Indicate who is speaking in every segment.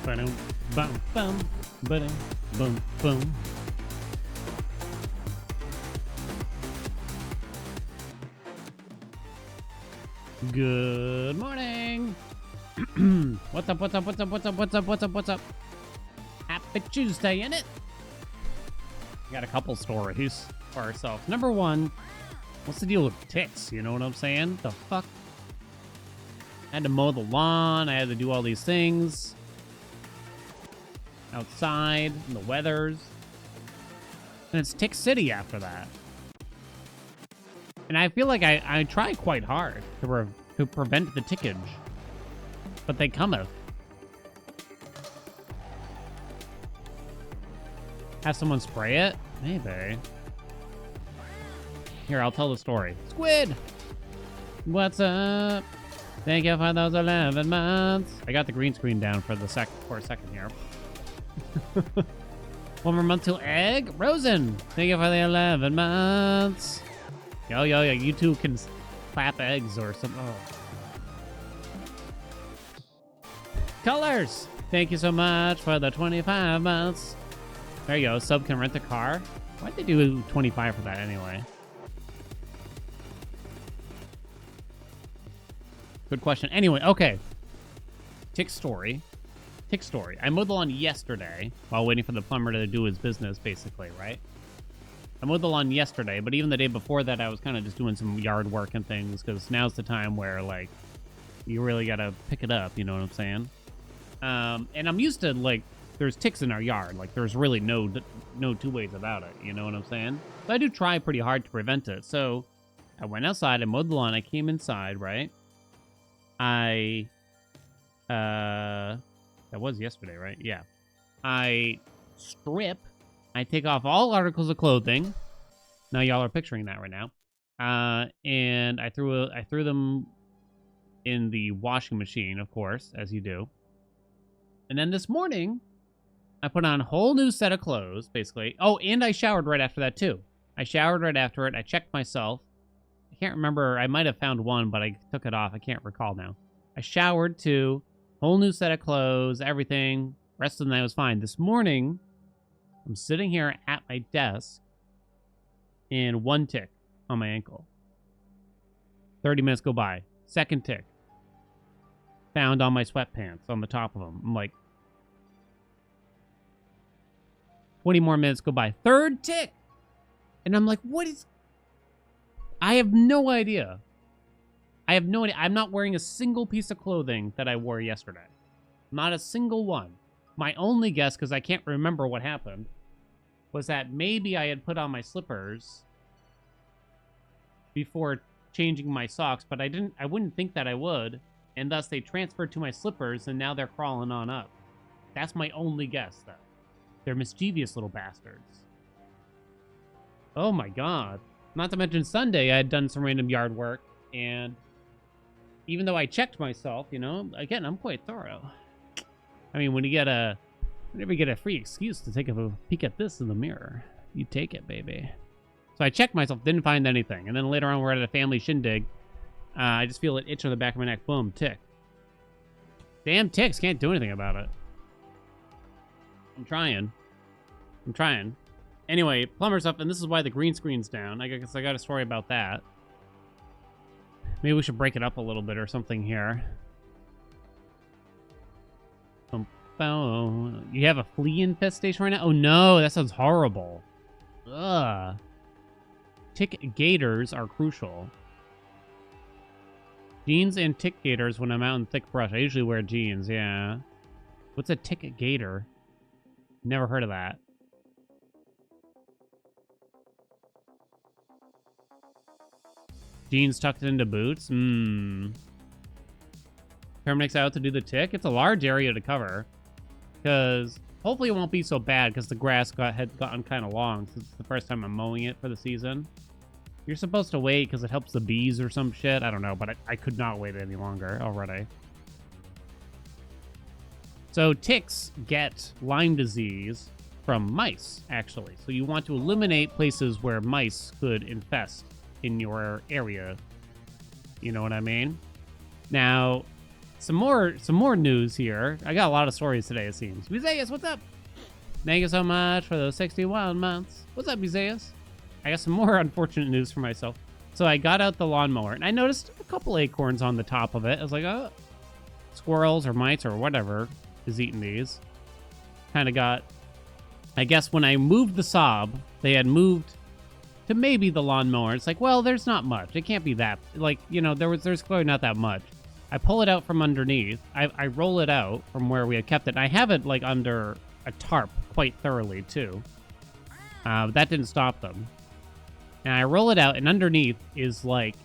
Speaker 1: Ba-dum, bum, bum, ba-dum, bum, bum. Good morning. What's up, what's up, what's up, what's up, what's up, what's up, what's up? Happy Tuesday, innit? Got a couple stories for ourselves. Number one, what's the deal with ticks? You know what I'm saying? The fuck? I had to mow the lawn. I had to do all these things outside in the weathers. And it's Tick City after that. And I feel like I try quite hard to prevent the tickage. But they cometh. Have someone spray it? Maybe. Here, I'll tell the story. Squid! What's up? Thank you for those 11 months. I got the green screen down for a second here. One more month till egg. Rosen, thank you for the 11 months. Yo, you two can clap eggs or something. Oh. Colors, thank you so much for the 25 months. There you go, sub can rent a car. Why'd they do 25 for that anyway? Good question. Anyway, okay. Tick story. I mowed the lawn yesterday while waiting for the plumber to do his business, basically, right? I mowed the lawn yesterday, but even the day before that, I was kind of just doing some yard work and things, because now's the time where, like, you really got to pick it up, you know what I'm saying? And I'm used to, like, there's ticks in our yard. Like, there's really no two ways about it, you know what I'm saying? So I do try pretty hard to prevent it. So I went outside, I mowed the lawn, I came inside, right? That was yesterday, right? Yeah. I strip. I take off all articles of clothing. Now y'all are picturing that right now. And I threw them in the washing machine, of course, as you do. And then this morning, I put on a whole new set of clothes, basically. Oh, and I showered right after that, too. I showered right after it. I checked myself. I can't remember. I might have found one, but I took it off. I can't recall now. I showered, too. Whole new set of clothes, everything. Rest of the night was fine. This morning, I'm sitting here at my desk, and one tick on my ankle. 30 minutes go by. Second tick. Found on my sweatpants, on the top of them. I'm like, 20 more minutes go by. Third tick! And I'm like, what is... I have no idea. I'm not wearing a single piece of clothing that I wore yesterday. Not a single one. My only guess, because I can't remember what happened, was that maybe I had put on my slippers before changing my socks, but I wouldn't think that I would, and thus they transferred to my slippers, and now they're crawling on up. That's my only guess, though. They're mischievous little bastards. Oh my god. Not to mention Sunday, I had done some random yard work, and even though I checked myself, you know, again, I'm quite thorough. I mean, whenever you get a free excuse to take a peek at this in the mirror, you take it, baby. So I checked myself, didn't find anything. And then later on, we're at a family shindig. I just feel it itch on the back of my neck. Boom, tick. Damn ticks, can't do anything about it. I'm trying. Anyway, plumber's up, and this is why the green screen's down. I guess I got a story about that. Maybe we should break it up a little bit or something here. You have a flea infestation right now? Oh no, that sounds horrible. Ugh. Tick gators are crucial. Jeans and tick gators when I'm out in thick brush. I usually wear jeans, yeah. What's a tick gator? Never heard of that. Jeans tucked into boots? Terminix out to do the tick? It's a large area to cover. Because hopefully it won't be so bad because the grass had gotten kind of long since it's the first time I'm mowing it for the season. You're supposed to wait because it helps the bees or some shit. I don't know, but I could not wait any longer already. So ticks get Lyme disease from mice, actually. So you want to eliminate places where mice could infest in your area. You know what I mean? Now, Some more news here. I got a lot of stories today, it seems. Museus, what's up? Thank you so much for those 61 months. What's up, Museus? I got some more unfortunate news for myself. So I got out the lawnmower, and I noticed a couple acorns on the top of it. I was like, oh, squirrels or mites or whatever is eating these. Kind of got... I guess when I moved the Saab, they had moved to maybe the lawnmower. It's like, well, there's not much. It can't be that. Like, you know, there's clearly not that much. I pull it out from underneath. I roll it out from where we had kept it. And I have it, like, under a tarp quite thoroughly, too. But that didn't stop them. And I roll it out, and underneath is, like,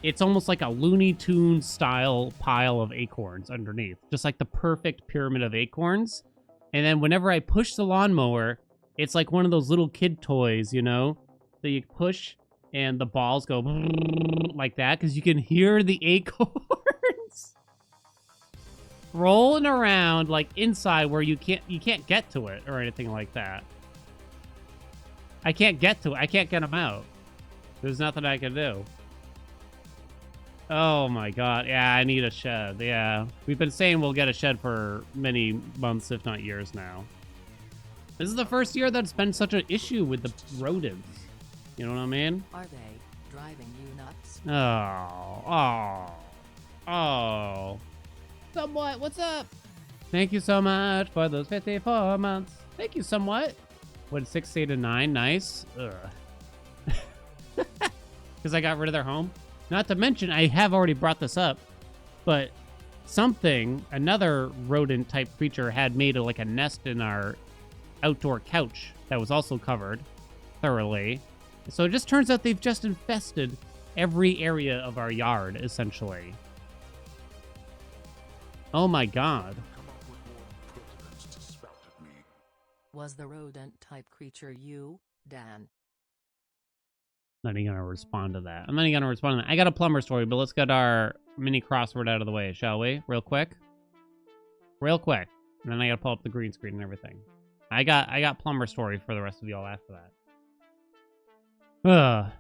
Speaker 1: it's almost like a Looney Tunes style pile of acorns underneath. Just like the perfect pyramid of acorns. And then whenever I push the lawnmower, it's like one of those little kid toys, you know? That you push, and the balls go like that, because you can hear the acorns rolling around, like, inside where you can't get to it or anything like that. I can't get to it. I can't get them out. There's nothing I can do. Oh my god. Yeah, I need a shed. Yeah. We've been saying we'll get a shed for many months, if not years now. This is the first year that's been such an issue with the rodents. You know what I mean?
Speaker 2: Are they driving you nuts?
Speaker 1: Oh. Somewhat, what's up? Thank you so much for those 54 months. Thank you somewhat. What, 6, 8, and 9? Nice. Ugh. Because I got rid of their home. Not to mention, I have already brought this up, but another rodent-type creature had made like a nest in our outdoor couch that was also covered thoroughly. So it just turns out they've just infested every area of our yard, essentially. Oh my god.
Speaker 2: Was the rodent-type creature you, Dan?
Speaker 1: Not even gonna respond to that. I'm not even gonna respond to that. I got a plumber story, but let's get our mini crossword out of the way, shall we? Real quick. And then I gotta pull up the green screen and everything. I got plumber story for the rest of y'all after that.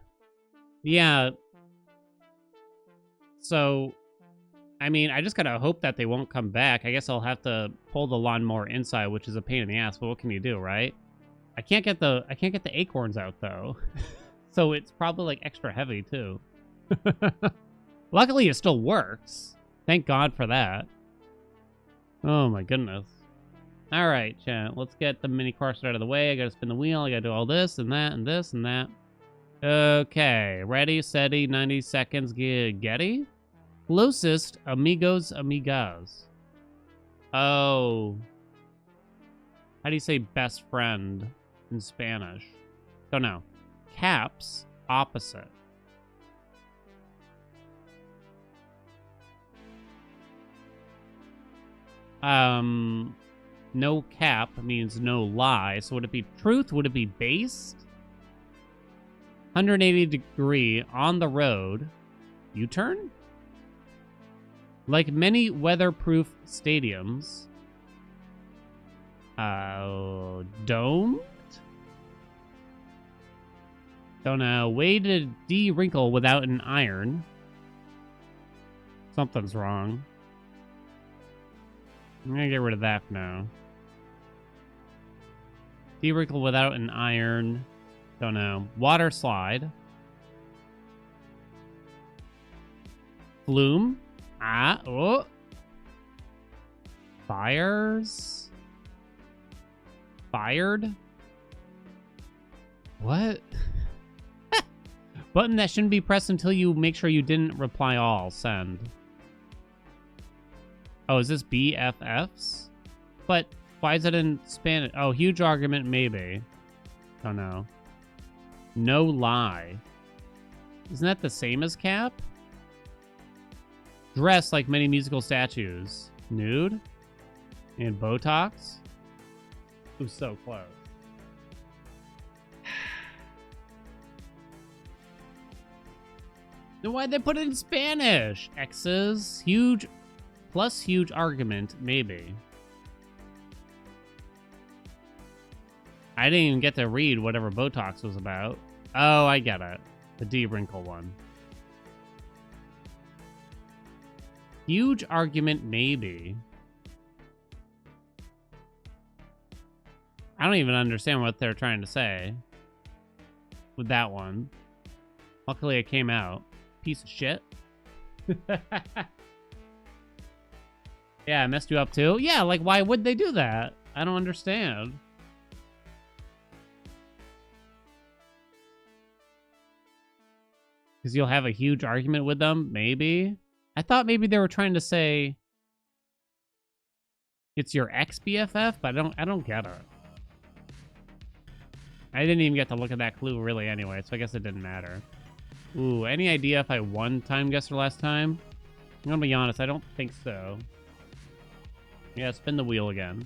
Speaker 1: Yeah. So, I mean, I just gotta hope that they won't come back. I guess I'll have to pull the lawnmower inside, which is a pain in the ass, but what can you do, right? I can't get the acorns out though. So it's probably like extra heavy too. Luckily it still works. Thank God for that. Oh my goodness. All right, chat. Let's get the mini crossword out of the way. I gotta spin the wheel. I gotta do all this and that and this and that. Okay, ready, steady, 90 seconds, getty? Closest amigos, amigas. Oh. How do you say best friend in Spanish? Don't know. Caps, opposite. No cap means no lie. So would it be truth? Would it be based? 180 degree on the road. U-turn? Like many weatherproof stadiums. Domed? Don't know. Way to de-wrinkle without an iron. Something's wrong. I'm gonna get rid of that now. De-wrinkle without an iron. Don't know. Water slide. Flume. Oh. Fires. Fired. What? Button that shouldn't be pressed until you make sure you didn't reply all. Send. Oh, is this BFFs? But why is it in Spanish? Oh, huge argument, maybe. Don't know. No lie. Isn't that the same as cap? Dressed like many musical statues. Nude? And Botox? Ooh, so close. Then why'd they put it in Spanish? X's, huge, plus huge argument, maybe. I didn't even get to read whatever Botox was about. Oh, I get it. The D-wrinkle one. Huge argument, maybe. I don't even understand what they're trying to say with that one. Luckily, it came out. Piece of shit. Yeah, I messed you up too? Yeah, like, why would they do that? I don't understand. Because you'll have a huge argument with them? Maybe? I thought maybe they were trying to say it's your ex-BFF, but I don't get it. I didn't even get to look at that clue really anyway, so I guess it didn't matter. Ooh, any idea if I won Time Guesser last time? I'm gonna be honest, I don't think so. Yeah, spin the wheel again.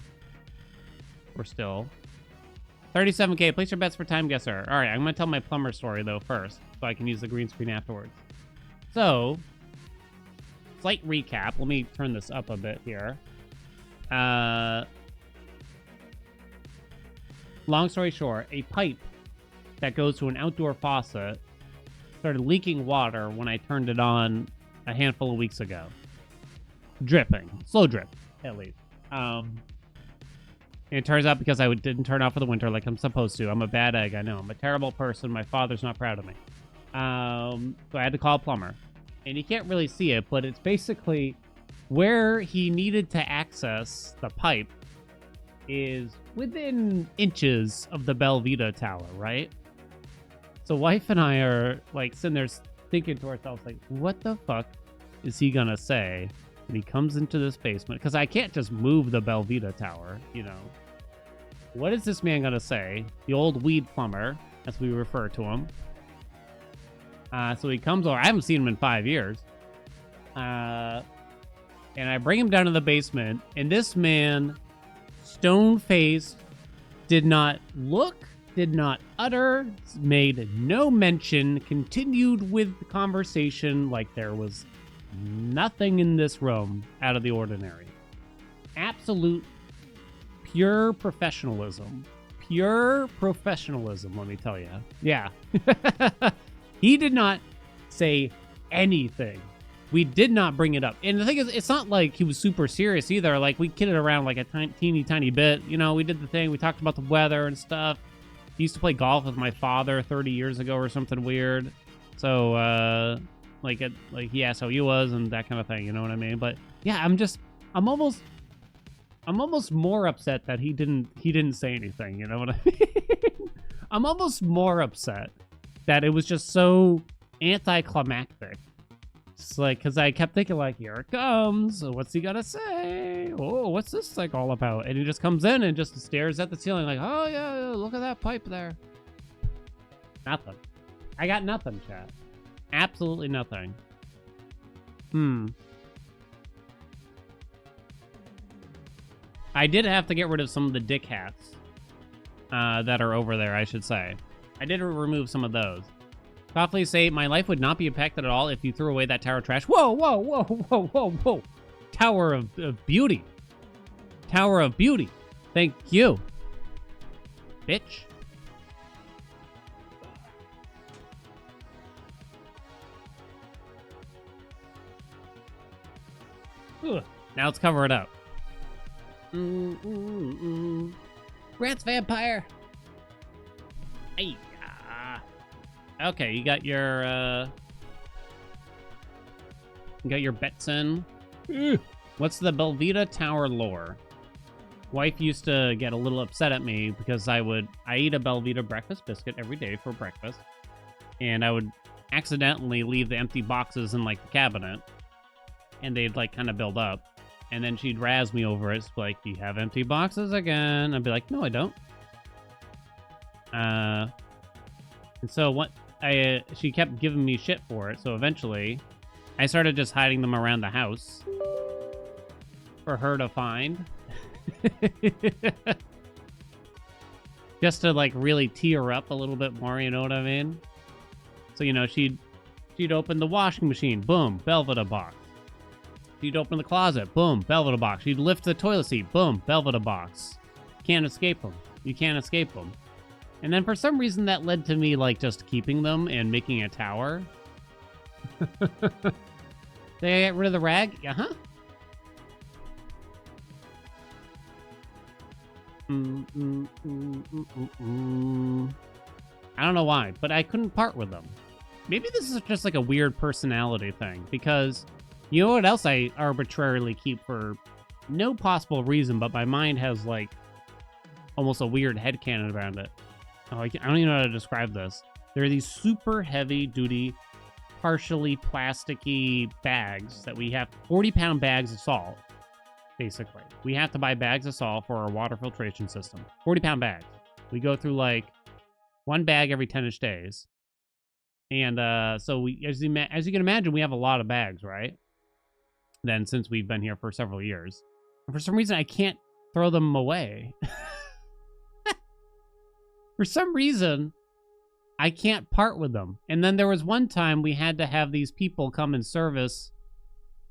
Speaker 1: We're still 37K. Place your bets for Time Guesser. All right, I'm gonna tell my plumber story though first, so I can use the green screen afterwards. So, slight recap. Let me turn this up a bit here. Long story short, a pipe that goes to an outdoor faucet started leaking water when I turned it on a handful of weeks ago. Dripping. Slow drip, at least. And it turns out because I didn't turn off for the winter like I'm supposed to. I'm a bad egg, I know. I'm a terrible person. My father's not proud of me. So I had to call a plumber. And you can't really see it, but it's basically where he needed to access the pipe is within inches of the Belvita Tower, right? So wife and I are like sitting there thinking to ourselves, like, what the fuck is he gonna say when he comes into this basement? Because I can't just move the Belvita Tower, you know. What is this man gonna say? The old weed plumber, as we refer to him. So he comes over. I haven't seen him in 5 years. And I bring him down to the basement, and this man, stone-faced, did not look, did not utter, made no mention, continued with the conversation like there was nothing in this room out of the ordinary. Absolute, pure professionalism. Pure professionalism, let me tell you. Yeah. He did not say anything. We did not bring it up. And the thing is, it's not like he was super serious either. Like, we kidded around like a teeny bit. You know, we did the thing. We talked about the weather and stuff. He used to play golf with my father 30 years ago or something weird. So, like he asked how he was and that kind of thing. You know what I mean? But yeah, I'm almost more upset that he didn't say anything. You know what I mean? I'm almost more upset that it was just so anticlimactic. It's like, because I kept thinking, like, here it comes. What's he gonna say? Oh, what's this like all about? And he just comes in and just stares at the ceiling like, oh, yeah, look at that pipe there. Nothing. I got nothing, chat. Absolutely nothing. I did have to get rid of some of the dick hats that are over there, I should say. I did remove some of those. Softly say, my life would not be impacted at all if you threw away that tower of trash. Whoa, whoa, whoa, whoa, whoa, whoa. Tower of beauty. Tower of beauty. Thank you. Bitch. Ugh. Now let's cover it up. Rats vampire. Hey. Okay, you got your bets in. What's the Belvita Tower lore? Wife used to get a little upset at me because I eat a Belvita breakfast biscuit every day for breakfast, and I would accidentally leave the empty boxes in like the cabinet, and they'd like kind of build up, and then she'd razz me over it. It's like, you have empty boxes again. I'd be like, no, I don't. And so she kept giving me shit for it, so eventually I started just hiding them around the house for her to find. Just to like really tee her up a little bit more, you know what I mean? So, you know, she'd open the washing machine, boom, Belvita box. She'd open the closet, boom, Belvita box. She'd lift the toilet seat, boom, Belvita box. Can't escape them. You can't escape them. And then for some reason that led to me like just keeping them and making a tower. Did I get rid of the rag? Uh-huh. I don't know why, but I couldn't part with them. Maybe this is just like a weird personality thing, because you know what else I arbitrarily keep for no possible reason, but my mind has like almost a weird headcanon around it. Oh, I don't even know how to describe this. There are these super heavy duty, partially plasticky bags that we have, 40-pound bags of salt, basically. We have to buy bags of salt for our water filtration system. 40-pound bags. We go through like one bag every 10-ish days. And so we, as you can imagine, we have a lot of bags, right? Then since we've been here for several years. And for some reason, I can't throw them away. For some reason, I can't part with them. And then there was one time we had to have these people come and service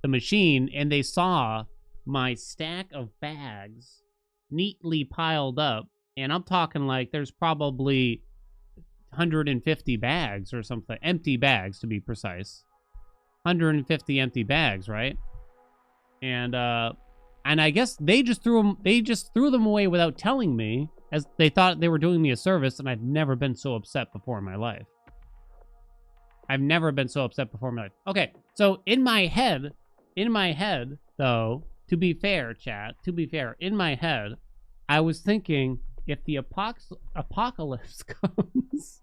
Speaker 1: the machine, and they saw my stack of bags neatly piled up. And I'm talking like there's probably 150 bags or something. Empty bags, to be precise. 150 empty bags, right? And I guess they just threw them away without telling me, as they thought they were doing me a service, and I've never been so upset before in my life. I've never been so upset before in my life. Okay, so in my head, though, to be fair, chat, in my head, I was thinking, if the apocalypse comes,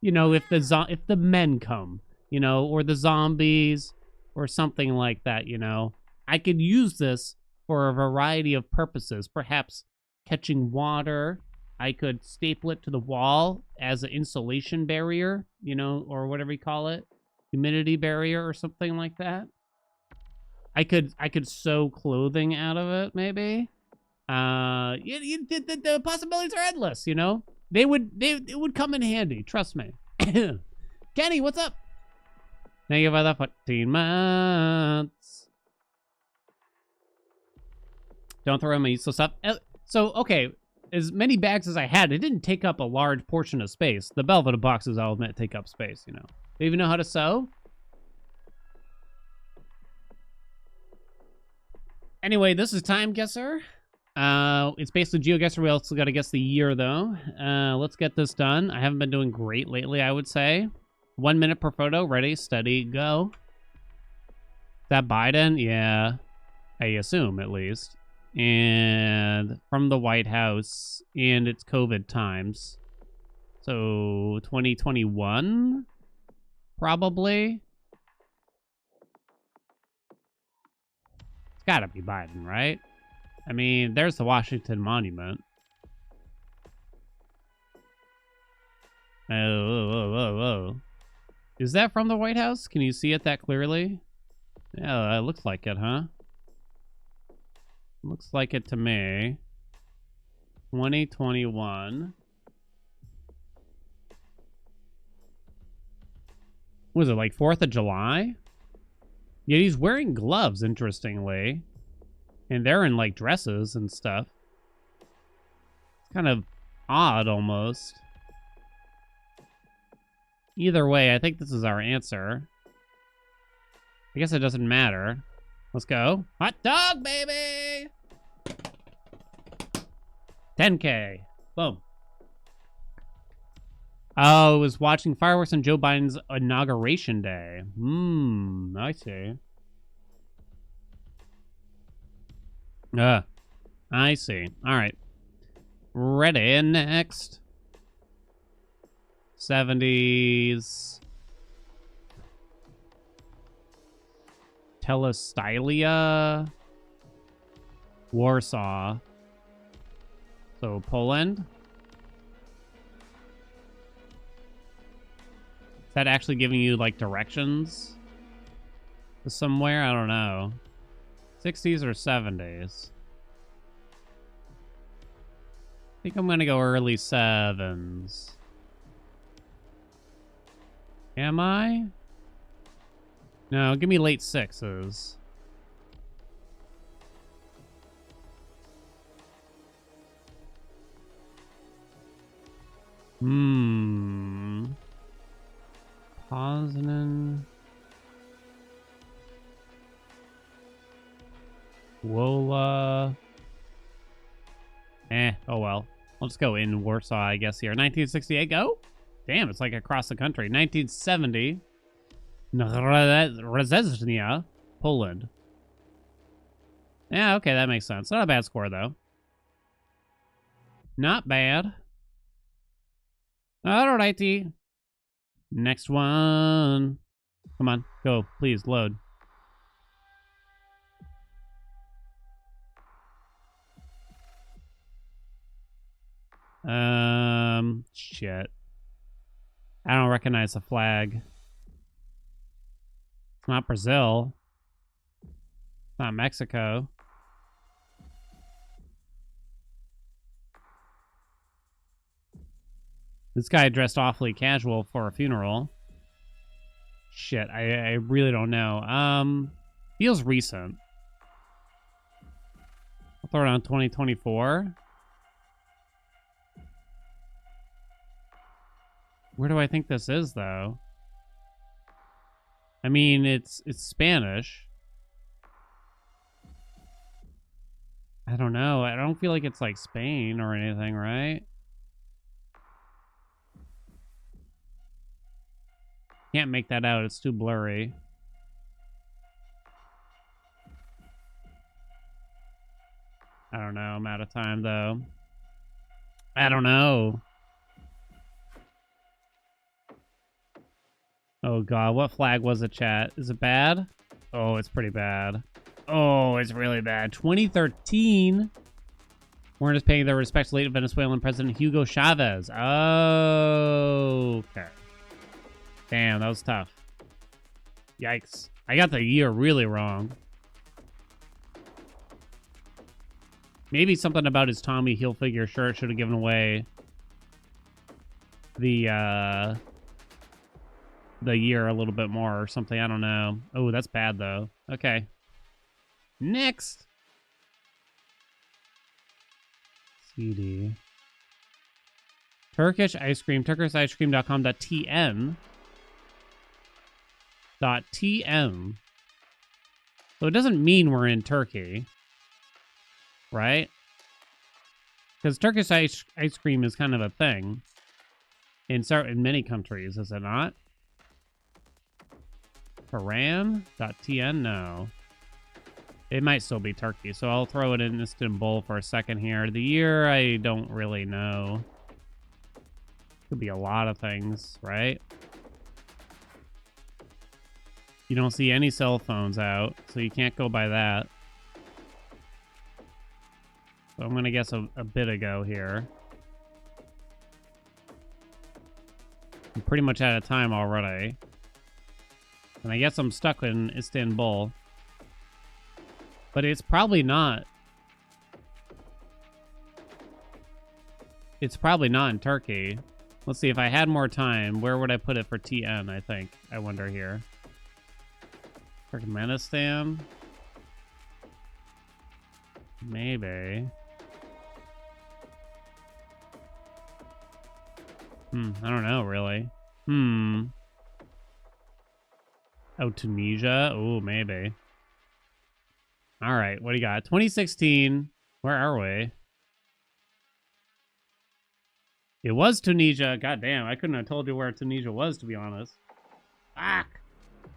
Speaker 1: you know, if the men come, you know, or the zombies, or something like that, you know, I could use this for a variety of purposes. Perhaps catching water. I could staple it to the wall as an insulation barrier, you know, or whatever you call it, humidity barrier or something like that. I could sew clothing out of it, maybe. The possibilities are endless, you know. It would come in handy. Trust me. Kenny, what's up? Thank you for the 14 months. Don't throw in my useless stuff. So, okay, as many bags as I had, it didn't take up a large portion of space. The Belvedere boxes, I'll admit, take up space, you know. Do you even know how to sew? Anyway, this is Time Guesser. It's basically GeoGuessr. We also got to guess the year, though. Let's get this done. I haven't been doing great lately, I would say. 1 minute per photo. Ready, steady, go. Is that Biden? Yeah. I assume, at least. And from the White House, and it's COVID times. So 2021, probably. It's gotta be Biden, right? I mean, there's the Washington Monument. Oh. Is that from the White House? Can you see it that clearly? Yeah, it looks like it, huh? Looks like it to me. 2021. Was it like 4th of July? Yeah, he's wearing gloves, interestingly. And they're in like dresses and stuff. It's kind of odd almost. Either way, I think this is our answer. I guess it doesn't matter. Let's go. Hot dog, baby! 10K. Boom. Oh, it was watching fireworks on Joe Biden's inauguration day. I see. I see. All right. Ready, next. 70s. Telestylia. Warsaw. So, Poland. Is that actually giving you, like, directions to somewhere? I don't know. 60s or 70s? I think I'm gonna go early 7s. Am I? No, give me late 6s. Poznan. Oh well. I'll just go in Warsaw, I guess, here. 1968, go? Damn, it's like across the country. 1970, Rzesznia, Poland. Yeah, okay, that makes sense. Not a bad score, though. Not bad. Alrighty. Next one. Come on, go. Please, load. Shit. I don't recognize the flag. It's not Brazil. It's not Mexico. This guy dressed awfully casual for a funeral. Shit, I really don't know. Feels recent. I'll throw it on 2024. Where do I think this is, though? I mean, it's Spanish. I don't know. I don't feel like it's like Spain or anything, right? Can't make that out. It's too blurry. I don't know. I'm out of time, though. I don't know. Oh, God. What flag was it, chat? Is it bad? Oh, it's pretty bad. Oh, it's really bad. 2013. We're just paying their respects to late Venezuelan President Hugo Chavez. Oh, okay. Damn, that was tough. Yikes. I got the year really wrong. Maybe something about his Tommy Hilfiger shirt should have given away the year a little bit more or something. I don't know. Oh, that's bad, though. Okay. Next. CD. Turkish ice cream. TurkishIceCream.com.tn. .tm. So it doesn't mean we're in Turkey, right? Because Turkish ice cream is kind of a thing in many countries, is it not? Iran.tn? No. It might still be Turkey, so I'll throw it in Istanbul for a second here. The year, I don't really know. Could be a lot of things, right? You don't see any cell phones out, so you can't go by that. So I'm going to guess a bit ago here. I'm pretty much out of time already. And I guess I'm stuck in Istanbul. But it's probably not. It's probably not in Turkey. Let's see, if I had more time, where would I put it for TN, I think? I wonder here. Turkmenistan? Maybe. I don't know, really. Oh, Tunisia? Oh, maybe. All right, what do you got? 2016. Where are we? It was Tunisia. God damn, I couldn't have told you where Tunisia was, to be honest. Fuck.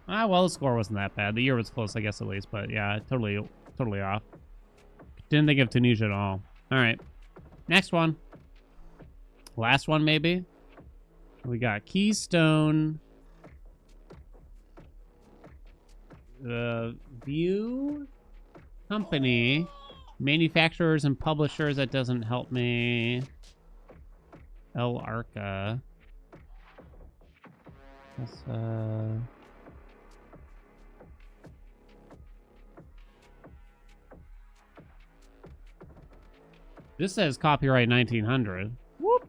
Speaker 1: Ah, well, the score wasn't that bad. The year was close, I guess, at least. But yeah, totally off. Didn't think of Tunisia at all. All right. Next one. Last one, maybe? We got Keystone. View Company. Manufacturers and publishers. That doesn't help me. El Arca. That's, this says copyright 1900. Whoop.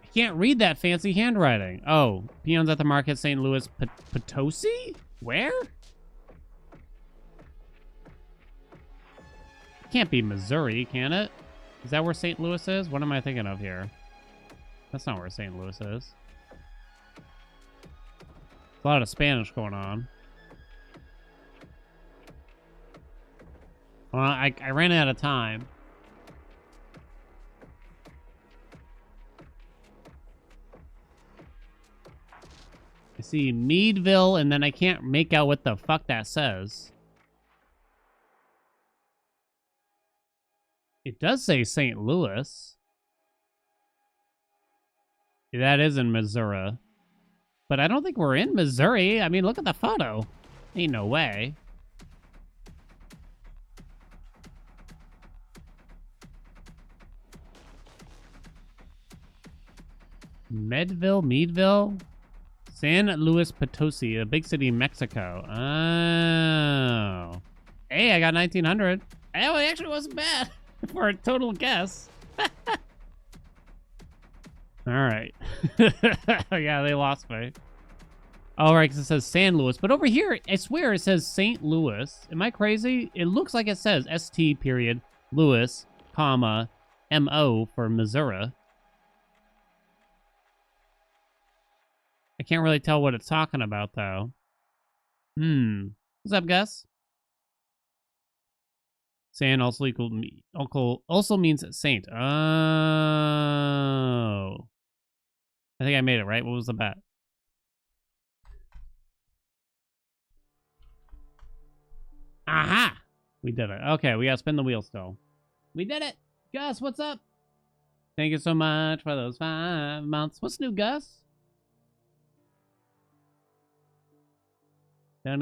Speaker 1: I can't read that fancy handwriting. Oh, Peons at the Market, St. Louis, Potosi? Where? It can't be Missouri, can it? Is that where St. Louis is? What am I thinking of here? That's not where St. Louis is. There's a lot of Spanish going on. Well, I ran out of time. I see Meadville, and then I can't make out what the fuck that says. It does say St. Louis. That is in Missouri. But I don't think we're in Missouri. I mean, look at the photo. Ain't no way. Meadville? San Luis Potosi, a big city in Mexico. Oh. Hey, I got 1900. Oh, it actually wasn't bad for a total guess. All right. Yeah, they lost me. All right, because it says San Luis. But over here, I swear it says St. Louis. Am I crazy? It looks like it says ST period Louis, comma, MO for Missouri. I can't really tell what it's talking about, though. What's up, Gus? San also means saint. Oh. I think I made it, right? What was the bet? Aha! We did it. Okay, we gotta spin the wheel still. We did it! Gus, what's up? Thank you so much for those 5 months. What's new, Gus? Do I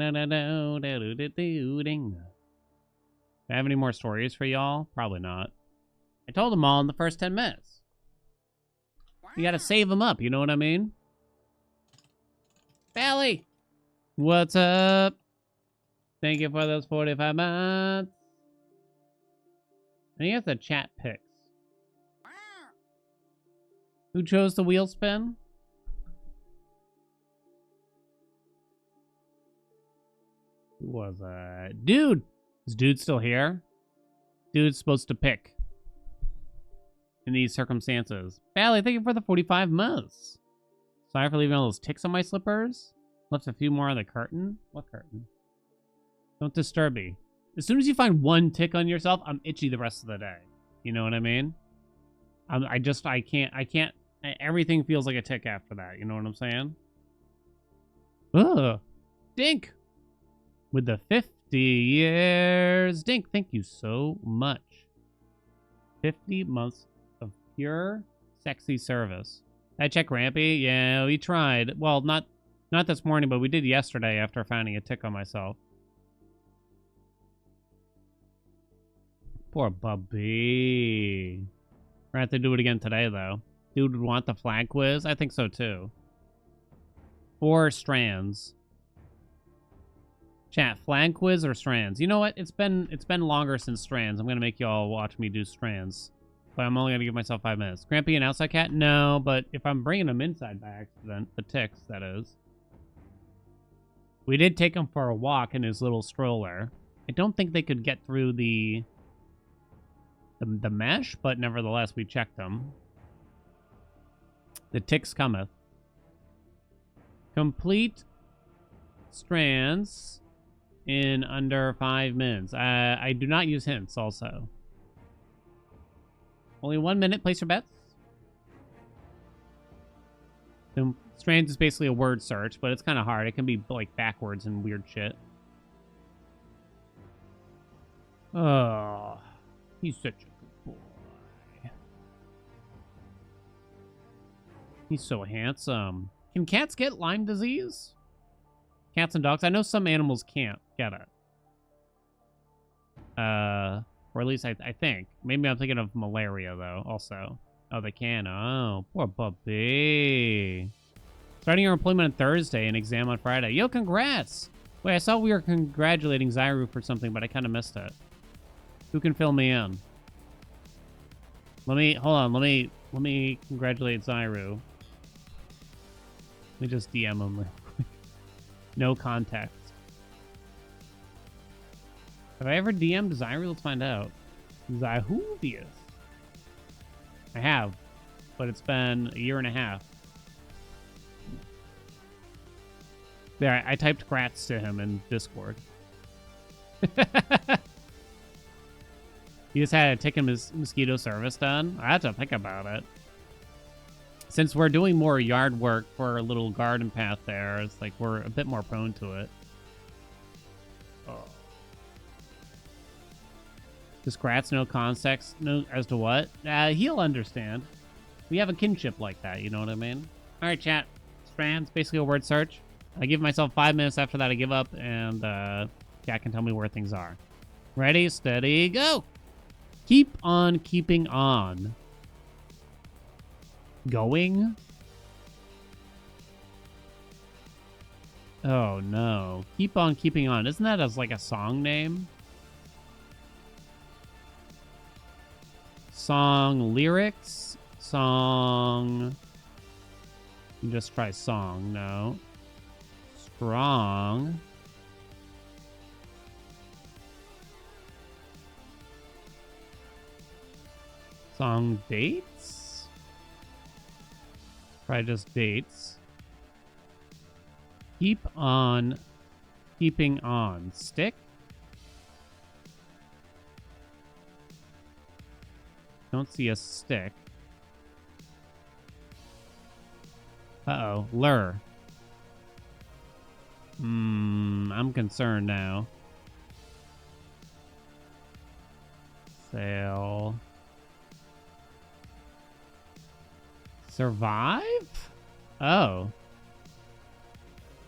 Speaker 1: have any more stories for y'all? Probably not. I told them all in the first 10 minutes. You gotta save them up, you know what I mean? Bally! What's up? Thank you for those 45 months. I think that's the chat picks. Who chose the wheel spin? Who was Dude! Is Dude still here? Dude's supposed to pick. In these circumstances. Bally, thank you for the 45 months. Sorry for leaving all those ticks on my slippers. Left a few more on the curtain. What curtain? Don't disturb me. As soon as you find one tick on yourself, I'm itchy the rest of the day. You know what I mean? I can't. Everything feels like a tick after that. You know what I'm saying? Ugh. Dink! With the 50 years. Dink, thank you so much. 50 months of pure, sexy service. I check Rampy? Yeah, we tried. Well, not this morning, but we did yesterday after finding a tick on myself. Poor Bubby. We're gonna have to do it again today, though. Dude would want the flag quiz? I think so, too. 4 strands. Chat, flag quiz or strands? You know what? It's been longer since strands. I'm gonna make y'all watch me do strands. But I'm only gonna give myself 5 minutes. Grampy an outside cat? No, but if I'm bringing them inside by accident, the ticks, that is. We did take him for a walk in his little stroller. I don't think they could get through the mesh, but nevertheless, we checked them. The ticks cometh. Complete strands in under 5 minutes. I do not use hints also. Only 1 minute, place your bets. Strands is basically a word search, but it's kind of hard. It can be like backwards and weird shit. Oh, he's such a good boy. He's so handsome. Can cats get Lyme disease? Cats and dogs? I know some animals can't get it. Or at least I think. Maybe I'm thinking of malaria, though, also. Oh, they can. Oh, poor puppy. Starting your employment on Thursday and exam on Friday. Yo, congrats! Wait, I saw we were congratulating Zyru for something, but I kind of missed it. Who can fill me in? Let me congratulate Zyru. Let me just DM him real quick. No context. Have I ever DM'd Zyru? Let's find out. Zyhuvius. I have, but it's been a year and a half. There, I typed grats to him in Discord. You just had a tick and mosquito service done? I have to think about it. Since we're doing more yard work for our little garden path there, it's like we're a bit more prone to it. Oh. Does Gratz know context as to what? He'll understand. We have a kinship like that, you know what I mean? All right, chat. Strands, basically a word search. I give myself 5 minutes after that I give up, and chat can tell me where things are. Ready, steady, go! Keep on keeping on. Going? Oh, no. Keep on keeping on. Isn't that as like a song name? Song lyrics? Song... You just try song, no. Strong. Song dates? Try just dates. Keep on keeping on. Stick? Don't see a stick. Uh-oh. Lure. I'm concerned now. Sail. Survive? Oh.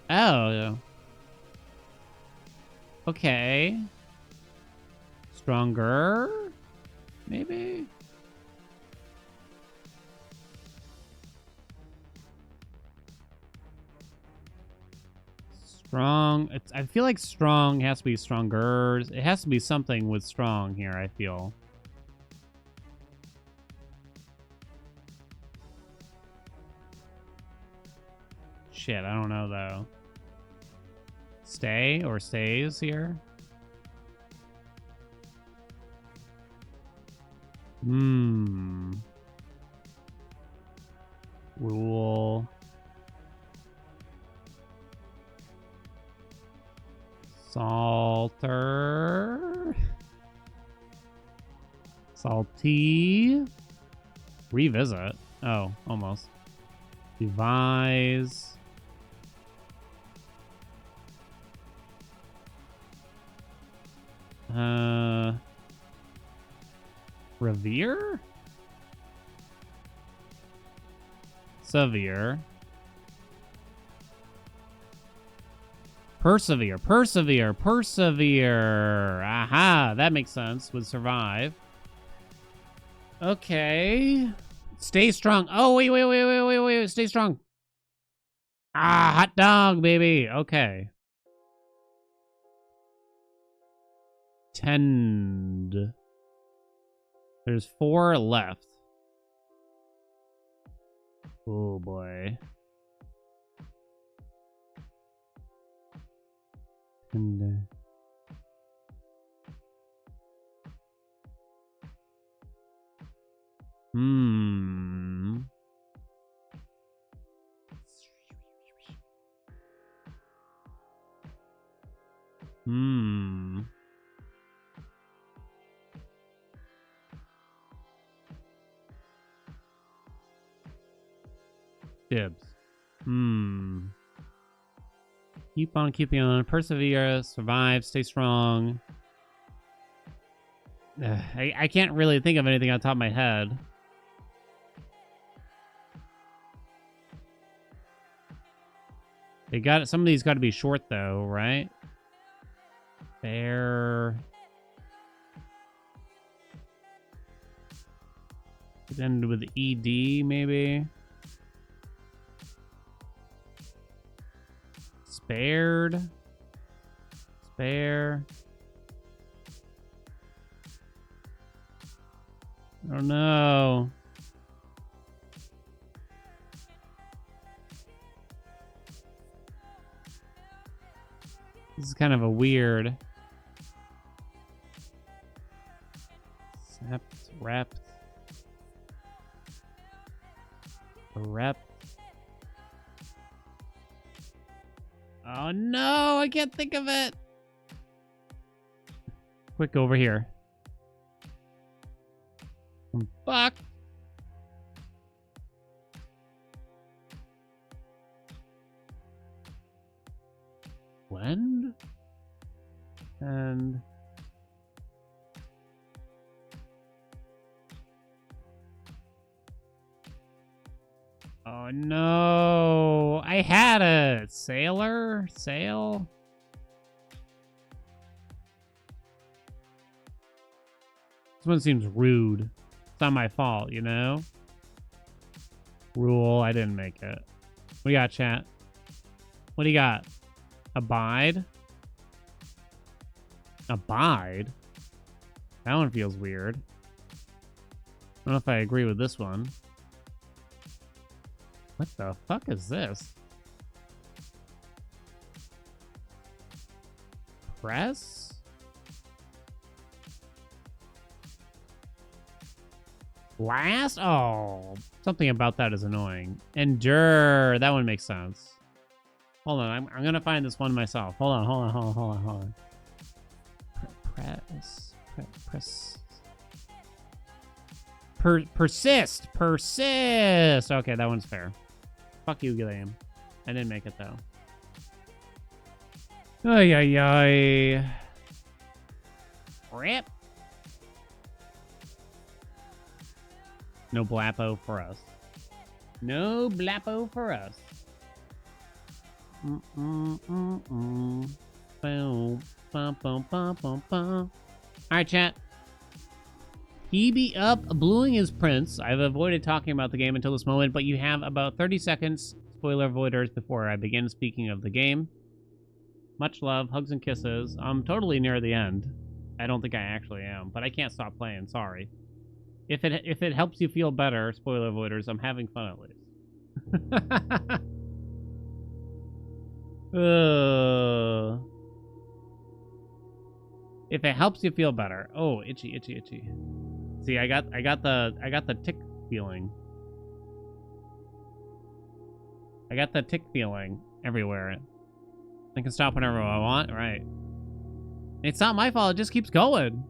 Speaker 1: Oh. Okay. Stronger? Maybe? Strong. I feel like strong has to be stronger. It has to be something with strong here, I feel. Shit, I don't know, though. Stay or stays here? Rule. Salter. Salty. Revisit. Oh, almost. Devise. Revere? Severe. Persevere, persevere, persevere. Aha, that makes sense with survive. Okay. Stay strong. Oh, wait. Stay strong. Ah, hot dog, baby. Okay. Tend. There's 4 left. Oh, boy. Tender. Dibs. Keep on keeping on. Persevere. Survive. Stay strong. I can't really think of anything on top of my head. They got some of these got to be short though, right? Fair. Could end with ED maybe. Spared. Spare. Oh no. This is kind of a weird. Sept, rept. Rep. Oh no, I can't think of it. Quick over here. Fuck. Blend. And... oh no, I had it. Sailor? Sail? This one seems rude. It's not my fault, you know? Rule, I didn't make it. What do you got, chat? What do you got? Abide? Abide? That one feels weird. I don't know if I agree with this one. What the fuck is this? Press? Last? Oh, something about that is annoying. Endure. That one makes sense. Hold on, I'm gonna find this one myself. Hold on. Press. Persist. Okay, that one's fair. Fuck you, game. I didn't make it though. Ay. Rip. No blappo for us. No blappo for us. Alright, chat. He be up, bluing his prince. I've avoided talking about the game until this moment, but you have about 30 seconds, spoiler avoiders, before I begin speaking of the game. Much love, hugs and kisses. I'm totally near the end. I don't think I actually am, but I can't stop playing, sorry. If it helps you feel better, spoiler avoiders, I'm having fun at least. If it helps you feel better. Oh, itchy. See, I got the tick feeling. I got the tick feeling everywhere. I can stop whenever I want, right? It's not my fault, it just keeps going.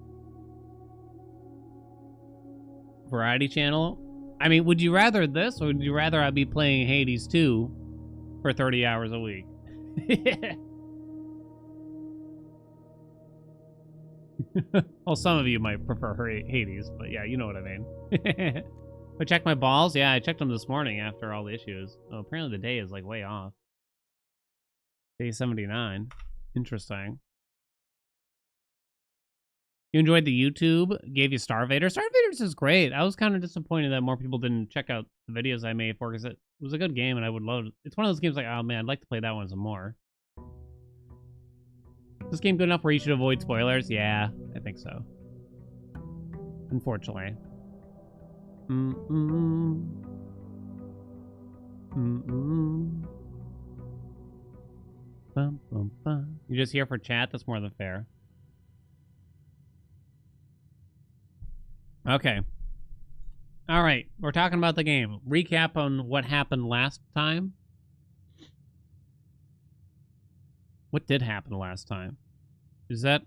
Speaker 1: Variety channel. I mean, would you rather this, or would you rather I be playing Hades 2 for 30 hours a week? Well, some of you might prefer Hades, but yeah, you know what I mean. I checked my balls. Yeah, I checked them this morning after all the issues. Oh, apparently the day is like way off. Day 79. Interesting. You enjoyed the YouTube? Gave you Starvader? Starvader's is great. I was kind of disappointed that more people didn't check out the videos I made for, because it was a good game and I would love it. It's one of those games like, oh man, I'd like to play that one some more. Is this game good enough where you should avoid spoilers? Yeah, I think so. Unfortunately. You're just here for chat? That's more than fair. Okay. All right. We're talking about the game. Recap on what happened last time. What did happen last time? Is that...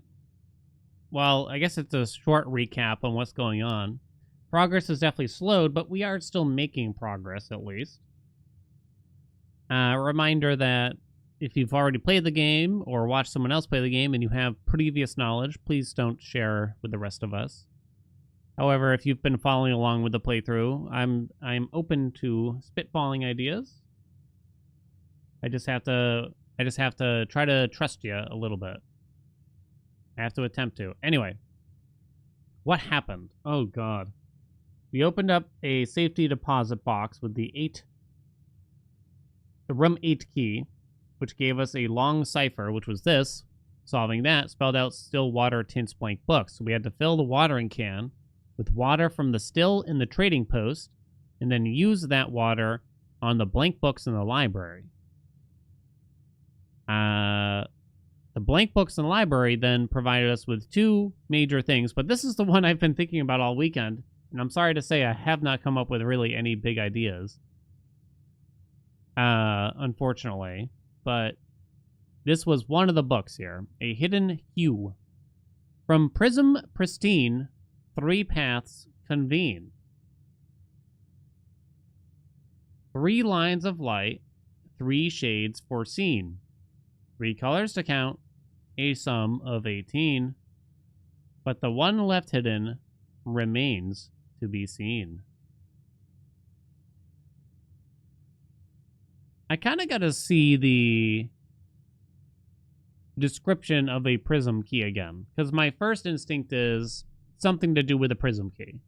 Speaker 1: well, I guess it's a short recap on what's going on. Progress is definitely slowed, but we are still making progress, at least. Reminder that if you've already played the game or watched someone else play the game and you have previous knowledge, please don't share with the rest of us. However, if you've been following along with the playthrough, I'm open to spitballing ideas. I just have to try to trust you a little bit. I have to attempt to. Anyway, what happened? Oh god. We opened up a safety deposit box with the room 8 key, which gave us a long cipher, which was this. Solving that spelled out still water tints blank books. So we had to fill the watering can with water from the still in the trading post, and then use that water on the blank books in the library. The blank books in the library then provided us with two major things, but this is the one I've been thinking about all weekend, and I'm sorry to say I have not come up with really any big ideas. Unfortunately, but this was one of the books here. A Hidden Hue. From Prism Pristine, 3 paths convene. 3 lines of light, 3 shades foreseen. 3 colors to count, a sum of 18. But the one left hidden remains to be seen. I kind of got to see the description of a prism key again, because my first instinct is something to do with a prism key.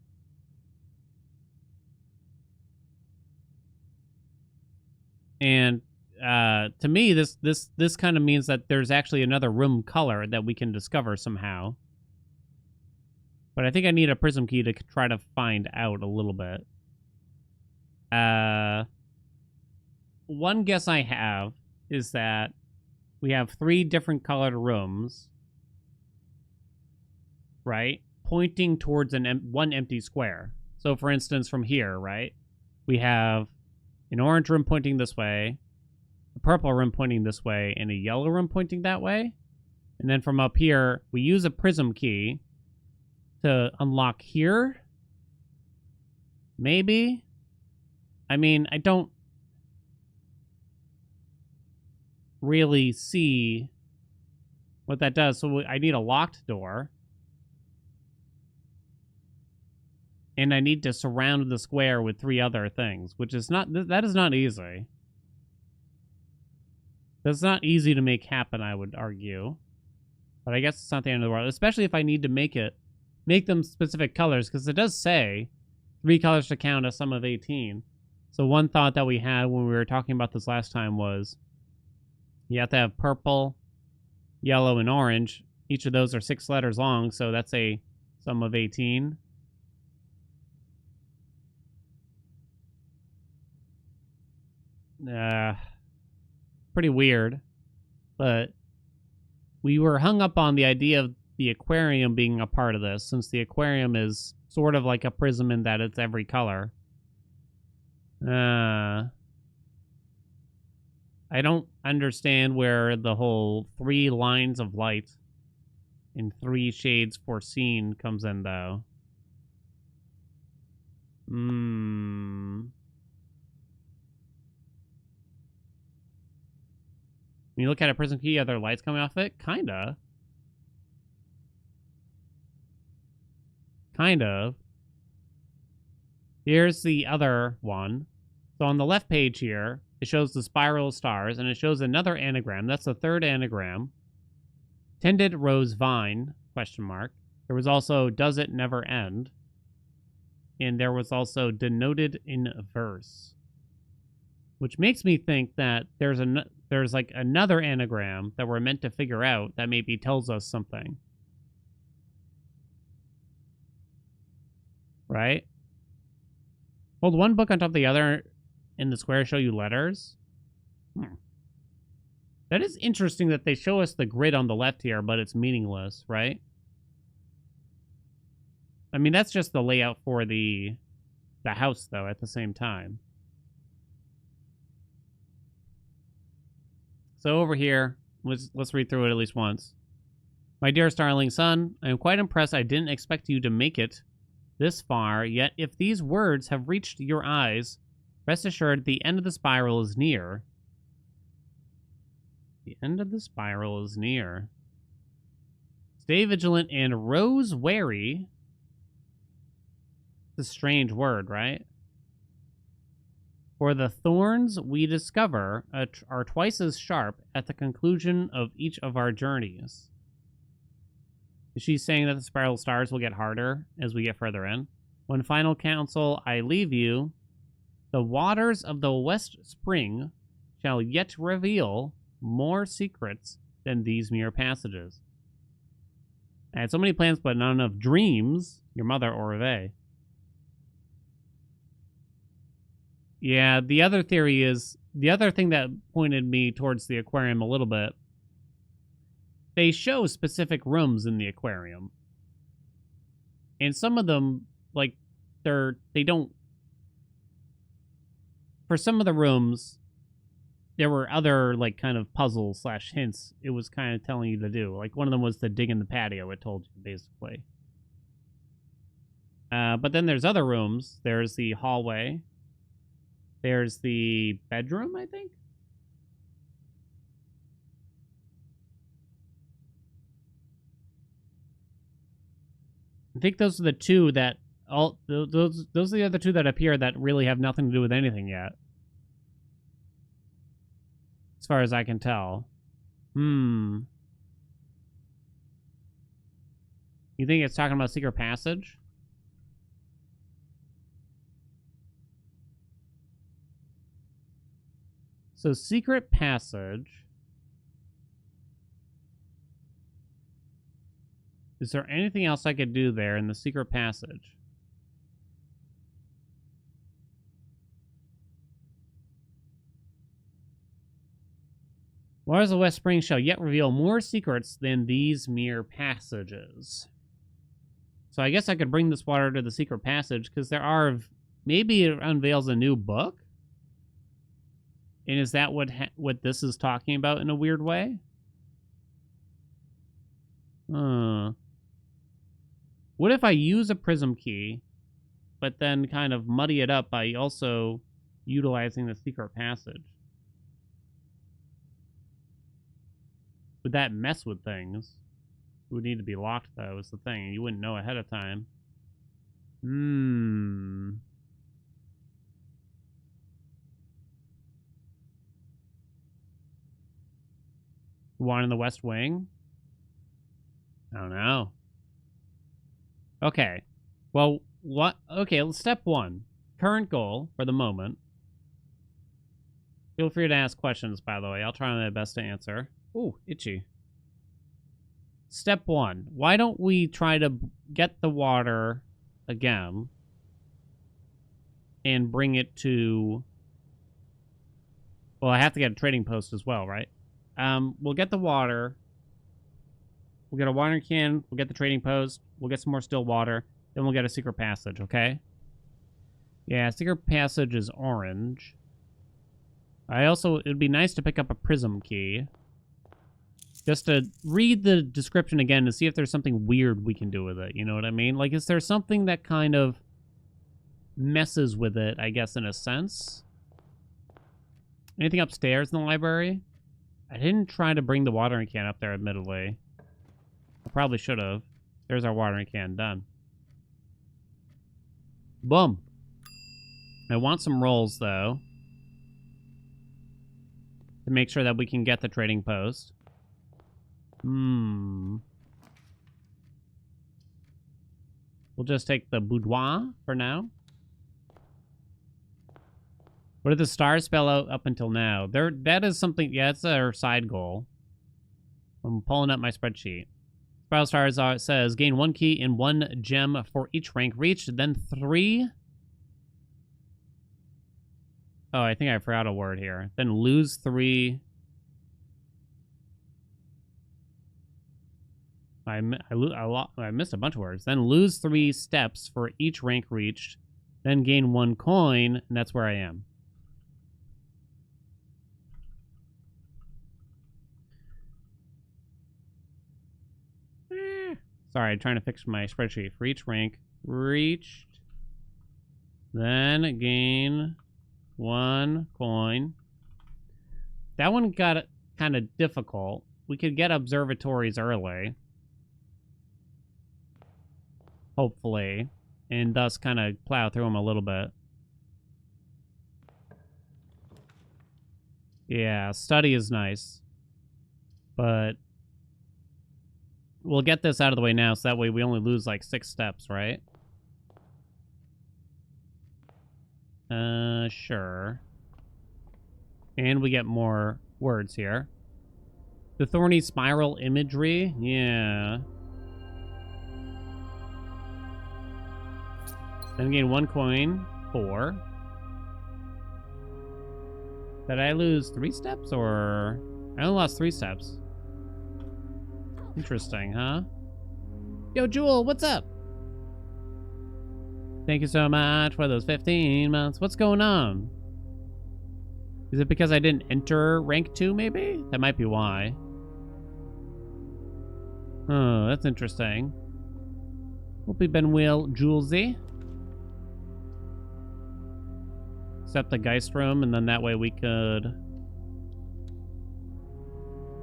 Speaker 1: And to me, this kind of means that there's actually another room color that we can discover somehow. But I think I need a prism key to try to find out a little bit. One guess I have is that we have 3 different colored rooms, right? Pointing towards one empty square. So for instance, from here, right? We have an orange room pointing this way, a purple room pointing this way, and a yellow room pointing that way. And then from up here, we use a prism key to unlock here. Maybe. I mean, I don't really see what that does. So I need a locked door. And I need to surround the square with 3 other things, which is not, that is not easy. That's not easy to make happen, I would argue. But I guess it's not the end of the world, especially if I need to make them specific colors, because it does say 3 colors to count, a sum of 18. So one thought that we had when we were talking about this last time was you have to have purple, yellow, and orange. Each of those are 6 letters long, so that's a sum of 18. Pretty weird, but we were hung up on the idea of the aquarium being a part of this, since the aquarium is sort of like a prism in that it's every color. I don't understand where the whole 3 lines of light in 3 shades foreseen comes in, though. When you look at a prism key, are there lights coming off it? Kinda. Kind of. Here's the other one. So on the left page here, it shows the spiral of stars, and it shows another anagram. That's the 3rd anagram. Tended rose vine, question mark. There was also does it never end. And there was also denoted in verse. Which makes me think that there's like another anagram that we're meant to figure out that maybe tells us something. Right? Hold one book on top of the other in the square show you letters. That is interesting that they show us the grid on the left here, but it's meaningless, right? I mean, that's just the layout for the house, though, at the same time. So over here, let's read through it at least once. My dear darling son, I am quite impressed. I didn't expect you to make it this far, yet if these words have reached your eyes, rest assured the end of the spiral is near. The end of the spiral is near. Stay vigilant and rose wary. It's a strange word, right? For the thorns we discover are twice as sharp at the conclusion of each of our journeys. Is she saying that the spiral stars will get harder as we get further in? One final counsel I leave you. The waters of the west spring shall yet reveal more secrets than these mere passages. I had so many plans, but not enough dreams. Your mother, Orve. Yeah, the other theory is, the other thing that pointed me towards the aquarium a little bit, they show specific rooms in the aquarium. And some of them, like, they don't, for some of the rooms, there were other, like, kind of puzzles / hints it was kind of telling you to do. Like, one of them was to dig in the patio, it told you, basically. But then there's other rooms. There's the hallway. There's the bedroom, I think. I think those are the two that those are the other two that appear that really have nothing to do with anything yet. As far as I can tell. You think it's talking about secret passage? So secret passage. Is there anything else I could do there in the secret passage? Waters of West Spring shall yet reveal more secrets than these mere passages. So I guess I could bring this water to the secret passage because there are... Maybe it unveils a new book? And is that what this is talking about in a weird way? What if I use a prism key, but then kind of muddy it up by also utilizing the secret passage? Would that mess with things? It would need to be locked, though, is the thing. You wouldn't know ahead of time. One in the West Wing? I don't know. Okay. Well, what? Okay, step one. Current goal for the moment. Feel free to ask questions, by the way. I'll try my best to answer. Ooh, itchy. Step one. Why don't we try to get the water again and bring it to... Well, I have to get a trading post as well, right? We'll get the water. We'll get a watering can. We'll get the trading post. We'll get some more still water. Then we'll get a secret passage, okay? Yeah, secret passage is orange. It'd be nice to pick up a prism key. Just to read the description again to see if there's something weird we can do with it. You know what I mean? Like, is there something that kind of messes with it, I guess, in a sense? Anything upstairs in the library? I didn't try to bring the watering can up there, admittedly. I probably should have. There's our watering can. Done. Boom. I want some rolls, though, to make sure that we can get the trading post. We'll just take the boudoir for now. What did the stars spell out up until now? That is something... Yeah, it's our side goal. I'm pulling up my spreadsheet. Spiral stars says, gain 1 key and 1 gem for each rank reached, then 3... Oh, I think I forgot a word here. Then lose 3... I missed a bunch of words. Then lose 3 steps for each rank reached. Then gain 1 coin, and that's where I am. Sorry, I'm trying to fix my spreadsheet. For each rank reached, then gain 1 coin. That one got kind of difficult. We could get observatories early. Hopefully. And thus kind of plow through them a little bit. Yeah, study is nice. But we'll get this out of the way now, so that way we only lose like 6 steps, right? Sure. And we get more words here. The thorny spiral imagery? Yeah. Then gain 1 coin. 4. Did I lose 3 steps, or... I only lost 3 steps. Interesting, huh? Yo, Jewel, what's up? Thank you so much for those 15 months. What's going on? Is it because I didn't enter rank 2, maybe? That might be why. Oh, that's interesting. Hope you've been well, Julesy. accept the Geist room, and then that way we could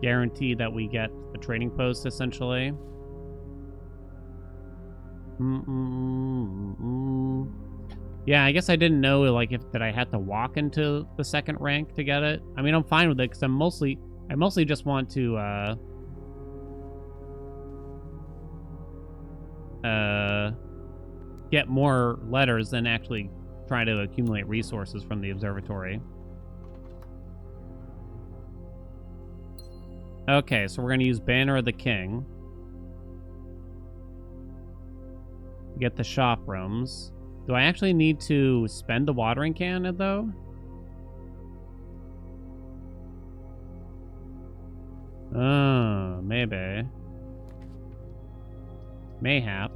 Speaker 1: guarantee that we get the trading post, essentially. Yeah, I guess I didn't know, like, that I had to walk into the second rank to get it. I mean, I'm fine with it, because I mostly just want to, get more letters than actually try to accumulate resources from the observatory. Okay, so we're going to use Banner of the King. Get the shop rooms. Do I actually need to spend the watering can, though? Oh, maybe. Mayhap.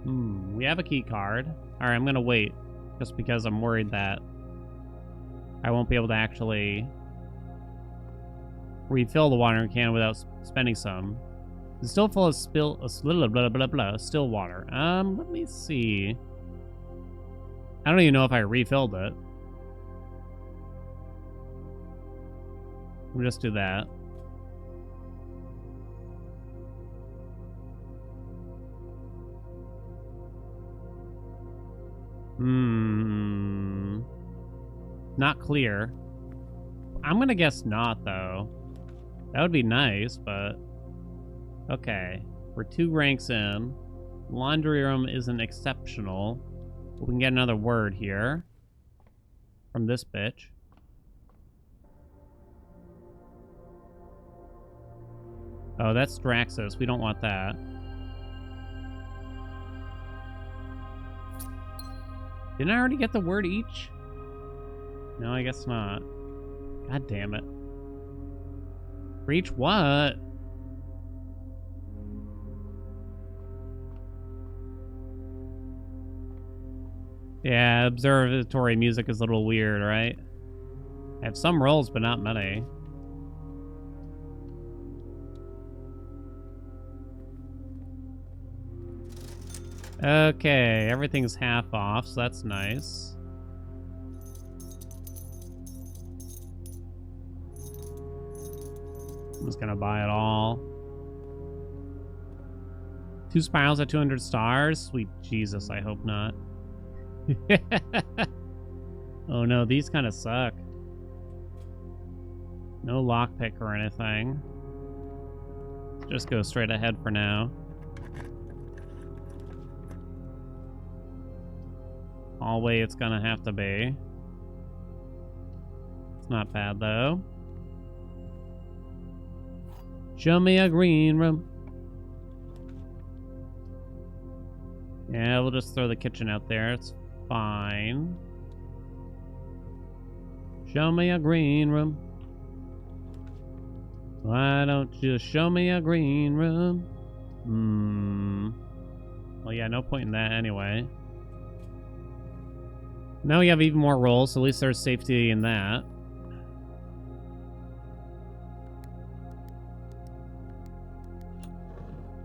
Speaker 1: We have a key card. Alright, I'm gonna wait. Just because I'm worried that I won't be able to actually refill the watering can without spending some. It's still full of still water. Let me see. I don't even know if I refilled it. We'll just do that. Not clear. I'm gonna guess not, though. That would be nice, but... Okay. We're 2 ranks in. Laundry room isn't exceptional. We can get another word here. From this bitch. Oh, that's Draxus. We don't want that. Didn't I already get the word each? No, I guess not. God damn it. For each what? Yeah, observatory music is a little weird, right? I have some rolls, but not many. Okay, everything's half off, so that's nice. I'm just gonna buy it all. 2 spirals at 200 stars? Sweet Jesus, I hope not. Oh no, these kind of suck. No lockpick or anything. Just go straight ahead for now. Hallway it's gonna have to be. It's not bad though. Show me a green room. Yeah, we'll just throw the kitchen out there. It's fine. Show me a green room. Why don't you show me a green room? Well, yeah, no point in that anyway. Now we have even more rolls, so at least there's safety in that.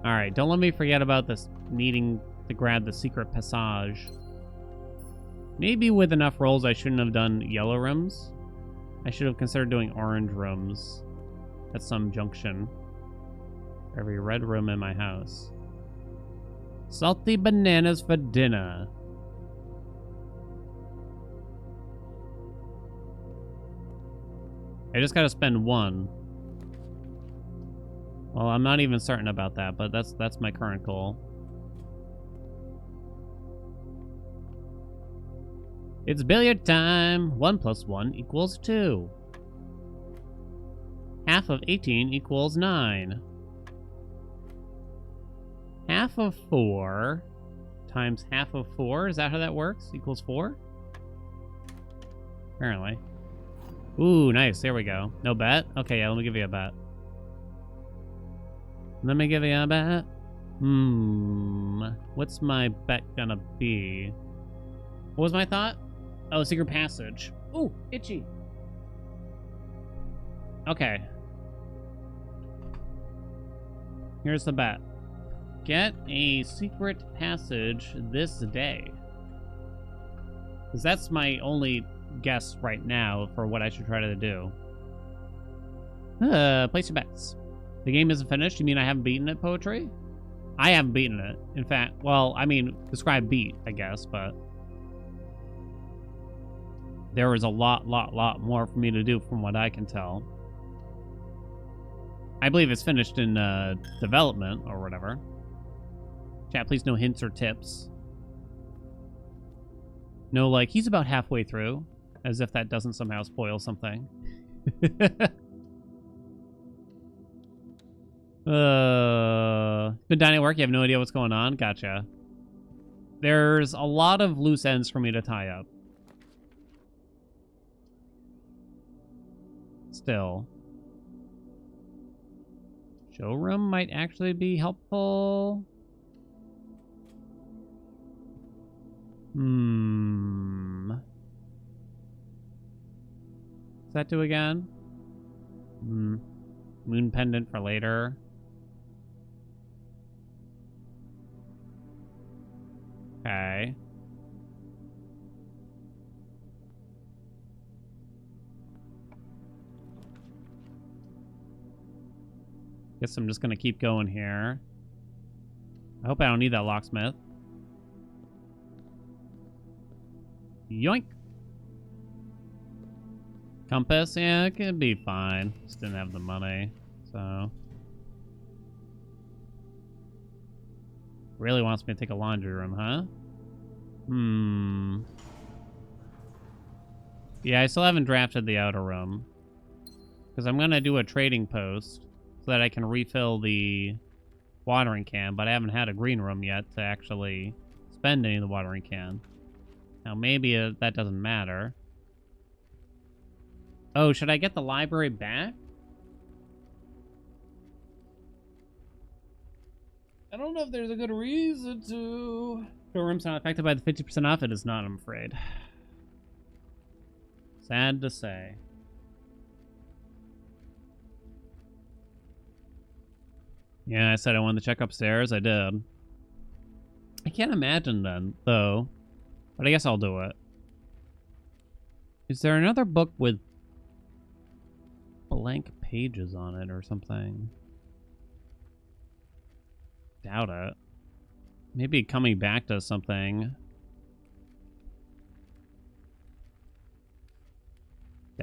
Speaker 1: Alright, don't let me forget about this needing to grab the secret passage. Maybe with enough rolls I shouldn't have done yellow rooms. I should have considered doing orange rooms at some junction. Every red room in my house. Salty bananas for dinner. I just gotta spend 1. Well, I'm not even certain about that, but that's my current goal. It's billiard time! 1 + 1 = 2. Half of 18 = 9. Half of 4 times half of 4, is that how that works? Equals 4? Apparently. Ooh, nice. There we go. No bet? Okay, yeah, let me give you a bet. Let me give you a bet. What's my bet gonna be? What was my thought? Oh, secret passage. Ooh, itchy. Okay. Here's the bet. Get a secret passage this day. Because that's my only guess right now for what I should try to do. Place your bets. The game isn't finished? You mean I haven't beaten it, Poetry? I haven't beaten it. In fact, well, I mean, describe beat, I guess, but... there is a lot more for me to do from what I can tell. I believe it's finished in development or whatever. Chat, please no hints or tips. No, like, he's about halfway through. As if that doesn't somehow spoil something. Been dining at work, you have no idea what's going on? Gotcha. There's a lot of loose ends for me to tie up. Still. Showroom might actually be helpful. What's that do again? Moon pendant for later. Okay. Guess I'm just gonna keep going here. I hope I don't need that locksmith. Yoink! Compass? Yeah, it could be fine. Just didn't have the money, so... really wants me to take a laundry room, huh? Yeah, I still haven't drafted the outer room. Because I'm gonna do a trading post so that I can refill the watering can, but I haven't had a green room yet to actually spend any of the watering can. Now, maybe that doesn't matter. Oh, should I get the library back? I don't know if there's a good reason to. Showroom's not affected by the 50% off. It is not, I'm afraid. Sad to say. Yeah, I said I wanted to check upstairs. I did. I can't imagine then, though. But I guess I'll do it. Is there another book with blank pages on it or something? Doubt it. Maybe coming back to something.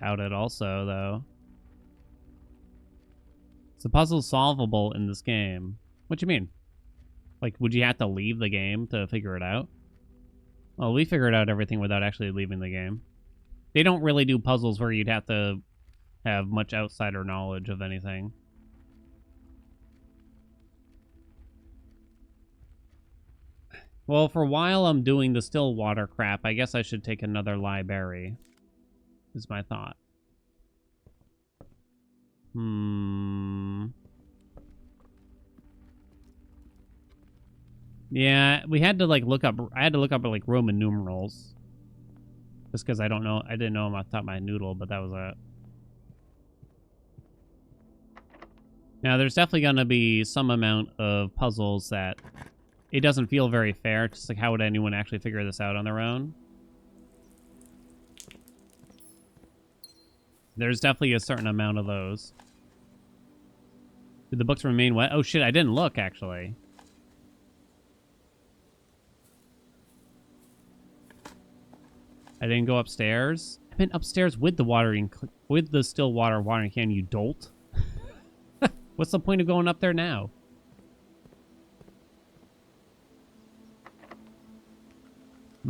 Speaker 1: Doubt it also, though. Is the puzzle solvable in this game? What do you mean? Like, would you have to leave the game to figure it out? Well, we figured out everything without actually leaving the game. They don't really do puzzles where you'd have to have much outsider knowledge of anything. Well, for a while I'm doing the still water crap, I guess I should take another library, is my thought. Yeah, we had to like look up, I had to look up like Roman numerals. Just because I didn't know them off the top of my noodle, but that was it. Now, there's definitely going to be some amount of puzzles that it doesn't feel very fair. Just like, how would anyone actually figure this out on their own? There's definitely a certain amount of those. Did the books remain wet? Oh shit, I didn't look, actually. I didn't go upstairs. I've been upstairs with the still water watering can, you dolt. What's the point of going up there now? I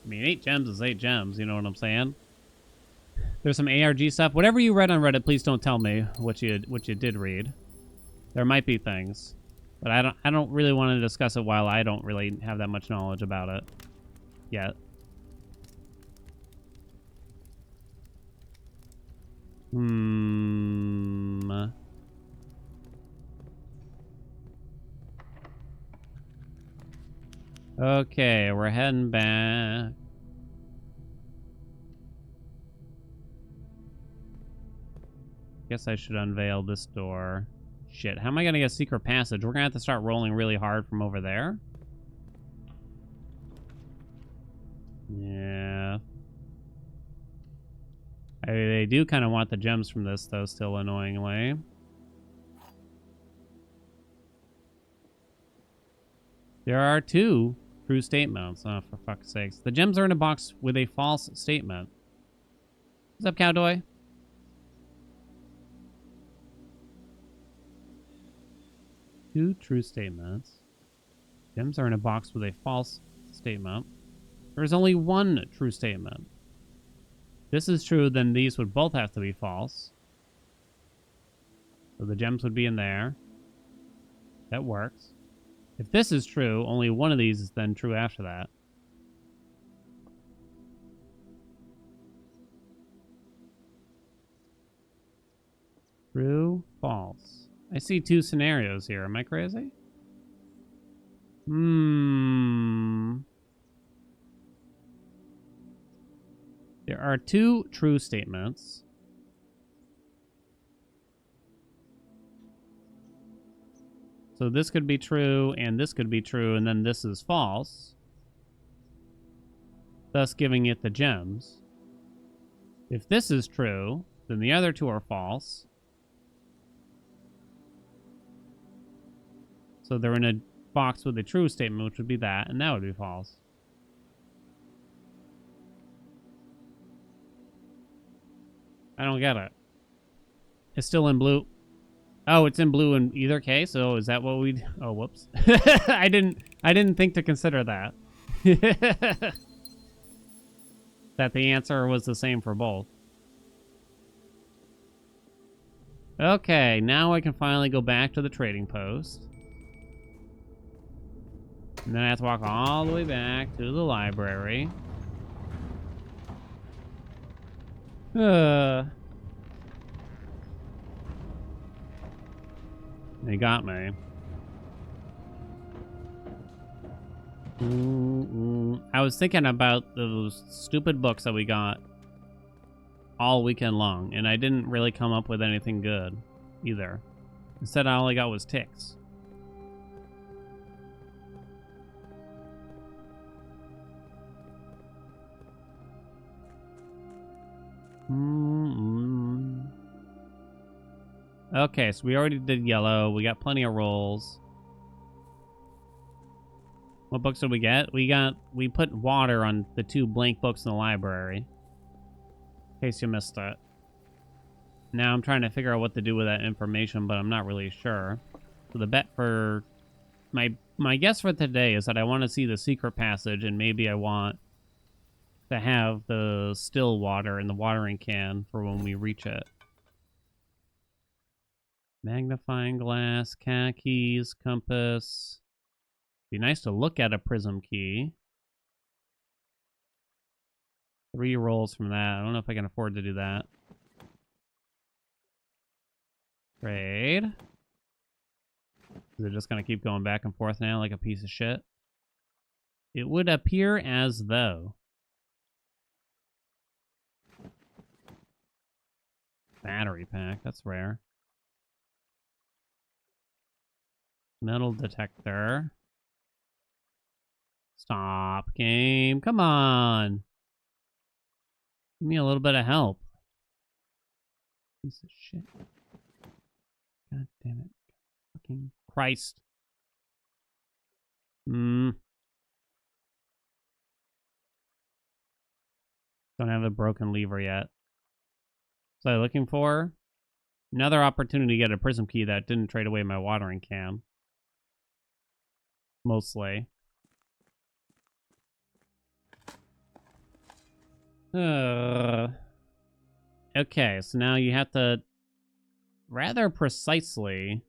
Speaker 1: mean, 8 gems is 8 gems, you know what I'm saying? There's some ARG stuff. Whatever you read on Reddit, please don't tell me what you did read. There might be things, but I don't really want to discuss it while I don't really have that much knowledge about it yet. Okay, we're heading back. Guess I should unveil this door. Shit, how am I gonna get a secret passage? We're gonna have to start rolling really hard from over there. Yeah. They do kind of want the gems from this, though, still annoyingly. There are 2 true statements. Oh, for fuck's sakes. The gems are in a box with a false statement. What's up, Cowdoy? Two true statements. Gems are in a box with a false statement. There is only 1 true statement. If this is true, then these would both have to be false. So the gems would be in there. That works. If this is true, only one of these is then true after that. True, false. I see 2 scenarios here. Am I crazy? There are 2 true statements. So this could be true, and this could be true, and then this is false. Thus giving it the gems. If this is true, then the other 2 are false. So they're in a box with a true statement, which would be that, and that would be false. I don't get it. It's still in blue. Oh, it's in blue in either case. So is that what we? Oh, whoops. I didn't think to consider that. That the answer was the same for both. Okay, now I can finally go back to the trading post. And then I have to walk all the way back to the library. They got me. I was thinking about those stupid books that we got all weekend long, and I didn't really come up with anything good either. Instead, all I got was ticks. Okay, so we already did yellow. We got plenty of rolls. What books did we get? We put water on the 2 blank books in the library. In case you missed it. Now I'm trying to figure out what to do with that information, but I'm not really sure. So the bet for... My guess for today is that I want to see the secret passage, and maybe I want to have the still water in the watering can for when we reach it. Magnifying glass, keys, compass. Be nice to look at a prism key. 3 rolls from that. I don't know if I can afford to do that. Trade. Is it just going to keep going back and forth now like a piece of shit? It would appear as though. Battery pack. That's rare. Metal detector. Stop, game. Come on. Give me a little bit of help. Piece of shit. God damn it. Fucking Christ. Don't have a broken lever yet. So I'm looking for another opportunity to get a prism key that didn't trade away my watering can. Mostly. Okay, so now you have to rather precisely...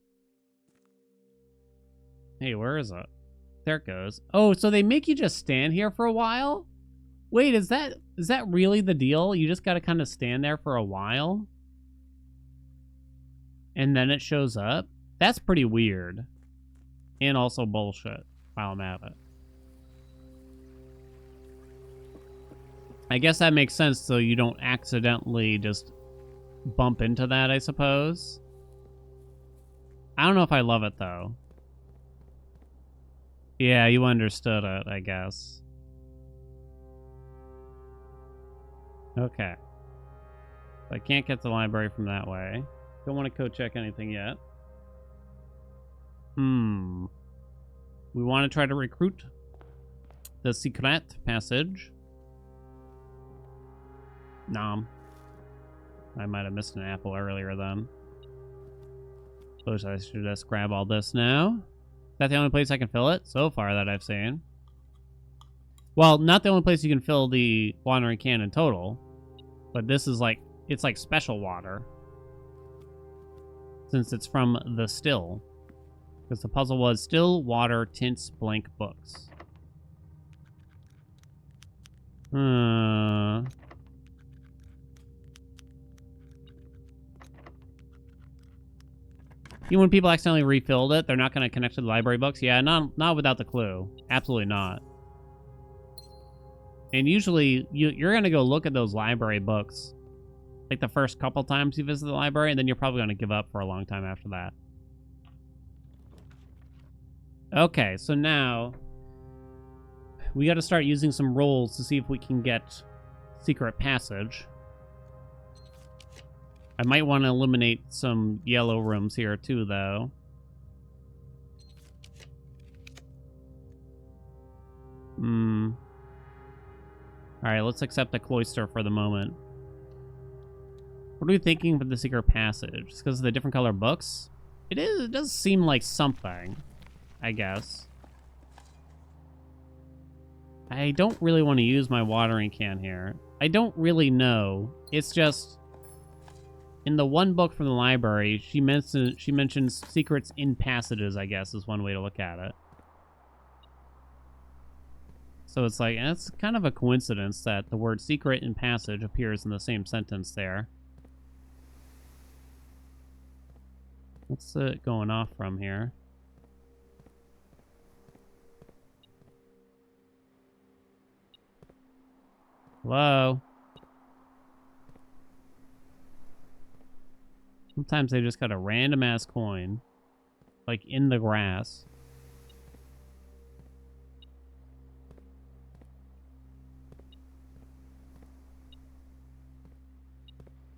Speaker 1: Hey, where is it? There it goes. Oh, so they make you just stand here for a while? Wait, is that really the deal? You just gotta kind of stand there for a while? And then it shows up? That's pretty weird. And also bullshit, while I'm at it. I guess that makes sense so you don't accidentally just bump into that, I suppose. I don't know if I love it, though. Yeah, you understood it, I guess. Okay. I can't get to the library from that way. Don't want to code check anything yet. We want to try to recruit the secret passage. Nom. I might have missed an apple earlier then. Suppose I should just grab all this now. Is that the only place I can fill it? So far that I've seen. Well, not the only place you can fill the watering can in total. But this is like, it's like special water. Since it's from the still. Because the puzzle was still, water, tints, blank books. Even when people accidentally refilled it, they're not going to connect to the library books? Yeah, not without the clue. Absolutely not. And usually, you're going to go look at those library books like the first couple times you visit the library, and then you're probably going to give up for a long time after that. Okay, so now we got to start using some rolls to see if we can get secret passage. I might want to eliminate some yellow rooms here too, though. Alright, let's accept the cloister for the moment. What are we thinking for the secret passage? Just because of the different color books? It does seem like something, I guess. I don't really want to use my watering can here. I don't really know. It's just... in the one book from the library, she mentions secrets in passages, I guess, is one way to look at it. So it's like, it's kind of a coincidence that the word secret in passage appears in the same sentence there. What's it going off from here? Hello? Sometimes they just got a random ass coin. Like in the grass.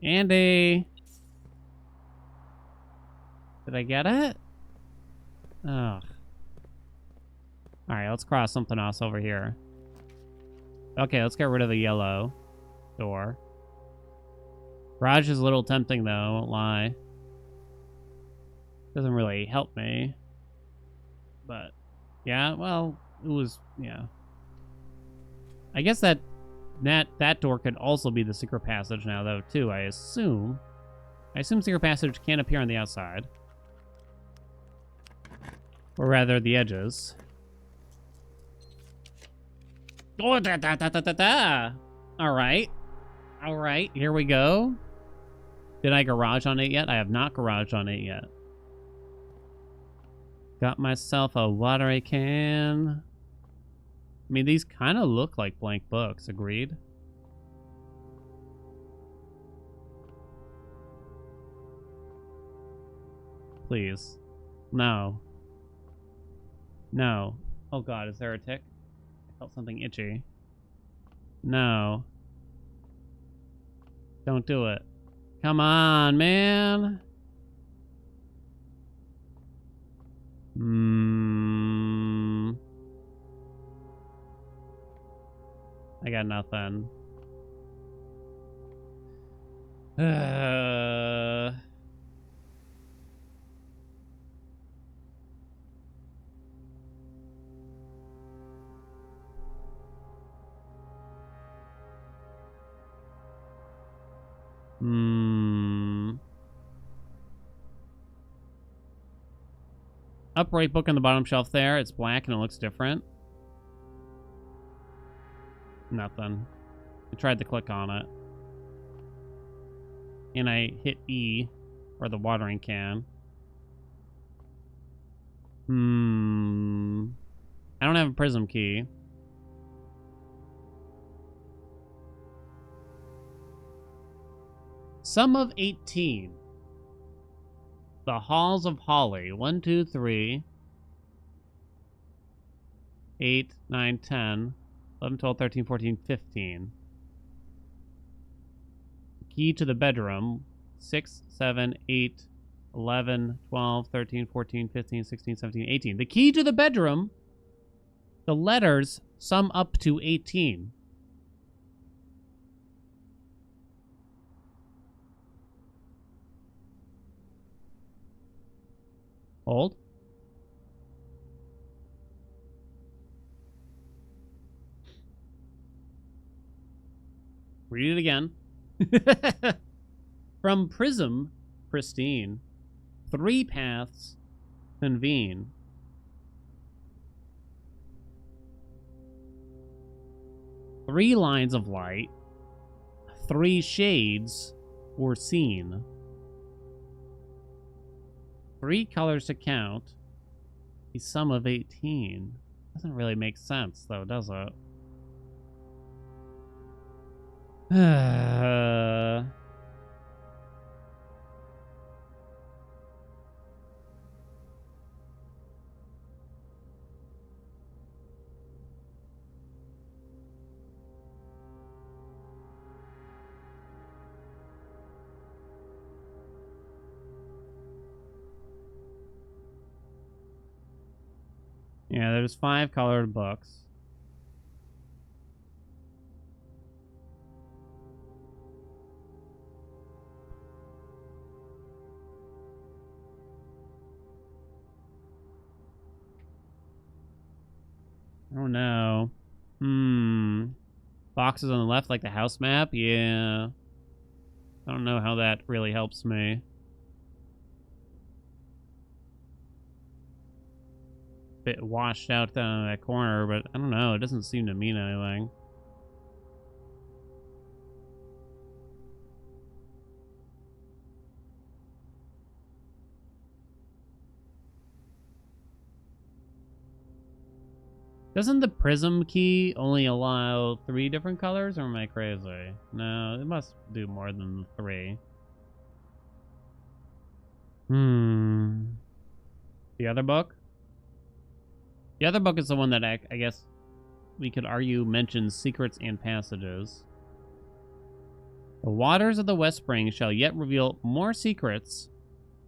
Speaker 1: Andy! Did I get it? Oh. Alright, let's cross something else over here. Okay, let's get rid of the yellow door. Garage is a little tempting, though, I won't lie. Doesn't really help me. But, yeah, well, it was, yeah. I guess that door could also be the secret passage now, though, too, I assume. I assume secret passage can't appear on the outside. Or rather, the edges. Oh, da-da-da-da-da-da! Alright. Alright, here we go. Did I garage on it yet? I have not garaged on it yet. Got myself a watery can. I mean, these kind of look like blank books, agreed? Please. No. No. Oh god, is there a tick? I felt something itchy. No. Don't do it. Come on, man. I got nothing. Upright book on the bottom shelf there. It's black and it looks different. Nothing. I tried to click on it. And I hit E for the watering can. I don't have a prism key. Sum of 18. The Halls of Holly. 1, 2, 3, 8, 9, 10, 11, 12, 13, 14, 15. Key to the bedroom. 6, 7, 8, 11, 12, 13, 14, 15, 16, 17, 18. The key to the bedroom. The letters sum up to 18. Hold. Read it again. From prism, pristine, 3 paths convene. Three lines of light, 3 shades were seen. 3 colors to count, a sum of 18. Doesn't really make sense, though, does it? Yeah, there's 5 colored books. I don't know. Boxes on the left, like the house map? Yeah. I don't know how that really helps me. Bit washed out down in that corner, but I don't know. It doesn't seem to mean anything. Doesn't the prism key only allow 3 different colors, or am I crazy? No, it must do more than 3. The other book? The other book is the one that I guess we could argue mentions secrets and passages. The waters of the West Spring shall yet reveal more secrets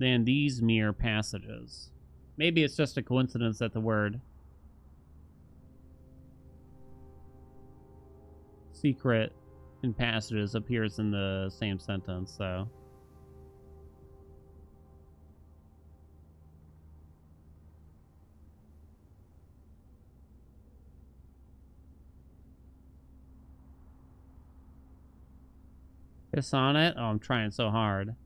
Speaker 1: than these mere passages. Maybe it's just a coincidence that the word secret and passages appears in the same sentence, so. Piss on it? Oh, I'm trying so hard.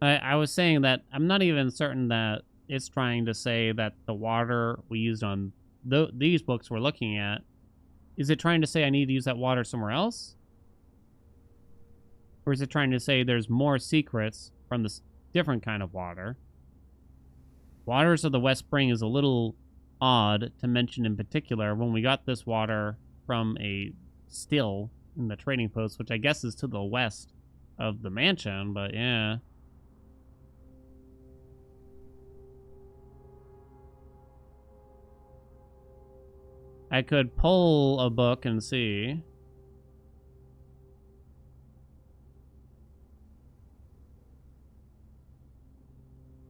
Speaker 1: I was saying that I'm not even certain that it's trying to say that the water we used on these books we're looking at, is it trying to say I need to use that water somewhere else? Or is it trying to say there's more secrets from this different kind of water? Waters of the West Spring is a little odd to mention in particular when we got this water from a still in the trading post, which I guess is to the west of the mansion, but yeah. I could pull a book and see.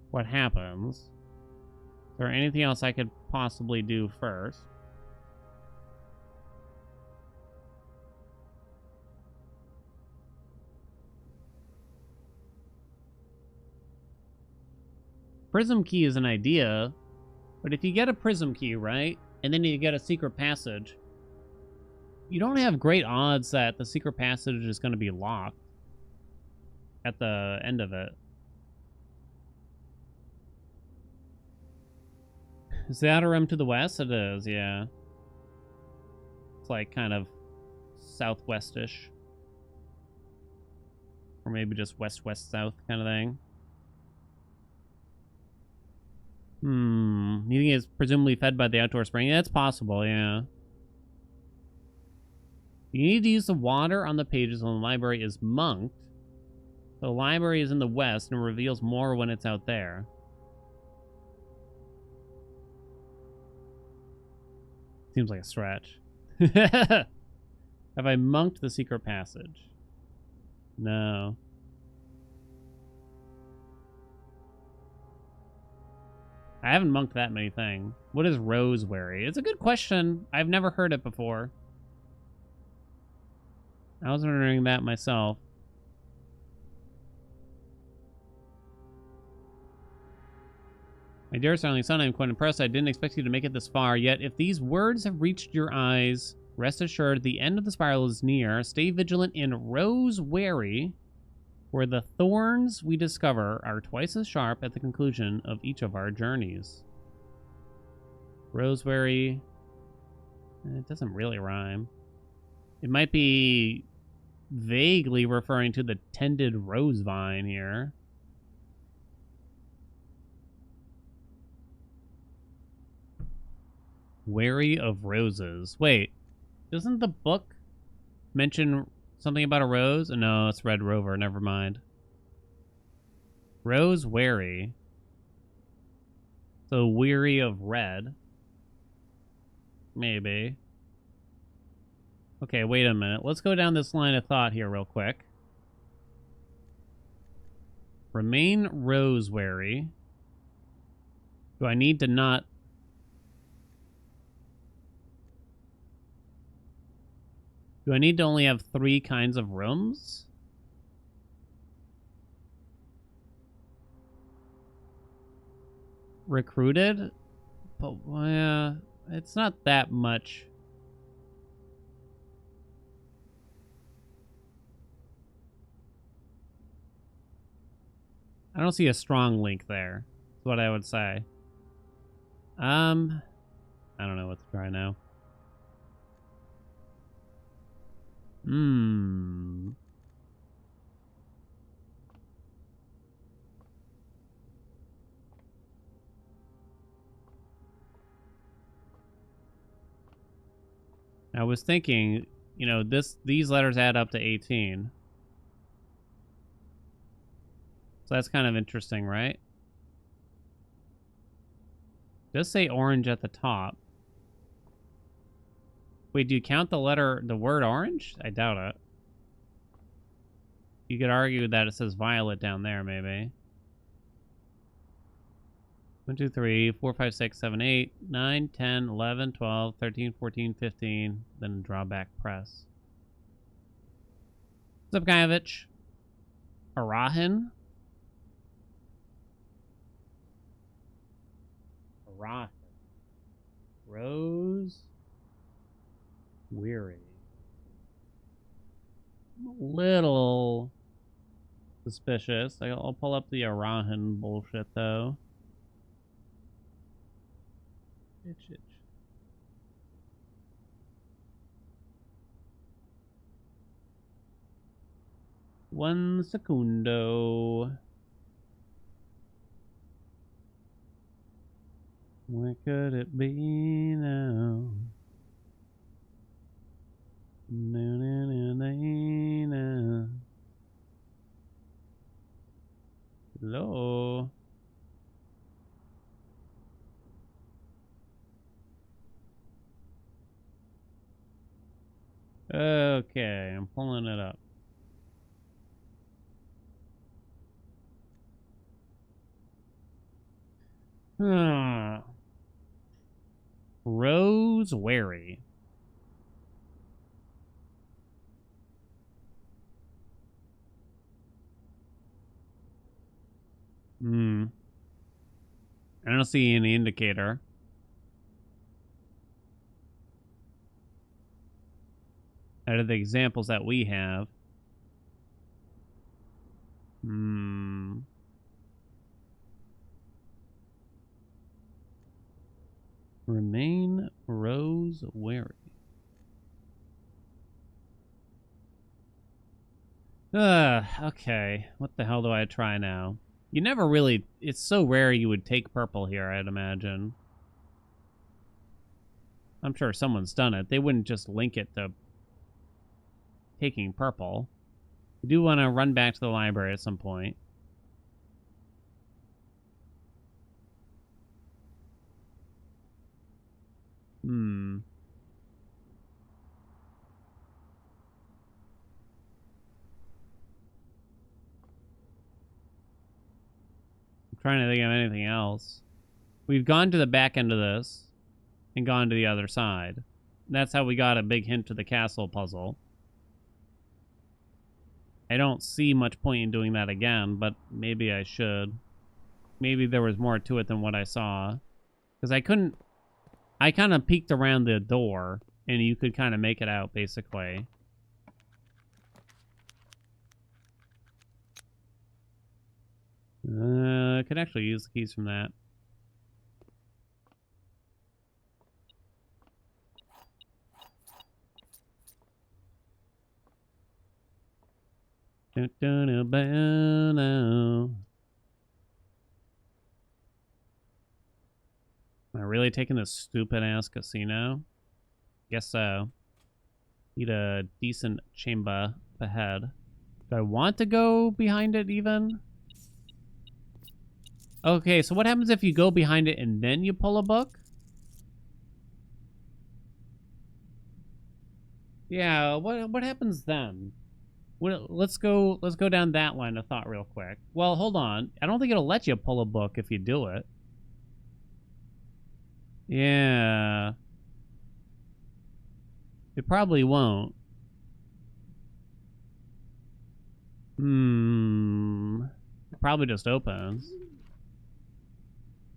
Speaker 1: What happens? Is there anything else I could possibly do first? Prism key is an idea, but if you get a prism key, right, and then you get a secret passage, you don't have great odds that the secret passage is going to be locked at the end of it. Is the outer rim to the west? It is, yeah. It's like kind of southwestish. Or maybe just west-west-south kind of thing. You think it's presumably fed by the outdoor spring? Yeah, it's possible, yeah. You need to use the water on the pages when the library is monked. The library is in the west and reveals more when it's out there. Seems like a stretch. Have I monked the secret passage? No. I haven't monked that many things. What is Roseberry? It's a good question. I've never heard it before. I was wondering that myself. My dearest only son, I'm quite impressed. I didn't expect you to make it this far. Yet, if these words have reached your eyes, rest assured the end of the spiral is near. Stay vigilant in Roseberry, where the thorns we discover are twice as sharp at the conclusion of each of our journeys. Roseberry. It doesn't really rhyme. It might be vaguely referring to the tended rose vine here. Wary of roses. Wait, doesn't the book mention something about a rose? No, it's Red Rover. Never mind. Rose wary. So weary of red. Maybe. Okay, wait a minute. Let's go down this line of thought here real quick. Remain rose wary. Do I need to not... Do I need to only have 3 kinds of rooms? Recruited? But, it's not that much. I don't see a strong link there. That's what I would say. I don't know what to try now. I was thinking, you know, these letters add up to 18. So that's kind of interesting, right? It does say orange at the top. Wait, do you count the word orange? I doubt it. You could argue that it says violet down there, maybe. 1, 2, 3, 4, 5, 6, 7, 8, 9, 10, 11, 12, 13, 14, 15. Then drawback press. What's up, Guyevich? Arahin? Arahin. Rose. Weary. I'm a little suspicious. I'll pull up the Arahan bullshit, though. Itch. 1 secundo. Where could it be now? Hello? Okay, I'm pulling it up. Roseberry. I don't see any indicator. Out of the examples that we have. Remain Roseberry. Okay. What the hell do I try now? You never really... It's so rare you would take purple here, I'd imagine. I'm sure someone's done it. They wouldn't just link it to taking purple. I do want to run back to the library at some point. I'm trying to think of anything else. We've gone to the back end of this and gone to the other side. That's how we got a big hint to the castle puzzle. I don't see much point in doing that again, but maybe I should. Maybe there was more to it than what I saw. Because I couldn't... I kind of peeked around the door, and you could kind of make it out, basically. I could actually use the keys from that. Am I really taking this stupid-ass casino? Guess so. Need a decent chamber ahead. Do I want to go behind it, even? Okay, so what happens if you go behind it and then you pull a book? Yeah, what happens then? Let's go down that line of thought real quick. Well, hold on. I don't think it'll let you pull a book if you do it. Yeah. It probably won't. It probably just opens.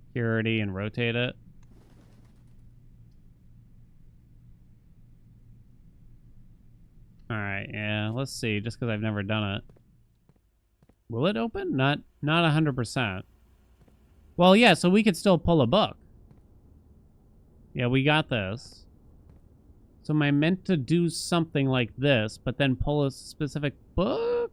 Speaker 1: Security and rotate it. Alright, yeah, let's see, just because I've never done it. Will it open? Not 100%. Well, yeah, so we could still pull a book. Yeah, we got this. So am I meant to do something like this, but then pull a specific book?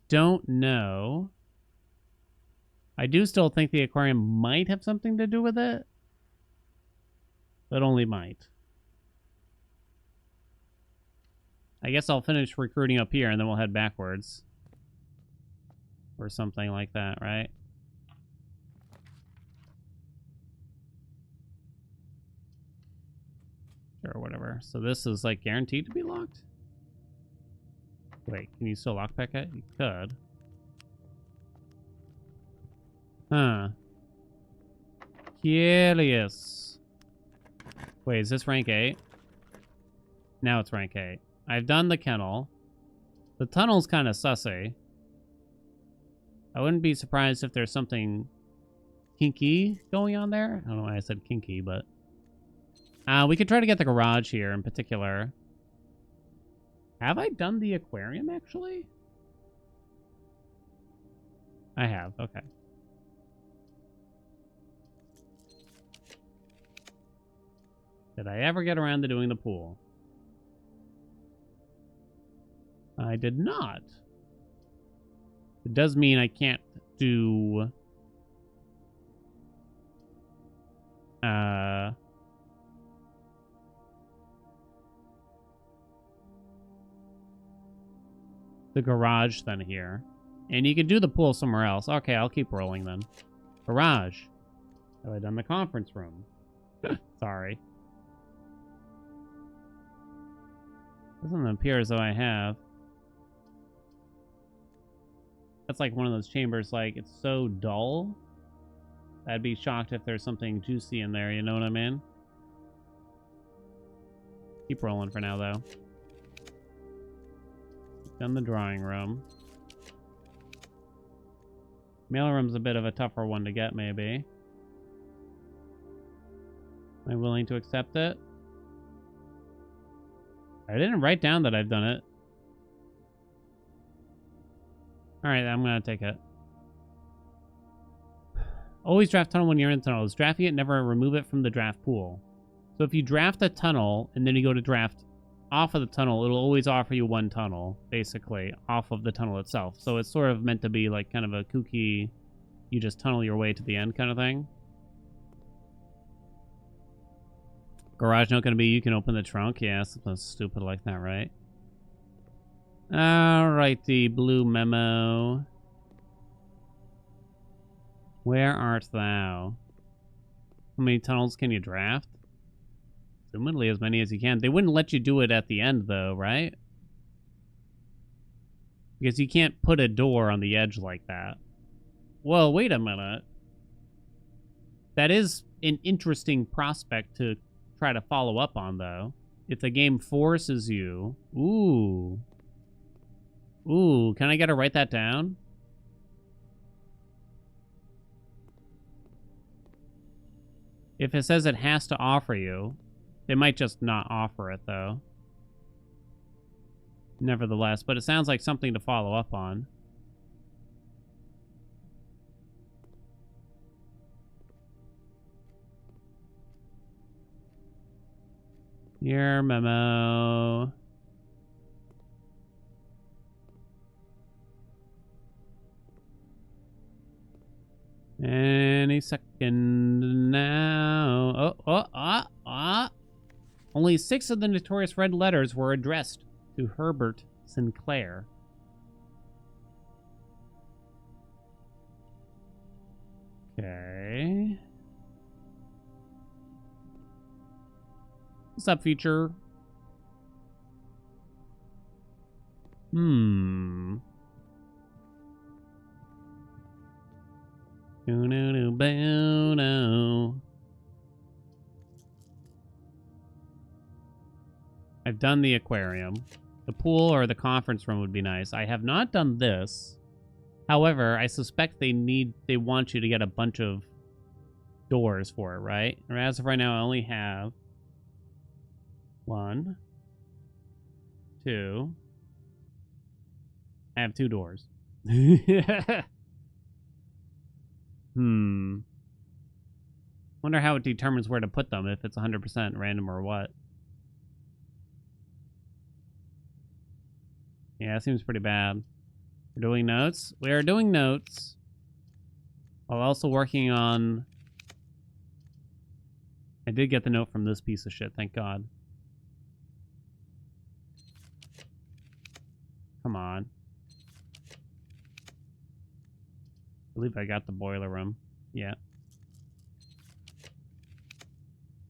Speaker 1: Don't know. I do still think the aquarium might have something to do with it. But only might. I guess I'll finish recruiting up here and then we'll head backwards. Or something like that, right? Sure, whatever. So this is like guaranteed to be locked? Wait, can you still lockpick it? You could. Huh. Curious. Wait, is this rank 8? Now it's rank 8. I've done the kennel. The tunnel's kind of sussy. I wouldn't be surprised if there's something kinky going on there. I don't know why I said kinky, but... we could try to get the garage here in particular. Have I done the aquarium, actually? I have, okay. Did I ever get around to doing the pool? I did not. It does mean I can't do... the garage then here. And you could do the pool somewhere else. Okay, I'll keep rolling then. Garage. Have I done the conference room? Sorry. Doesn't appear as though I have. That's like one of those chambers, like, it's so dull. I'd be shocked if there's something juicy in there, you know what I mean? Keep rolling for now, though. Done the drawing room. Mailroom's a bit of a tougher one to get, maybe. Am I willing to accept it? I didn't write down that I've done it. Alright, I'm gonna take it. Always draft tunnel when you're in tunnels. Drafting it, never remove it from the draft pool. So if you draft a tunnel and then you go to draft off of the tunnel, it'll always offer you one tunnel, basically, off of the tunnel itself. So it's sort of meant to be like kind of a kooky, you just tunnel your way to the end kind of thing. Garage note gonna be you can open the trunk. Yeah, something stupid like that, right? Alrighty, blue memo. Where art thou? How many tunnels can you draft? Assumedly as many as you can. They wouldn't let you do it at the end, though, right? Because you can't put a door on the edge like that. Well, wait a minute. That is an interesting prospect to try to follow up on, though. If the game forces you... Ooh. Ooh, can I get to write that down? If it says it has to offer you, they might just not offer it, though. Nevertheless, but it sounds like something to follow up on. Your memo. Any second now. Only 6 of the notorious red letters were addressed to Herbert Sinclair. Okay. What's up, feature? No. I've done the aquarium. The pool or the conference room would be nice. I have not done this. However, I suspect they want you to get a bunch of doors for it, right? Or as of right now, I only have 1, 2. I have 2 doors. Wonder how it determines where to put them, if it's 100% random or what. Yeah, it seems pretty bad. We're doing notes? We are doing notes. While also working on... I did get the note from this piece of shit, thank God. Come on. I believe I got the boiler room. Yeah.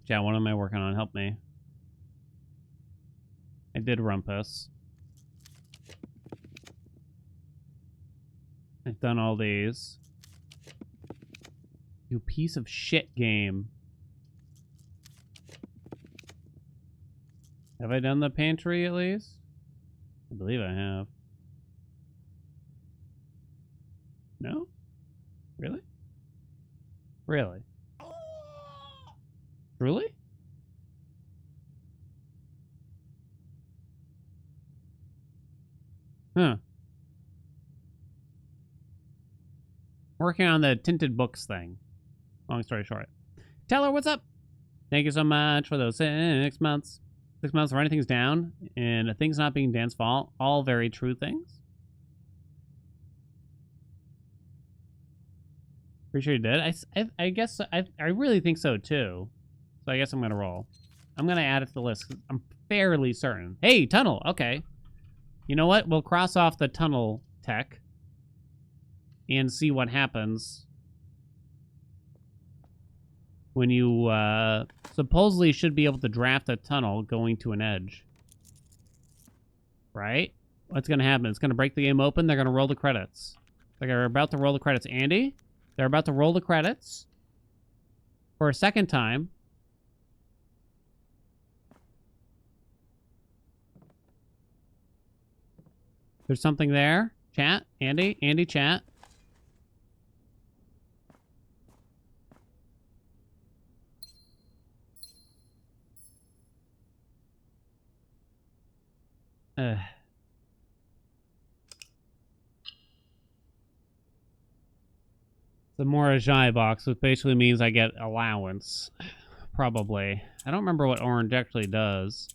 Speaker 1: Yeah, what am I working on? Help me. I did Rumpus. I've done all these. You piece of shit game. Have I done the pantry at least? I believe I have. No? Really? Really? Truly? Huh. Working on the tinted books thing. Long story short. Teller, what's up? Thank you so much for those 6 months. 6 months where anything's down and things not being Dan's fault. All very true things. Pretty sure you did. I guess I really think so too. So I guess I'm gonna roll. I'm gonna add it to the list. I'm fairly certain. Hey, tunnel. Okay. You know what? We'll cross off the tunnel tech and see what happens when you supposedly should be able to draft a tunnel going to an edge. Right? What's going to happen? It's going to break the game open. They're going to roll the credits. They're about to roll the credits. Andy? They're about to roll the credits for a second time. There's something there. Chat? Andy? Andy, chat? The Morajai box, which basically means I get allowance. probably. I don't remember what orange actually does.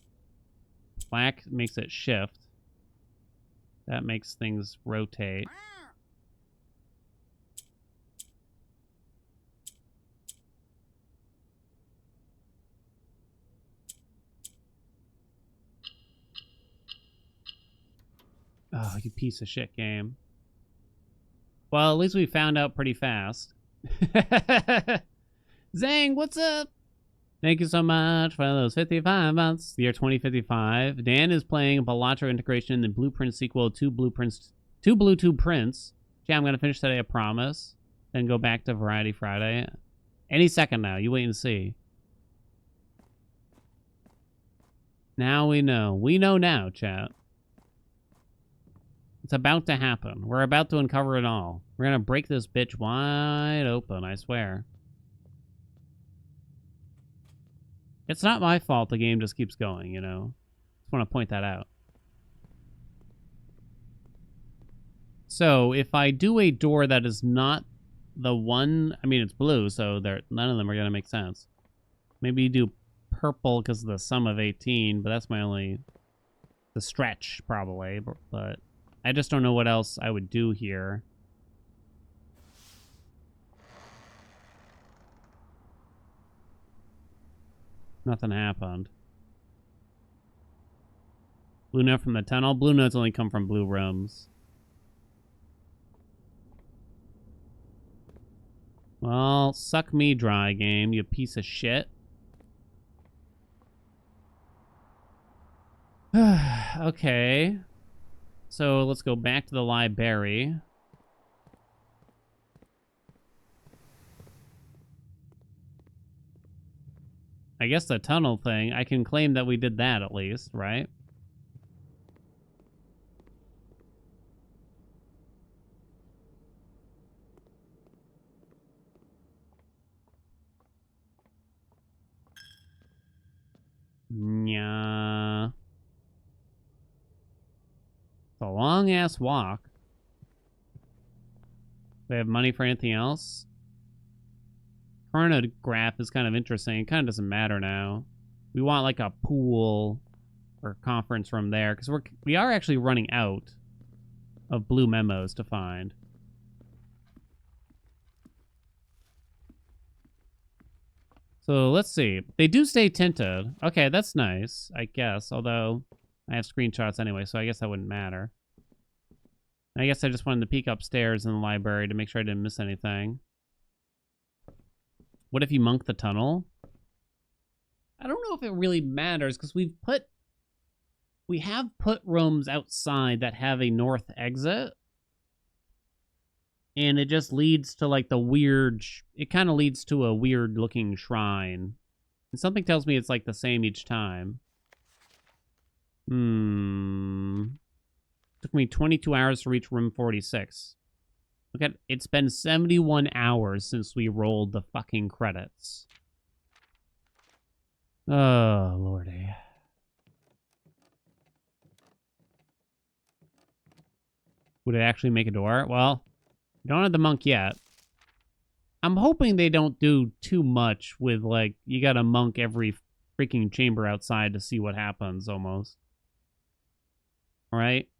Speaker 1: Black makes it shift. That makes things rotate. Oh, you piece of shit game. Well, at least we found out pretty fast. Zang, what's up? Thank you so much for those 55 months. The year 2055. Dan is playing Balatro integration in the Blueprint sequel to Bluetooth Prince. Yeah, I'm going to finish today, I promise. Then go back to Variety Friday. Any second now. You wait and see. Now we know. We know now, chat. It's about to happen. We're about to uncover it all. We're going to break this bitch wide open, I swear. It's not my fault the game just keeps going, you know? Just want to point that out. So, if I do a door that is not the one... I mean, it's blue, so none of them are going to make sense. Maybe you do purple because of the sum of 18, but that's my only... the stretch, probably, but... I just don't know what else I would do here. Nothing happened. Blue note from the tunnel. Blue notes only come from blue rooms. Well, suck me dry, game, you piece of shit. Okay. So let's go back to the library. I guess the tunnel thing, I can claim that we did that at least, right? Yeah. It's a long-ass walk. Do they have money for anything else? Chronograph is kind of interesting. It kind of doesn't matter now. We want like a pool or conference room there because we are actually running out of blue memos to find. So let's see. They do stay tinted. Okay, that's nice, I guess. Although I have screenshots anyway, so I guess that wouldn't matter. I guess I just wanted to peek upstairs in the library to make sure I didn't miss anything. What if you monk the tunnel? I don't know if it really matters because we have put rooms outside that have a north exit. And it just leads to like the weird, it kind of leads to a weird looking shrine. And something tells me it's like the same each time. Took me 22 hours to reach room 46. Look at, it's been 71 hours since we rolled the fucking credits. Oh, lordy. Would it actually make a door? Well, we don't have the monk yet. I'm hoping they don't do too much with, like, you gotta monk every freaking chamber outside to see what happens, almost. Alright?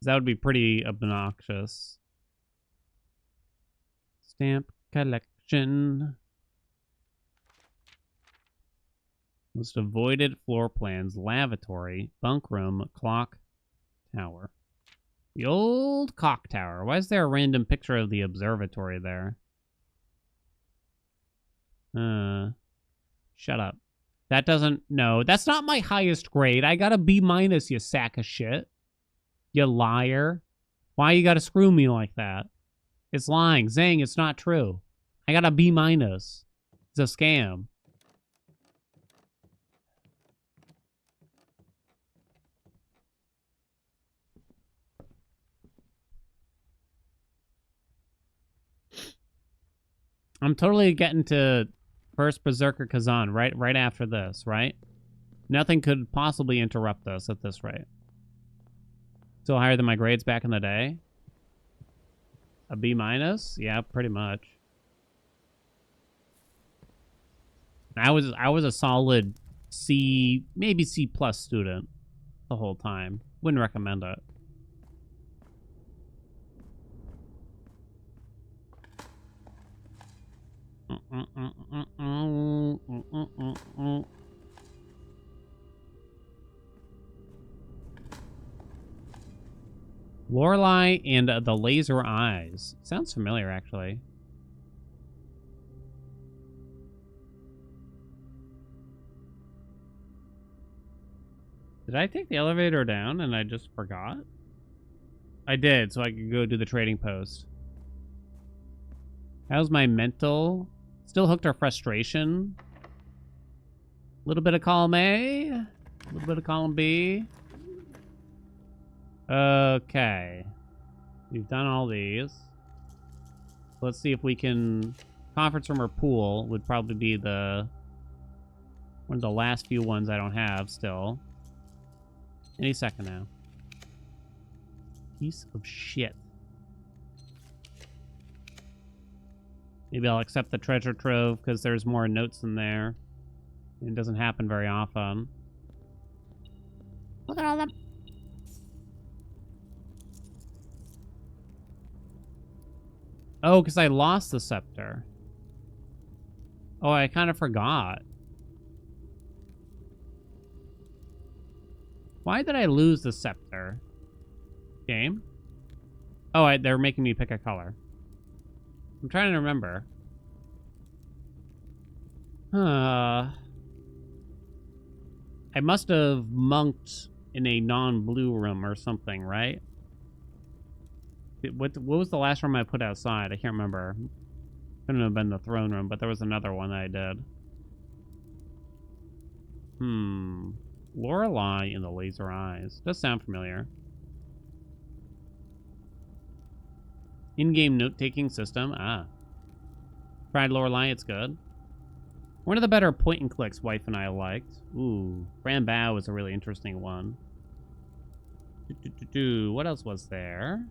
Speaker 1: That would be pretty obnoxious. Stamp collection. Most avoided floor plans. Lavatory. Bunk room. Clock tower. The old clock tower. Why is there a random picture of the observatory there? Shut up. That doesn't... No, that's not my highest grade. I got a B-, you sack of shit. You liar. Why you gotta screw me like that? It's lying. Zang, it's not true. I got a B-. It's a scam. I'm totally getting to first Berserker Kazan right after this, right? Nothing could possibly interrupt us at this rate. Still higher than my grades back in the day? A B-? Yeah, pretty much. I was a solid C, maybe C plus student the whole time. Wouldn't recommend it. Lorelei and the laser eyes. Sounds familiar, actually. Did I take the elevator down and I just forgot? I did, so I could go do the trading post. How's my mental? Still hooked or frustration? A little bit of column A, a little bit of column B. Okay. We've done all these. Let's see if we can... Conference room or pool would probably be one of the last few ones I don't have still. Any second now. Piece of shit. Maybe I'll accept the treasure trove because there's more notes in there. It doesn't happen very often. Look at all them. Oh, because I lost the scepter. Oh, I kind of forgot. Why did I lose the scepter? Game? Oh, they're making me pick a color. I'm trying to remember. I must have monked in a non-blue room or something, right? What was the last room I put outside? I can't remember. Couldn't have been the throne room, but there was another one that I did. Lorelei in the laser eyes. Does sound familiar. In-game note-taking system. Ah. Tried Lorelei, it's good. One of the better point-and-clicks wife and I liked. Ooh. Rambow was a really interesting one. What else was there?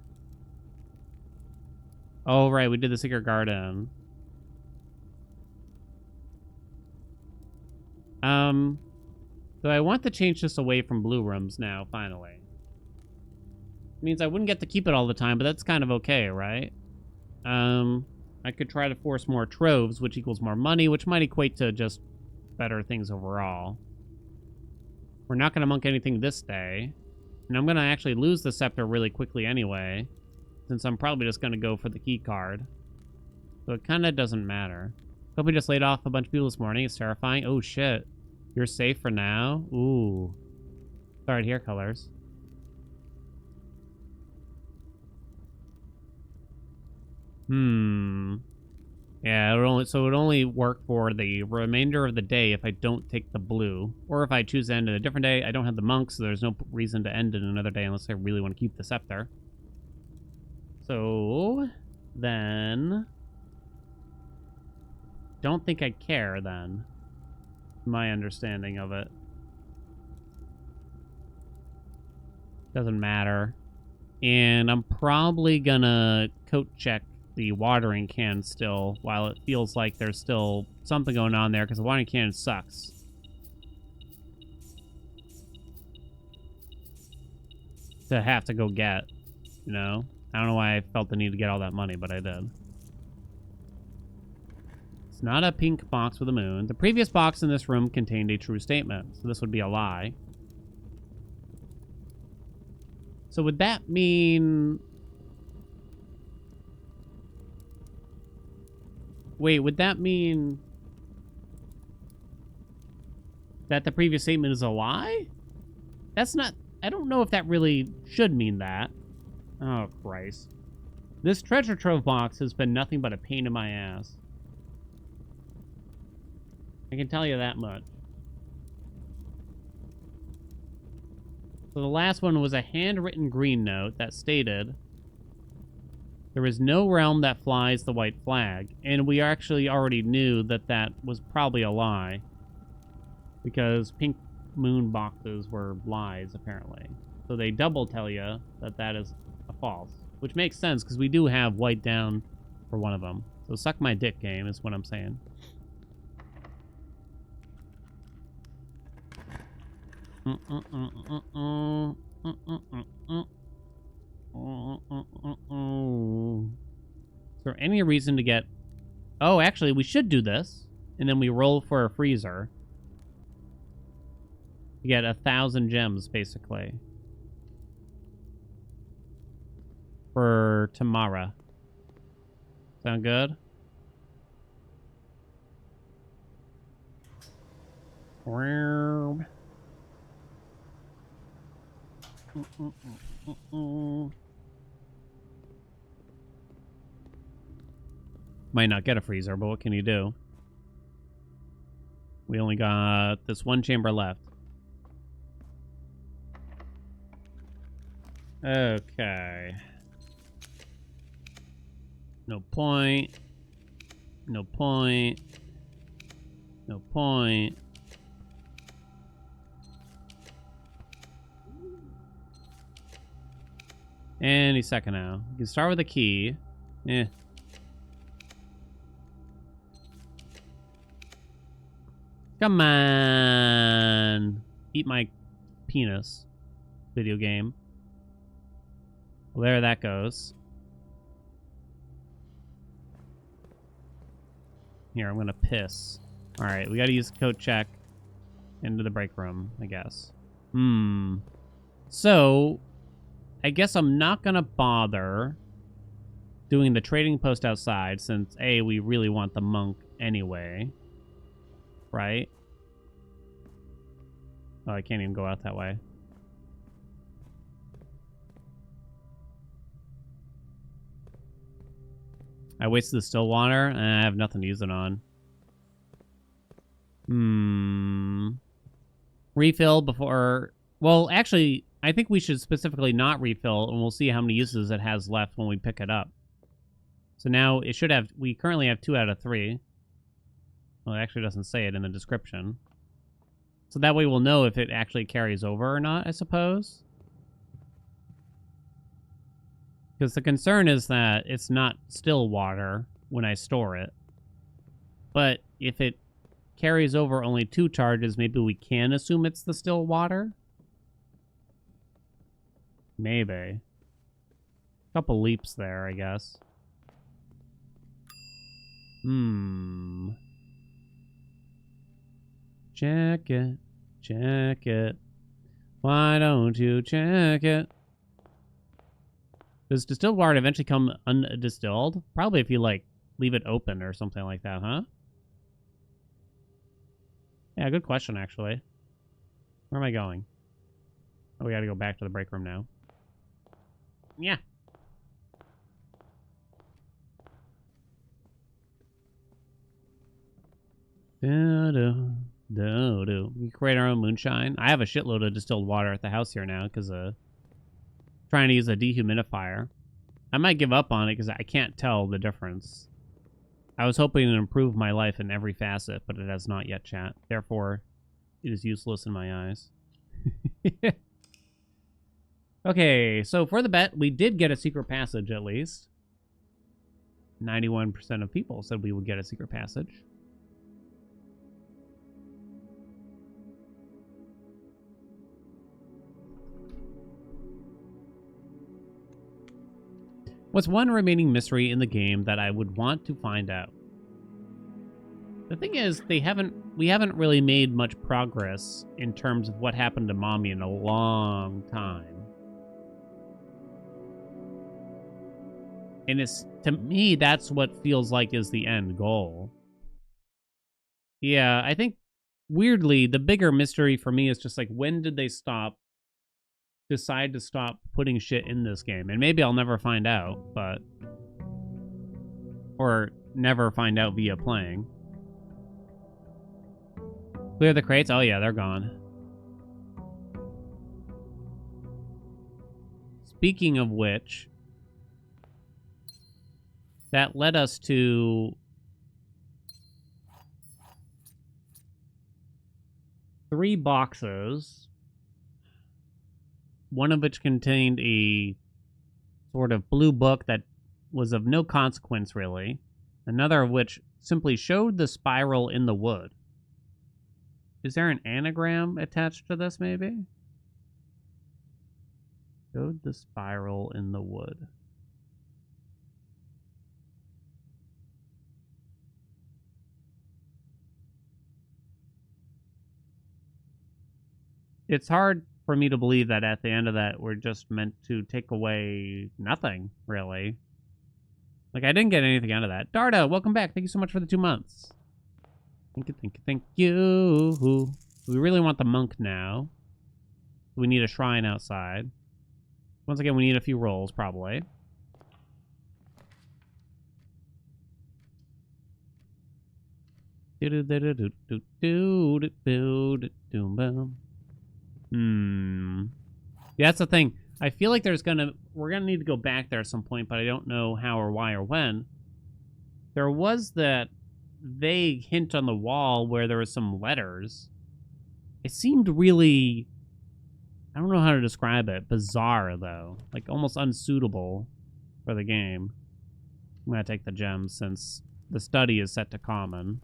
Speaker 1: Oh, right. We did the Secret Garden. So I want to change this away from blue rooms now, finally. It means I wouldn't get to keep it all the time, but that's kind of okay, right? I could try to force more troves, which equals more money, which might equate to just better things overall. We're not going to monk anything this day. And I'm going to actually lose the scepter really quickly anyway, since I'm probably just going to go for the key card. So it kind of doesn't matter. Hope we just laid off a bunch of people this morning. It's terrifying. Oh, shit. You're safe for now? Ooh. Sorry to hear, colors. Yeah, it would only work for the remainder of the day if I don't take the blue. Or if I choose to end it a different day. I don't have the monk, so there's no reason to end it another day unless I really want to keep the scepter. So, then... Don't think I care, then. My understanding of it. Doesn't matter. And I'm probably gonna coat check the watering can still, while it feels like there's still something going on there, because the watering can sucks. To have to go get, you know? I don't know why I felt the need to get all that money, but I did. It's not a pink box with a moon. The previous box in this room contained a true statement, so this would be a lie. So would that mean... Wait, would that mean that the previous statement is a lie? That's not... I don't know if that really should mean that. Oh, Christ. This treasure trove box has been nothing but a pain in my ass. I can tell you that much. So the last one was a handwritten green note that stated... There is no realm that flies the white flag. And we actually already knew that that was probably a lie. Because pink moon boxes were lies, apparently. So they double tell you that that is a false. Which makes sense, because we do have white down for one of them. So suck my dick, game, is what I'm saying. Is there any reason to get... Oh, actually, we should do this. And then we roll for a freezer. You get 1,000 gems, basically. For tomorrow. Sound good? Might not get a freezer, but what can you do? We only got this one chamber left. Okay. No point. No point. No point. Any second now. You can start with a key. Eh. Come on. Eat my penis. Video game. Well, there that goes. Here, I'm gonna piss. Alright, we gotta use code check into the break room, I guess. So, I guess I'm not gonna bother doing the trading post outside since, A, we really want the monk anyway. Right? Oh, I can't even go out that way. I wasted the still water, and I have nothing to use it on. Refill before... Well, actually, I think we should specifically not refill, and we'll see how many uses it has left when we pick it up. So now it should have... We currently have 2 out of 3. Well, it actually doesn't say it in the description. So that way we'll know if it actually carries over or not, I suppose. Because the concern is that it's not still water when I store it. But if it carries over only 2 charges, maybe we can assume it's the still water? Maybe. Couple leaps there, I guess. Check it. Check it. Why don't you check it? Does distilled water eventually come undistilled? Probably if you, like, leave it open or something like that, huh? Yeah, good question, actually. Where am I going? Oh, we gotta go back to the break room now. Yeah. We create our own moonshine. I have a shitload of distilled water at the house here now because trying to use a dehumidifier. I might give up on it because I can't tell the difference. I was hoping to improve my life in every facet, but it has not yet, chat. Therefore, it is useless in my eyes. Okay, so for the bet, we did get a secret passage at least. 91% of people said we would get a secret passage. What's one remaining mystery in the game that I would want to find out? The thing is, we haven't really made much progress in terms of what happened to Mommy in a long time. And it's, to me, that's what feels like is the end goal. Yeah, I think, weirdly, the bigger mystery for me is just like, when did they decide to stop putting shit in this game? And maybe I'll never find out, but... Or never find out via playing. Clear the crates? Oh yeah, they're gone. Speaking of which... That led us to... 3 boxes. One of which contained a sort of blue book that was of no consequence, really. Another of which simply showed the spiral in the wood. Is there an anagram attached to this, maybe? Showed the spiral in the wood. It's hard for me to believe that at the end of that, we're just meant to take away nothing, really. Like, I didn't get anything out of that. Darda, welcome back. Thank you so much for the 2 months. Thank you, thank you, thank you. We really want the monk now. We need a shrine outside. Once again, we need a few rolls, probably. Yeah, that's the thing. I feel like we're gonna need to go back there at some point, but I don't know how or why or when. There was that vague hint on the wall where there was some letters. It seemed really, I don't know how to describe it. Bizarre, though. Like, almost unsuitable for the game. I'm gonna take the gems since the study is set to common.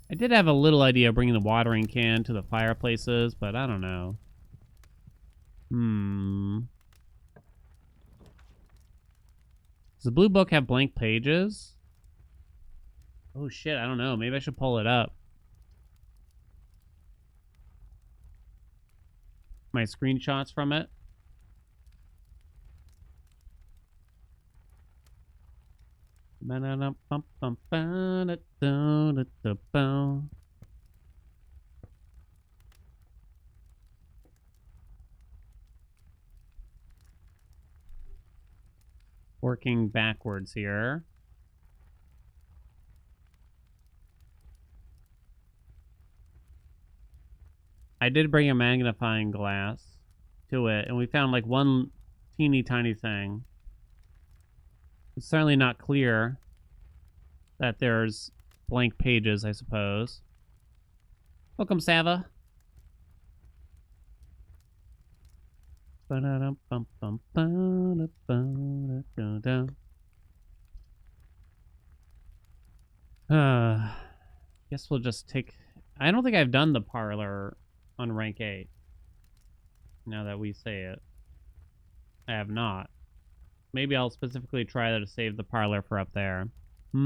Speaker 1: I did have a little idea of bringing the watering can to the fireplaces, but I don't know. Does the blue book have blank pages? Oh shit, I don't know. Maybe I should pull it up. My screenshots from it. Working backwards here. I did bring a magnifying glass to it, and we found like one teeny tiny thing. It's certainly not clear that there's blank pages, I suppose. Welcome, Sava. Guess we'll just take... I don't think I've done the parlor on rank 8. Now that we say it. I have not. Maybe I'll specifically try to save the parlor for up there. Yeah.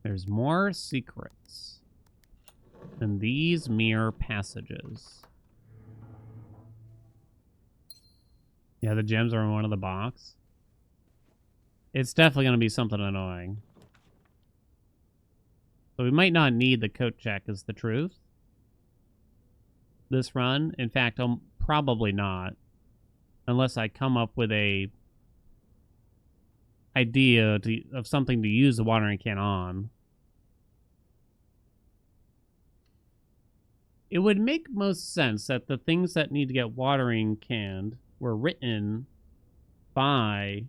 Speaker 1: There's more secrets in these mere passages. Yeah, the gems are in one of the box. It's definitely going to be something annoying. But we might not need the coat check, is the truth. This run. In fact, probably not. Unless I come up with a idea of something to use the watering can on. It would make most sense that the things that need to get watering canned were written by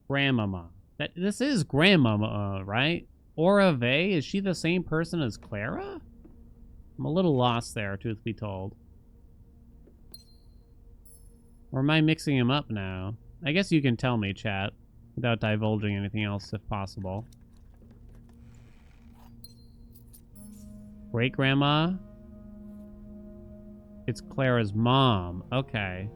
Speaker 1: Grandmama. This is Grandmama, right? Aura Vey, is she the same person as Clara? I'm a little lost there, truth be told. Or am I mixing him up now? I guess you can tell me, chat, without divulging anything else if possible. Great-grandma? It's Clara's mom. Okay.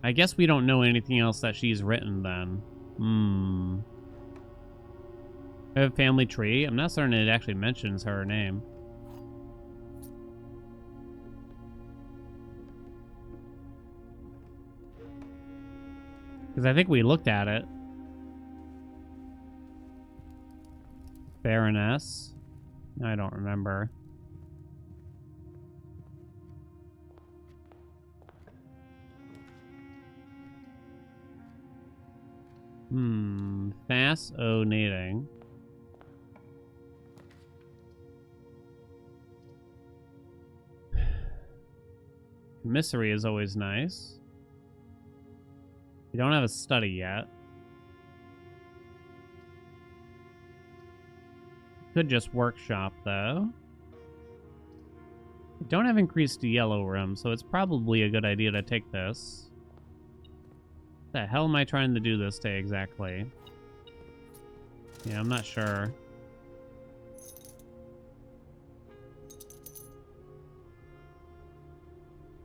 Speaker 1: I guess we don't know anything else that she's written then. I have a family tree. I'm not certain it actually mentions her name. Because I think we looked at it. Baroness. I don't remember. Fascinating. Commissary is always nice. We don't have a study yet. Could just workshop, though. I don't have increased yellow room, so it's probably a good idea to take this. What the hell am I trying to do this day exactly? Yeah, I'm not sure.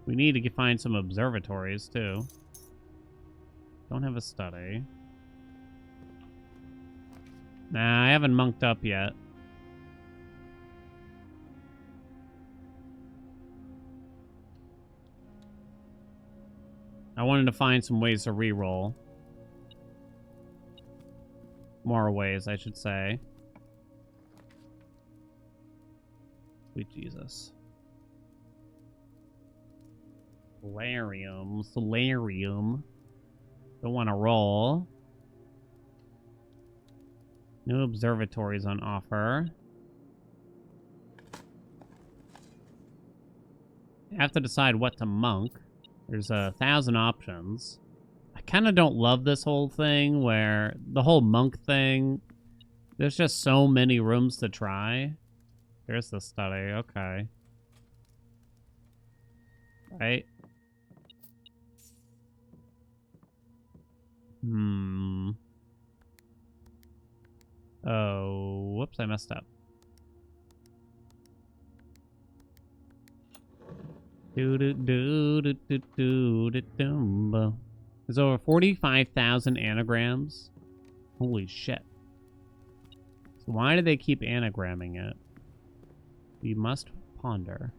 Speaker 1: We need to find some observatories, too. Don't have a study. Nah, I haven't monked up yet. I wanted to find some ways to reroll. More ways, I should say. Sweet Jesus. Solarium. Solarium. Don't want to roll. No observatories on offer. I have to decide what to monk. There's 1,000 options. I kind of don't love this whole thing where the whole monk thing, there's just so many rooms to try. There's the study. Okay. Right. Oh, whoops, I messed up. There's over 45,000 anagrams. Holy shit. So why do they keep anagramming it? We must ponder.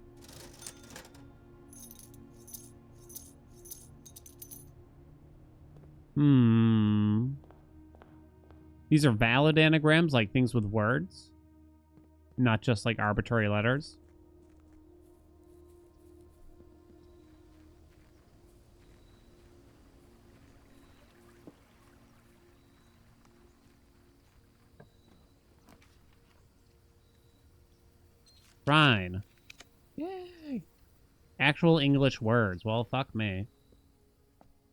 Speaker 1: These are valid anagrams, like things with words? Not just like arbitrary letters? Shrine. Yay! Actual English words. Well, fuck me.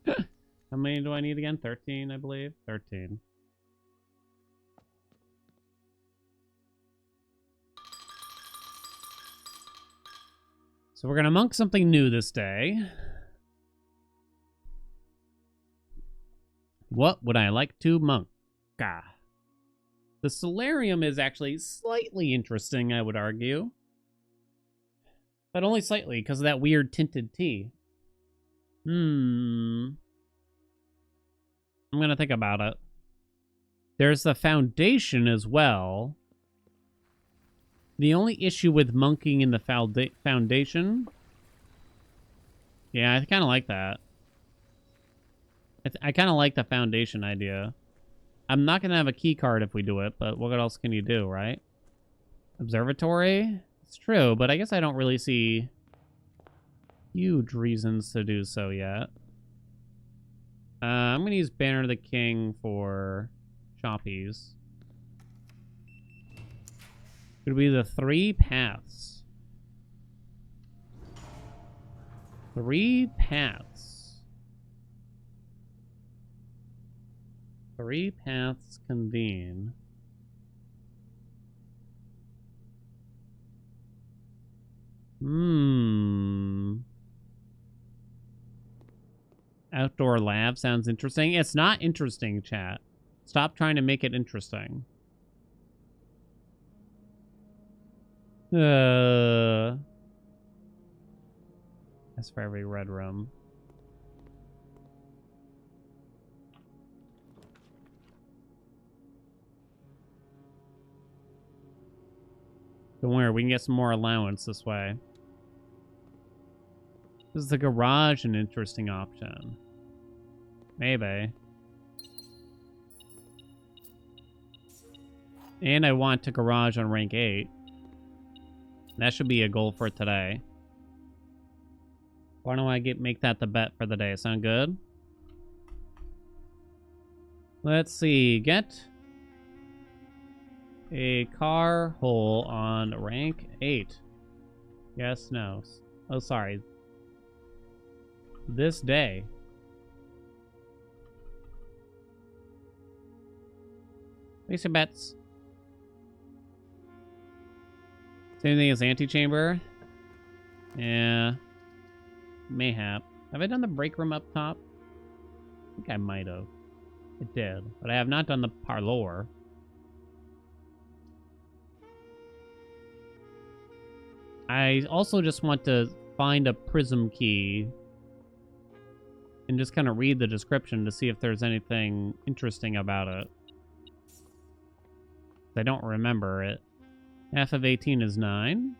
Speaker 1: How many do I need again? 13, I believe. 13. So we're going to monk something new this day. What would I like to monk? The solarium is actually slightly interesting, I would argue. But only slightly, because of that weird tinted tea. I'm going to think about it. There's the foundation as well. The only issue with monking in the foundation... Yeah, I kind of like that. I kind of like the foundation idea. I'm not going to have a key card if we do it, but what else can you do, right? Observatory? It's true, but I guess I don't really see huge reasons to do so yet. I'm going to use Banner of the King for choppies. Could be the 3 paths. 3 paths. 3 paths convene. Outdoor lab sounds interesting. It's not interesting, chat. Stop trying to make it interesting. That's for every red room. Don't worry, we can get some more allowance this way. Is the garage an interesting option? Maybe. And I want to garage on rank 8. That should be a goal for today. Why don't I make that the bet for the day? Sound good? Let's see. Get a car hole on rank 8. Yes, no. Oh, sorry. This day. Place your bets. Same thing as antechamber. Yeah. Mayhap. Have I done the break room up top? I think I might have. It did. But I have not done the parlor. I also just want to find a prism key and just kind of read the description to see if there's anything interesting about it. I don't remember it. Half of 18 is 9.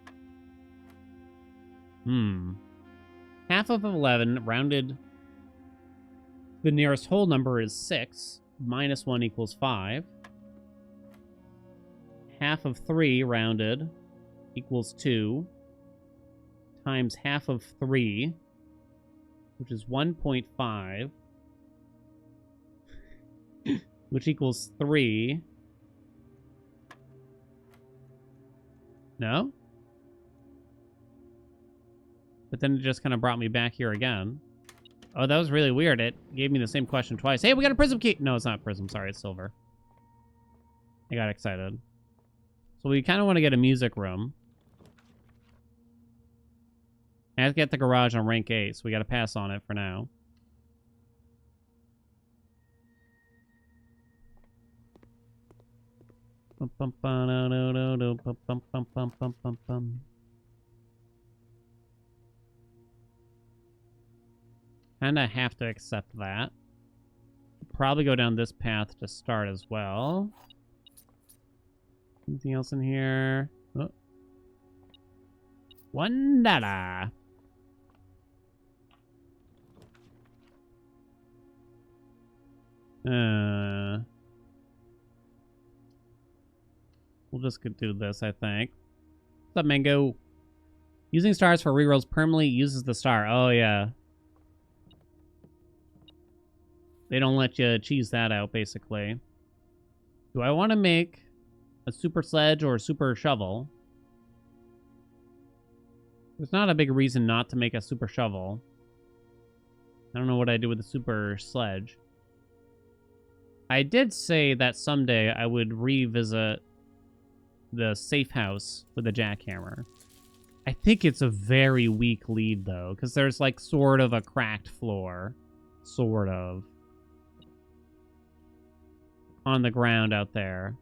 Speaker 1: Half of 11, rounded. The nearest whole number is 6. Minus 1 equals 5. Half of 3, rounded, equals 2. Times half of 3, which is 1.5, which equals 3. No? But then it just kind of brought me back here again. Oh, that was really weird. It gave me the same question twice. Hey, we got a prism key! No, it's not prism. Sorry, it's silver. I got excited. So we kind of want to get a music room. I have to get the garage on rank 8, so we got to pass on it for now. Kinda have to accept that. Probably go down this path to start as well. Anything else in here? Oh. $1. We'll just do this, I think. What's up, Mango? Using stars for rerolls permanently uses the star. Oh, yeah. They don't let you cheese that out, basically. Do I want to make a super sledge or a super shovel? There's not a big reason not to make a super shovel. I don't know what I do with the super sledge. I did say that someday I would revisit the safe house with a jackhammer. I think it's a very weak lead, though, because there's, like, sort of a cracked floor. Sort of. On the ground out there.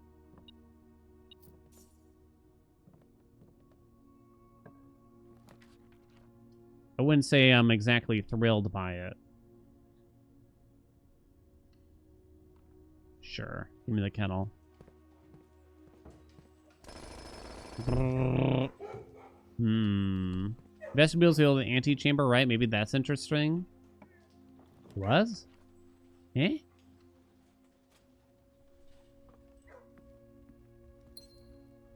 Speaker 1: I wouldn't say I'm exactly thrilled by it. Sure. Give me the kettle. Vestibule's the old antechamber, right? Maybe that's interesting. Was? Eh?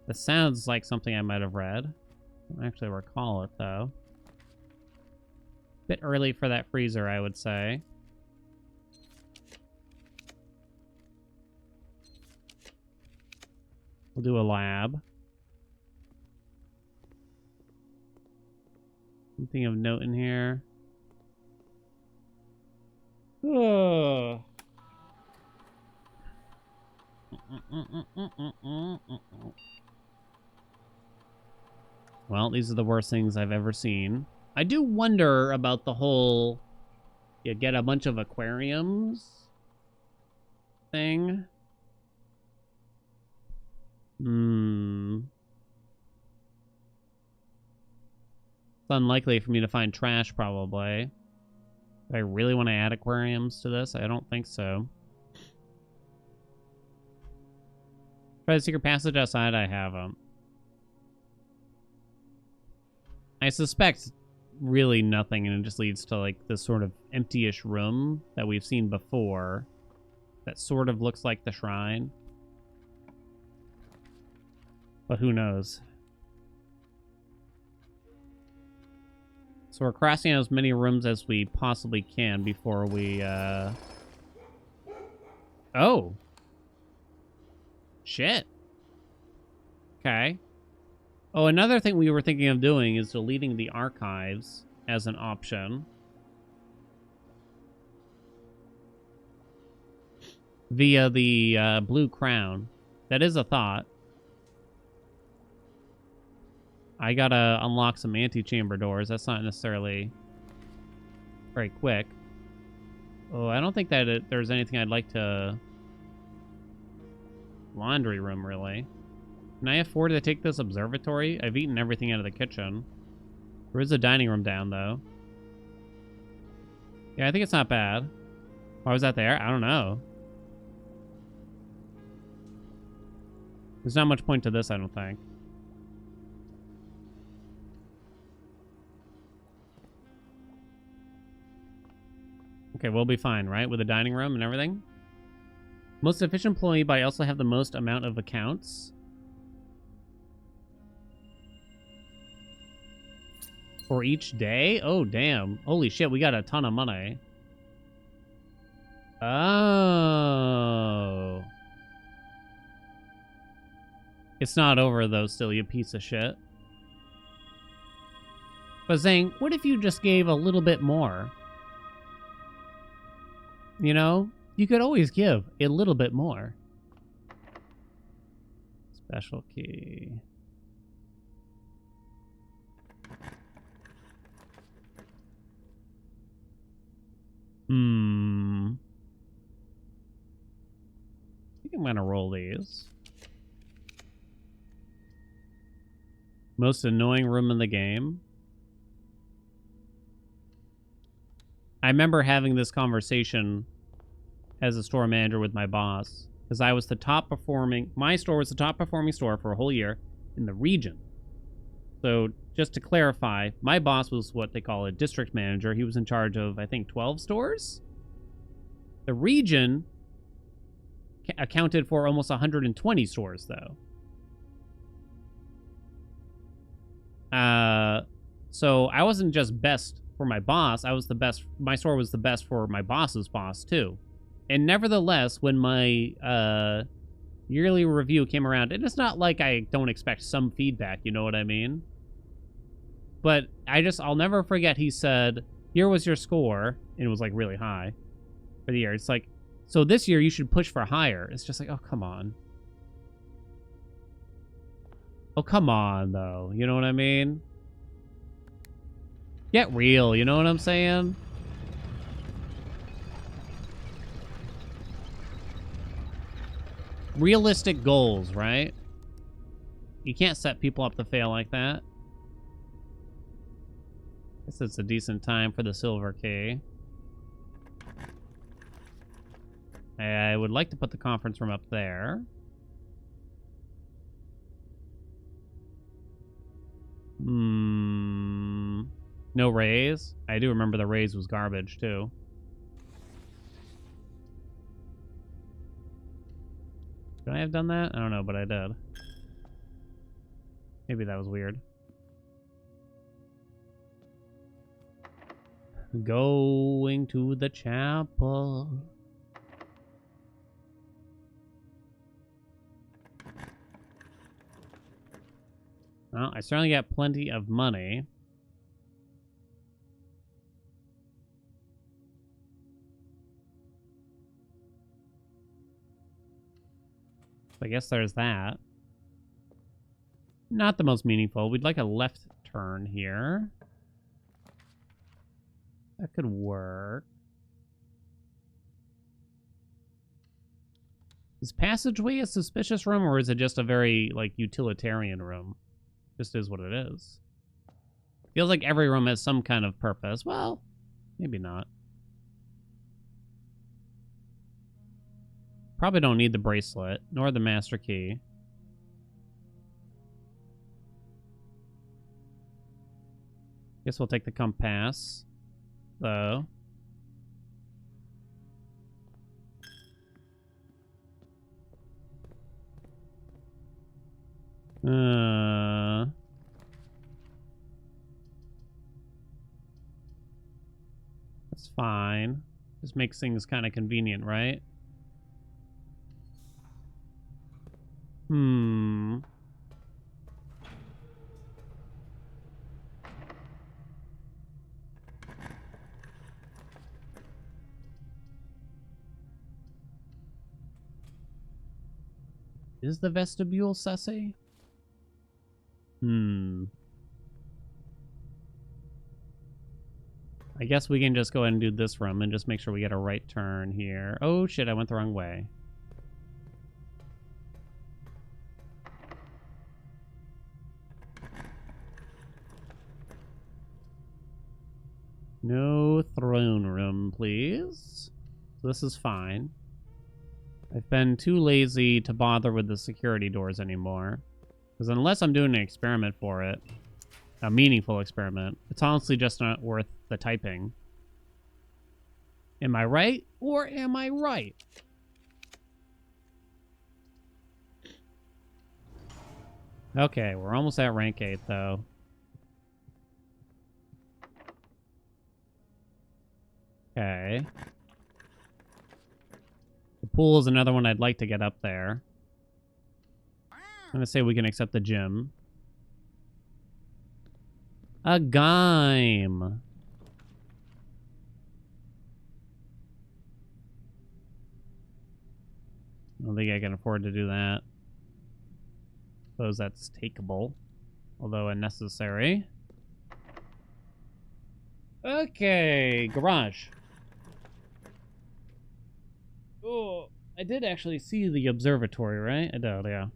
Speaker 1: This sounds like something I might have read. I don't actually recall it, though. Bit early for that freezer, I would say. We'll do a lab. Anything of note in here? Oh. Well, these are the worst things I've ever seen. I do wonder about the whole you get a bunch of aquariums thing. It's unlikely for me to find trash, probably. Do I really want to add aquariums to this? I don't think so. Try the secret passage outside. I have them. I suspect really nothing, and it just leads to like this sort of empty-ish room that we've seen before that sort of looks like the shrine. But who knows? So we're crossing out as many rooms as we possibly can before we, Oh! Shit! Okay. Oh, another thing we were thinking of doing is deleting the archives as an option. Via the blue crown. That is a thought. I gotta unlock some antechamber doors. That's not necessarily very quick. Oh, I don't think that there's anything I'd like to... Laundry room, really. Can I afford to take this observatory? I've eaten everything out of the kitchen. There is a dining room down, though. Yeah, I think it's not bad. Why was that there? I don't know. There's not much point to this, I don't think. Okay, we'll be fine, right? With the dining room and everything? Most efficient employee, but I also have the most amount of accounts. For each day? Oh, damn. Holy shit, we got a ton of money. Oh. It's not over, though, still, you piece of shit. But saying, what if you just gave a little bit more? You know? You could always give a little bit more. Special key. I think I'm gonna roll these. Most annoying room in the game. I remember having this conversation as a store manager with my boss, because I was the top performing, my store was the top performing store for a whole year in the region. So just to clarify, my boss was what they call a district manager. He was in charge of, I think, 12 stores. The region accounted for almost 120 stores, though. So I wasn't just best for my boss. I was the best. My store was the best for my boss's boss, too. And nevertheless, when my yearly review came around, and it's not like I don't expect some feedback, you know what I mean? But I'll never forget he said, here was your score, and it was like really high for the year. It's like, so this year you should push for higher. It's just like, oh, come on. Oh, come on, though. You know what I mean? Get real, you know what I'm saying? Realistic goals, right? You can't set people up to fail like that. Guess it's a decent time for the silver key. I would like to put the conference room up there. No raise? I do remember the raise was garbage, too. Should I have done that? I don't know, but I did. Maybe that was weird. Going to the chapel. Well, I certainly got plenty of money. So I guess there's that. Not the most meaningful. We'd like a left turn here. That could work. Is passageway a suspicious room, or is it just a very, like, utilitarian room? Just is what it is. Feels like every room has some kind of purpose. Well, maybe not. Probably don't need the bracelet, nor the master key. Guess we'll take the compass, though. That's fine. Just makes things kind of convenient, right? Is the vestibule sussy? I guess we can just go ahead and do this room and just make sure we get a right turn here. Oh shit, I went the wrong way. No throne room, please. So this is fine. I've been too lazy to bother with the security doors anymore. Because unless I'm doing an experiment for it, a meaningful experiment, it's honestly just not worth the typing. Am I right? Or am I right? Okay, we're almost at rank 8, though. Okay. The pool is another one I'd like to get up there. I'm going to say we can accept the gym. A Gaim. I don't think I can afford to do that. Suppose that's takeable, although unnecessary. Okay, garage. Oh, I did actually see the observatory, right? I did, yeah.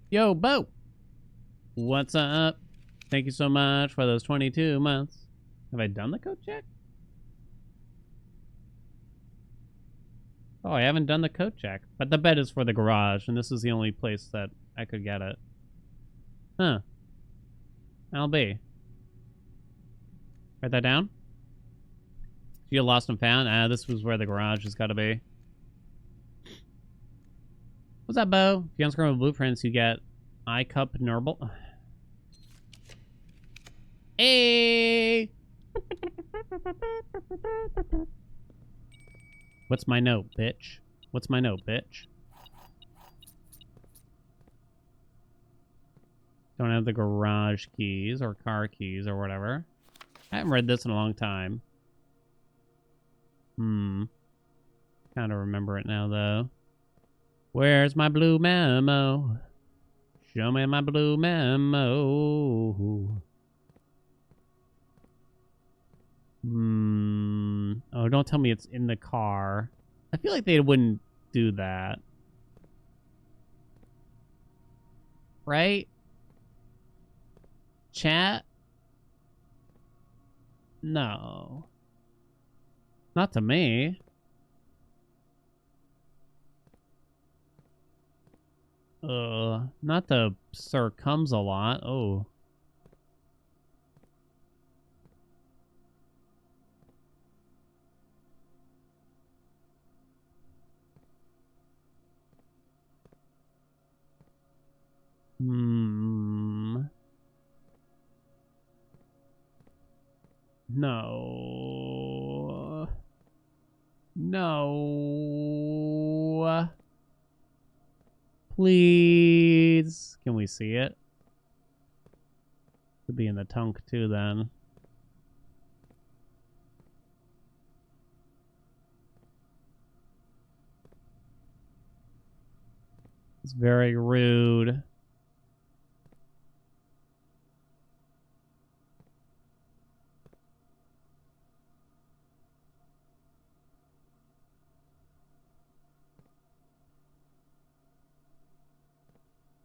Speaker 1: Yo, Bo! What's up? Thank you so much for those 22 months. Have I done the code check? Oh, I haven't done the code check. But the bet is for the garage, and this is the only place that I could get it. Huh. LB. Write that down. You lost and found? This was where the garage has got to be. What's up, Bo? If you unscrew with blueprints, you get iCup Nurble. Hey! What's my note, bitch? What's my note, bitch? Don't have the garage keys or car keys or whatever. I haven't read this in a long time. Kind of remember it now, though. Where's my blue memo? Show me my blue memo. Oh, don't tell me it's in the car. I feel like they wouldn't do that. Right? Chat? No. Not to me. Not to Sir Comes a lot. Oh. No. No. Please. Can we see it? Could be in the tunk too then. It's very rude.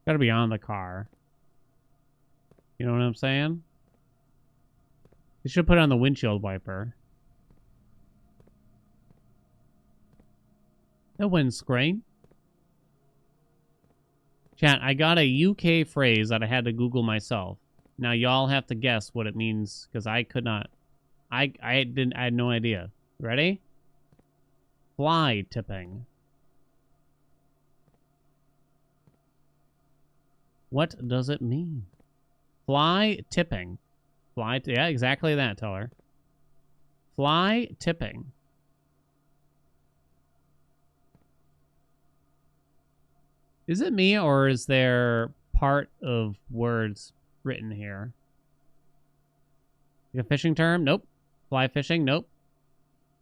Speaker 1: Gotta be on the car. You know what I'm saying? You should put it on the windshield wiper. The windscreen. Chat, I got a UK phrase that I had to Google myself. Now y'all have to guess what it means, because I could not. I had no idea. Ready? Fly tipping. What does it mean? Fly tipping. Yeah, exactly that, tell her. Fly tipping. Is it me, or is there part of words written here? Like a fishing term? Nope. Fly fishing? Nope.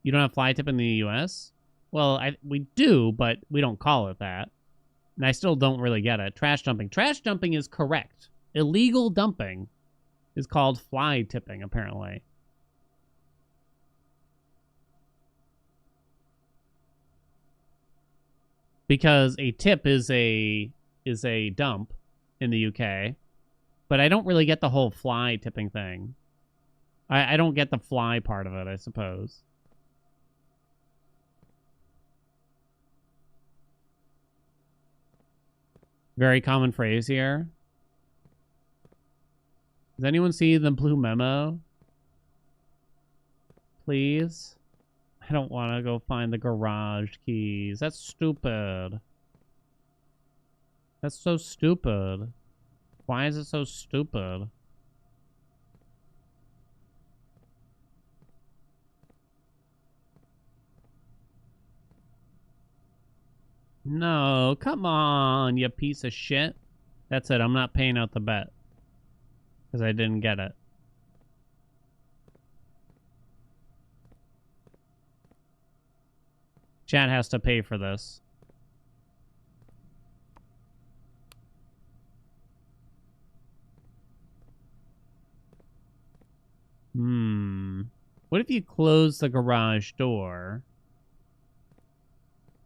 Speaker 1: You don't have fly tip in the U.S.? Well, we do, but we don't call it that. And I still don't really get it. Trash dumping. Trash dumping is correct. Illegal dumping is called fly tipping, apparently. Because a tip is a dump in the UK. But I don't really get the whole fly tipping thing. I don't get the fly part of it, I suppose. Very common phrase here. Does anyone see the blue memo? Please? I don't want to go find the garage keys. That's stupid. That's so stupid. Why is it so stupid? No, come on, you piece of shit. That's it, I'm not paying out the bet. Because I didn't get it. Chat has to pay for this. What if you close the garage door?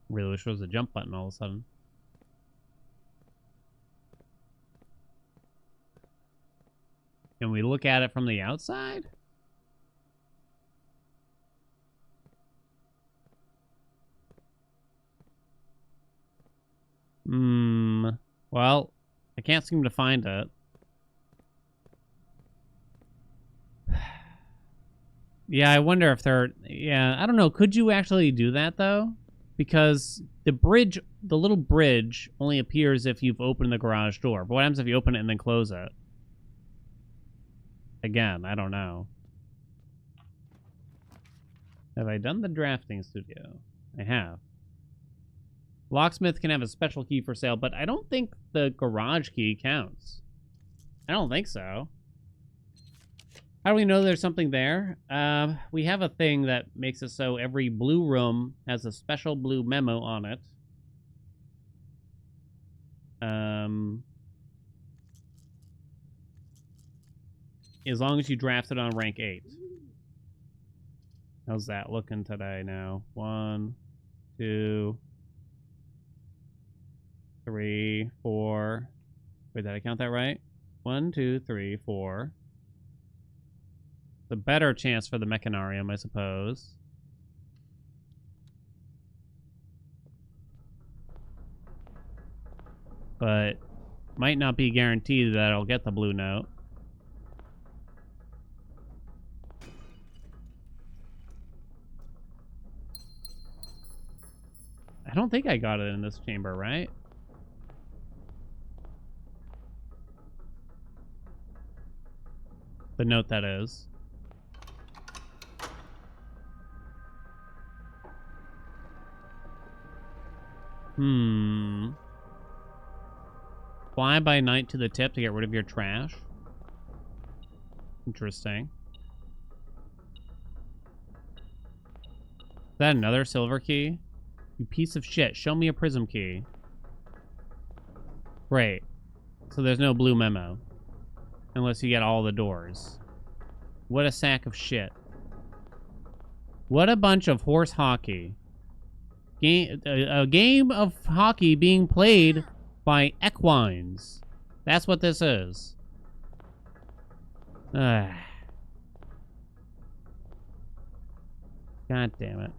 Speaker 1: Really wish there was a jump button all of a sudden. Can we look at it from the outside? Well, I can't seem to find it. Yeah, I wonder if they're... Yeah, I don't know. Could you actually do that, though? Because the bridge, the little bridge, only appears if you've opened the garage door. But what happens if you open it and then close it? Again, I don't know. Have I done the drafting studio? I have. Locksmith can have a special key for sale, but I don't think the garage key counts. I don't think so. How do we know there's something there? We have a thing that makes it so every blue room has a special blue memo on it. As long as you draft it on rank 8. How's that looking today now? 1, 2, 3, 4. Wait, did I count that right? 1, 2, 3, 4. The better chance for the Mechanarium, I suppose. But might not be guaranteed that I'll get the blue note. I don't think I got it in this chamber, right? The note that is. Fly by night to the tip to get rid of your trash. Interesting. Is that another silver key? You piece of shit. Show me a prism key. Great. So there's no blue memo. Unless you get all the doors. What a sack of shit. What a bunch of horse hockey. A game of hockey being played by equines. That's what this is. God damn it.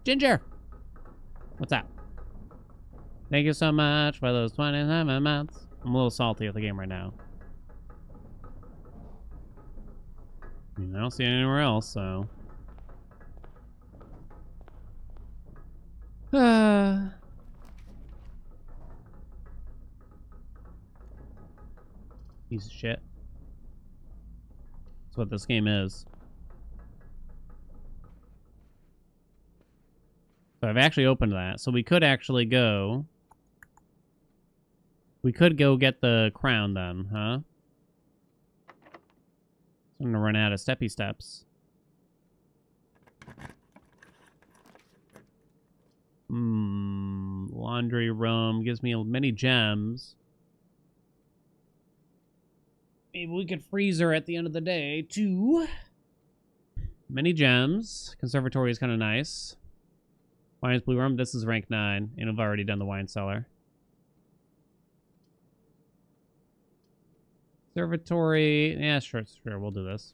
Speaker 1: Ginger! What's up? Thank you so much for those 27 months. I'm a little salty at the game right now. I mean, I don't see it anywhere else, so... Piece of shit. That's what this game is. So I've actually opened that. So we could actually go... We could go get the crown then, huh? I'm gonna run out of steppy steps. Laundry room gives me many gems. Maybe we could freeze her at the end of the day, too. Many gems. Conservatory is kind of nice. Wine's Blue Room. This is rank 9, and I've already done the wine cellar. Conservatory. Yeah, sure, we'll do this.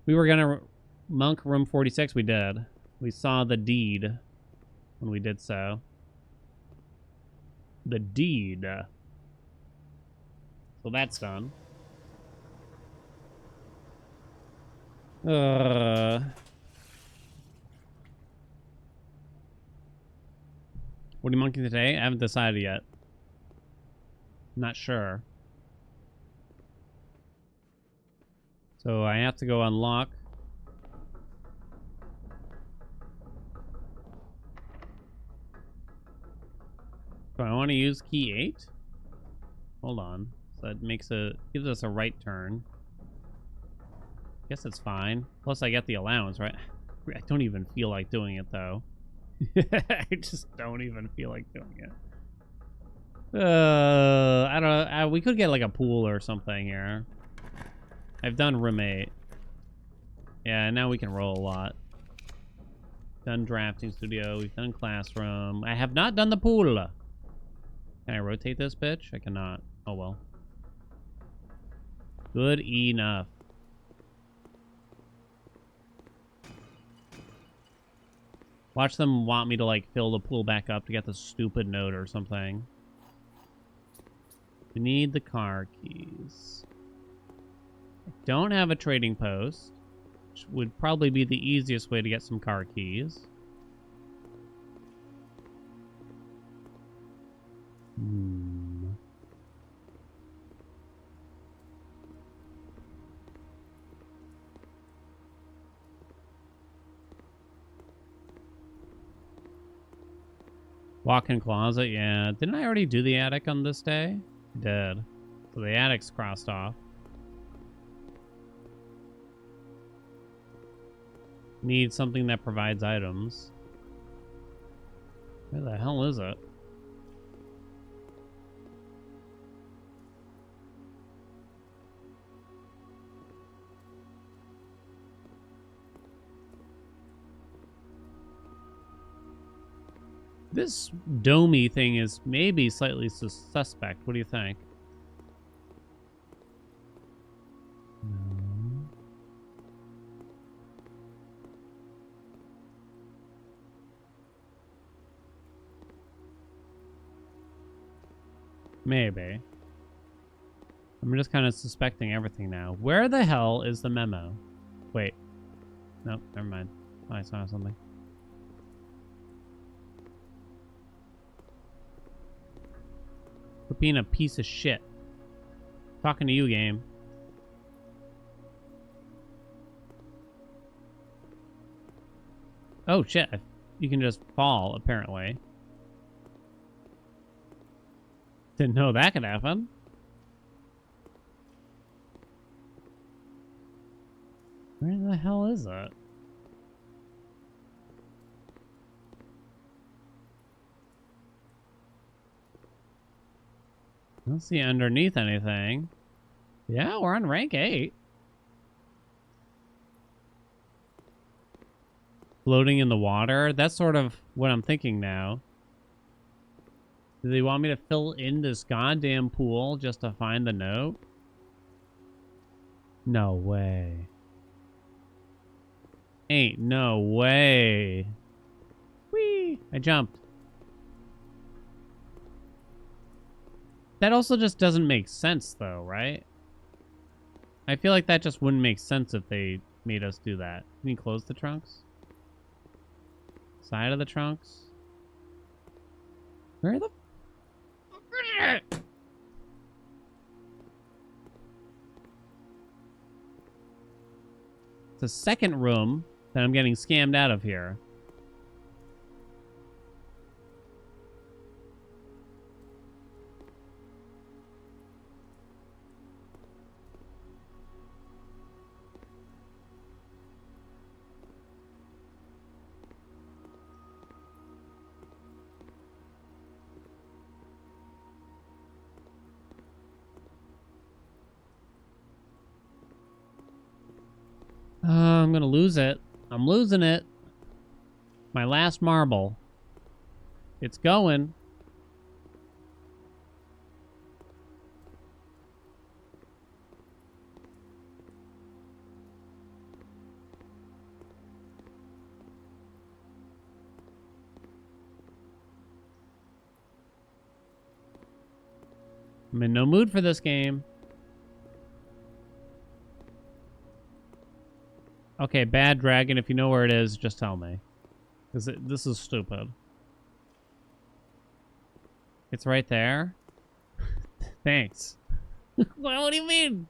Speaker 1: We were gonna monk room 46. We did. We saw the deed when we did so. The deed. So that's done. What are you monking today? I haven't decided yet. Not sure. So I have to go unlock. So I want to use key 8. Hold on. So that gives us a right turn. Guess it's fine. Plus I get the allowance, right? I don't even feel like doing it though. I just don't even feel like doing it. I don't know. We could get like a pool or something here. I've done room 8. Yeah, now we can roll a lot. Done drafting studio. We've done classroom. I have not done the pool. Can I rotate this bitch? I cannot. Oh well. Good enough. Watch them want me to like fill the pool back up to get the stupid note or something. We need the car keys. I don't have a trading post, which would probably be the easiest way to get some car keys. Walk-in closet, yeah. Didn't I already do the attic on this day? I did. So the attic's crossed off. Need something that provides items. Where the hell is it? This domey thing is maybe slightly suspect. What do you think? No. Maybe. I'm just kind of suspecting everything now. Where the hell is the memo? Wait. Nope, never mind. Oh, I saw something. For being a piece of shit. Talking to you, game. Oh, shit. You can just fall, apparently. Didn't know that could happen. Where the hell is it? I don't see underneath anything. Yeah, we're on rank 8. Floating in the water? That's sort of what I'm thinking now. Do they want me to fill in this goddamn pool just to find the note? No way. Ain't no way. Whee! I jumped. That also just doesn't make sense, though, right? I feel like that just wouldn't make sense if they made us do that. Can you close the trunks? Side of the trunks? Where the... It's a second room that I'm getting scammed out of here. gonna lose it. I'm losing it. My last marble. It's going. I'm in no mood for this game. Okay, bad dragon. If you know where it is, just tell me. Because this is stupid. It's right there? Thanks. What do you mean?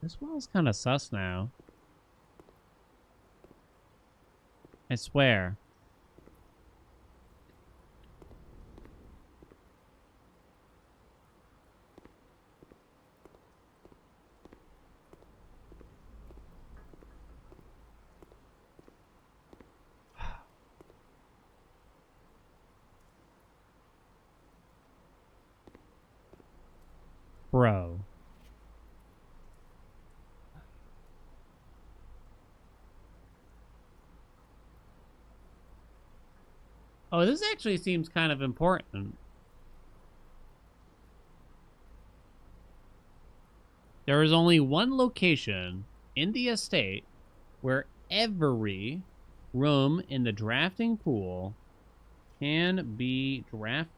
Speaker 1: This wall's kind of sus now. I swear. Bro. Oh, this actually seems kind of important. There is only one location in the estate where every room in the drafting pool can be drafted.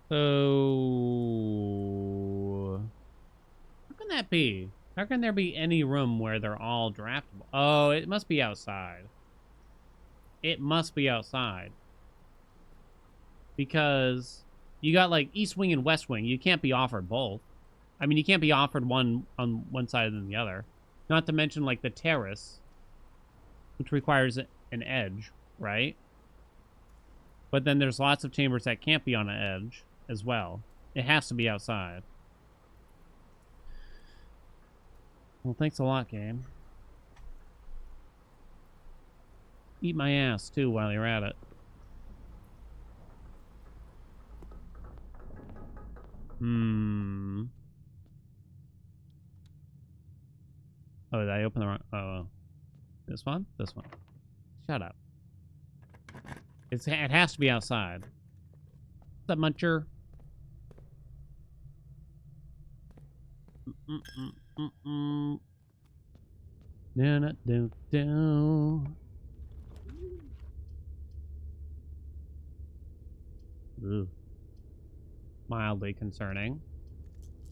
Speaker 1: So, how can that be? How can there be any room where they're all draftable? Oh, it must be outside. It must be outside. Because you got like East Wing and West Wing. You can't be offered both. I mean, you can't be offered one on one side than the other. Not to mention like the terrace, which requires an edge, right? But then there's lots of chambers that can't be on an edge as well. It has to be outside. Well, thanks a lot, game. Eat my ass, too, while you're at it. Oh, did I open the wrong... Oh. This one? This one. Shut up. It has to be outside. What's up, Muncher? Ooh. Mildly concerning.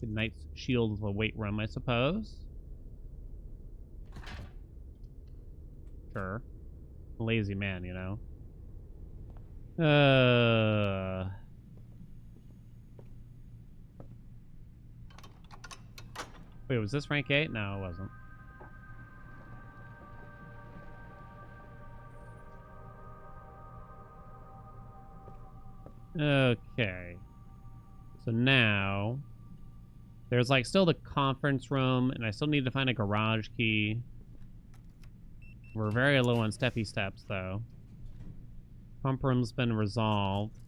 Speaker 1: Good Knight's Shield with a weight room, I suppose. Sure. Lazy man, you know. Wait, was this rank 8? No, it wasn't. Okay. So now there's like still the conference room, and I still need to find a garage key. We're very low on steppy steps, though. Pump room's been resolved.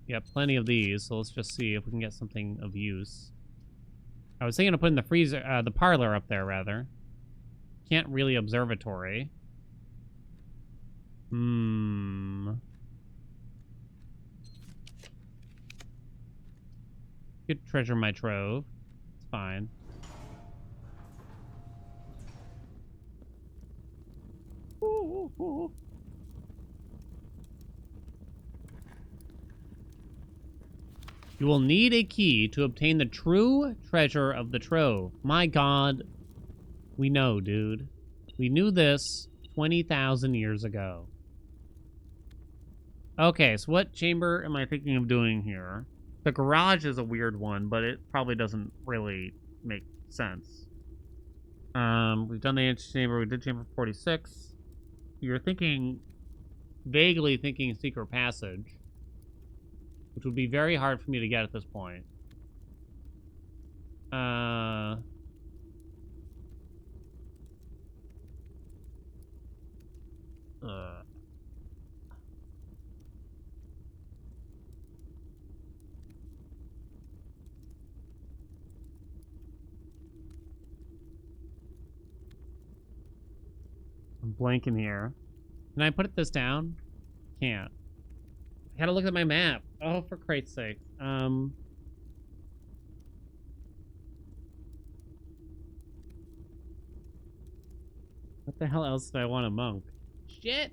Speaker 1: We got plenty of these, so let's just see if we can get something of use. I was thinking of putting the freezer, the parlor up there, rather. Can't really observatory. Good treasure my trove. It's fine. You will need a key to obtain the true treasure of the trove. My god. We know, dude. We knew this 20,000 years ago. Okay, so what chamber am I thinking of doing here? The garage is a weird one, but it probably doesn't really make sense. We've done the antechamber. We did chamber 46. You're thinking, vaguely thinking secret passage, which would be very hard for me to get at this point. I'm blanking here. Can I put this down? Can't. I gotta look at my map. Oh, for Christ's sake. What the hell else do I want a monk? Shit!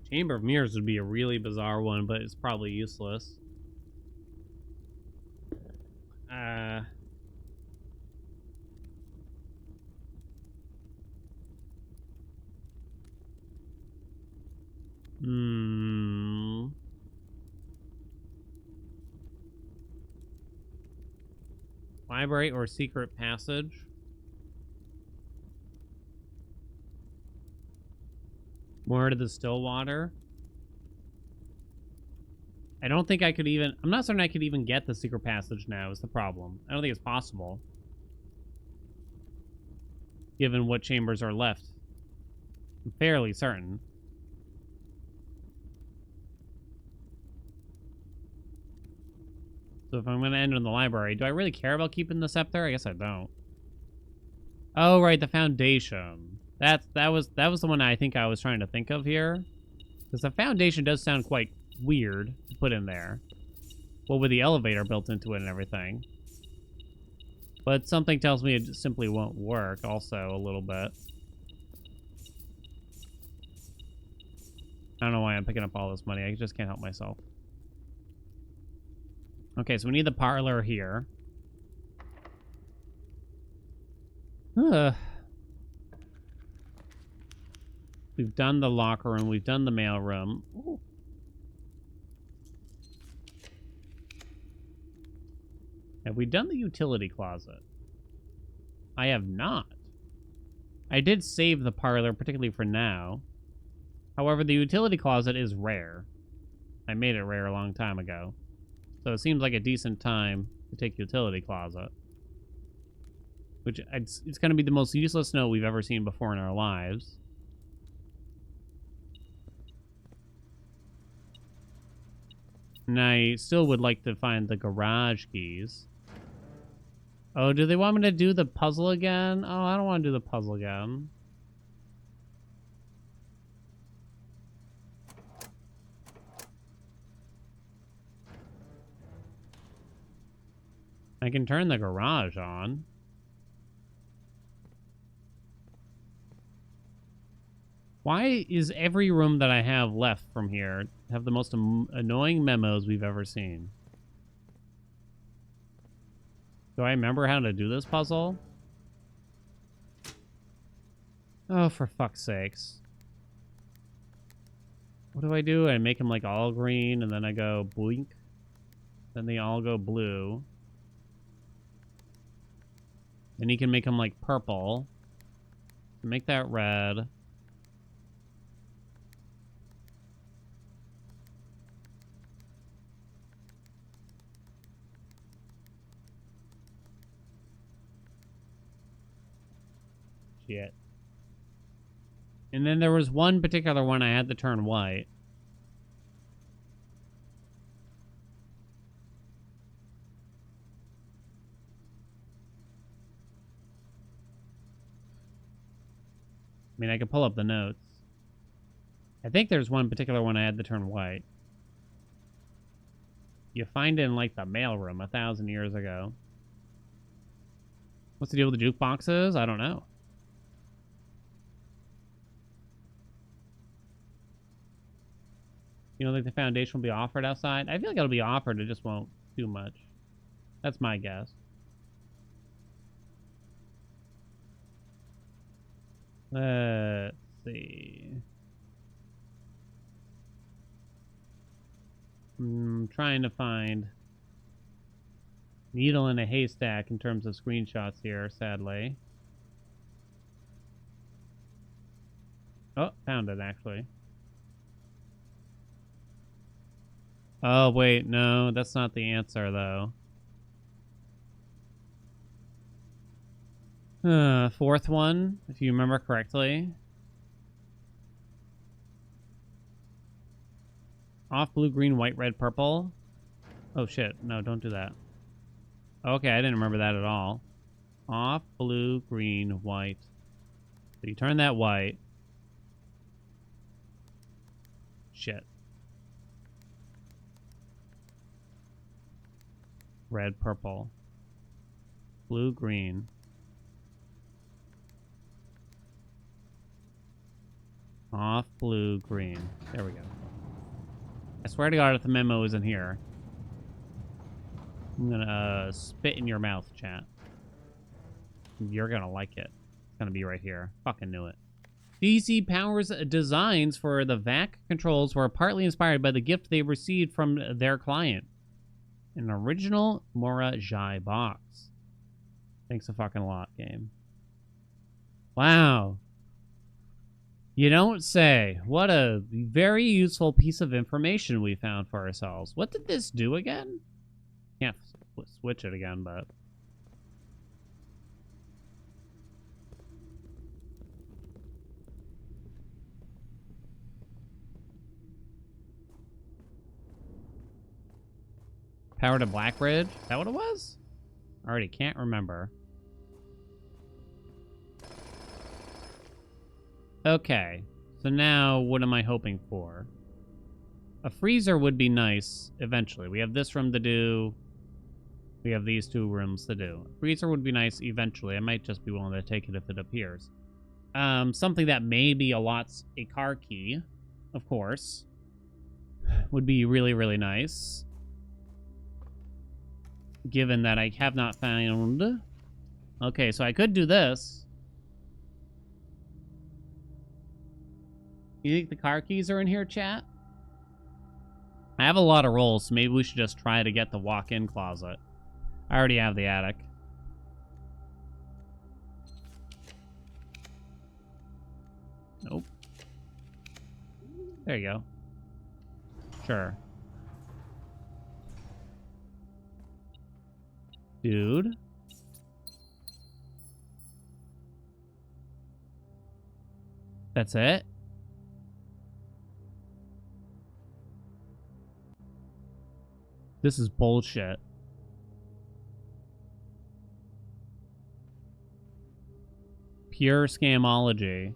Speaker 1: Chamber of Mirrors would be a really bizarre one, but it's probably useless. Hmm. Library or secret passage? More to the Stillwater? I don't think I could even... I'm not certain I could even get the secret passage now is the problem. I don't think it's possible. Given what chambers are left. I'm fairly certain. So if I'm going to end in the library, do I really care about keeping the scepter? I guess I don't. Oh, right, the foundation. That was the one I think I was trying to think of here. Because the foundation does sound quite weird to put in there. Well, with the elevator built into it and everything. But something tells me it simply won't work also a little bit. I don't know why I'm picking up all this money. I just can't help myself. Okay, so we need the parlor here. We've done the locker room. We've done the mail room. Ooh. Have we done the utility closet? I have not. I did save the parlor, particularly for now. However, the utility closet is rare. I made it rare a long time ago. So it seems like a decent time to take utility closet. Which, it's going to be the most useless note we've ever seen before in our lives. And I still would like to find the garage keys. Oh, do they want me to do the puzzle again? Oh, I don't want to do the puzzle again. I can turn the garage on. Why is every room that I have left from here have the most annoying memos we've ever seen? Do I remember how to do this puzzle? Oh, for fuck's sakes. What do I do? I make them like all green, and then I go blink. Then they all go blue. Then you can make them like purple. Make that red. Shit. And then there was one particular one I had to turn white. I mean, I could pull up the notes. I think there's one particular one I had to turn white. You find it in, like, the mailroom 1,000 years ago. What's the deal with the jukeboxes? I don't know. You don't think the foundation will be offered outside? I feel like it'll be offered, it just won't do much. That's my guess. Let's see. I'm trying to find needle in a haystack in terms of screenshots here, sadly. Oh, found it, actually. Oh, wait, no, that's not the answer, though. Fourth one, if you remember correctly. Off blue, green, white, red, purple. Oh, shit. No, don't do that. Okay, I didn't remember that at all. Off, blue, green, white. So you turn that white. Shit. Red, purple. Blue, green. Off, blue, green. There we go. I swear to God if the memo isn't here, I'm gonna spit in your mouth, chat. You're gonna like it. It's gonna be right here. Fucking knew it. DC Power's designs for the VAC controls were partly inspired by the gift they received from their client. An original Mora Jai box. Thanks a fucking lot, game. Wow. You don't say. What a very useful piece of information we found for ourselves. What did this do again? Can't switch it again, but... Power to Blackridge? Is that what it was? I already can't remember. Okay. So now, what am I hoping for? A freezer would be nice eventually. We have this room to do. We have these 2 rooms to do. A freezer would be nice eventually. I might just be willing to take it if it appears. Something that maybe allots a car key, of course, would be really, really nice. Given that I have not found... Okay, so I could do this. You think the car keys are in here, chat? I have a lot of rolls, so maybe we should just try to get the walk-in closet. I already have the attic. Nope. There you go. Sure. Dude. That's it? This is bullshit. Pure scamology.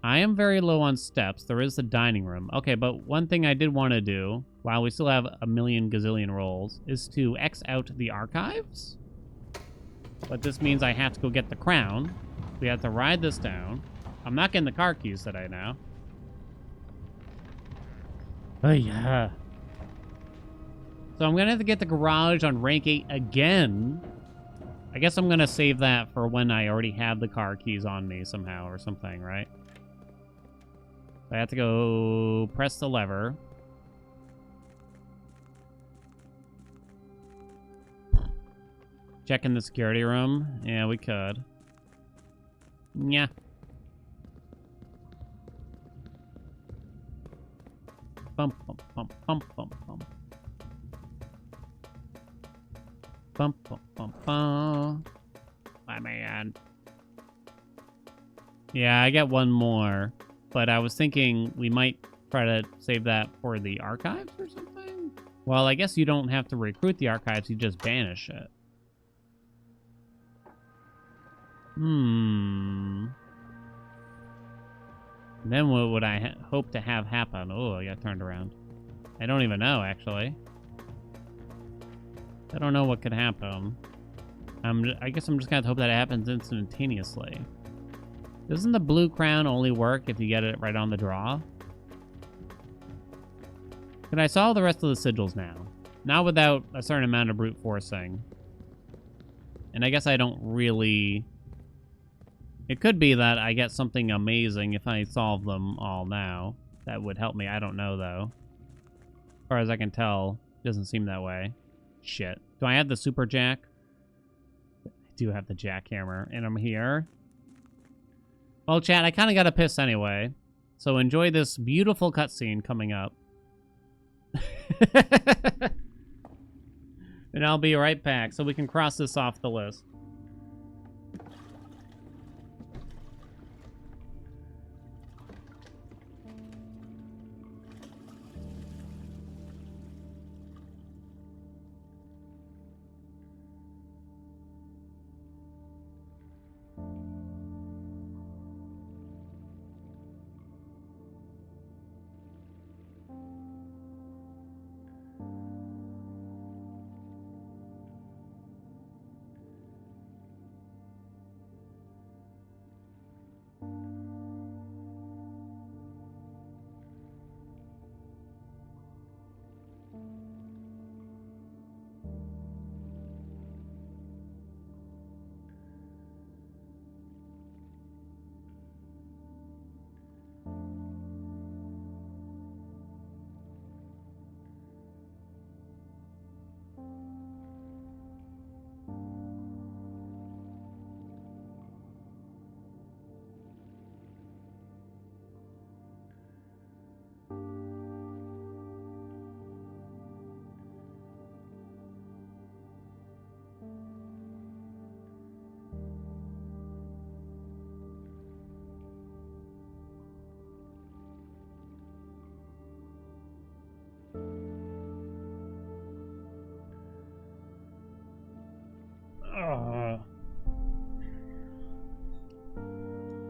Speaker 1: I am very low on steps. There is the dining room. Okay, but one thing I did want to do, while we still have a million gazillion rolls, is to X out the archives. But this means I have to go get the crown. We have to ride this down. I'm not getting the car keys today now. Oh, yeah. So I'm going to have to get the garage on rank 8 again. I guess I'm going to save that for when I already have the car keys on me somehow or something, right? I have to go press the lever. Check in the security room. Yeah, we could. Yeah. Bump, bump, bump, bump, bump, bump. Bump, bump, bump, bump. My man. Yeah, I get one more. But I was thinking we might try to save that for the archives or something? Well, I guess you don't have to recruit the archives, you just banish it. Then what would I hope to have happen? Oh, I got turned around. I don't even know, actually. I don't know what could happen. I guess I'm just gonna hope that it happens instantaneously. Doesn't the blue crown only work if you get it right on the draw? Can I solve the rest of the sigils now? Not without a certain amount of brute forcing. And I guess I don't really... It could be that I get something amazing if I solve them all now. That would help me. I don't know, though. As far as I can tell, it doesn't seem that way. Shit. Do I have the super jack? I do have the jackhammer, and I'm here. Well, chat, I kind of got to piss anyway. So enjoy this beautiful cutscene coming up. And I'll be right back so we can cross this off the list.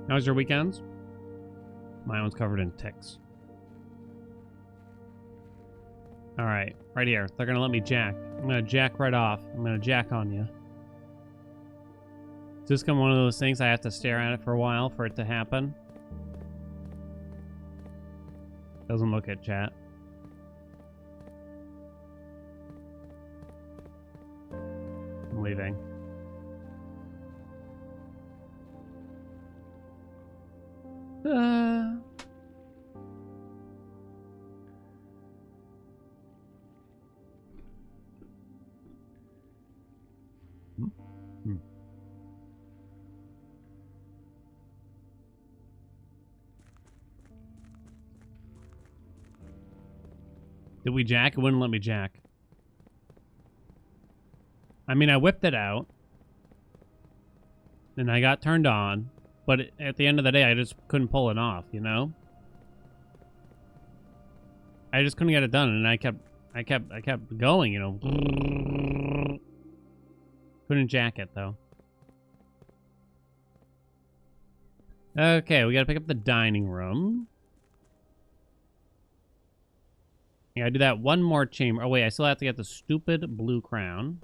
Speaker 1: How was your weekends? Mine was covered in ticks. Alright, right here. They're gonna let me jack. I'm gonna jack right off. I'm gonna jack on you. Is this kind of one of those things I have to stare at it for a while for it to happen? Doesn't look at chat. I'm leaving. Did we jack? It wouldn't let me jack. I mean, I whipped it out. And I got turned on. But at the end of the day, I just couldn't pull it off, you know? I just couldn't get it done, and I kept going, you know. Couldn't jack it, though. Okay, we gotta pick up the dining room. Yeah, I do that one more chamber. Oh, wait, I still have to get the stupid blue crown.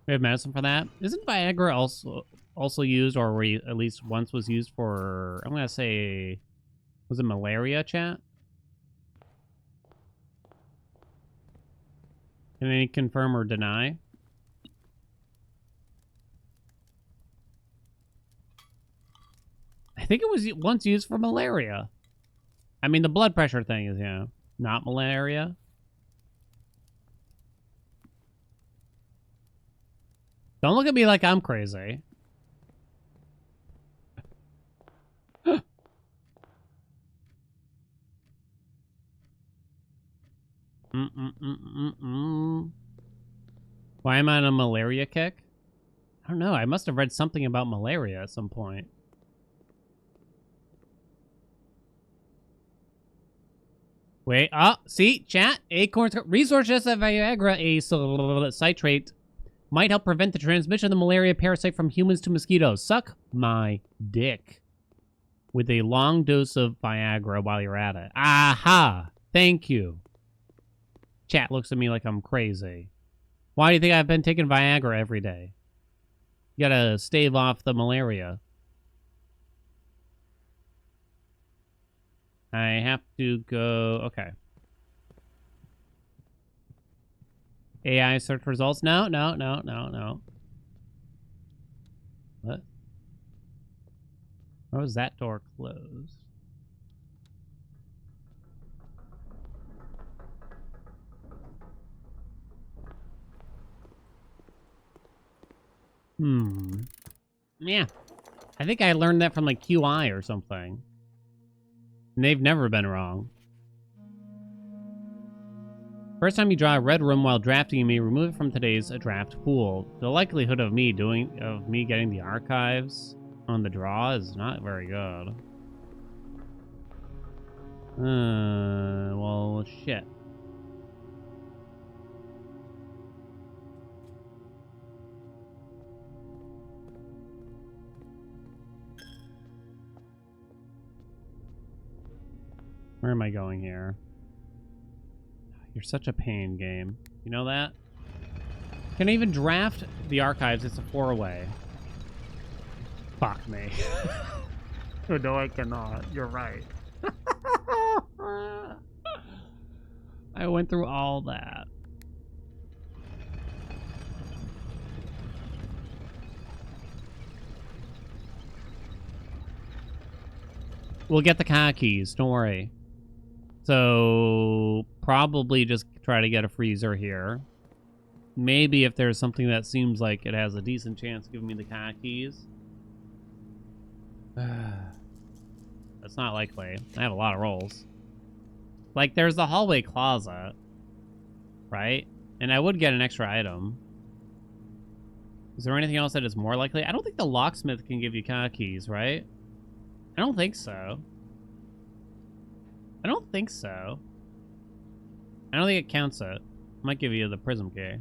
Speaker 1: We have medicine for that. Isn't Viagra also used, or at least once was used for, I'm gonna say, was it malaria, chat? Can any confirm or deny? I think it was once used for malaria. I mean, the blood pressure thing is, you know, not malaria. Don't look at me like I'm crazy. Why am I on a malaria kick? I don't know. I must have read something about malaria at some point. Wait, see, chat, acorns, resources of Viagra, a citrate, might help prevent the transmission of the malaria parasite from humans to mosquitoes. Suck my dick with a long dose of Viagra while you're at it. Aha! Thank you. Chat looks at me like I'm crazy. Why do you think I've been taking Viagra every day? You gotta stave off the malaria. I have to go... Okay. AI search results? No. What? Why was that door closed? Yeah. I think I learned that from like QI or something. And they've never been wrong. First time you draw a red room while drafting, you may remove it from today's draft pool. The likelihood of me getting the archives on the draw is not very good. Well, shit. Where am I going here? You're such a pain, game. You know that? Can I even draft the archives? It's a 4-away. Fuck me. No, I cannot. You're right. I went through all that. We'll get the car keys. Don't worry. So, probably just try to get a freezer here. Maybe if there's something that seems like it has a decent chance of giving me the car keys. That's not likely. I have a lot of rolls. Like, there's the hallway closet. Right? And I would get an extra item. Is there anything else that is more likely? I don't think the locksmith can give you car keys, right? I don't think so. I don't think so. I don't think it counts it. Might give you the prism key.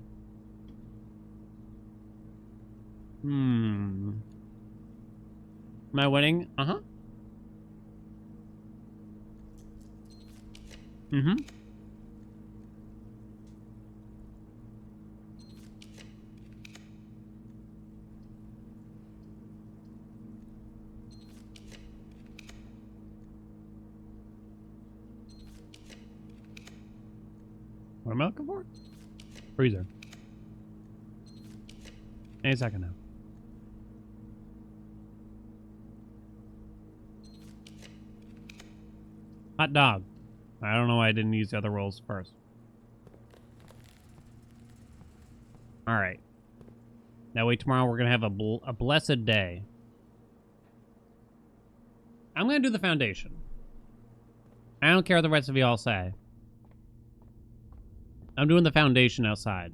Speaker 1: Am I winning? Uh-huh. Mm-hmm. What am I looking for? Freezer. Any second now. Hot dog. I don't know why I didn't use the other rolls first. Alright. That way tomorrow we're going to have a blessed day. I'm going to do the foundation. I don't care what the rest of y'all say. I'm doing the foundation outside.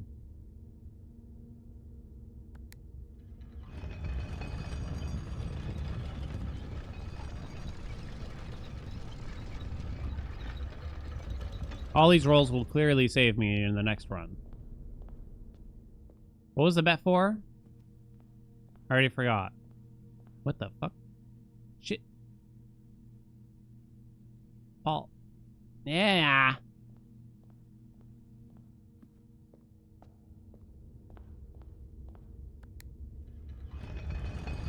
Speaker 1: All these rolls will clearly save me in the next run. What was the bet for? I already forgot. What the fuck? Shit. Paul. Yeah.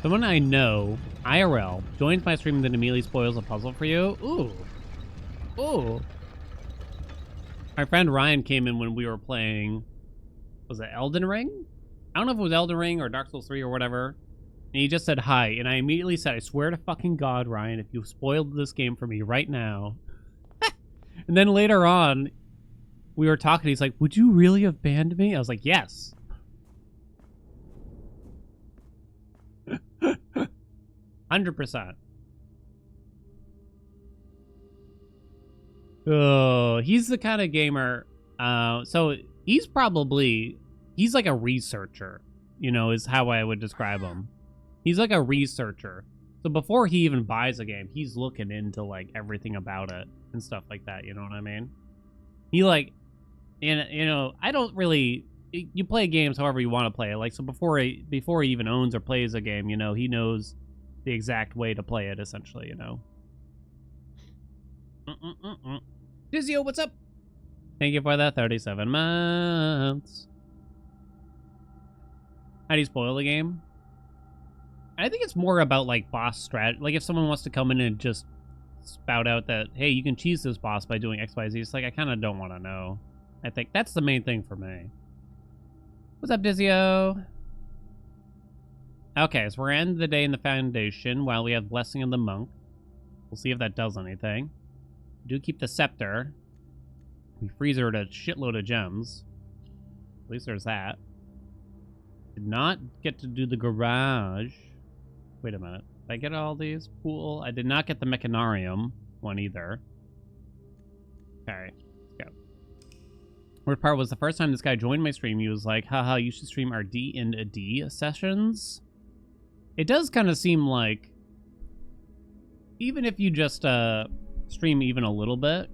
Speaker 1: Someone I know, IRL, joins my stream and then immediately spoils a puzzle for you. Ooh. Ooh. My friend Ryan came in when we were playing, was it Elden Ring? I don't know if it was Elden Ring or Dark Souls 3 or whatever. And he just said hi, and I immediately said, I swear to fucking God, Ryan, if you spoiled this game for me right now. And then later on, we were talking, he's like, would you really have banned me? I was like, yes. 100%. Oh, he's the kind of gamer. So he's like a researcher, you know, is how I would describe him. He's like a researcher. So before he even buys a game, he's looking into like everything about it and stuff like that. You know what I mean? He like, and you know, I don't really. You play games however you want to play it. Like, so before he even owns or plays a game, you know, he knows the exact way to play it, essentially, you know. Dizio, what's up? Thank you for that 37 months. How do you spoil the game? I think it's more about, like, boss strat. Like, if someone wants to come in and just spout out that, hey, you can cheese this boss by doing X, Y, Z, it's like, I kind of don't want to know. I think that's the main thing for me. What's up, Dizio? Okay, so we're ending the day in the foundation while we have Blessing of the Monk. We'll see if that does anything. We do keep the scepter. We freeze her a shitload of gems. At least there's that. Did not get to do the garage. Wait a minute. Did I get all these? Pool. I did not get the Mechanarium one either. Okay. Worst part was the first time this guy joined my stream, he was like, haha, you should stream our D&D sessions. It does kind of seem like, even if you just stream even a little bit.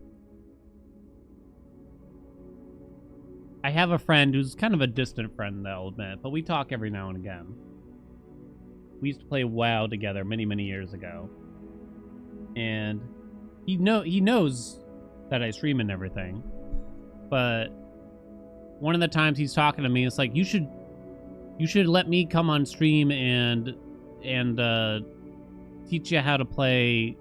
Speaker 1: I have a friend who's kind of a distant friend, I'll admit, but we talk every now and again. We used to play WoW together many, many years ago. And he knows that I stream and everything. But one of the times he's talking to me, it's like, you should let me come on stream and teach you how to play.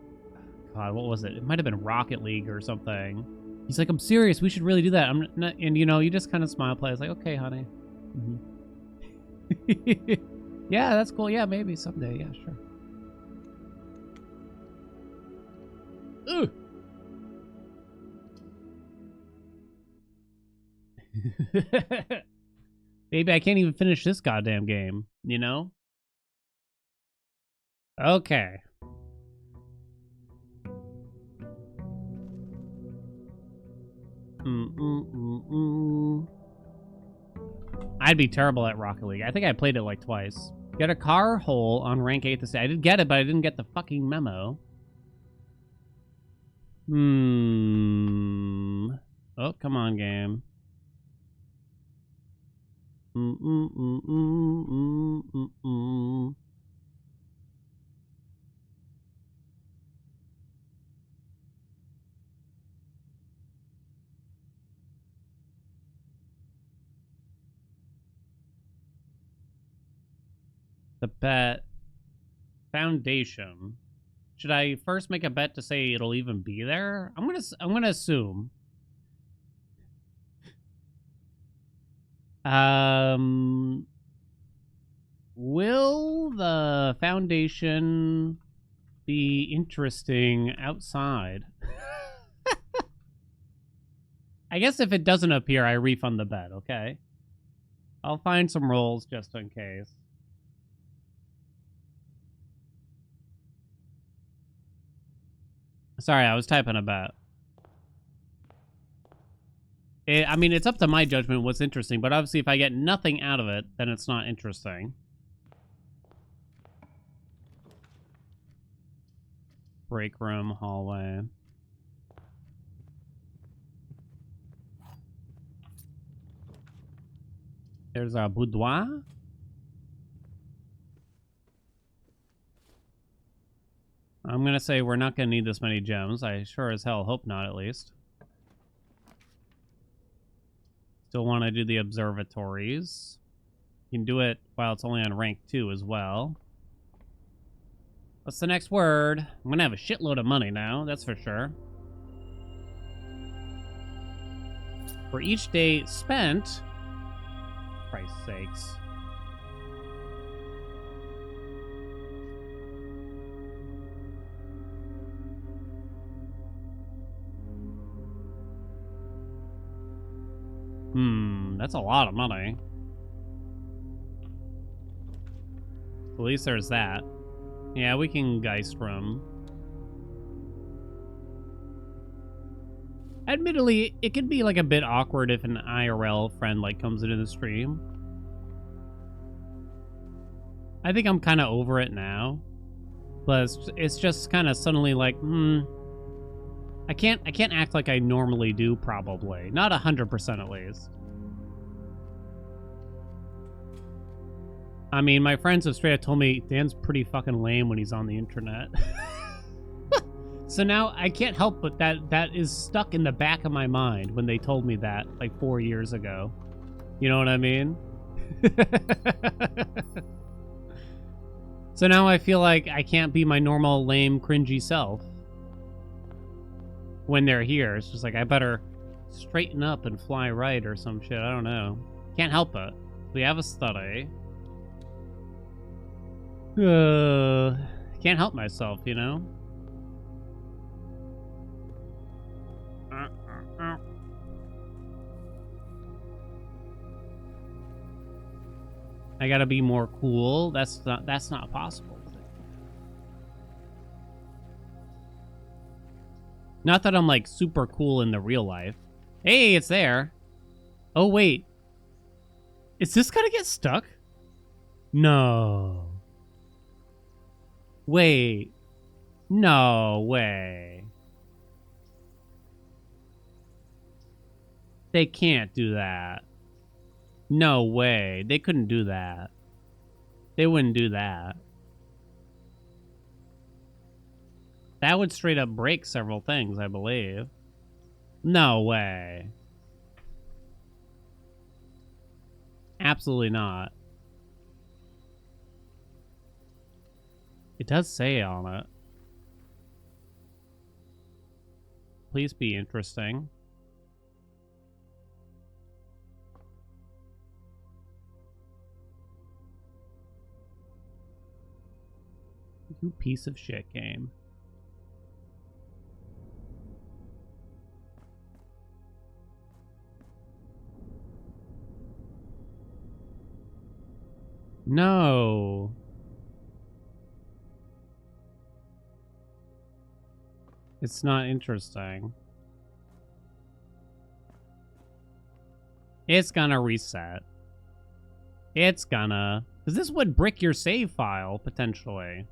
Speaker 1: God, what was it? It might have been Rocket League or something. He's like, I'm serious. We should really do that. I'm not, and you know, you just kind of smile, play. It's like, okay, honey. Mm-hmm. Yeah, that's cool. Yeah, maybe someday. Yeah, sure. Ooh. Maybe I can't even finish this goddamn game, you know? Okay. I'd be terrible at Rocket League. I think I played it like twice. Get a car hole on rank 8 this day. I did get it, but I didn't get the fucking memo. Oh, come on, game. The bet. Foundation. Should I first make a bet to say it'll even be there? I'm gonna assume. Will the foundation be interesting outside? I guess if it doesn't appear, I refund the bet, okay? I'll find some rolls just in case. Sorry, I was typing a bet. I mean, it's up to my judgment what's interesting, but obviously if I get nothing out of it, then it's not interesting. Break room, hallway. There's a boudoir. I'm gonna say we're not gonna need this many gems. I sure as hell hope not, at least. Still want to do the observatories. You can do it while it's only on rank 2 as well. What's the next word? I'm gonna have a shitload of money now, that's for sure. For each day spent... Christ's sakes. That's a lot of money. At least there's that. Yeah, we can Geist room. Admittedly, it could be like a bit awkward if an IRL friend like comes into the stream. I think I'm kind of over it now. But it's just kind of suddenly like, I can't act like I normally do, probably. Not 100% at least. I mean, my friends have straight up told me Dan's pretty fucking lame when he's on the internet. So now I can't help but that is stuck in the back of my mind when they told me that like 4 years ago. You know what I mean? So now I feel like I can't be my normal lame, cringy self when they're here. It's just like I better straighten up and fly right or some shit. I don't know. Can't help it. We have a study. Can't help myself, you know? I gotta be more cool. That's not possible. Not that I'm like super cool in the real life. Hey, it's there. Oh wait. Is this gonna get stuck? No. Wait. No way. They can't do that. No way. They couldn't do that. They wouldn't do that. That would straight up break several things, I believe. No way. Absolutely not. It does say on it. Please be interesting. You piece of shit game. No. It's not interesting. It's gonna reset. It's gonna... Because this would brick your save file, potentially.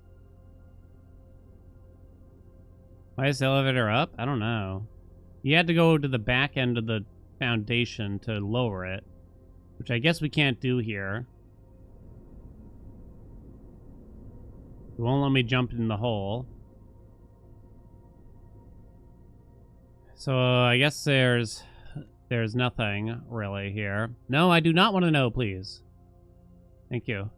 Speaker 1: Why is the elevator up? I don't know. You had to go to the back end of the foundation to lower it, which I guess we can't do here. It won't let me jump in the hole. So I guess there's nothing really here. No, I do not want to know, please. Thank you.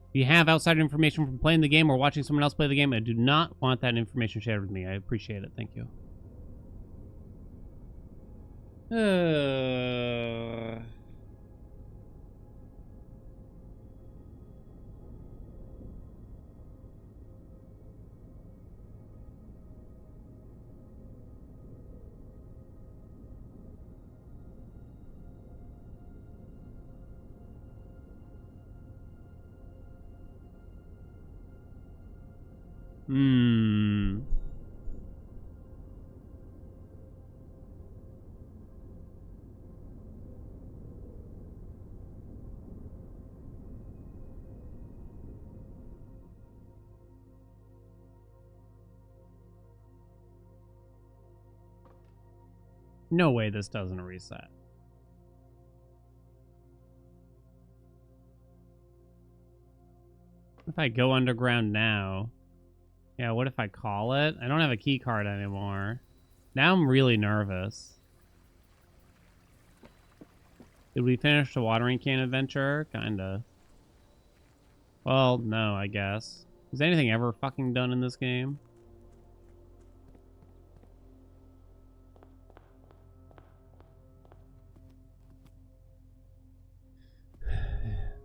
Speaker 1: If you have outside information from playing the game or watching someone else play the game, I do not want that information shared with me. I appreciate it. Thank you. No way this doesn't reset. If I go underground now... Yeah, what if I call it? I don't have a key card anymore. Now I'm really nervous. Did we finish the watering can adventure? Kinda. Well, no, I guess. Is anything ever fucking done in this game?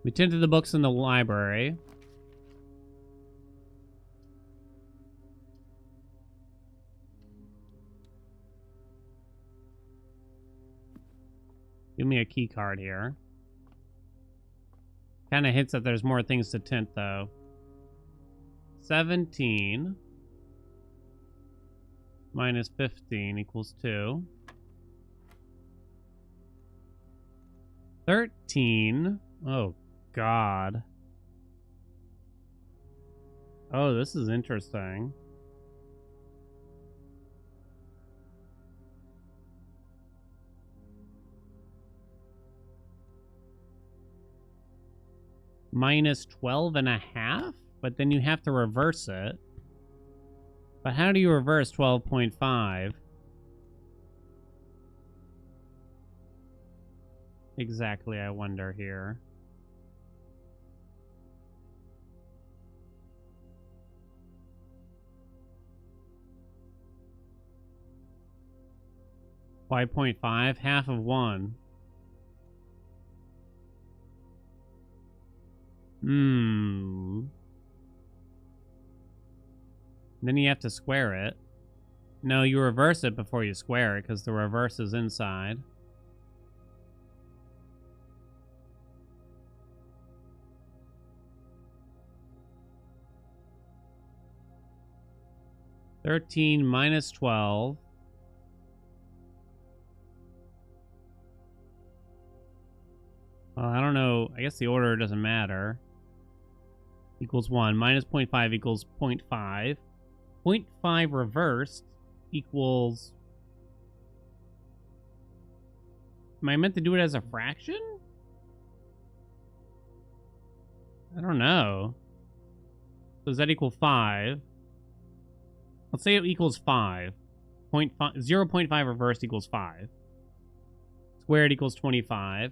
Speaker 1: We tinted the books in the library. Give me a key card here. Kind of hints that there's more things to tint, though. 17 minus 15 equals 2. 13. Oh, God. Oh, this is interesting. Minus 12 and a half? But then you have to reverse it. But how do you reverse 12.5? Exactly, I wonder here. $5.5, half of 1. Then you have to square it. No, you reverse it before you square it, because the reverse is inside. $13 minus 12. Well, I don't know. I guess the order doesn't matter. Equals 1. Minus 0.5 equals 0.5. 0.5 reversed equals... Am I meant to do it as a fraction? I don't know. So does that equal 5? Let's say it equals 5. 0.5 reversed equals 5. Squared equals 25.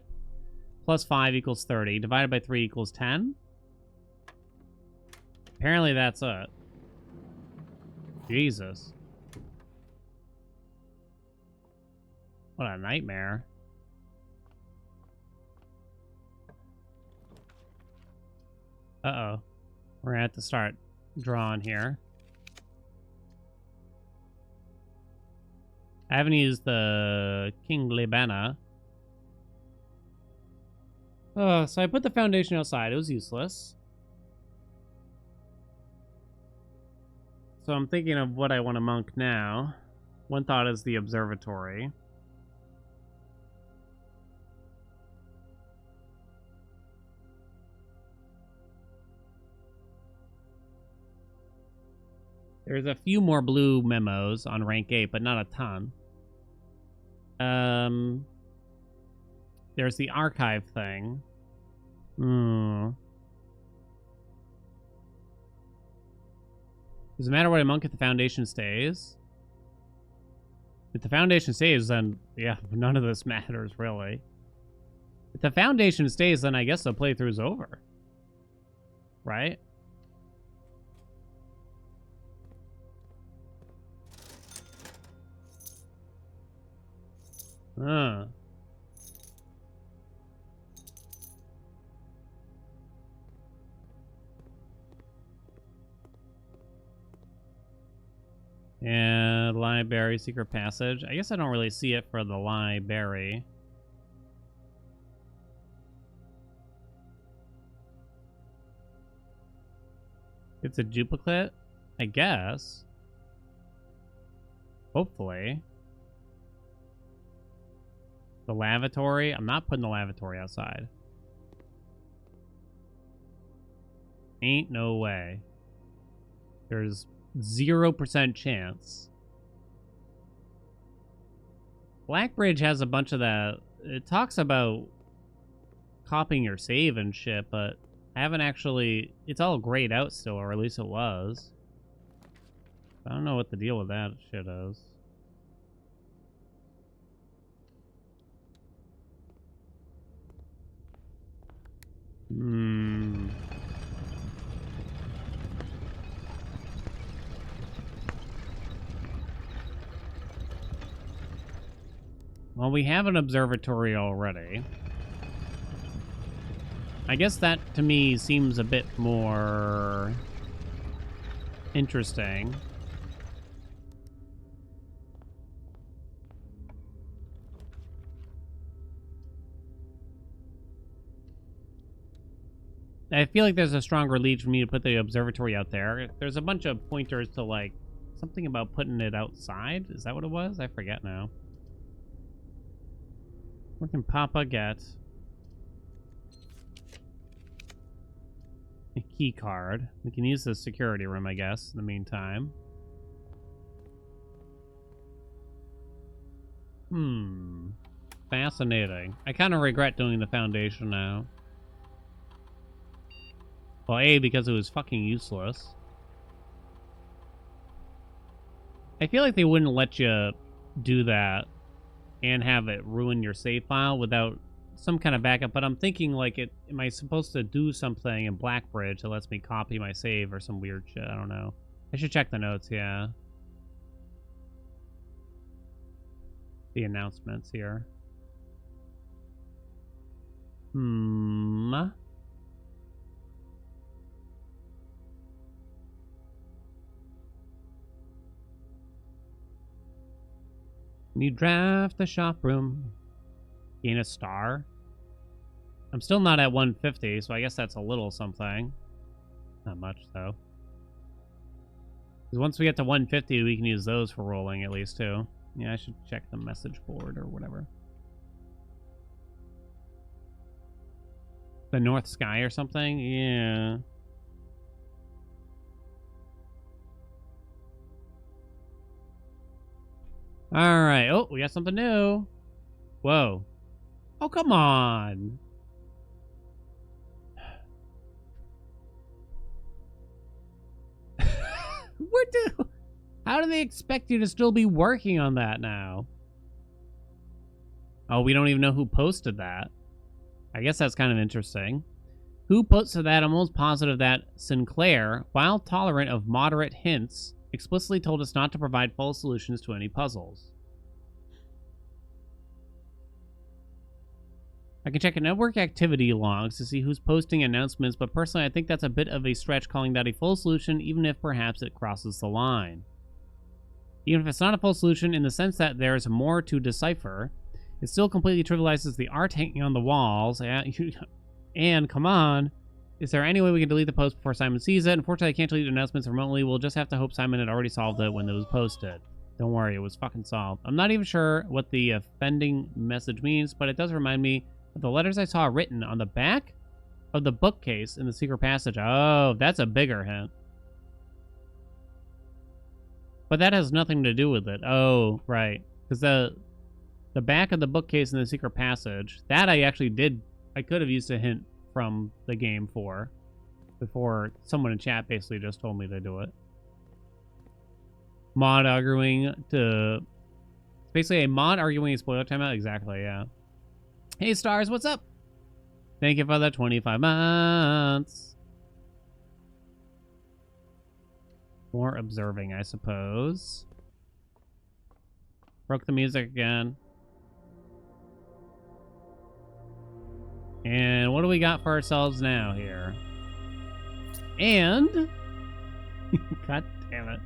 Speaker 1: Plus 5 equals 30. Divided by 3 equals 10. Apparently that's it. Jesus. What a nightmare. Uh-oh. We're gonna have to start drawing here. I haven't used the King Libana. So I put the foundation outside. It was useless. So I'm thinking of what I want to monk now. One thought is the observatory. There's a few more blue memos on rank 8, but not a ton. There's the archive thing. Does it matter what I monk if the Foundation stays? If the Foundation stays, then, yeah, none of this matters, really. If the Foundation stays, then I guess the playthrough's over. Right? Huh. And library, secret passage. I guess I don't really see it for the library. It's a duplicate, I guess. Hopefully. The lavatory. I'm not putting the lavatory outside. Ain't no way. There's 0% chance. Blackbridge has a bunch of that. It talks about copying your save and shit, but I haven't actually... It's all grayed out still, or at least it was. I don't know what the deal with that shit is. Well, we have an observatory already. I guess that, to me, seems a bit more interesting. I feel like there's a stronger lead for me to put the observatory out there. There's a bunch of pointers to, like, something about putting it outside. Is that what it was? I forget now. What can Papa get? A key card. We can use the security room, I guess, in the meantime. Fascinating. I kind of regret doing the Foundation now. Well, A, because it was fucking useless. I feel like they wouldn't let you do that and have it ruin your save file without some kind of backup, but I'm thinking, like, am I supposed to do something in Blackbridge that lets me copy my save or some weird shit? I don't know. I should check the notes, yeah. The announcements here. New draft the shop room. Gain a star. I'm still not at 150, so I guess that's a little something. Not much, though. Because once we get to 150, we can use those for rolling, at least, too. Yeah, I should check the message board or whatever. The North Sky or something? Yeah. Alright. Oh, we got something new. Whoa. Oh, come on. How do they expect you to still be working on that now? Oh, we don't even know who posted that. I guess that's kind of interesting. Who posted that? I'm almost positive that Sinclair, while tolerant of moderate hints, explicitly told us not to provide full solutions to any puzzles. I can check network activity logs to see who's posting announcements, but personally I think that's a bit of a stretch calling that a full solution, even if perhaps it crosses the line. Even if it's not a full solution in the sense that there's more to decipher, it still completely trivializes the art hanging on the walls, and come on, is there any way we can delete the post before Simon sees it? Unfortunately, I can't delete announcements remotely. We'll just have to hope Simon had already solved it when it was posted. Don't worry, it was fucking solved. I'm not even sure what the offending message means, but it does remind me of the letters I saw written on the back of the bookcase in the secret passage. Oh, that's a bigger hint. But that has nothing to do with it. Oh, right. Because the back of the bookcase in the secret passage, that I actually did. I could have used a hint from the game for before someone in chat basically just told me to do it. Mod arguing to... It's basically a mod arguing a spoiler timeout. Exactly, yeah. Hey, Stars, what's up? Thank you for the 25 months. More observing, I suppose. Broke the music again. And what do we got for ourselves now here? And... God damn it.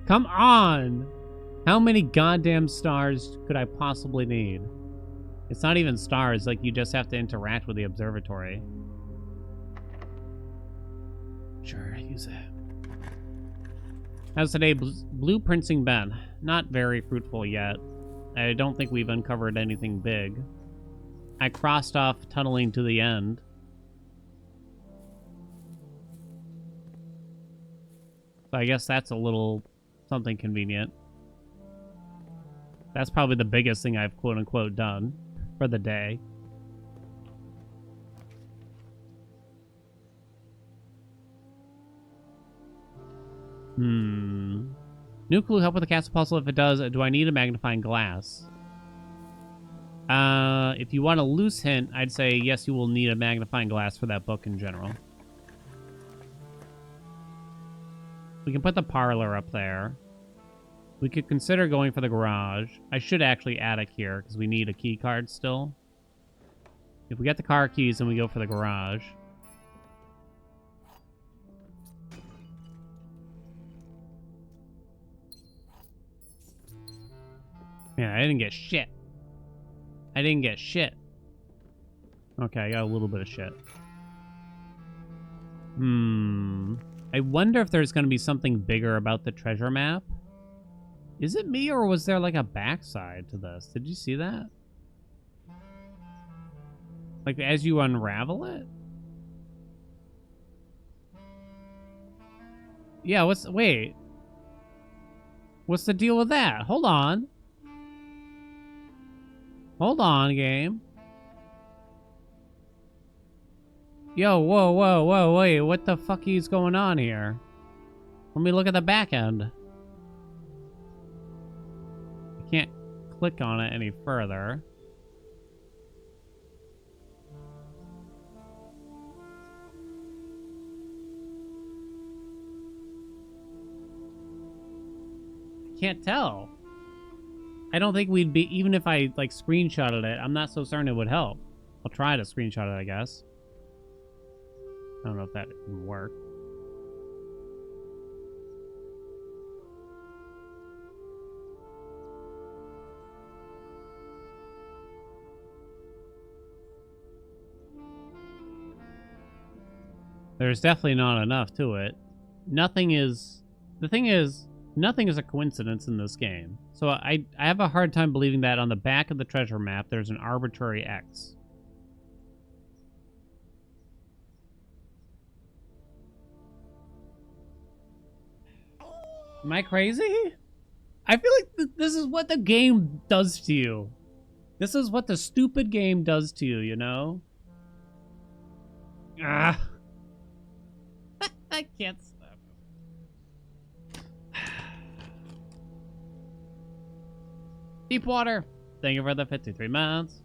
Speaker 1: Come on! How many goddamn stars could I possibly need? It's not even stars, like you just have to interact with the observatory. Sure, use it. How's today blueprinting been? Not very fruitful yet. I don't think we've uncovered anything big. I crossed off tunneling to the end. So I guess that's a little something convenient. That's probably the biggest thing I've quote-unquote done for the day. New clue, help with the castle puzzle. If it does, do I need a magnifying glass? If you want a loose hint, I'd say yes, you will need a magnifying glass for that book in general. We can put the parlor up there. We could consider going for the garage. I should actually add it here because we need a key card still. If we get the car keys, then we go for the garage. Yeah, I didn't get shit. I didn't get shit. Okay, I got a little bit of shit. I wonder if there's going to be something bigger about the treasure map. Is it me, or was there like a backside to this? Did you see that? Like as you unravel it? Yeah, wait. What's the deal with that? Hold on. Hold on, game. Yo, whoa, wait. What the fuck is going on here? Let me look at the back end. I can't click on it any further. I can't tell. I don't think we'd be, even if I like screenshotted it, I'm not so certain it would help. I'll try to screenshot it, I guess. I don't know if that would work. There's definitely not enough to it. Nothing is... The thing is, nothing is a coincidence in this game. So I have a hard time believing that on the back of the treasure map there's an arbitrary X. Am I crazy? I feel like this is what the game does to you. This is what the stupid game does to you, you know? Ah. I can't stop. Deepwater, thank you for the 53 months.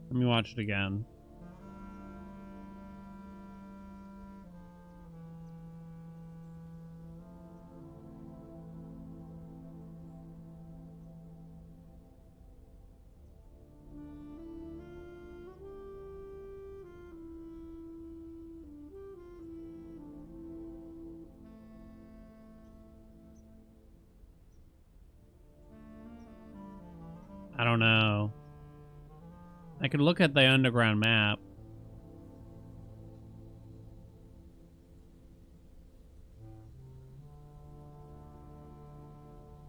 Speaker 1: Let me watch it again. I don't know. I could look at the underground map.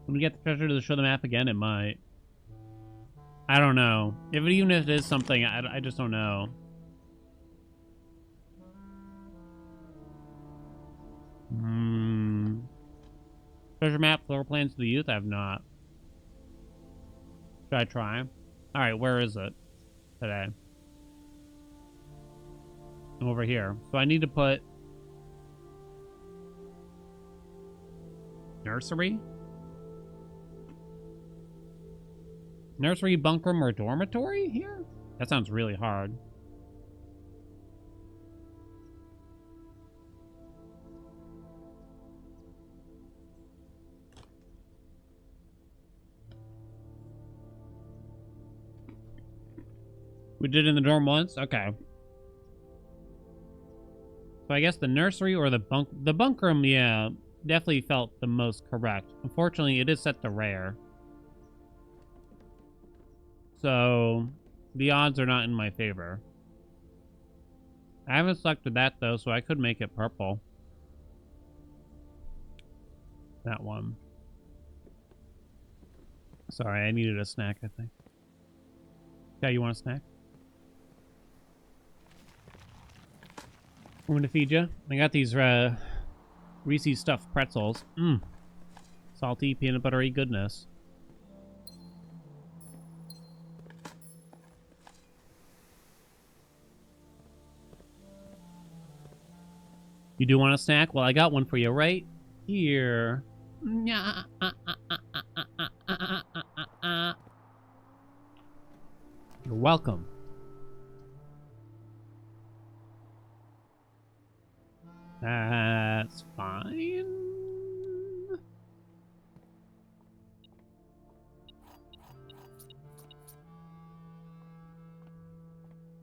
Speaker 1: When we get the treasure to show the map again, it might. I don't know. Even if it is something, I just don't know. Treasure map, floor plans to the youth? I have not. Should I try? Alright, where is it today? Over here. So I need to put nursery? Nursery, bunk room, or dormitory here? That sounds really hard. We did it in the dorm once? Okay. So I guess the nursery or the bunk room, yeah, definitely felt the most correct. Unfortunately, it is set to rare. So the odds are not in my favor. I haven't selected that though, so I could make it purple. That one. Sorry, I needed a snack, I think. Yeah, you want a snack? I'm gonna feed you. I got these Reese's stuffed pretzels. Salty, peanut buttery goodness. You do want a snack? Well, I got one for you right here. You're welcome. That's fine.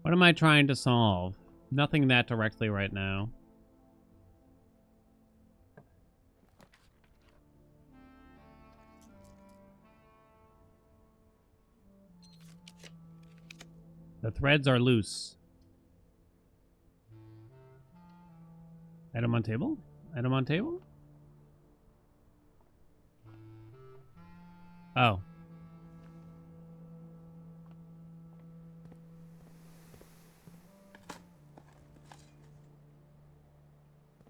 Speaker 1: What am I trying to solve? Nothing that directly right now. The threads are loose. Item on table? Item on table? Oh.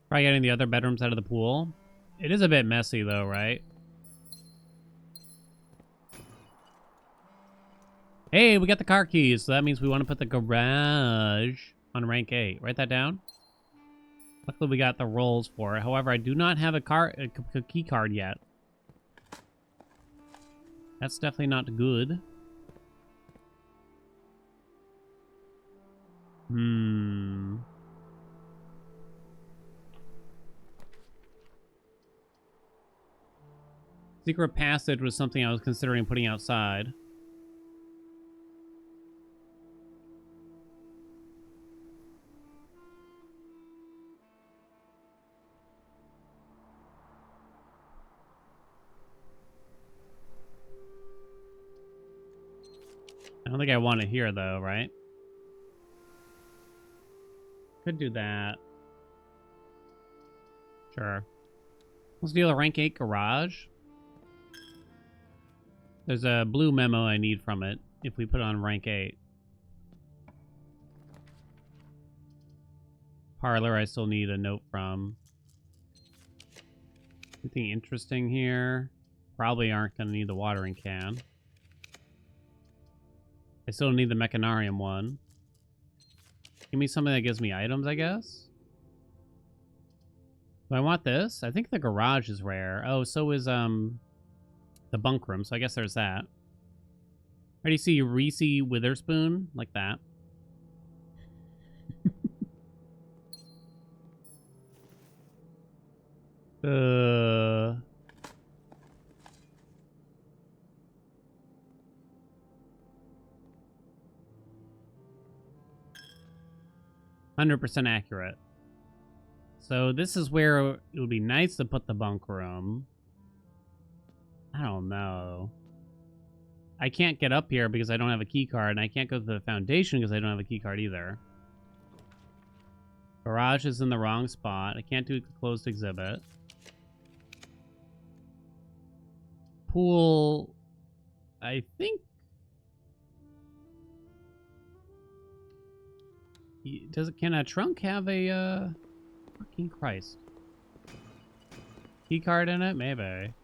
Speaker 1: Try getting the other bedrooms out of the pool. It is a bit messy though, right? Hey, we got the car keys, so that means we want to put the garage on rank 8. Write that down. Luckily, we got the rolls for it. However, I do not have a key card yet. That's definitely not good. Secret passage was something I was considering putting outside. I don't think I want it here, though, right? Could do that. Sure. Let's deal a rank 8 garage. There's a blue memo I need from it if we put it on rank 8. Parlor, I still need a note from. Anything interesting here? Probably aren't going to need the watering can. I still need the mechanarium one. Give me something that gives me items, I guess. Do I want this? I think the garage is rare. Oh, so is the bunk room, so I guess there's that. Already see Reese Witherspoon? Like that. 100% accurate. So this is where it would be nice to put the bunk room. I don't know. I can't get up here because I don't have a key card, and I can't go to the foundation because I don't have a key card either. Garage is in the wrong spot. I can't do a closed exhibit. pool, I think... Can a trunk have a, fucking Christ. Key card in it? Maybe.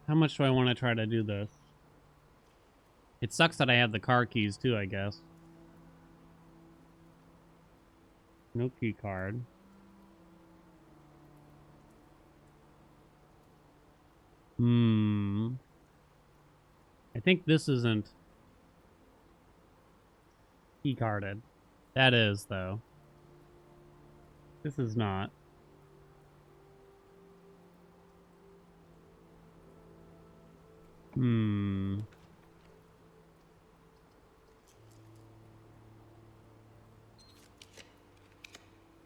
Speaker 1: How much do I want to try to do this? It sucks that I have the car keys too, I guess. No key card. I think this isn't key carded. That is, though. This is not.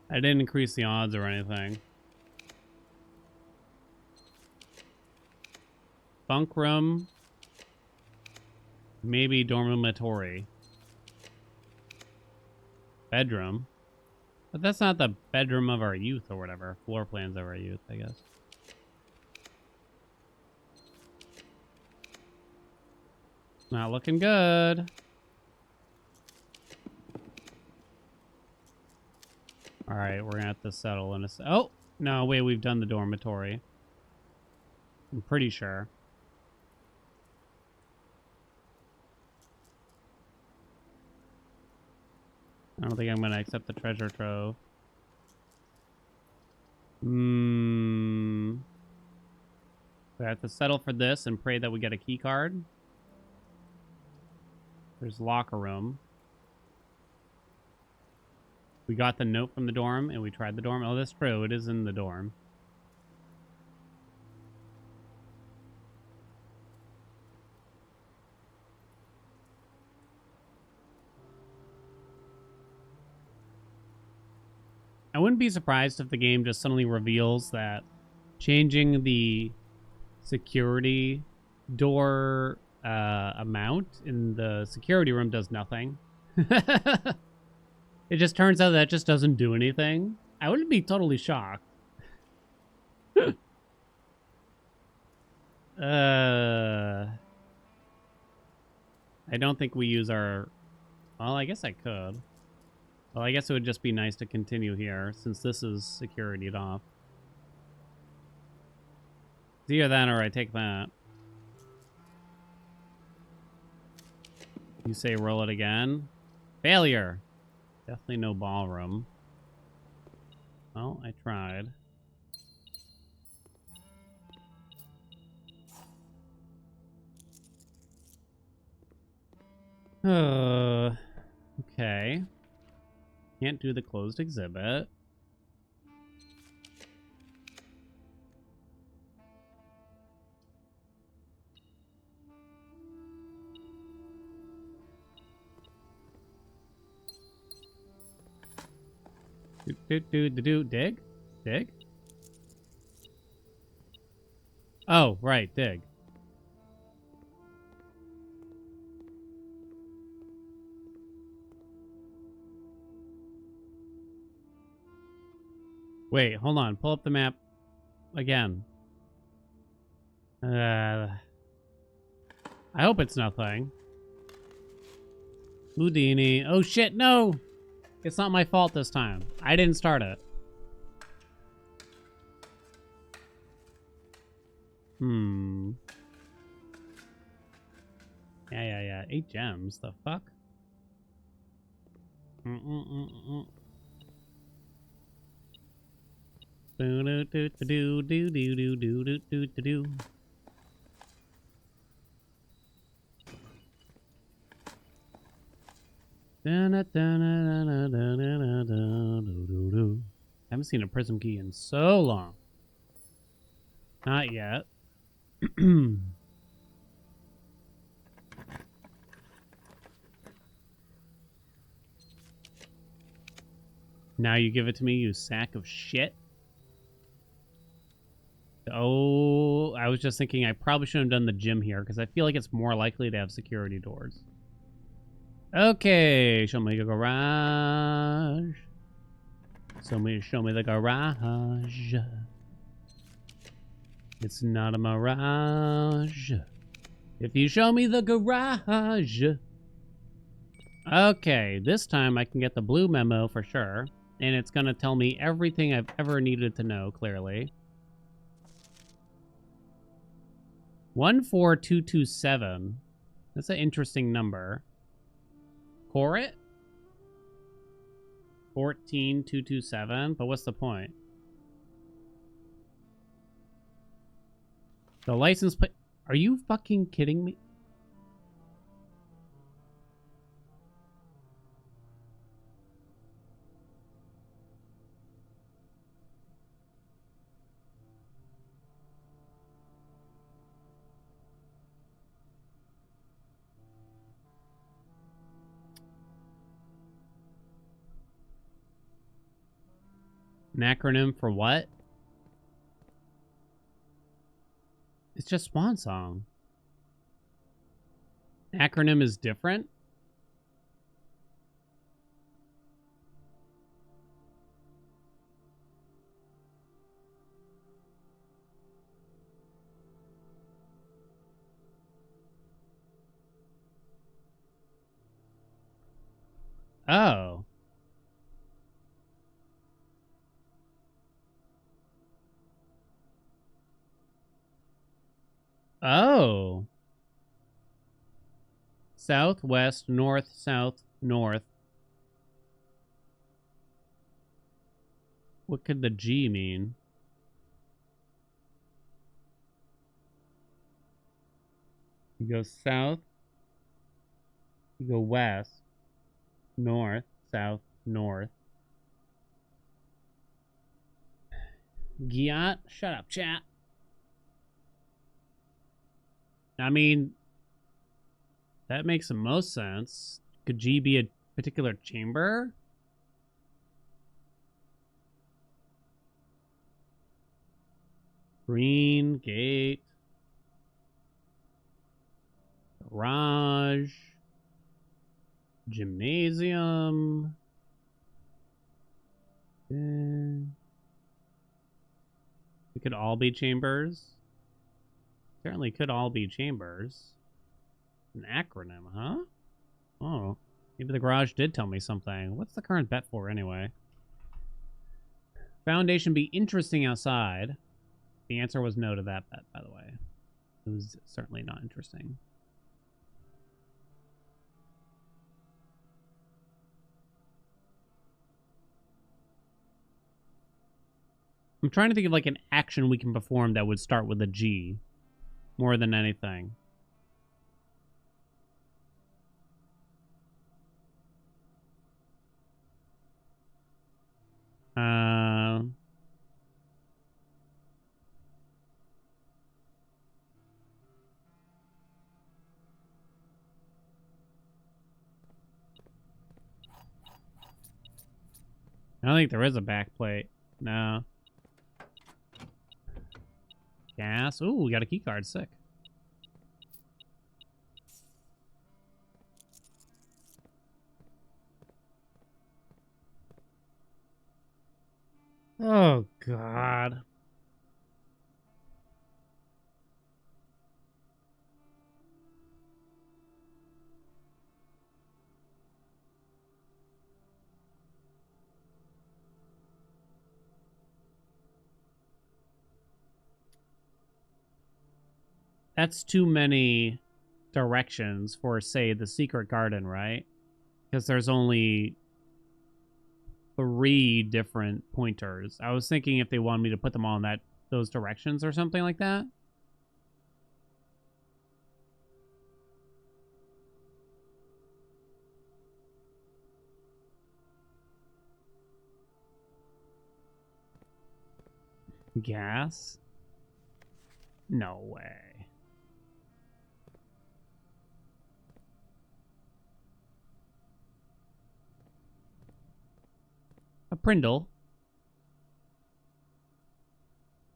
Speaker 1: I didn't increase the odds or anything. Bunk room. Maybe dormitory. Bedroom. But that's not the bedroom of our youth or whatever. Floor plans of our youth, I guess. Not looking good. Alright, we're gonna have to settle in a... Oh! No, wait, we've done the dormitory. I'm pretty sure. I don't think I'm gonna accept the treasure trove. We have to settle for this and pray that we get a key card. There's locker room. We got the note from the dorm and we tried the dorm. Oh, that's true. It is in the dorm. I wouldn't be surprised if the game just suddenly reveals that changing the security door amount in the security room does nothing. It just turns out that just doesn't do anything. I wouldn't be totally shocked. I don't think we use our... Well, I guess I could. Well, I guess it would just be nice to continue here, since this is securityed off. It's either that or I take that. You say roll it again. Failure! Definitely no ballroom. Well, I tried. Okay. Can't do the closed exhibit. Dig? Dig? Oh, right, dig. Wait, hold on. Pull up the map again. I hope it's nothing. Houdini. Oh shit, no! It's not my fault this time. I didn't start it. Yeah. 8 gems. The fuck? Do. Haven't seen a prism key in so long. Not yet. Now you give it to me, you sack of shit. Oh, I was just thinking I probably shouldn't have done the gym here because I feel like it's more likely to have security doors. Okay, show me the garage. Show me the garage. It's not a mirage. If you show me the garage. Okay, this time I can get the blue memo for sure. And it's going to tell me everything I've ever needed to know, clearly. 14227. That's an interesting number. Core it? 14227. But what's the point? The license plate. Are you fucking kidding me? An acronym for what? It's just Swan Song. Acronym is different? Oh. Oh. Southwest, north, south, north. What could the G mean? You go south. You go west. North, south, north. Giat? Shut up, chat. I mean, that makes the most sense. Could G be a particular chamber? Green, gate. Garage. Gymnasium. It could all be chambers. Certainly could all be chambers. An acronym, huh? Oh, maybe the garage did tell me something. What's the current bet for anyway? Foundation be interesting outside. The answer was no to that bet, by the way. It was certainly not interesting. I'm trying to think of like an action we can perform that would start with a G more than anything. I don't think there is a backplate. No. Gas. Ooh, we got a key card. Sick. Oh, God. That's too many directions for, say, the secret garden, right? Because there's only 3 different pointers. I was thinking if they wanted me to put them all in those directions or something like that. Gas? No way. A Prindle.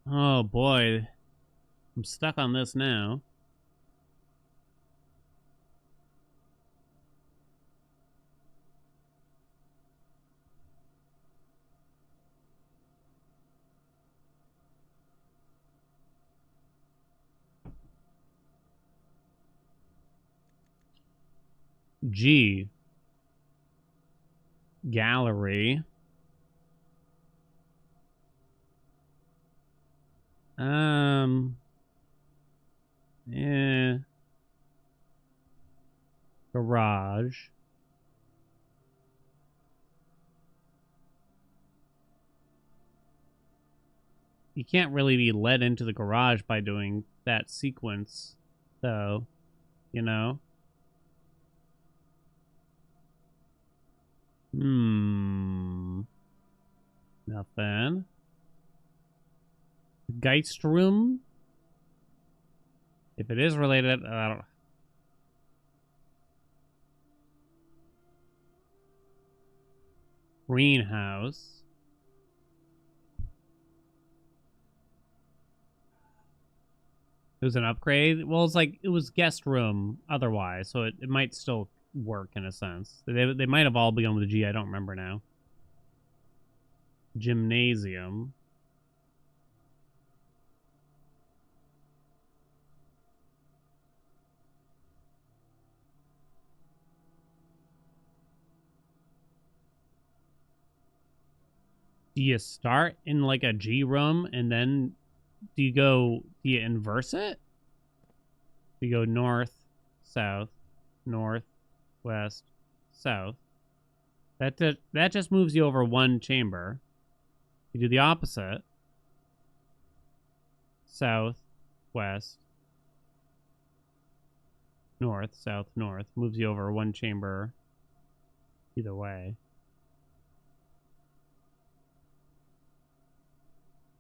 Speaker 1: Oh, boy. I'm stuck on this now. G. Gallery. Yeah. Garage. You can't really be led into the garage by doing that sequence, though, you know? Nothing. Geist room? If it is related, I don't. Greenhouse. It was an upgrade. Well, it's like it was guest room otherwise, so it might still work in a sense. They might have all begun with a G. I don't remember now. Gymnasium. Do you start in like a G room and then do you inverse it? Do you go north, south, north, west, south? That just moves you over one chamber. You do the opposite. South, west, north, south, north. Moves you over one chamber either way.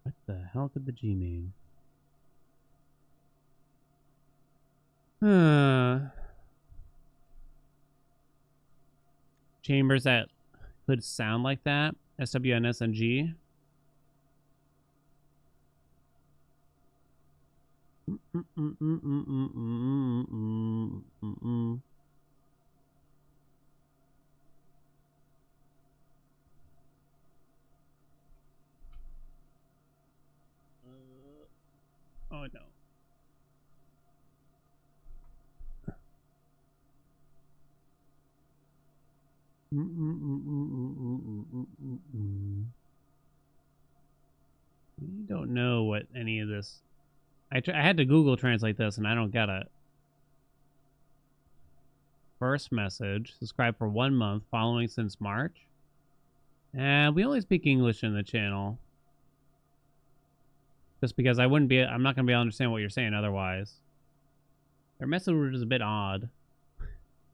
Speaker 1: What the hell could the G mean? Chambers that could sound like that. SWNS and G. Oh no. I don't know what any of this. I had to Google translate this, and I don't get it. First message: subscribe for 1 month, following since March. We only speak English in the channel, just because I'm not gonna be able to understand what you're saying otherwise. Their message is a bit odd,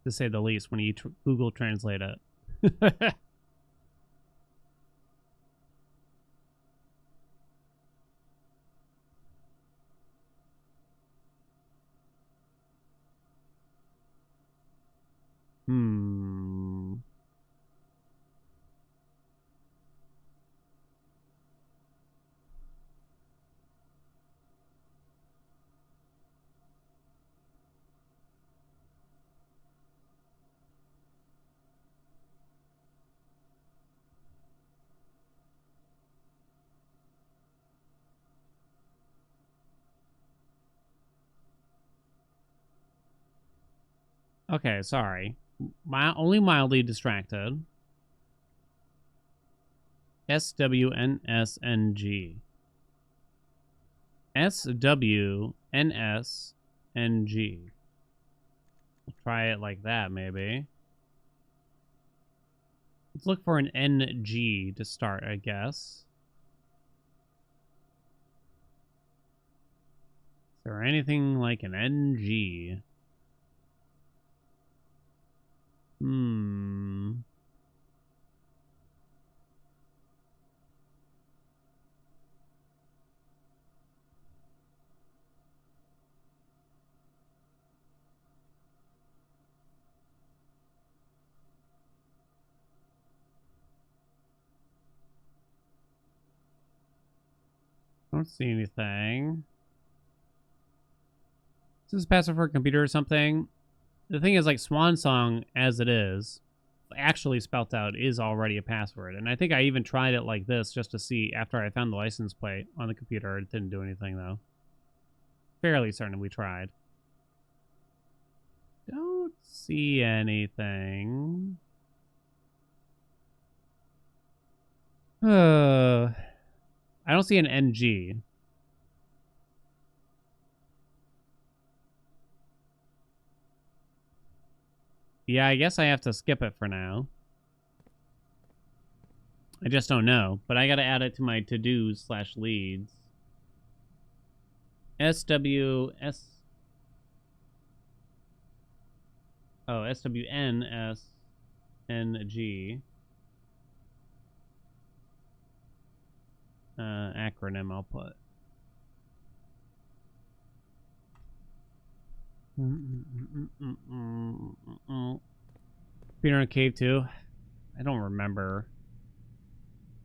Speaker 1: to say the least, when you Google translate it. Okay, sorry. Only mildly distracted. SWNSNG. SWNSNG. We'll try it like that, maybe. Let's look for an NG to start, I guess. Is there anything like an NG? Don't see anything. Is this password for a computer or something? The thing is, like, Swan Song, as it is, actually spelt out, is already a password. And I think I even tried it like this just to see after I found the license plate on the computer. It didn't do anything, though. Fairly certain we tried. Don't see anything. I don't see an NG. Yeah, I guess I have to skip it for now. I just don't know. But I gotta add it to my to-dos / leads. SWS. Oh, SWNSNG. Acronym I'll put. Peter in a cave too. I don't remember.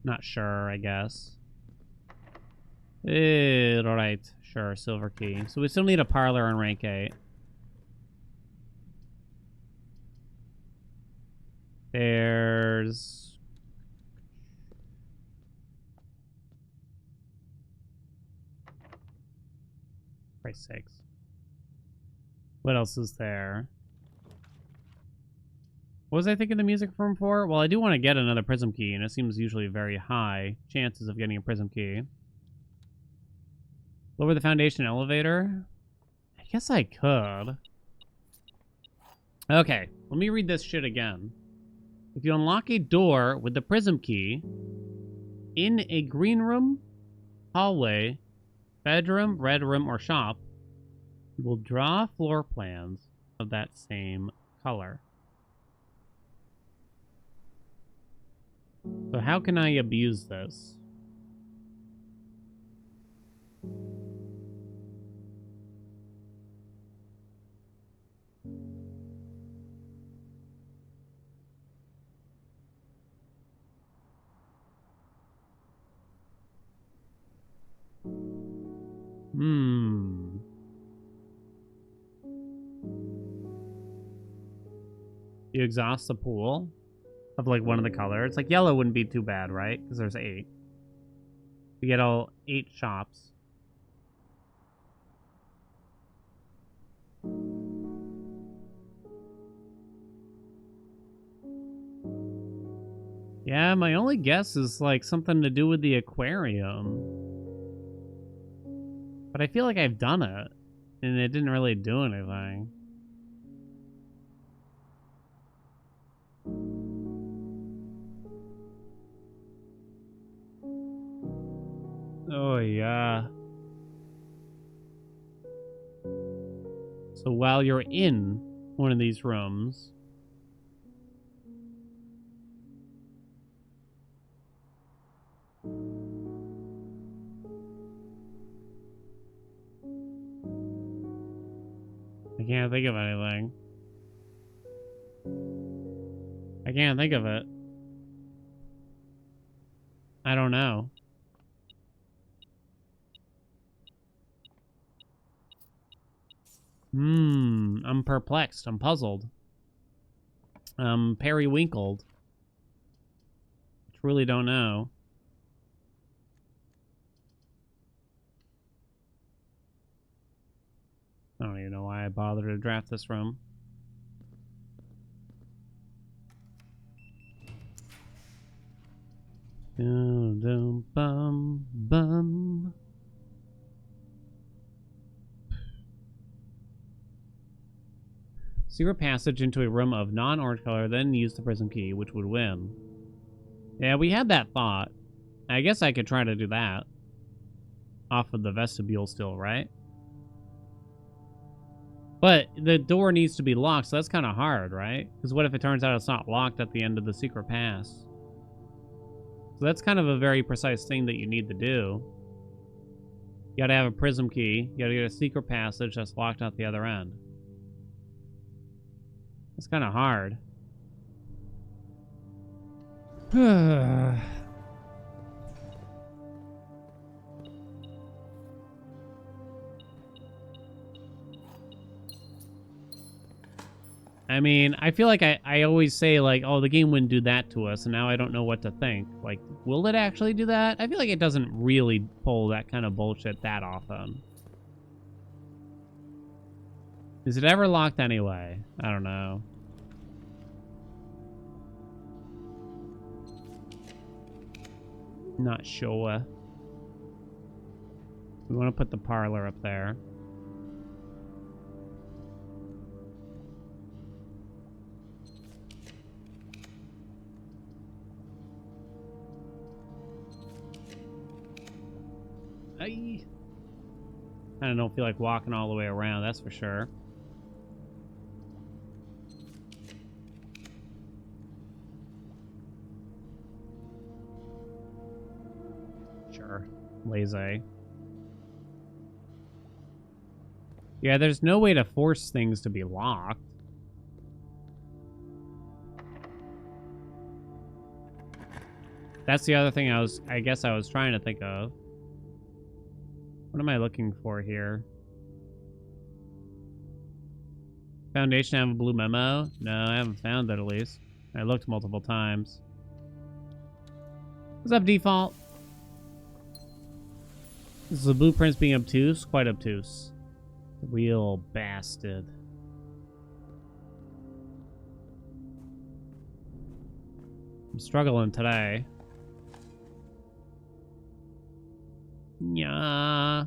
Speaker 1: Not sure, I guess. Alright, sure, silver key. So we still need a parlor on rank 8. There's... Christ's sakes. What else is there? What was I thinking the music room for? Well, I do want to get another prism key, and it seems usually very high chances of getting a prism key. Lower the foundation elevator? I guess I could. Okay, let me read this shit again. If you unlock a door with the prism key in a green room, hallway, bedroom, red room, or shop, you will draw floor plans of that same color. So how can I abuse this? You exhaust the pool of like one of the colors. Like yellow wouldn't be too bad, right? Because there's 8. You get all 8 shops. Yeah, my only guess is like something to do with the aquarium. But I feel like I've done it, and it didn't really do anything. Oh, yeah. So while you're in one of these rooms... I can't think of anything. I can't think of it. I don't know. I'm perplexed. I'm puzzled. Periwinkled. Truly don't know. I don't even know why I bothered to draft this room. Dum bum bum. Secret passage into a room of non-orange color, then use the prism key, which would win. Yeah, we had that thought. I guess I could try to do that. Off of the vestibule still, right? But the door needs to be locked, so that's kind of hard, right? Because what if it turns out it's not locked at the end of the secret pass? So that's kind of a very precise thing that you need to do. You gotta have a prism key. You gotta get a secret passage that's locked out the other end. It's kind of hard. I mean, I feel like I always say, like, oh, the game wouldn't do that to us, and now I don't know what to think. Like, will it actually do that? I feel like it doesn't really pull that kind of bullshit that often. Is it ever locked anyway? I don't know. Not sure. We want to put the parlor up there. I kind of don't feel like walking all the way around, that's for sure. Sure. Lazy. Yeah, there's no way to force things to be locked. That's the other thing I guess I was trying to think of. What am I looking for here? Foundation have a blue memo? No, I haven't found it at least. I looked multiple times. What's up, default? This is the blueprints being obtuse? Quite obtuse. Real bastard. I'm struggling today. Yeah.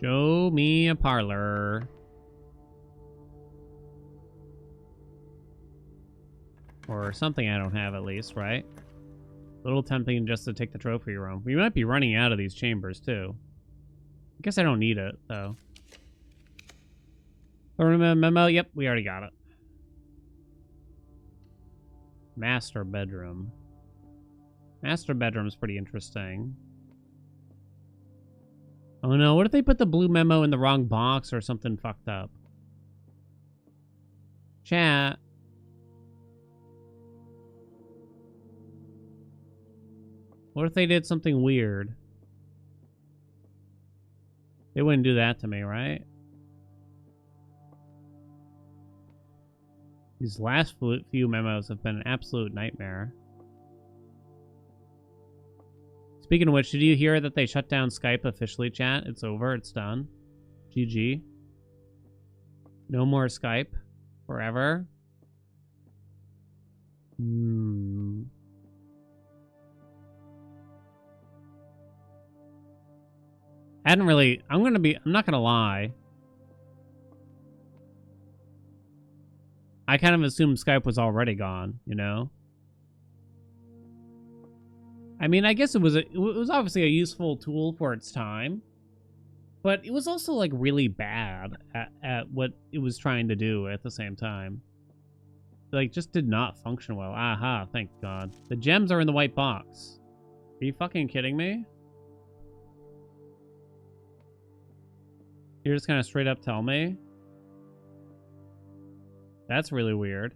Speaker 1: Show me a parlor. Or something I don't have, at least, right? A little tempting just to take the trophy room. We might be running out of these chambers, too. I guess I don't need it, though. Memo? Yep, we already got it. Master bedroom. Master bedroom's pretty interesting. Oh no, what if they put the blue memo in the wrong box or something fucked up? Chat. What if they did something weird? They wouldn't do that to me, right? These last few memos have been an absolute nightmare. Speaking of which, did you hear that they shut down Skype officially, chat? It's over. It's done. GG. No more Skype. Forever. I hadn't really... I'm not gonna lie. I kind of assumed Skype was already gone, you know? I mean, I guess it was obviously a useful tool for its time, but it was also like really bad at what it was trying to do at the same time. Like, just did not function well. Aha, thank God. The gems are in the white box. Are you fucking kidding me? You're just gonna straight up tell me? That's really weird.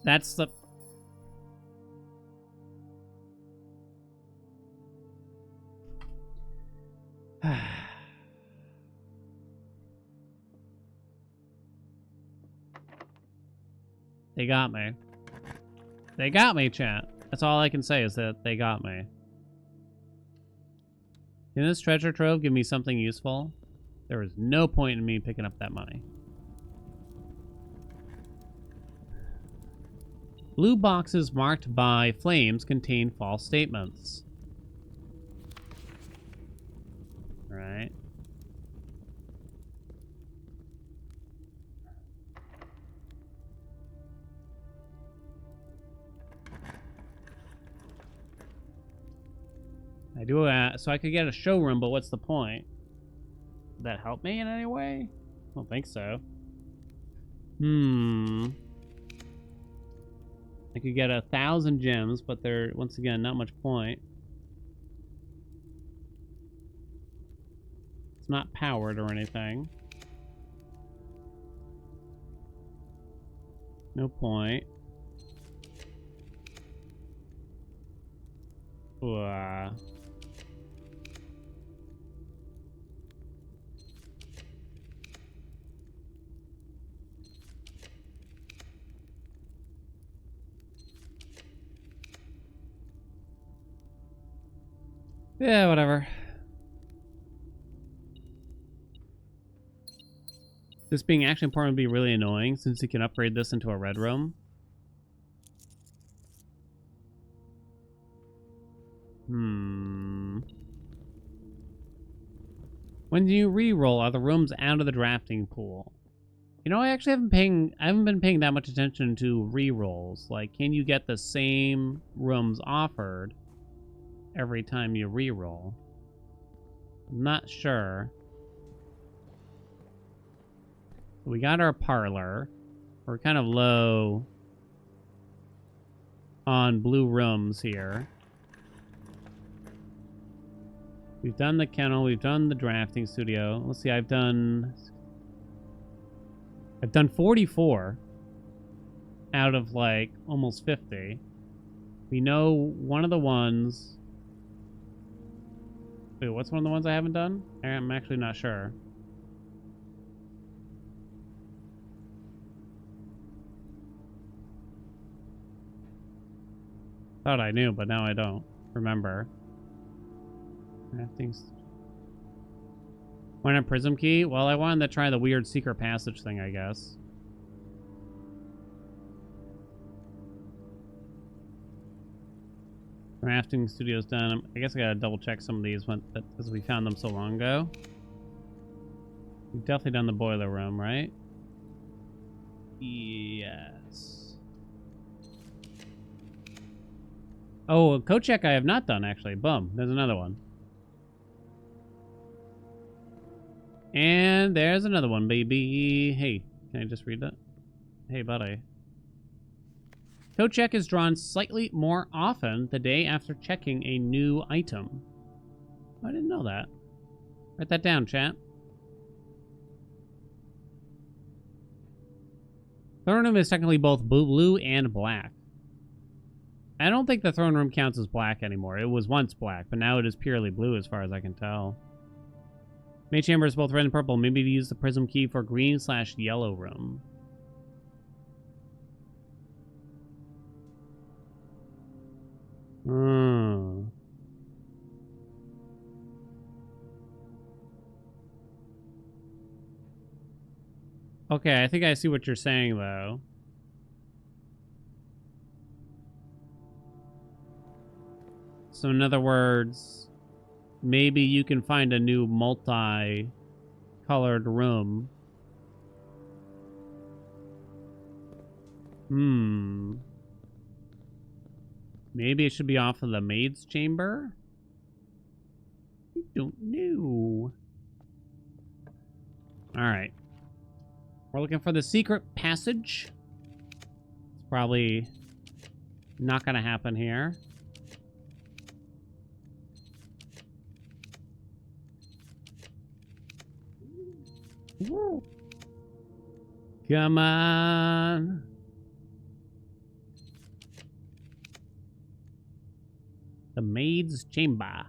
Speaker 1: That's the... They got me. They got me, chat. That's all I can say is that they got me. Can this treasure trove give me something useful? There was no point in me picking up that money. Blue boxes marked by flames contain false statements. Right. I do, so I could get a showroom, but what's the point? Would that help me in any way? I don't think so. I could get 1,000 gems, but they're, once again, not much point. It's not powered or anything. No point. Uh, yeah, whatever. This being action important would be really annoying since you can upgrade this into a red room. When you re-roll, are the rooms out of the drafting pool? You know, I actually haven't been paying that much attention to re-rolls. Like, can you get the same rooms offered every time you re-roll? I'm not sure. We got our parlor. We're kind of low on blue rooms here. We've done the kennel. We've done the drafting studio. Let's see. I've done 44 out of like almost 50. We know one of the ones. Wait, what's one of the ones I haven't done? I'm actually not sure. Thought I knew, but now I don't remember. Things. Why not Prism Key? Well, I wanted to try the weird secret passage thing, I guess. Crafting studio's done. I guess I gotta double check some of these because we found them so long ago. We've definitely done the boiler room, right? Yes. Oh, code check I have not done, actually. Boom. There's another one. And there's another one, baby. Hey, can I just read that? Hey, buddy. Code check is drawn slightly more often the day after checking a new item. I didn't know that. Write that down, chat. Throne room is technically both blue and black. I don't think the throne room counts as black anymore. It was once black, but now it is purely blue as far as I can tell. Main chamber is both red and purple. Maybe to use the prism key for green/yellow room. Okay, I think I see what you're saying, though. So in other words, maybe you can find a new multi-colored room. Maybe it should be off of the maid's chamber? I don't know. Alright. We're looking for the secret passage. It's probably not gonna happen here. Woo. Come on. The maid's chamber.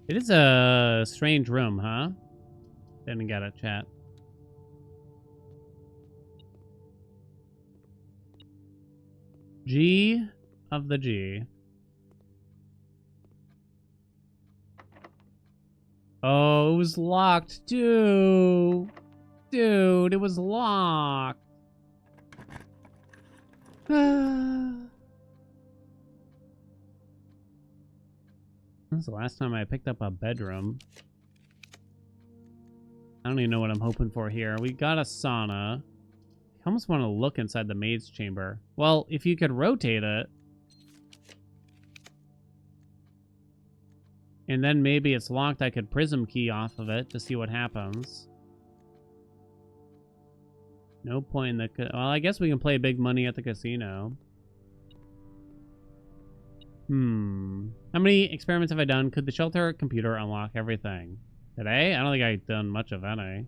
Speaker 1: It is a strange room, huh? Didn't get it, chat. G of the G. Oh, it was locked too. Dude, it was locked. When's the last time I picked up a bedroom? I don't even know what I'm hoping for here. We got a sauna. I almost want to look inside the maid's chamber. Well, if you could rotate it. And then maybe it's locked. I could prism key off of it to see what happens. No point in the... Well, I guess we can play big money at the casino. How many experiments have I done? Could the shelter computer unlock everything? Today? I don't think I've done much of any.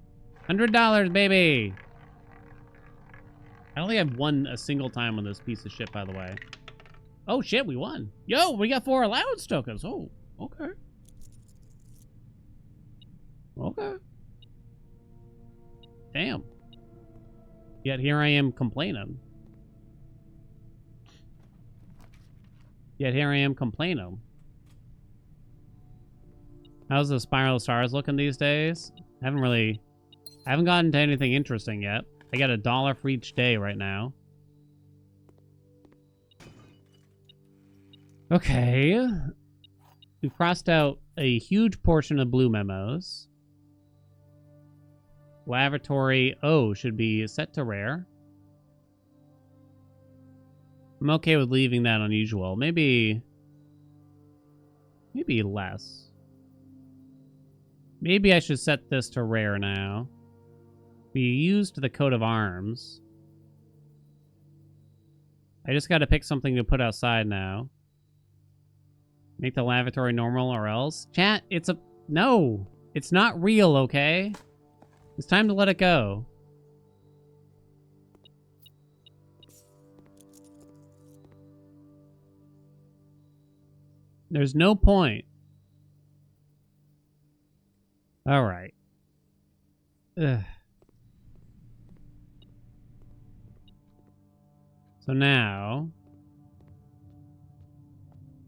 Speaker 1: $100, baby! I don't think I've won a single time on this piece of shit, by the way. Oh, shit, we won. Yo, we got 4 allowance tokens. Oh, okay. Okay. Damn. Yet here I am complaining. How's the Spiral Stars looking these days? I haven't gotten to anything interesting yet. I got $1 for each day right now. Okay. We crossed out a huge portion of blue memos. Lavatory O should be set to rare. I'm okay with leaving that unusual. Maybe less. Maybe I should set this to rare now. We used the coat of arms. I just gotta pick something to put outside now. Make the lavatory normal or else. Chat, no! It's not real, okay? It's time to let it go. There's no point. Alright. Ugh. So now...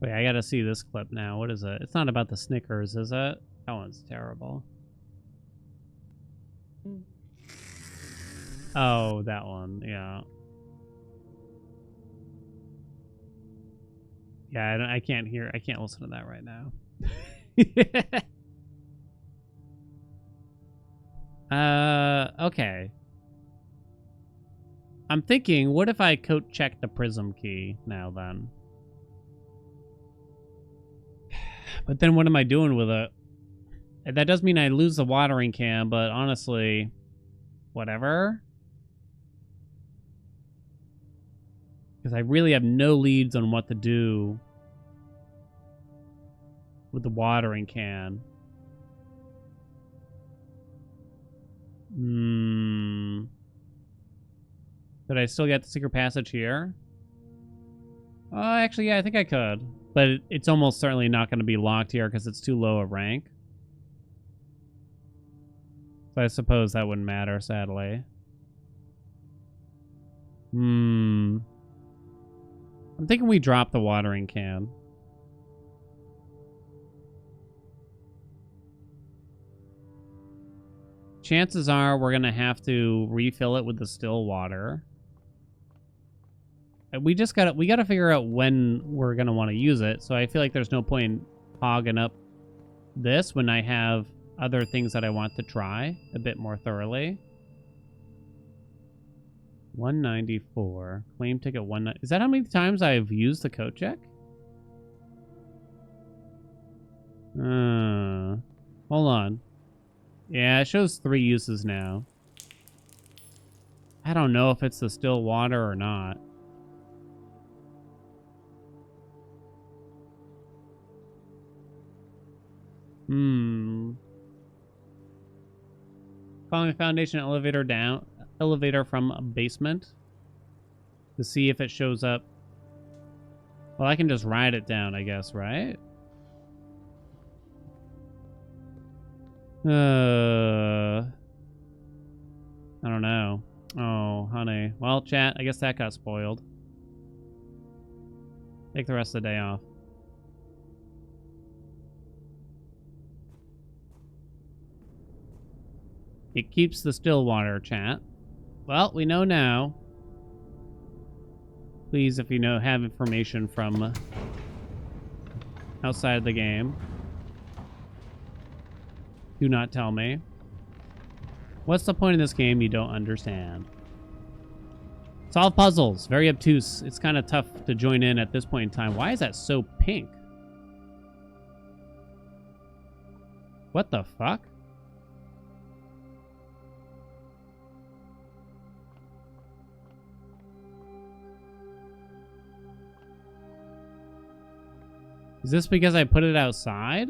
Speaker 1: Wait, I gotta see this clip now. What is it? It's not about the Snickers, is it? That one's terrible. Oh, that one. Yeah. Yeah, I can't listen to that right now. Okay. I'm thinking, what if I coat check the prism key now then? But then what am I doing with it? That does mean I lose the watering can, but honestly, whatever. Because I really have no leads on what to do with the watering can. Could I still get the secret passage here? Actually, yeah, I think I could. But it's almost certainly not going to be locked here because it's too low a rank. So I suppose that wouldn't matter, sadly. I'm thinking we drop the watering can. Chances are we're going to have to refill it with the still water. We gotta figure out when we're gonna want to use it. So I feel like there's no point in hogging up this when I have other things that I want to try a bit more thoroughly. 194 claim ticket 19. Is that how many times I've used the code check? Hold on. Yeah, it shows 3 uses now. I don't know if it's the still water or not. Calling the foundation elevator from a basement to see if it shows up. Well, I can just ride it down, I guess, right? I don't know. Oh, honey. Well, chat, I guess that got spoiled. Take the rest of the day off. It keeps the still water, chat. Well, we know now. Please, if you have information from outside the game, do not tell me. What's the point of this game you don't understand? Solve puzzles. Very obtuse. It's kind of tough to join in at this point in time. Why is that so pink? What the fuck? Is this because I put it outside?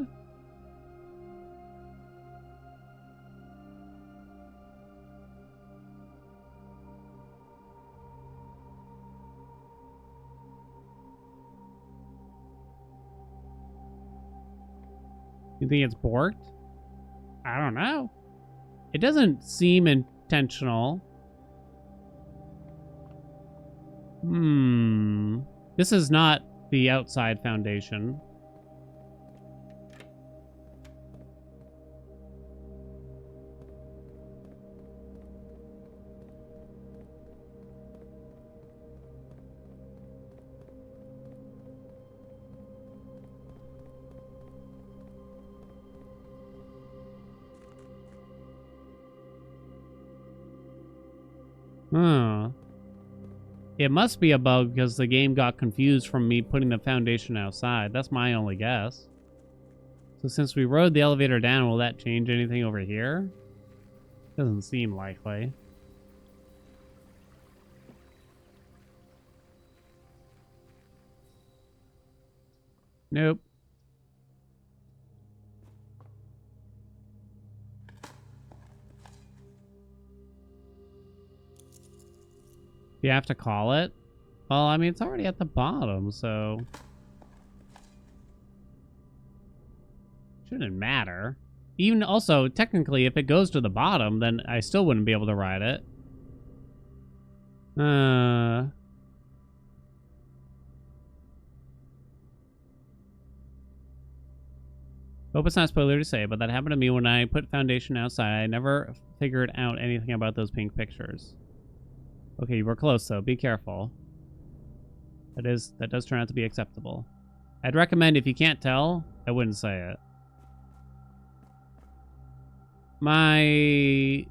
Speaker 1: You think it's borked? I don't know. It doesn't seem intentional. This is not the outside foundation. Huh. It must be a bug because the game got confused from me putting the foundation outside. That's my only guess. So since we rode the elevator down, will that change anything over here? Doesn't seem likely. Nope. You have to call it? Well, I mean, it's already at the bottom, so... shouldn't matter. Even also, technically, if it goes to the bottom, then I still wouldn't be able to ride it. Hope it's not spoiler to say, but that happened to me when I put foundation outside. I never figured out anything about those pink pictures. Okay, you were close though. Be careful. That does turn out to be acceptable. I'd recommend if you can't tell, I wouldn't say it. My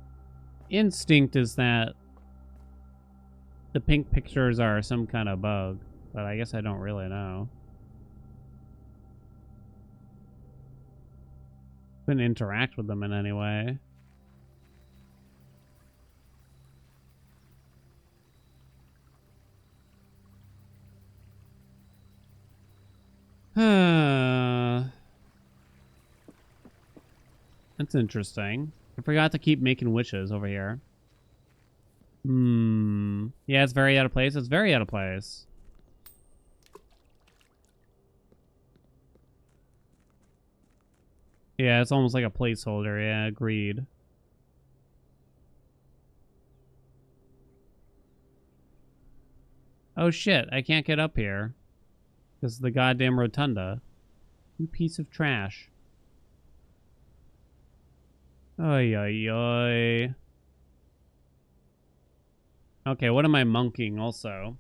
Speaker 1: instinct is that the pink pictures are some kind of bug, but I guess I don't really know. Couldn't interact with them in any way. That's interesting. I forgot to keep making wishes over here. Yeah, it's very out of place. It's very out of place. Yeah, it's almost like a placeholder. Yeah, agreed. Oh shit, I can't get up here. Because of the goddamn rotunda. You piece of trash. Oy, oy, oy. Okay, what am I monking also?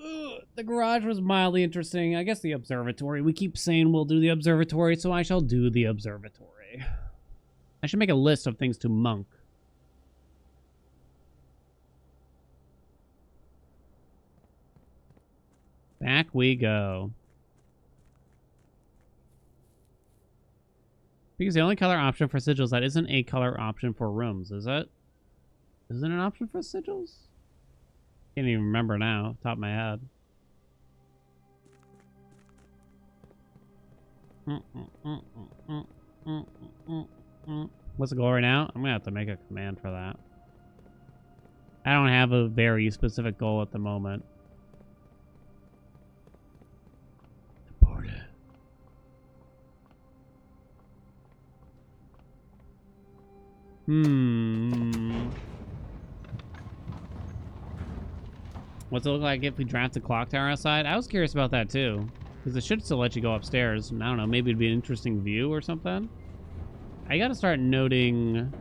Speaker 1: Ugh, the garage was mildly interesting. I guess the observatory. We keep saying we'll do the observatory, so I shall do the observatory. I should make a list of things to monk. Back we go. Because the only color option for sigils that isn't a color option for rooms, is it? Is it an option for sigils? Can't even remember now, top of my head. What's the goal right now? I'm gonna have to make a command for that. I don't have a very specific goal at the moment. What's it look like if we draft the clock tower outside? I was curious about that too. Because it should still let you go upstairs. And I don't know, maybe it'd be an interesting view or something. I gotta start noting...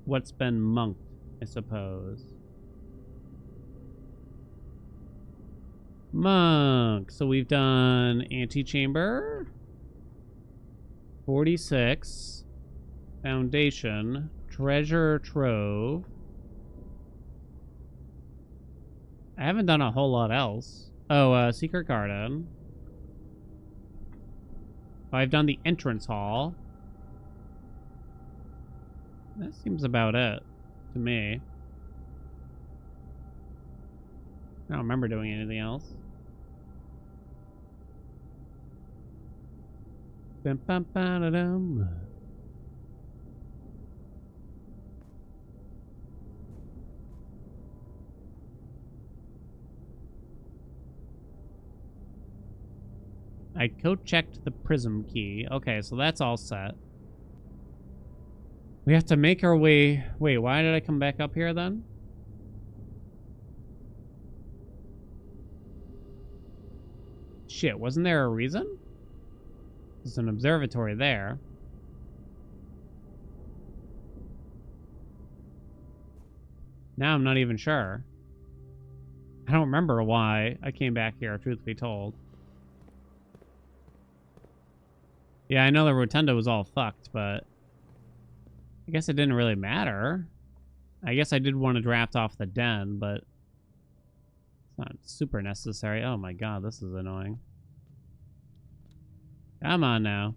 Speaker 1: what's been monked, I suppose. Monk. So we've done antechamber. 46. Foundation. Treasure trove. I haven't done a whole lot else. Oh, secret garden. Oh, I've done the entrance hall. That seems about it to me. I don't remember doing anything else. Bum, bum, ba-da-dum. I code-checked the prism key. Okay, so that's all set. We have to make our way... Wait, why did I come back up here then? Shit, wasn't there a reason? There's an observatory there. Now I'm not even sure. I don't remember why I came back here, truth be told. Yeah, I know the rotunda was all fucked, but I guess it didn't really matter. I guess I did want to draft off the den, but it's not super necessary. Oh my god, this is annoying. Come on now.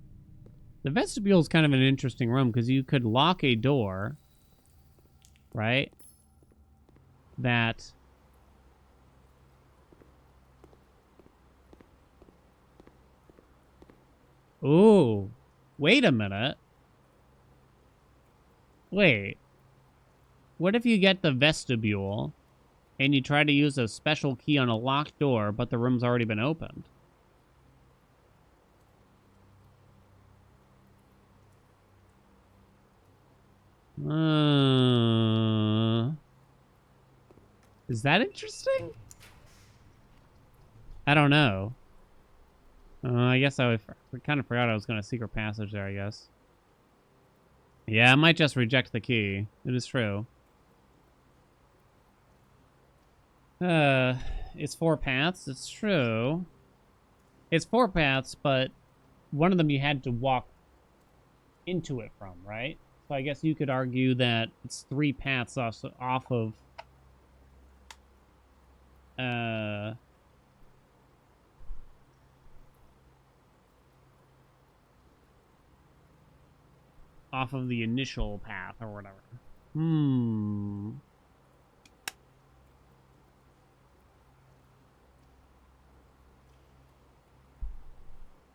Speaker 1: The vestibule is kind of an interesting room because you could lock a door, right? That... Ooh. Wait a minute. Wait. What if you get the vestibule and you try to use a special key on a locked door, but the room's already been opened? Is that interesting? I don't know. I guess I kind of forgot I was going to secret passage there, I guess. Yeah, I might just reject the key. It is true. It's 4 paths. It's true. It's 4 paths, but one of them you had to walk into it from, right? So I guess you could argue that it's 3 paths off of off of the initial path or whatever.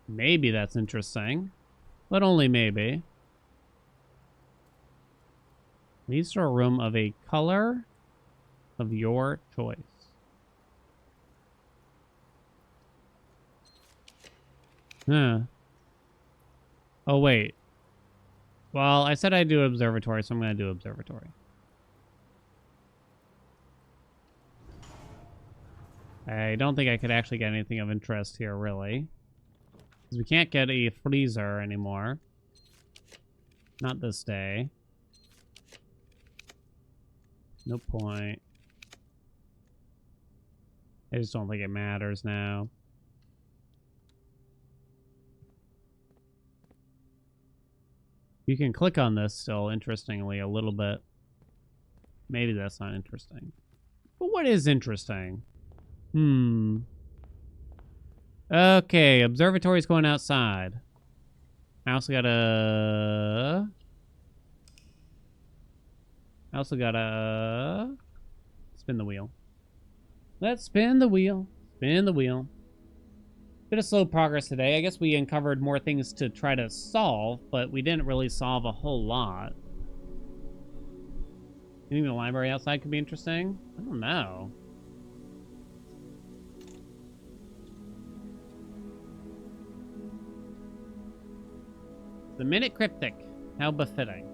Speaker 1: Maybe that's interesting, but only maybe. Leads to a room of a color of your choice. Huh. Oh, wait. Well, I said I'd do observatory, so I'm going to do observatory. I don't think I could actually get anything of interest here, really. Because we can't get a freezer anymore. Not this day. No point. I just don't think it matters now. You can click on this still, interestingly, a little bit. Maybe that's not interesting. But what is interesting? Okay, observatory's going outside. I also gotta spin the wheel. Let's spin the wheel. Spin the wheel. Bit of slow progress today. I guess we uncovered more things to try to solve, but we didn't really solve a whole lot. Maybe the library outside could be interesting? I don't know. The Minute Cryptic. How befitting.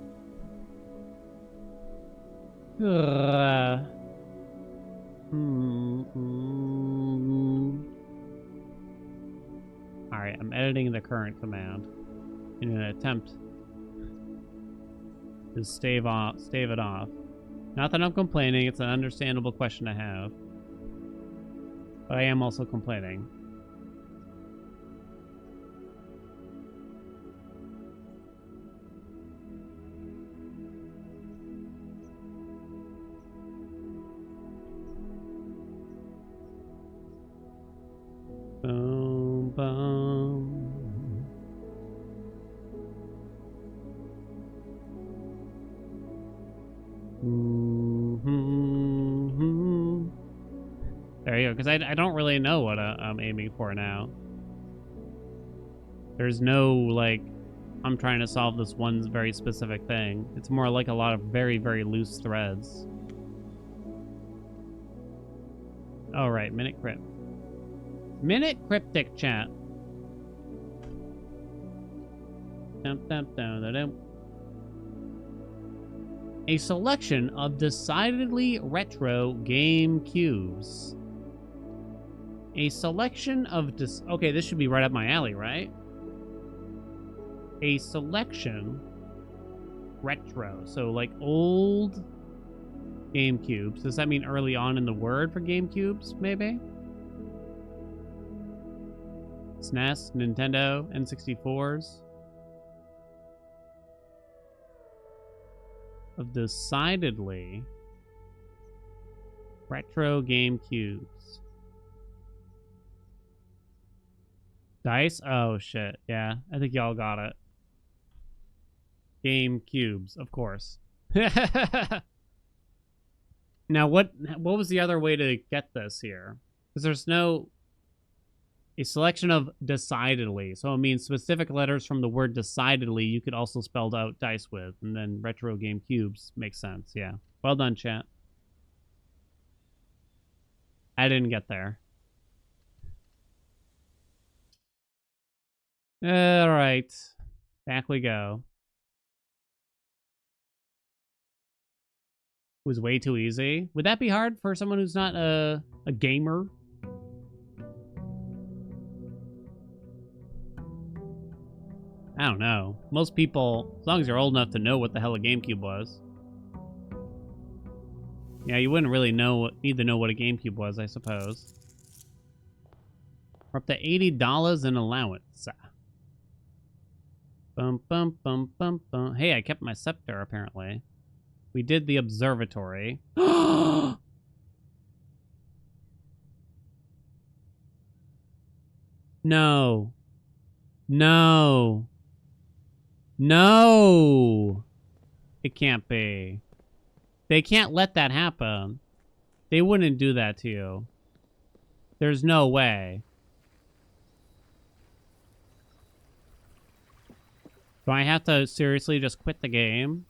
Speaker 1: Alright, I'm editing the current command in an attempt to stave it off. Not that I'm complaining, it's an understandable question to have. But I am also complaining. Boom, boom. There you go, because I don't really know what I'm aiming for now. There's no, like, I'm trying to solve this one very specific thing. It's more like a lot of very, very loose threads. Oh, right, Minute Crypt. Minute Cryptic, chat. Dum, dum, dum, dum, dum. A selection of decidedly retro game cubes. A selection of okay, this should be right up my alley, right? A selection retro. So like old game cubes. Does that mean early on in the word for game cubes, maybe? SNES, Nintendo, N64s. Of decidedly retro game cubes. Dice? Oh, shit. Yeah, I think y'all got it. Game cubes, of course. Now, what was the other way to get this here? Because there's no... A selection of decidedly. So it means specific letters from the word decidedly you could also spell out dice with. And then retro game cubes makes sense, yeah. Well done, chat. I didn't get there. All right. Back we go. It was way too easy. Would that be hard for someone who's not a gamer? I don't know. Most people, as long as you're old enough to know what the hell a GameCube was. Yeah, you wouldn't really need to know what a GameCube was, I suppose. We're up to $80 in allowance. Bum, bum, bum, bum, bum. Hey, I kept my scepter, apparently. We did the observatory. No. No. No! It can't be. They can't let that happen. They wouldn't do that to you. There's no way. Do I have to seriously just quit the game?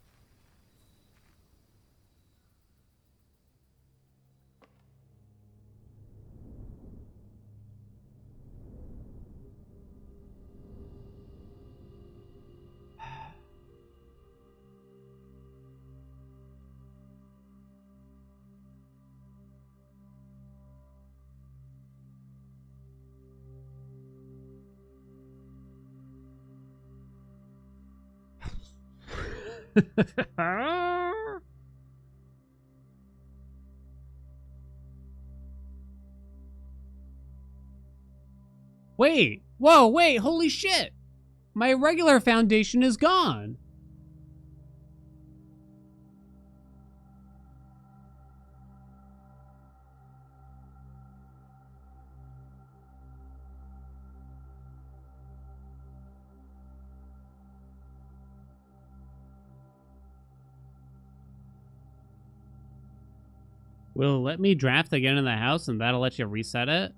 Speaker 1: Wait. Whoa, wait. Holy shit. My regular foundation is gone. Will it let me draft again in the house and that'll let you reset it?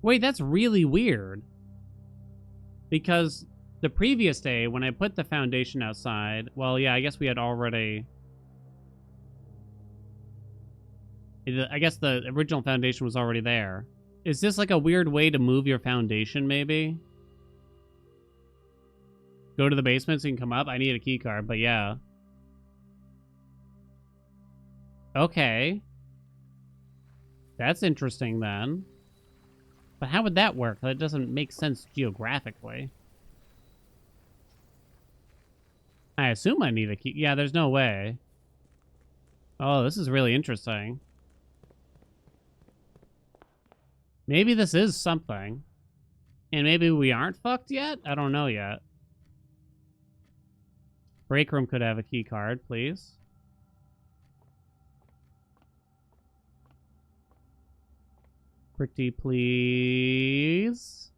Speaker 1: Wait, that's really weird. Because the previous day, when I put the foundation outside... Well, yeah, I guess we had already... I guess the original foundation was already there. Is this like a weird way to move your foundation, maybe? Go to the basement so you can come up? I need a key card, but yeah. Okay. That's interesting, then. But how would that work? That doesn't make sense geographically. I assume I need a key. Yeah, there's no way. Oh, this is really interesting. Maybe this is something. And maybe we aren't fucked yet? I don't know yet. Break room could have a key card, please. Pretty please.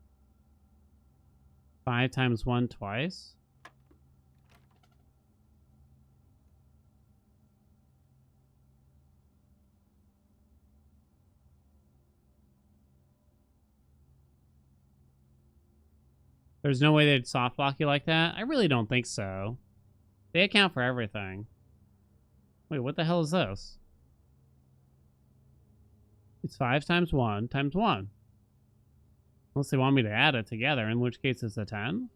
Speaker 1: 5 times 1 twice. There's no way they'd soft block you like that? I really don't think so. They account for everything. Wait, what the hell is this? It's 5 times 1 times 1. Unless they want me to add it together, in which case it's a 10.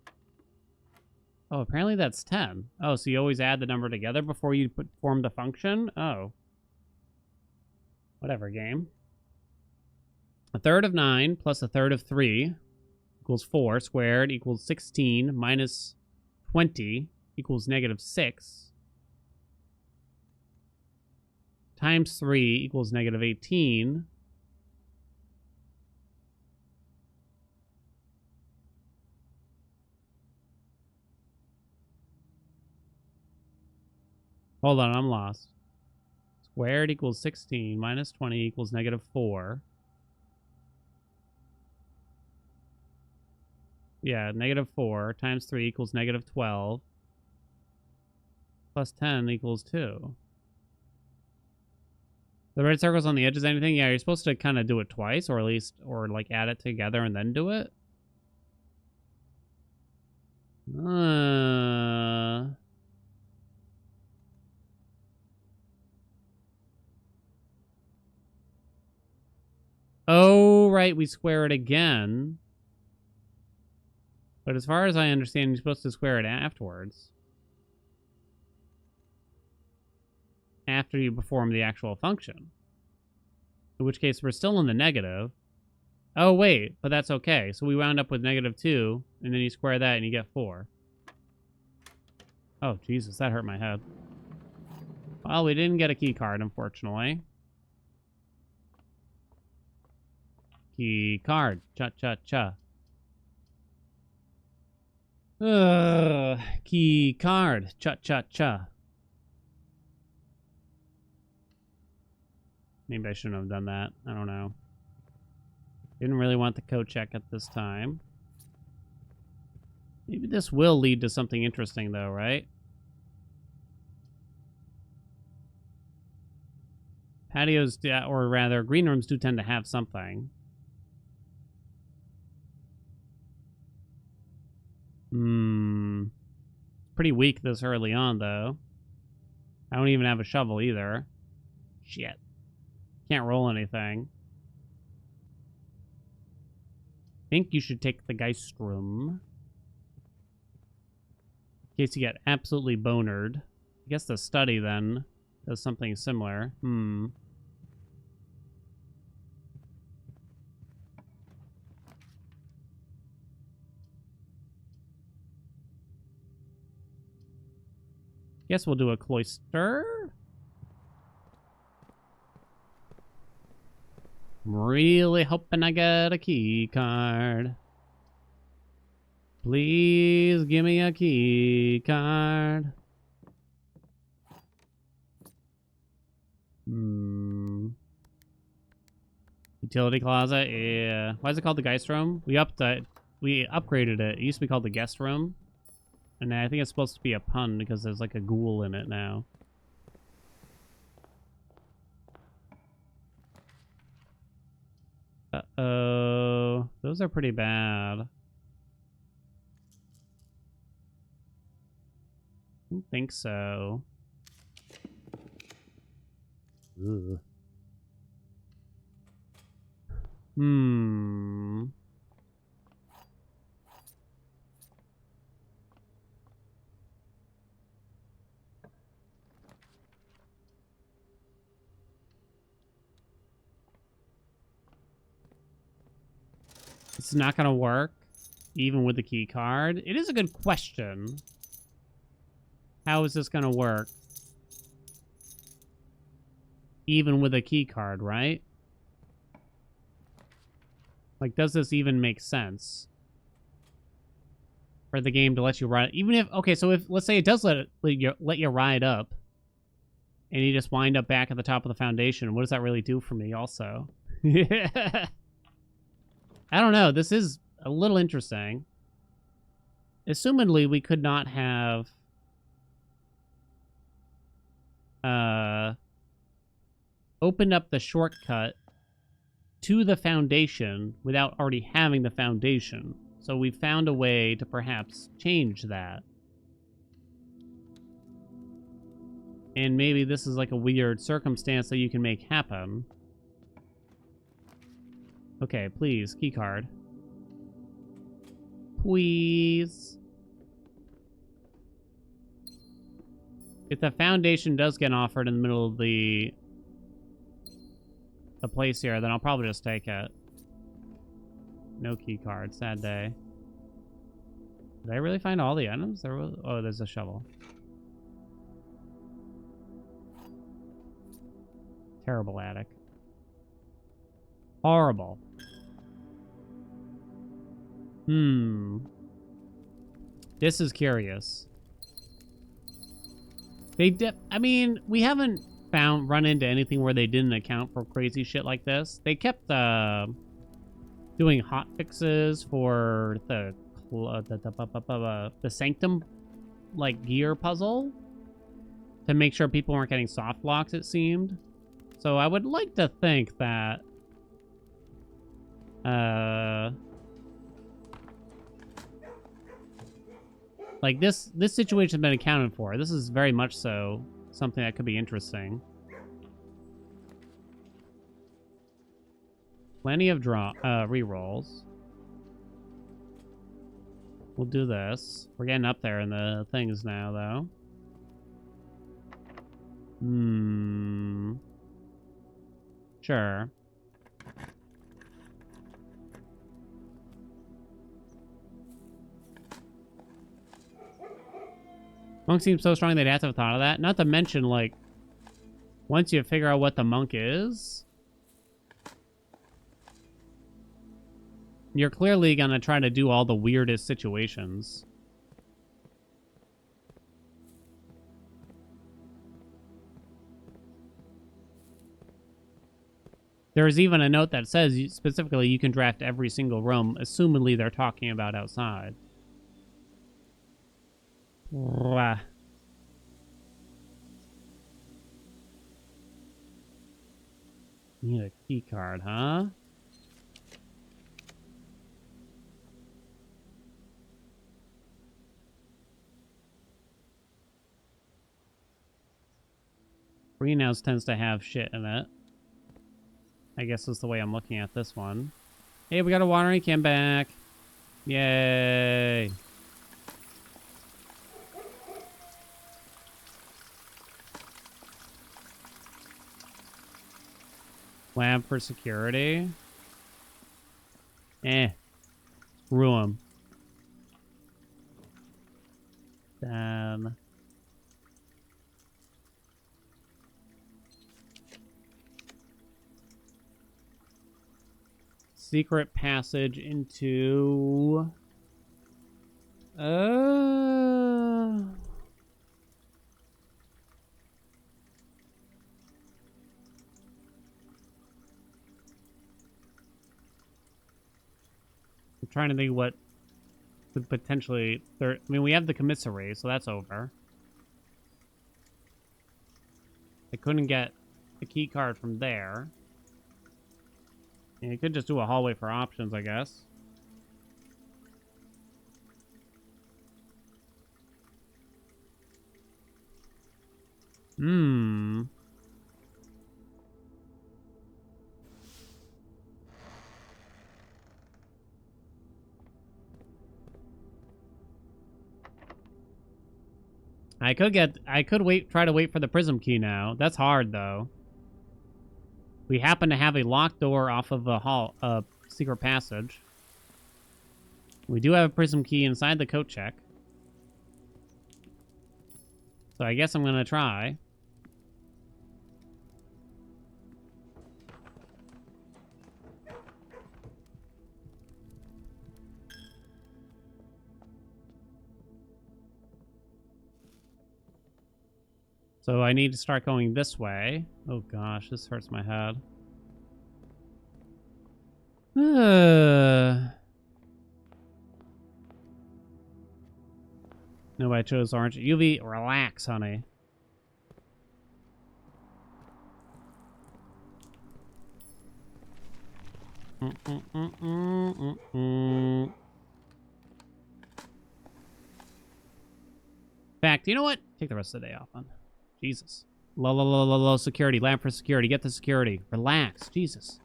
Speaker 1: Oh, apparently that's 10. Oh, so you always add the number together before you form the function? Oh. Whatever, game. A third of 9 plus a third of 3 equals 4 squared equals 16 minus 20 equals negative 6 times 3 equals negative 18. Hold on, I'm lost. Squared equals 16 minus 20 equals negative 4. Yeah, negative 4 times 3 equals negative 12. Plus 10 equals 2. The red circles on the edges, anything? Yeah, you're supposed to kind of do it twice, or at least, or like add it together and then do it. Oh, right, we square it again. But as far as I understand, you're supposed to square it afterwards. After you perform the actual function. In which case, we're still in the negative. Oh, wait, but that's okay. So we wound up with negative 2, and then you square that and you get 4. Oh, Jesus, that hurt my head. Well, we didn't get a key card, unfortunately. Key card. Cha-cha-cha. Key card. Cha-cha-cha. Maybe I shouldn't have done that. I don't know. Didn't really want the code check at this time. Maybe this will lead to something interesting, though, right? Patios, or rather, green rooms do tend to have something. Pretty weak this early on, though. I don't even have a shovel, either. Shit. Can't roll anything. Think you should take the Geist room. In case you get absolutely bonered. I guess the study, then, does something similar. Guess we'll do a cloister. I'm really hoping I get a key card. Please give me a key card. Utility closet, yeah. Why is it called the Geist room? We upgraded it. It used to be called the guest room. And I think it's supposed to be a pun because there's like a ghoul in it now. Uh-oh. Those are pretty bad. I don't think so. Ugh. It's not going to work, even with the key card. It is a good question. How is this going to work? Even with a key card, right? Like, does this even make sense? For the game to let you ride... Even if... Okay, so if... Let's say it does let you ride up. And you just wind up back at the top of the foundation. What does that really do for me, also? Yeah. I don't know. This is a little interesting. Assumedly, we could not have... opened up the shortcut to the foundation without already having the foundation. So we found a way to perhaps change that. And maybe this is like a weird circumstance that you can make happen. Okay, please, keycard. please. If the foundation does get offered in the middle of the place here, then I'll probably just take it. No key card. Sad day. Did I really find all the items? There was. Oh, there's a shovel. Terrible attic. Horrible. This is curious. I mean, we haven't run into anything where they didn't account for crazy shit like this. They kept doing hot fixes for the Sanctum like gear puzzle to make sure people weren't getting soft locks, it seemed. So I would like to think that like this situation has been accounted for. This is very much so something that could be interesting. Plenty of rerolls. We'll do this. We're getting up there in the things now, though. Sure. Monk seems so strong they'd have to have thought of that. Not to mention, like, once you figure out what the monk is, you're clearly gonna try to do all the weirdest situations. There's even a note that says specifically you can draft every single room, assumedly they're talking about outside. Blah. Need a key card, huh? Greenhouse tends to have shit in it. I guess is the way I'm looking at this one. Hey, we got a watering can back. Yay. Lab for security. Screw 'em. Then secret passage into I'm trying to think what could potentially I mean, we have the commissary, so that's over. I couldn't get the key card from there. And you could just do a hallway for options, I guess. I could try to wait for the prism key now. That's hard though. We happen to have a locked door off of a secret passage. We do have a prism key inside the coat check. So I guess I'm gonna try. So I need to start going this way. Oh gosh, this hurts my head. No, I chose orange. UV, relax, honey. In fact, you know what? Take the rest of the day off on. Jesus. Low security. Lamp for security. Get the security. Relax. Jesus.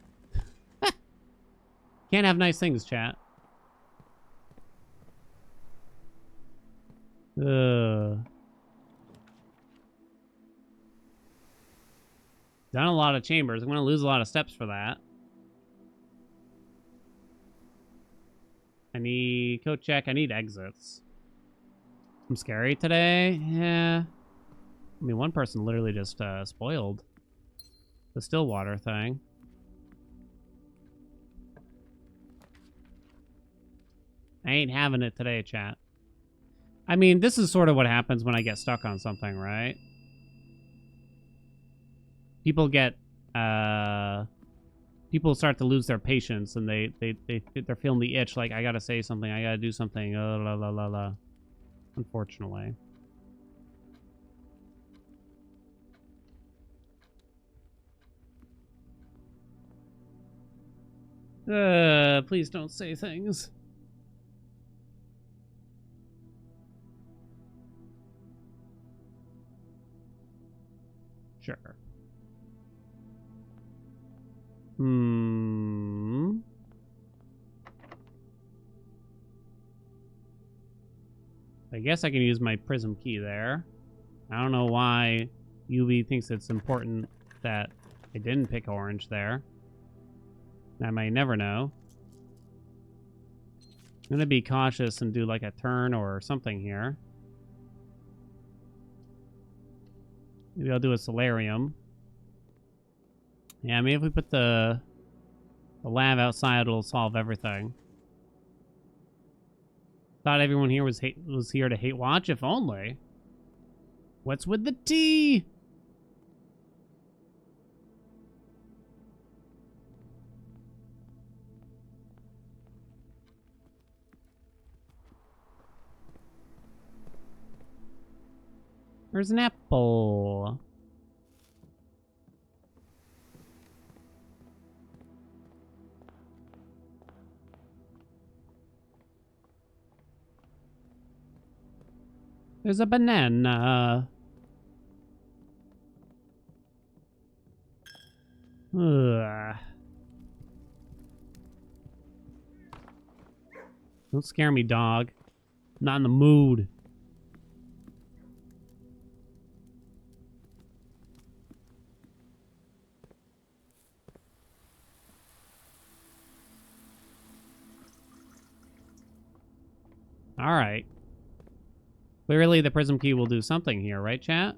Speaker 1: Can't have nice things, chat. Ugh. Done a lot of chambers. I'm going to lose a lot of steps for that. I need code check. I need exits. I'm scary today. Yeah. I mean, one person literally just spoiled the Stillwater thing. I ain't having it today, chat. I mean, this is sort of what happens when I get stuck on something, right? People get, people start to lose their patience, and they're feeling the itch, like, I gotta say something, I gotta do something, la la la la. Unfortunately. Please don't say things. Sure. I guess I can use my prism key there. I don't know why UV thinks it's important that I didn't pick orange there. I might never know. I'm gonna be cautious and do like a turn or something here. Maybe I'll do a solarium. Yeah, maybe if we put the lab outside, it'll solve everything. Thought everyone here was here to hate watch, if only. What's with the tea? There's an apple. There's a banana. Ugh. Don't scare me, dog. I'm not in the mood. All right. Clearly, the prism key will do something here, right, chat?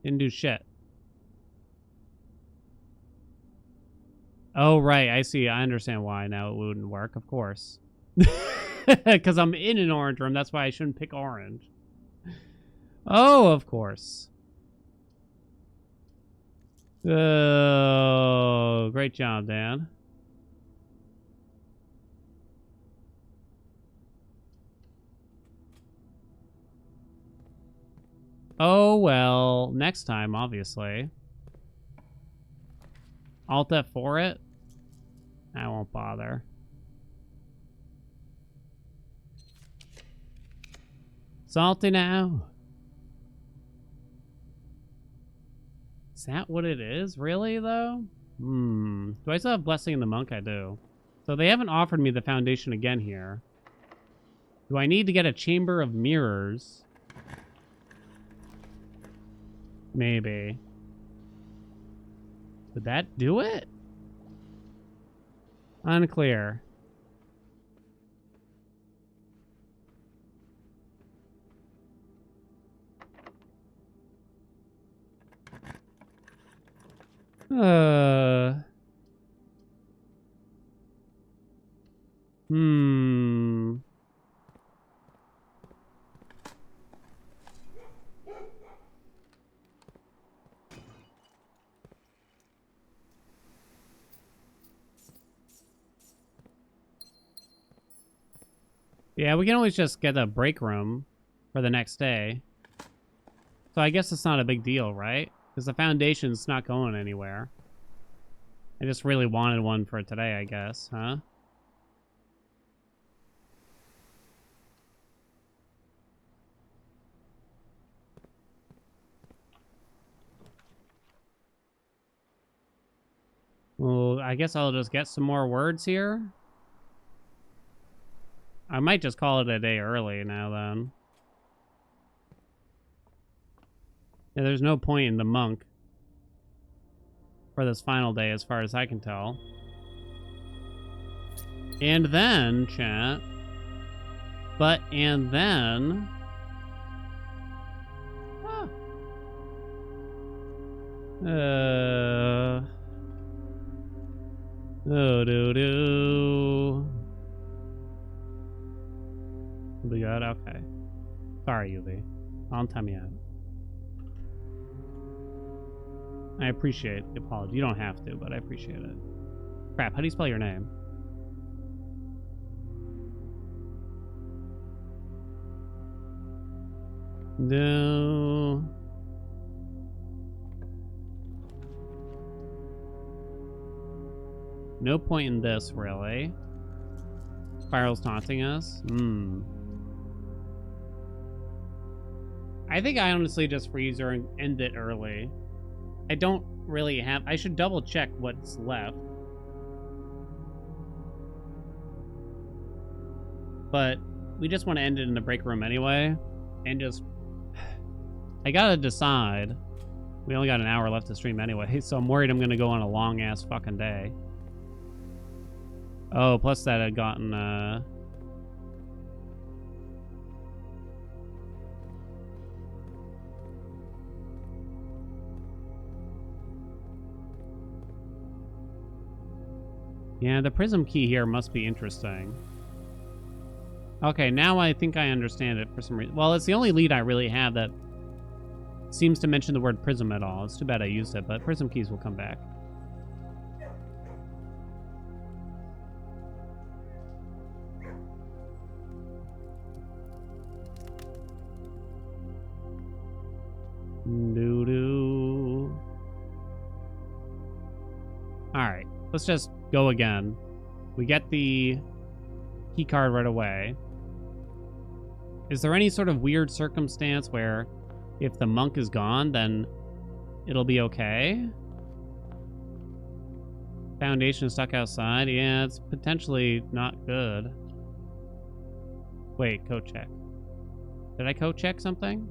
Speaker 1: Didn't do shit. Oh, right. I see. I understand why now it wouldn't work, of course. Because I'm in an orange room. That's why I shouldn't pick orange. Oh, of course. Oh, great job, Dan. Oh, well, next time, obviously. Alt F4 it? I won't bother. Salty now. Is that what it is? Really, though? Do I still have Blessing in the Monk? I do. So they haven't offered me the Foundation again here. Do I need to get a Chamber of Mirrors? Maybe. Would that do it? Unclear. Yeah, we can always just get a break room for the next day. So I guess it's not a big deal, right? Because the Foundation's not going anywhere. I just really wanted one for today, I guess, huh? Well, I guess I'll just get some more words here. I might just call it a day early now, then. Yeah, there's no point in the monk for this final day, as far as I can tell. And then, chat. And then... Ah. Oh, do. We good? Okay. Sorry, Yubi. I'll time you out. I appreciate the apology. You don't have to, but I appreciate it. Crap, how do you spell your name? No. No point in this, really. Spiral's taunting us? I think I honestly just freeze her and end it early. I don't really have... I should double check what's left. But we just want to end it in the break room anyway. And just... I gotta decide. We only got an hour left to stream anyway, so I'm worried I'm gonna go on a long-ass fucking day. Oh, plus that had gotten, Yeah, the prism key here must be interesting. Okay, now I think I understand it for some reason. Well, it's the only lead I really have that seems to mention the word prism at all. It's too bad I used it, but prism keys will come back. Doo-doo. Alright, let's just go again. We get the key card right away. Is there any sort of weird circumstance where if the monk is gone, then it'll be okay? Foundation is stuck outside? Yeah, it's potentially not good. Wait, code check. Did I code check something?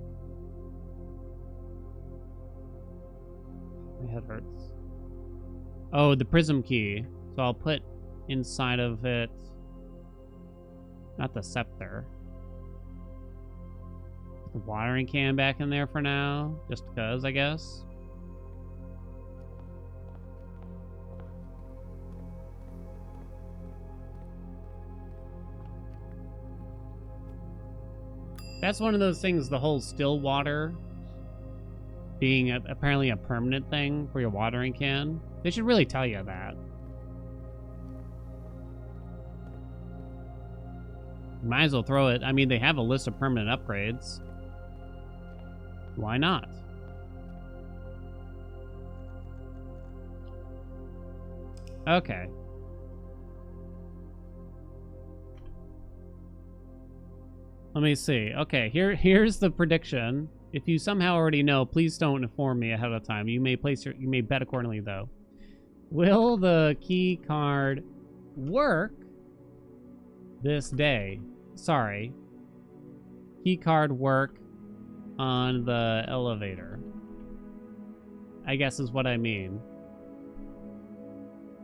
Speaker 1: My head hurts. Oh, the prism key. So I'll put inside of it... Not the scepter. Put the watering can back in there for now. Just because, I guess. That's one of those things, the whole still water being apparently a permanent thing for your watering can. They should really tell you that. Might as well throw it. I mean, they have a list of permanent upgrades. Why not? Okay. Let me see. Okay, here's the prediction. If you somehow already know, please don't inform me ahead of time. You may bet accordingly though. Will the key card work this day? Sorry. Key card work on the elevator, I guess is what I mean.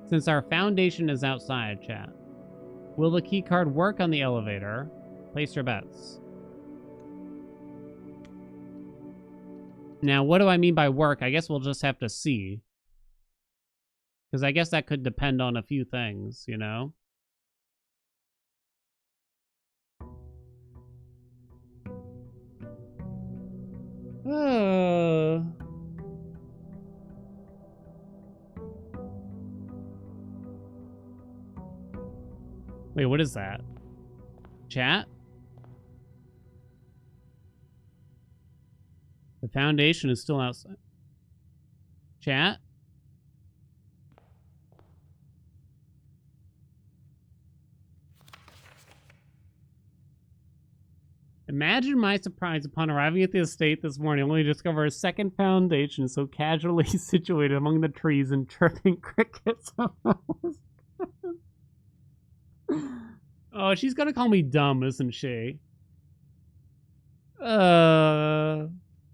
Speaker 1: Since our foundation is outside, chat. Will the key card work on the elevator? Place your bets. Now, what do I mean by work? I guess we'll just have to see. Because I guess that could depend on a few things, you know? Wait, what is that? Chat? The foundation is still outside. Chat? Imagine my surprise upon arriving at the estate this morning, only to discover a second foundation so casually situated among the trees and chirping crickets. Oh, she's gonna call me dumb, isn't she?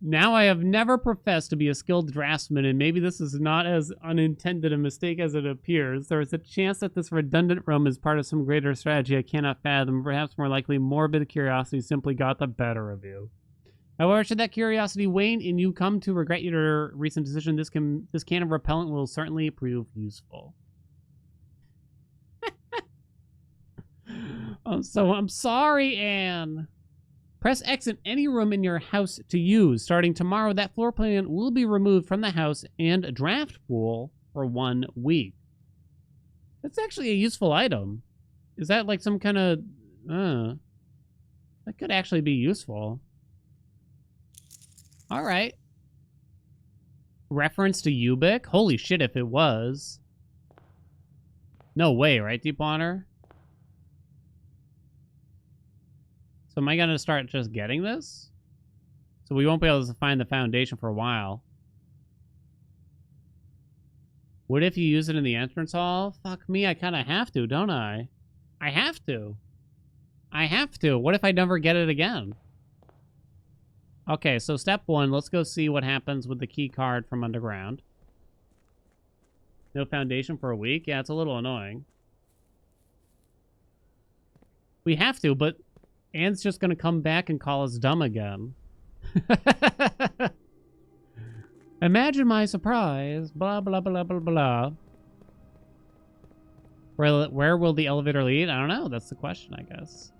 Speaker 1: Now I have never professed to be a skilled draftsman, and maybe this is not as unintended a mistake as it appears. There is a chance that this redundant room is part of some greater strategy I cannot fathom. Perhaps more likely, morbid curiosity simply got the better of you. However, should that curiosity wane and you come to regret your recent decision, this can of repellent will certainly prove useful. So I'm sorry, Anne. Press X in any room in your house to use. Starting tomorrow, that floor plan will be removed from the house and draft pool for 1 week. That's actually a useful item. Is that like some kind of... that could actually be useful. Alright. Reference to Ubik? Holy shit, if it was. No way, right, Deepwater? So am I going to start just getting this? So we won't be able to find the foundation for a while. What if you use it in the entrance hall? Fuck me, I kind of have to, don't I? I have to. I have to. What if I never get it again? Okay, so step 1, let's go see what happens with the key card from underground. No foundation for a week? Yeah, it's a little annoying. We have to, but Anne's just gonna come back and call us dumb again. Imagine my surprise. Blah, blah, blah, blah, blah. Where will the elevator lead? I don't know. That's the question, I guess.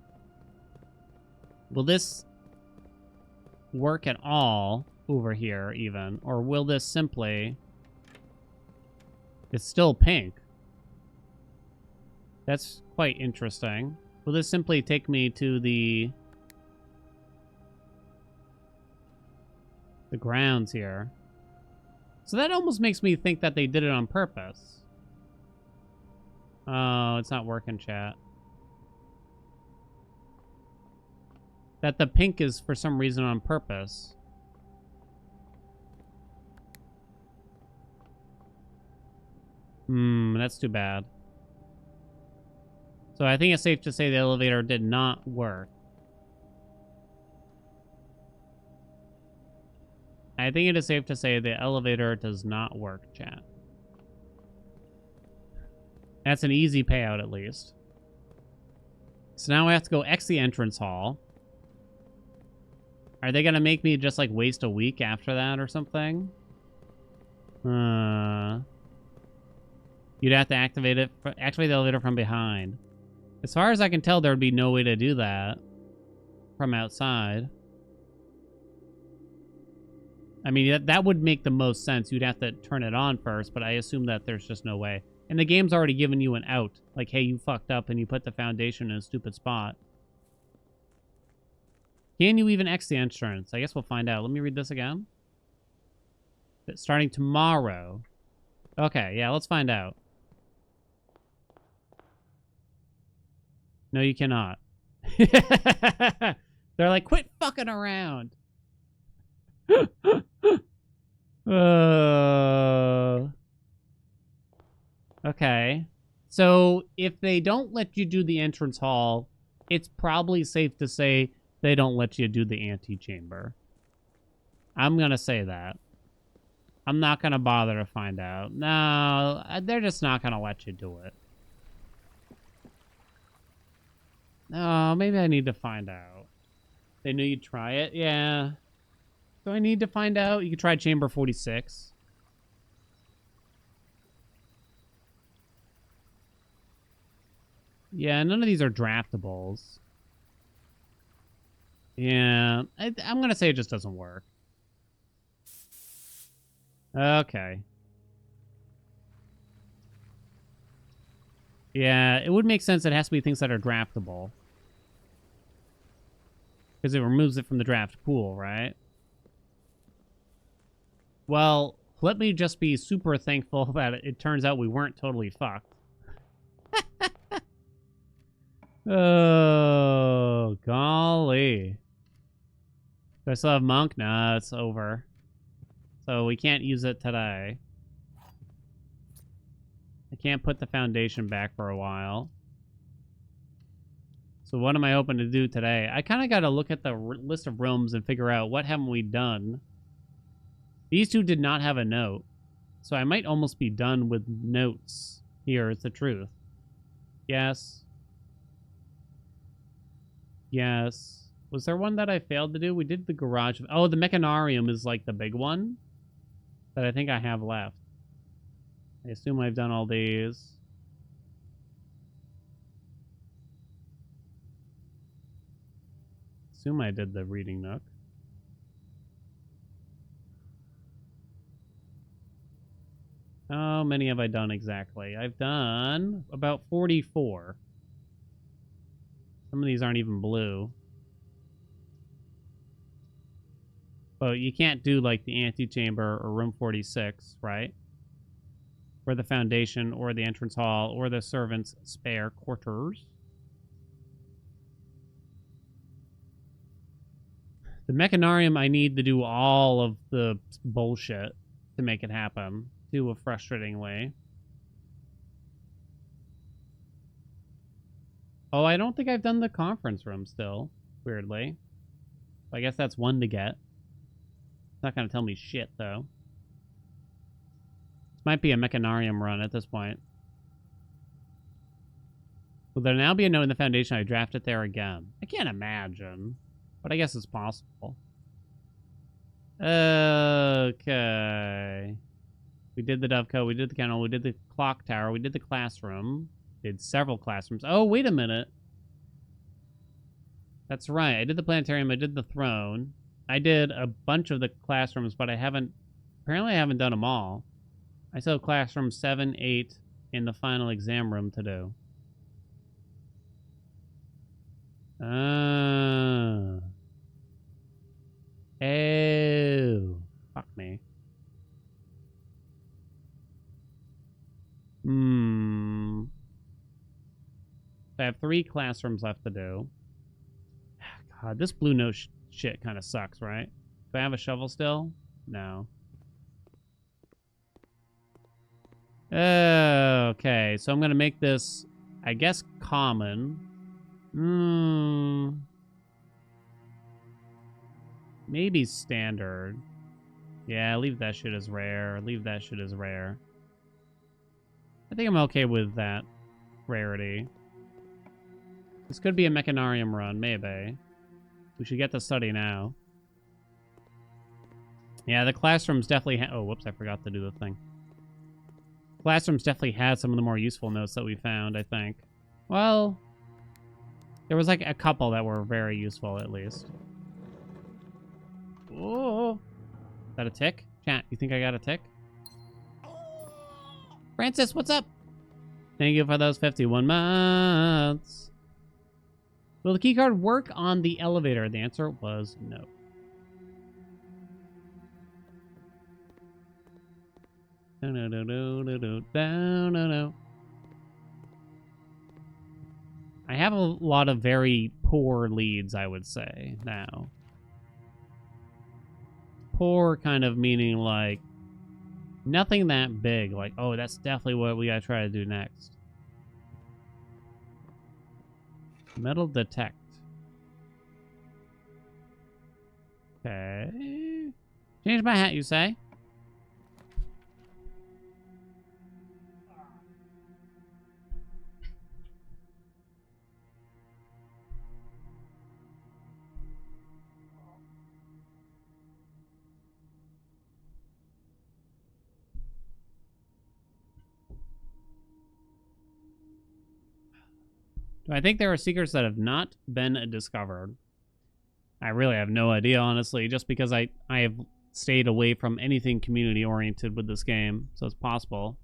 Speaker 1: Will this work at all over here, even? Or will this simply... It's still pink. That's quite interesting. Will this simply take me to the grounds here? So that almost makes me think that they did it on purpose. Oh, it's not working, chat. That the pink is for some reason on purpose. That's too bad. So I think it's safe to say the elevator did not work. I think it is safe to say the elevator does not work, chat. That's an easy payout, at least. So now I have to go X the entrance hall. Are they going to make me just, like, waste a week after that or something? You'd have to activate the elevator from behind. As far as I can tell, there would be no way to do that from outside. I mean, that would make the most sense. You'd have to turn it on first, but I assume that there's just no way. And the game's already given you an out. Like, hey, you fucked up and you put the foundation in a stupid spot. Can you even X the entrance? I guess we'll find out. Let me read this again. Starting tomorrow. Okay, yeah, let's find out. No, you cannot. They're like, quit fucking around. Okay. So, if they don't let you do the entrance hall, it's probably safe to say they don't let you do the antechamber. I'm gonna say that. I'm not gonna bother to find out. No, they're just not gonna let you do it. Oh, maybe I need to find out. They knew you'd try it? Yeah. Do I need to find out? You could try chamber 46. Yeah, none of these are draftables. Yeah, I'm going to say it just doesn't work. Okay. Yeah, it would make sense it has to be things that are draftable. Because it removes it from the draft pool, right? Well, let me just be super thankful that it turns out we weren't totally fucked. Oh, golly. Do I still have Monk? Nah, it's over. So we can't use it today. I can't put the foundation back for a while. So what am I hoping to do today? I kind of got to look at the list of rooms and figure out what haven't we done. These two did not have a note. So I might almost be done with notes. Here is the truth. Yes. Yes. Was there one that I failed to do? We did the garage. Oh, the mechanarium is like the big one that I think I have left. I assume I've done all these. Assume I did the reading nook. How many have I done exactly? I've done about 44. Some of these aren't even blue. But you can't do like the antechamber or room 46, right? Or the foundation or the entrance hall or the servants' spare quarters. The mechanarium, I need to do all of the bullshit to make it happen. To a frustrating way. Oh, I don't think I've done the conference room still, weirdly. I guess that's one to get. It's not going to tell me shit, though. This might be a mechanarium run at this point. Will there now be a note in the foundation I draft it there again? I can't imagine, but I guess it's possible. Okay. We did the Dovecote, we did the kennel, we did the clock tower, we did the classroom. Did several classrooms. Oh, wait a minute. That's right. I did the planetarium, I did the throne. I did a bunch of the classrooms, but apparently I haven't done them all. I still have classroom 7, 8 in the final exam room to do. Oh. Fuck me. I have 3 classrooms left to do. God, this blue note shit kind of sucks, right? Do I have a shovel still? No. Okay, so I'm going to make this, I guess, common. Maybe standard. Yeah, leave that shit as rare. Leave that shit as rare. I think I'm okay with that rarity. This could be a mechanarium run, maybe. We should get to study now. Yeah, the classrooms definitely oh, whoops, I forgot to do the thing. Classrooms definitely had some of the more useful notes that we found, I think. Well, there was like a couple that were very useful, at least. Oh, is that a tick? Chat, you think I got a tick? Francis, what's up? Thank you for those 51 months. Will the keycard work on the elevator? The answer was no. No. I have a lot of very poor leads, I would say, now. Poor kind of meaning like nothing that big. Like, oh, that's definitely what we gotta try to do next. Metal detect. Okay. Change my hat, you say? Do I think there are secrets that have not been discovered? I really have no idea, honestly, just because I have stayed away from anything community-oriented with this game, so it's possible.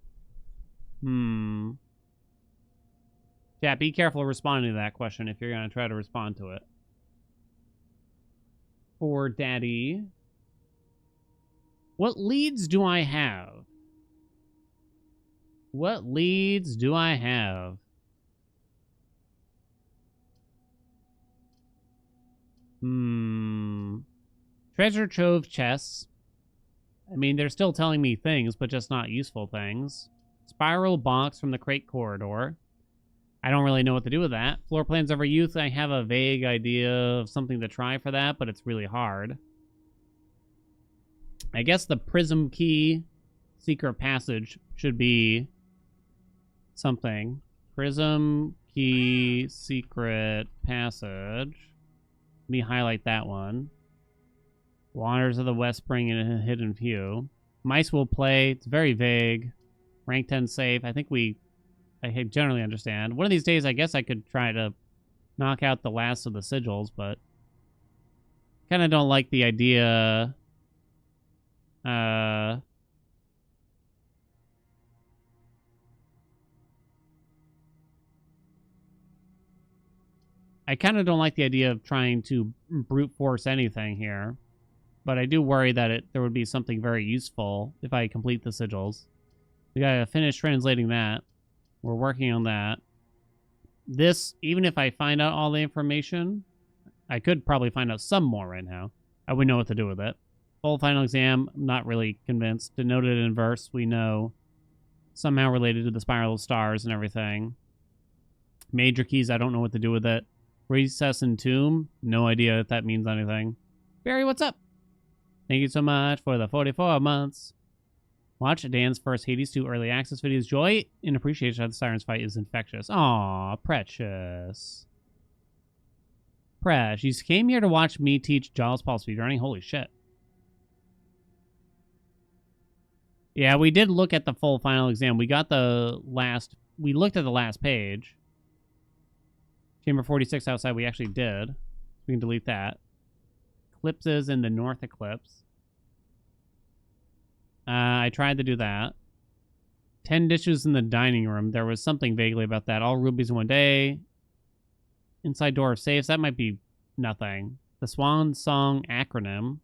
Speaker 1: Yeah, be careful responding to that question if you're going to try to respond to it. For Daddy. What leads do I have? What leads do I have? Treasure trove chests. I mean, they're still telling me things, but just not useful things. Spiral box from the crate corridor. I don't really know what to do with that. Floor plans over youth, I have a vague idea of something to try for that, but it's really hard. I guess the prism key secret passage should be something. Prism key secret passage. Let me highlight that one. Waters of the West Spring in a hidden view. Mice will play. It's very vague. Rank 10 safe. I generally understand. One of these days, I guess I could try to knock out the last of the sigils, but kind of don't like the idea. I kind of don't like the idea of trying to brute force anything here, but I do worry that there would be something very useful if I complete the sigils. We gotta finish translating that. We're working on that. This, even if I find out all the information, I could probably find out some more right now. I wouldn't know what to do with it. Full final exam, I'm not really convinced. Denoted in verse, we know. Somehow related to the spiral of stars and everything. Major keys, I don't know what to do with it. Recess and tomb, no idea if that means anything. Barry, what's up? Thank you so much for the 44 months. Watch Dan's first Hades 2 early access videos. Joy and appreciation of the Sirens fight is infectious. Aw, precious. Presh, you came here to watch me teach Jaws Paul speedrunning? Holy shit. Yeah, we did look at the full final exam. We looked at the last page. Chamber 46 outside, we actually did. We can delete that. Eclipses in the North Eclipse. I tried to do that. 10 dishes in the dining room. There was something vaguely about that. All rubies in one day. Inside door of safes. That might be nothing. The Swan Song acronym.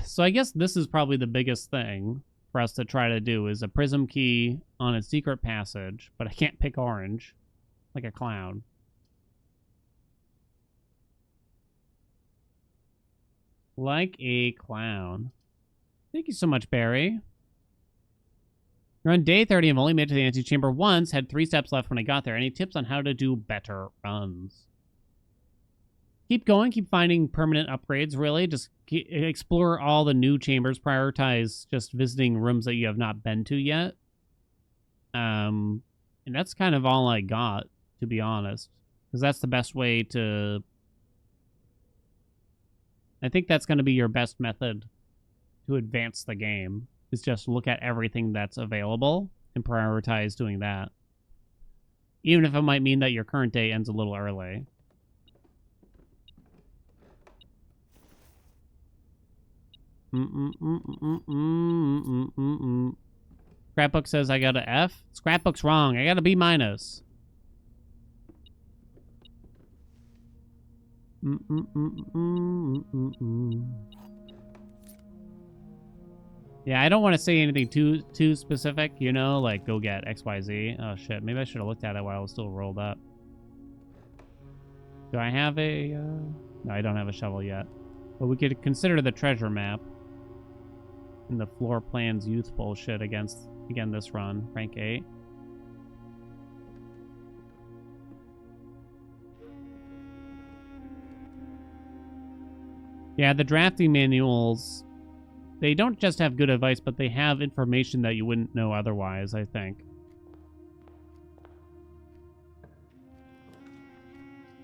Speaker 1: So I guess this is probably the biggest thing for us to try to do is a prism key on a secret passage, but I can't pick orange like a clown. Like a clown. Thank you so much, Barry. You're on day 30 and I've only made it to the antechamber once. Had 3 steps left when I got there. Any tips on how to do better runs? Keep going. Keep finding permanent upgrades, really. Just explore all the new chambers. Prioritize just visiting rooms that you have not been to yet. And that's kind of all I got, to be honest. Because that's the best way to... I think that's going to be your best method to advance the game, is just look at everything that's available and prioritize doing that. Even if it might mean that your current day ends a little early. Scrapbook says I got an F. Scrapbook's wrong. I got a B minus. Yeah, I don't want to say anything too specific, you know, like go get XYZ. Oh shit, maybe I should have looked at it while I was still rolled up. Do I have a... No, I don't have a shovel yet. But we could consider the treasure map. And the floor plans youth bullshit against, again, this run. Rank 8. Yeah, the drafting manuals, they don't just have good advice, but they have information that you wouldn't know otherwise, I think.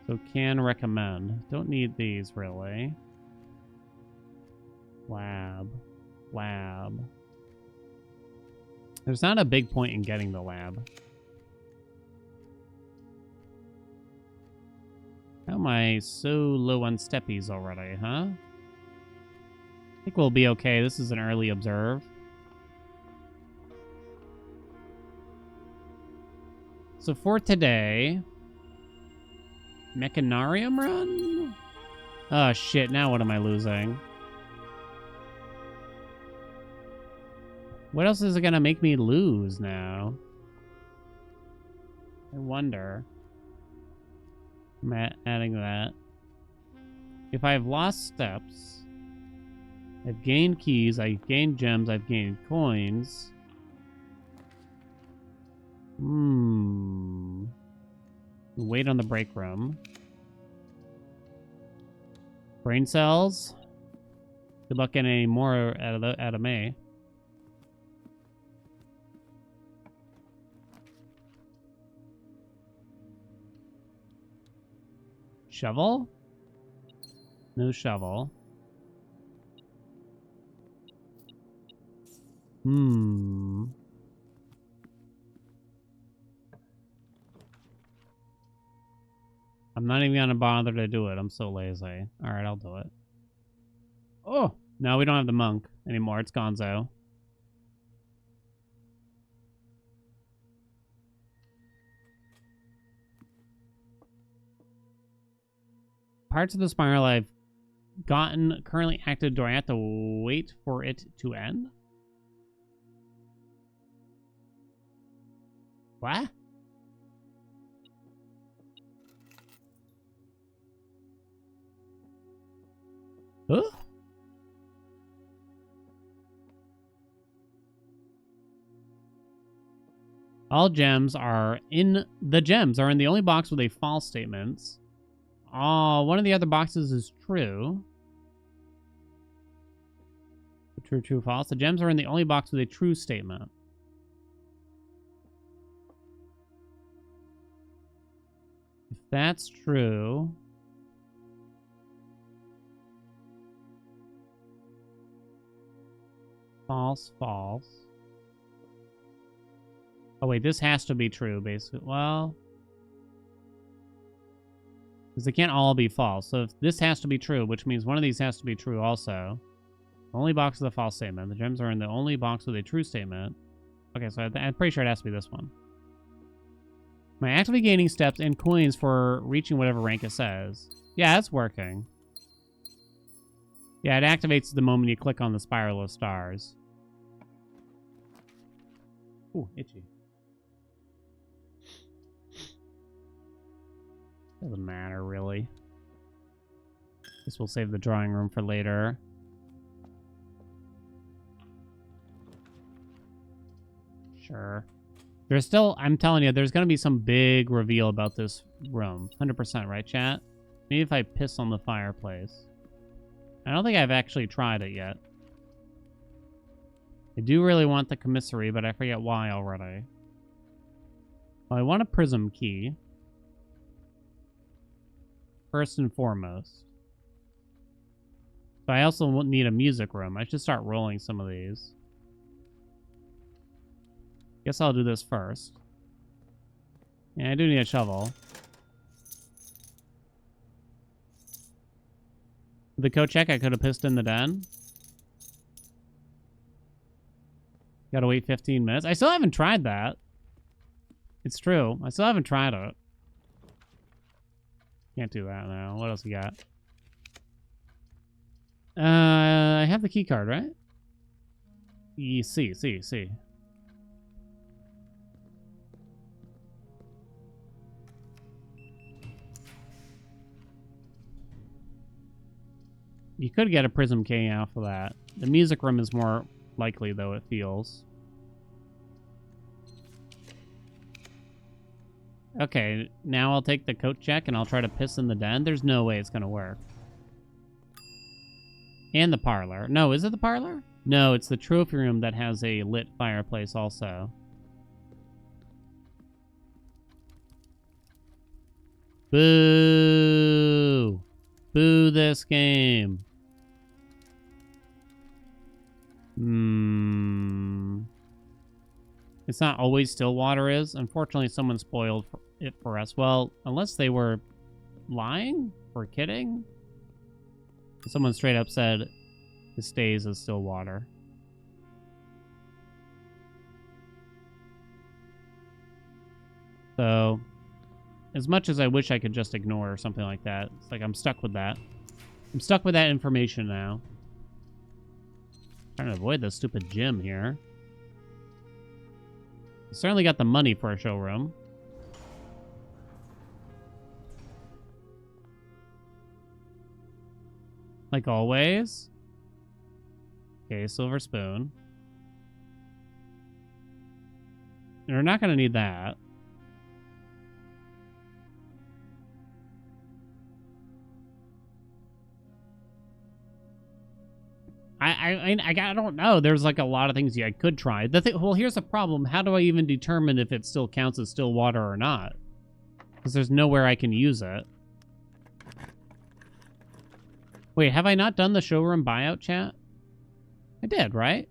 Speaker 1: So can recommend. Don't need these, really. Lab. There's not a big point in getting the lab. How am I so low on steppies already, huh? I think we'll be okay. This is an early observe. So for today... Mechanarium run? Oh shit, now what am I losing? What else is it gonna make me lose now? I wonder. I'm adding that. If I've lost steps, I've gained keys, I've gained gems, I've gained coins. Wait on the break room. Brain cells. Good luck getting any more out of me. Shovel? No shovel. I'm not even gonna bother to do it. I'm so lazy. Alright, I'll do it. Oh! No, we don't have the monk anymore. It's Gonzo. Parts of the spiral I've gotten currently active. Do I have to wait for it to end? What? Huh? All gems are in the only box with a false statements. Oh, one of the other boxes is true. True, true, false. The gems are in the only box with a true statement. If that's true... False, false. Oh, wait, this has to be true, basically. Well... Because they can't all be false. So if this has to be true, which means one of these has to be true also. Only box with a false statement. The gems are in the only box with a true statement. Okay, so I'm pretty sure it has to be this one. Am I actively gaining steps and coins for reaching whatever rank it says? Yeah, it's working. Yeah, it activates the moment you click on the spiral of stars. Ooh, itchy. Doesn't matter, really. Guess we'll save the drawing room for later. Sure. There's still, I'm telling you, there's going to be some big reveal about this room. 100%, right, chat? Maybe if I piss on the fireplace. I don't think I've actually tried it yet. I do really want the commissary, but I forget why already. Well, I want a prism key. First and foremost. So I also need a music room. I should start rolling some of these. Guess I'll do this first. Yeah, I do need a shovel. The code check, I could have pissed in the den. Gotta wait 15 minutes. I still haven't tried that. It's true. I still haven't tried it. Can't do that now. What else you got? I have the key card, right? See. You could get a prism key off of that. The music room is more likely, though, it feels. Okay, now I'll take the coat check and I'll try to piss in the den. There's no way it's gonna work. And the parlor. No, is it the parlor? No, it's the trophy room that has a lit fireplace also. Boo! Boo this game. It's not always Stillwater is. Unfortunately, someone spoiled it for us. Well, unless they were lying or kidding. Someone straight up said it stays as Stillwater. So, as much as I wish I could just ignore or something like that, it's like I'm stuck with that. I'm stuck with that information now. Trying to avoid the stupid gym here. Certainly got the money for a showroom. Like always. Okay, silver spoon. We're not going to need that. I don't know. There's like a lot of things I could try. Well, here's the problem. How do I even determine if it still counts as still water or not? Because there's nowhere I can use it. Wait, have I not done the showroom buyout chat? I did, right?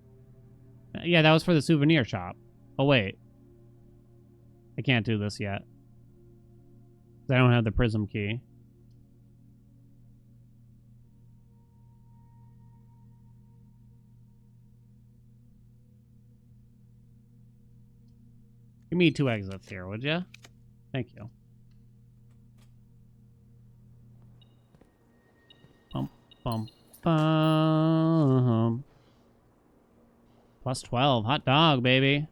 Speaker 1: Yeah, that was for the souvenir shop. Oh, wait. I can't do this yet. I don't have the prism key. Give me 2 exits here, would you? Thank you. Bum, bum, bum. Plus 12. Hot dog, baby.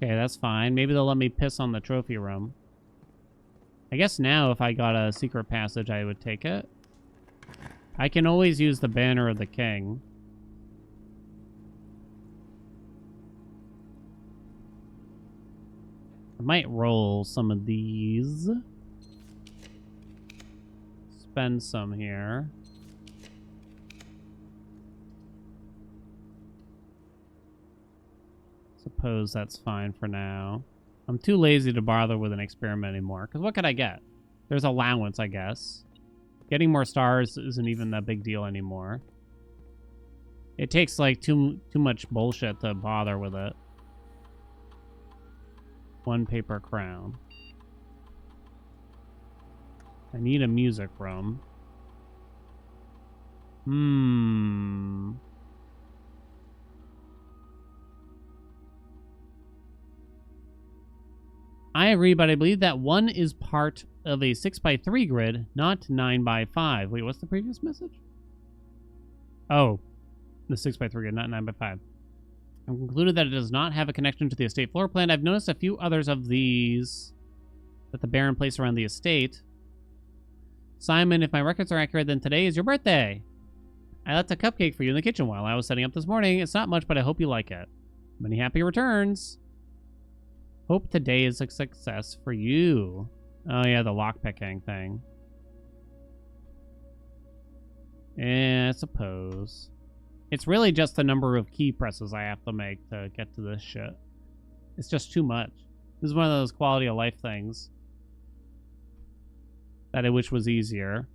Speaker 1: Okay, that's fine. Maybe they'll let me piss on the trophy room. I guess now if I got a secret passage, I would take it. I can always use the banner of the king. I might roll some of these. Spend some here. Suppose that's fine for now. I'm too lazy to bother with an experiment anymore. Because what could I get? There's allowance, I guess. Getting more stars isn't even that big deal anymore. It takes like too much bullshit to bother with it. 1 paper crown. I need a music room. I agree, but I believe that 1 is part of a 6x3 grid, not 9x5. Wait, what's the previous message? Oh, the 6x3 grid, not 9x5. I've concluded that it does not have a connection to the estate floor plan. I've noticed a few others of these that the Baron placed around the estate. Simon, if my records are accurate, then today is your birthday. I left a cupcake for you in the kitchen while I was setting up this morning. It's not much, but I hope you like it. Many happy returns. Hope today is a success for you. Oh, yeah, the lockpicking thing. Yeah, I suppose. It's really just the number of key presses I have to make to get to this shit. It's just too much. This is one of those quality of life things that I wish was easier.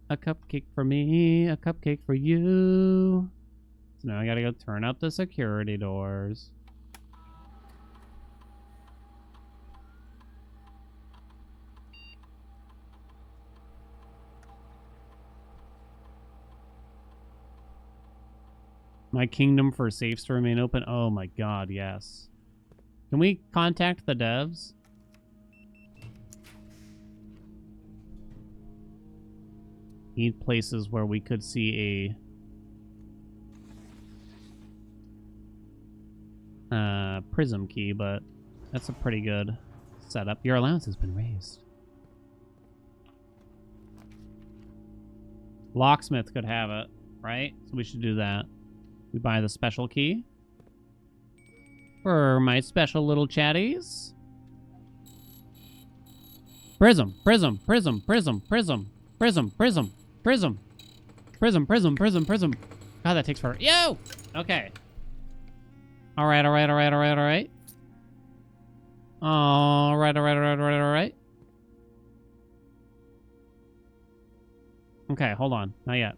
Speaker 1: A cupcake for me, a cupcake for you. So now I gotta go turn up the security doors. My kingdom for safes to remain open. Oh my god, yes. Can we contact the devs? Need places where we could see a prism key, but that's a pretty good setup. Your allowance has been raised. Locksmith could have it, right? So we should do that. We buy the special key for my special little chatties. Prism, prism, prism, prism, prism, prism, prism. Prism. Prism, prism, prism, prism. God, that takes forever. Yo! Okay. Alright, alright, alright, alright, alright. Alright, alright, alright, alright, alright. Okay, hold on. Not yet.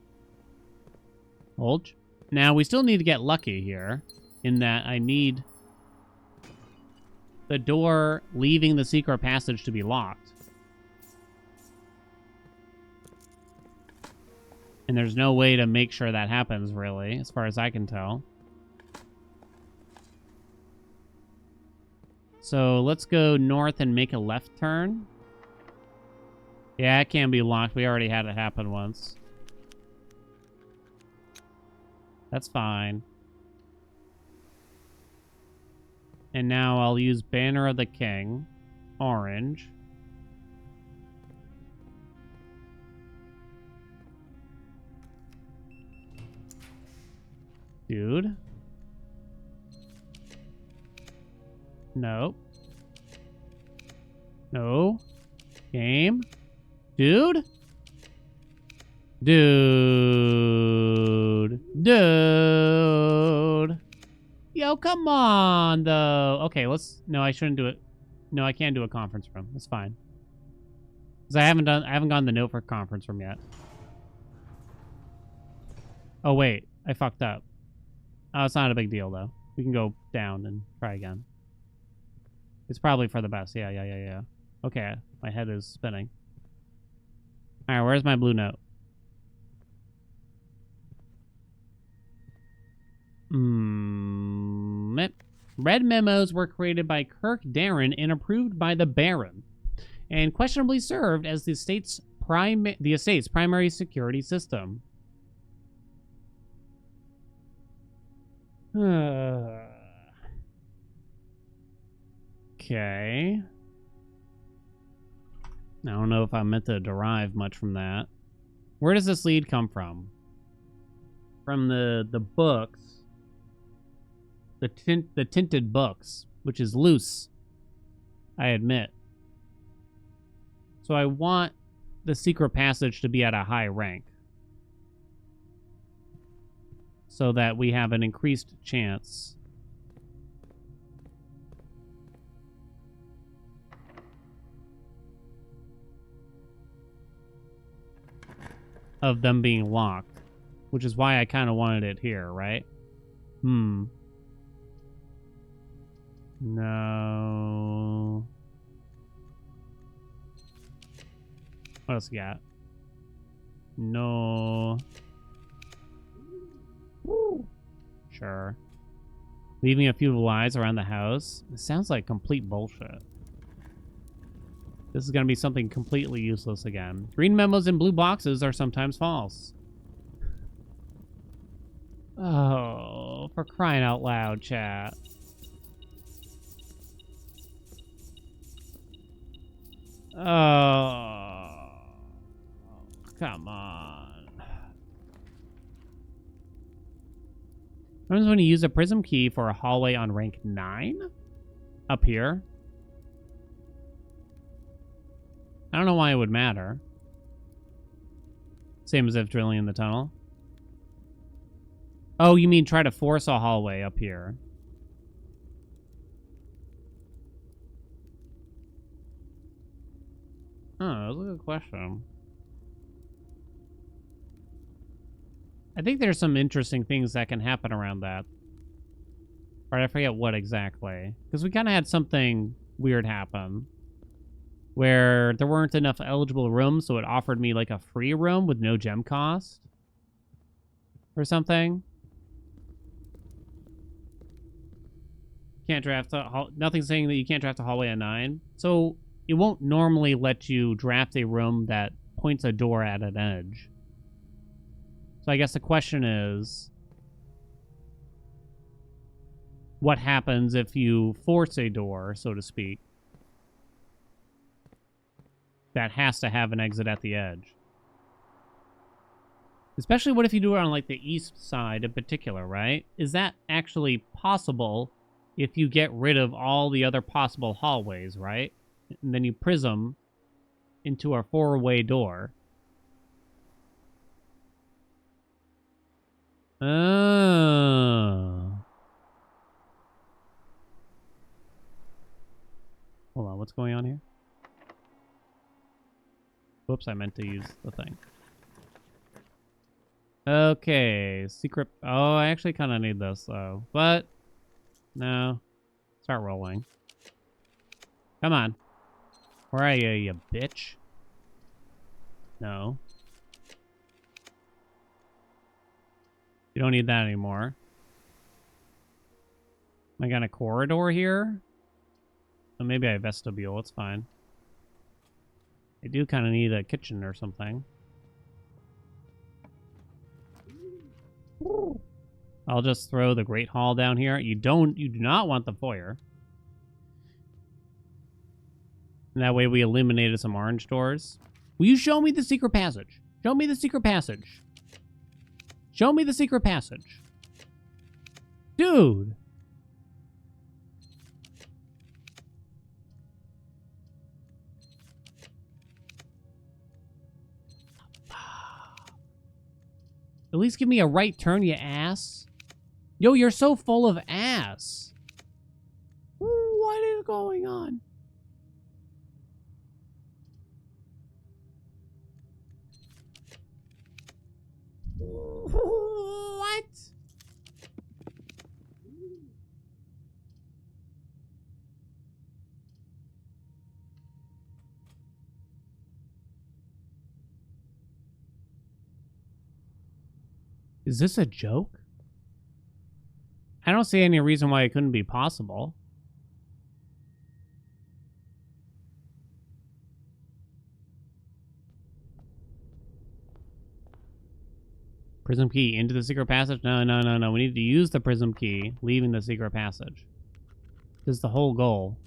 Speaker 1: Hold. Now, we still need to get lucky here, in that I need the door leaving the secret passage to be locked. And there's no way to make sure that happens, really, as far as I can tell. So let's go north and make a left turn. Yeah, it can be locked. We already had it happen once. That's fine. And now I'll use Banner of the King. Orange. Dude. Nope. No. Game. Dude. Dude. Dude. Yo, come on, though. Okay, let's... No, I shouldn't do it. No, I can't do a conference room. It's fine. Because I haven't gotten the note for conference room yet. Oh, wait. I fucked up. Oh, it's not a big deal, though. We can go down and try again. It's probably for the best. Yeah. Okay, my head is spinning. Alright, where's my blue note? Red memos were created by Kirk Darren and approved by the Baron, and questionably served as the estate's primary security system. Okay. I don't know if I'm meant to derive much from that. Where does this lead come from? From the books. The tinted books, which is loose, I admit. So I want the secret passage to be at a high rank, so that we have an increased chance of them being locked, which is why I kind of wanted it here, right? No. What else you got? No. Woo. Sure. Leaving a few lies around the house. It sounds like complete bullshit. This is going to be something completely useless again. Green memos in blue boxes are sometimes false. Oh, for crying out loud, chat. Oh, come on. What happens when you use a prism key for a hallway on rank 9? Up here? I don't know why it would matter. Same as if drilling in the tunnel. Oh, you mean try to force a hallway up here? Oh, that's a good question. I think there's some interesting things that can happen around that. Or I forget what exactly. Because we kind of had something weird happen. Where there weren't enough eligible rooms, so it offered me like a free room with no gem cost. Or something. Can't draft a nothing saying that you can't draft a hallway at 9. So it won't normally let you draft a room that points a door at an edge. So I guess the question is, what happens if you force a door, so to speak, that has to have an exit at the edge? Especially what if you do it on like the east side in particular, right? Is that actually possible if you get rid of all the other possible hallways, right? And then you prism into a 4-way door. Oh. Hold on, what's going on here? Whoops, I meant to use the thing. Okay, secret... Oh, I actually kind of need this, though. But, no. Start rolling. Come on. Where are you, you bitch? No. You don't need that anymore. I got a corridor here? Oh, maybe I have vestibule, it's fine. I do kind of need a kitchen or something. I'll just throw the Great Hall down here. You do not want the foyer. And that way we eliminated some orange doors. Will you show me the secret passage? Show me the secret passage. Show me the secret passage. Dude. At least give me a right turn, you ass. Yo, you're so full of ass. What is going on? What? Is this a joke? I don't see any reason why it couldn't be possible. Prism key into the secret passage? No, no, no, no. We need to use the prism key, leaving the secret passage. This is the whole goal.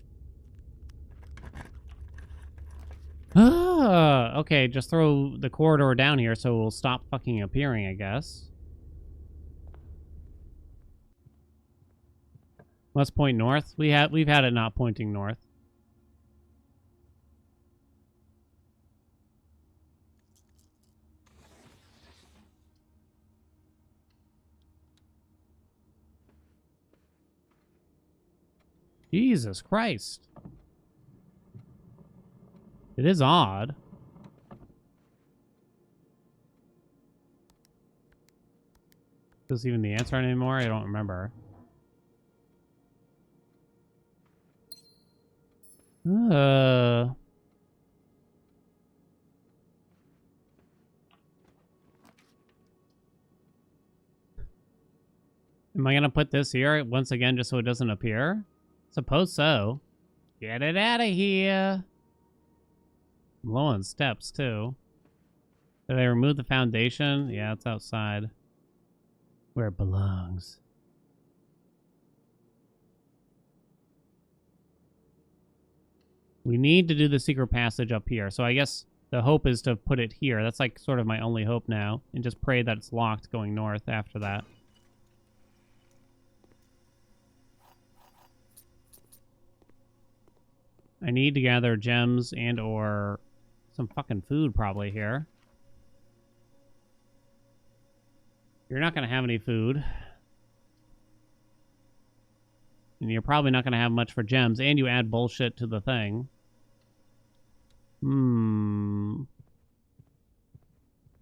Speaker 1: Ah, okay, just throw the corridor down here so it will stop fucking appearing, I guess. Let's point north. We've had it not pointing north. Jesus Christ. It is odd. Is this even the answer anymore? I don't remember. Am I gonna put this here once again just so it doesn't appear? Suppose so. Get it out of here. I'm low on steps too. Did I remove the foundation? Yeah, it's outside. Where it belongs. We need to do the secret passage up here. So I guess the hope is to put it here. That's like sort of my only hope now. And just pray that it's locked going north after that. I need to gather gems and or some fucking food probably here. You're not going to have any food. And you're probably not going to have much for gems. And you add bullshit to the thing. You're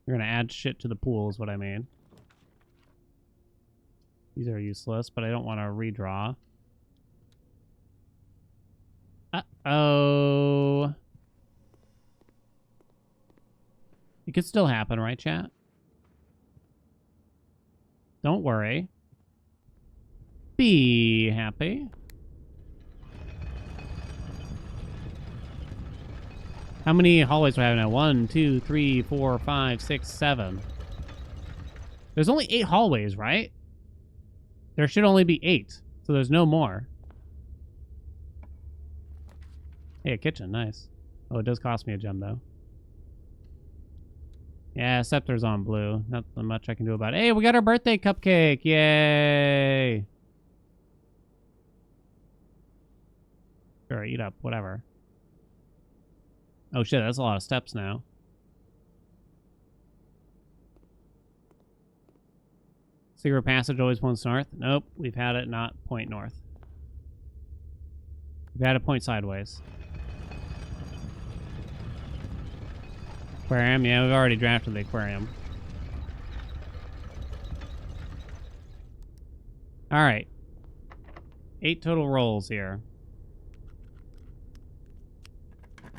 Speaker 1: going to add shit to the pool is what I mean. These are useless, but I don't want to redraw. Uh-oh. It could still happen, right, chat? Don't worry. Be happy. How many hallways do I have now? 1, 2, 3, 4, 5, 6, 7. There's only 8 hallways, right? There should only be 8. So there's no more. Hey, a kitchen. Nice. Oh, it does cost me a gem, though. Yeah, scepter's on blue. Not much I can do about it. Hey, we got our birthday cupcake. Yay. Sure, eat up. Whatever. Oh, shit. That's a lot of steps now. Secret passage always points north. Nope. We've had it not point north. We've had it point sideways. Aquarium? Yeah, we've already drafted the aquarium. Alright. 8 total rolls here.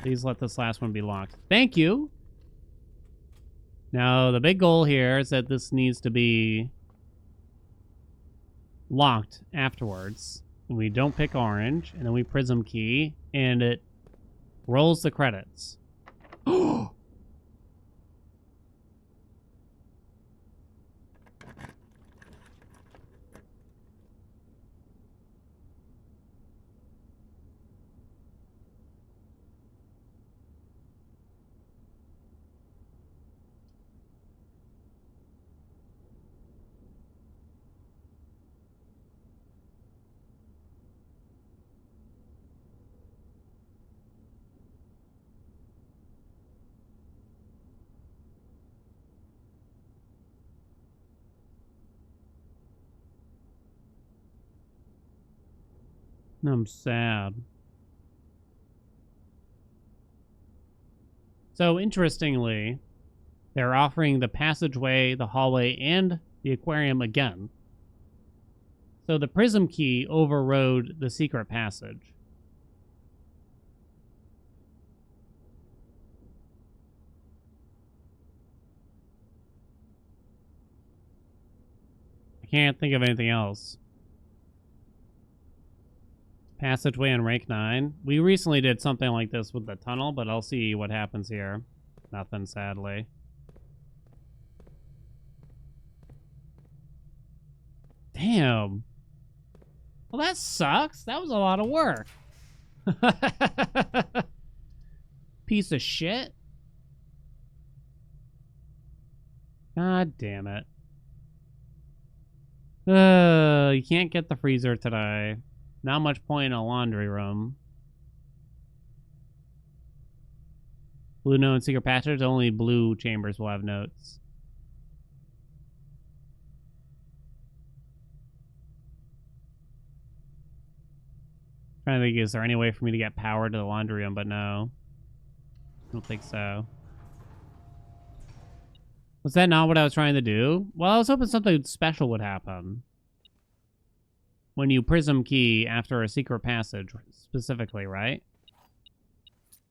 Speaker 1: Please let this last one be locked. Thank you! Now, the big goal here is that this needs to be locked afterwards. And we don't pick orange, and then we prism key, and it rolls the credits. I'm sad. So, interestingly, they're offering the passageway, the hallway, and the aquarium again. So the prism key overrode the secret passage. I can't think of anything else. Passageway on rank 9. We recently did something like this with the tunnel, but I'll see what happens here. Nothing, sadly. Damn. Well, that sucks. That was a lot of work. Piece of shit. God damn it. You can't get the freezer today. Not much point in a laundry room. Blue note and secret passage. Only blue chambers will have notes. Trying to think, is there any way for me to get power to the laundry room? But no. I don't think so. Was that not what I was trying to do? Well, I was hoping something special would happen. When you prism key after a secret passage, specifically, right?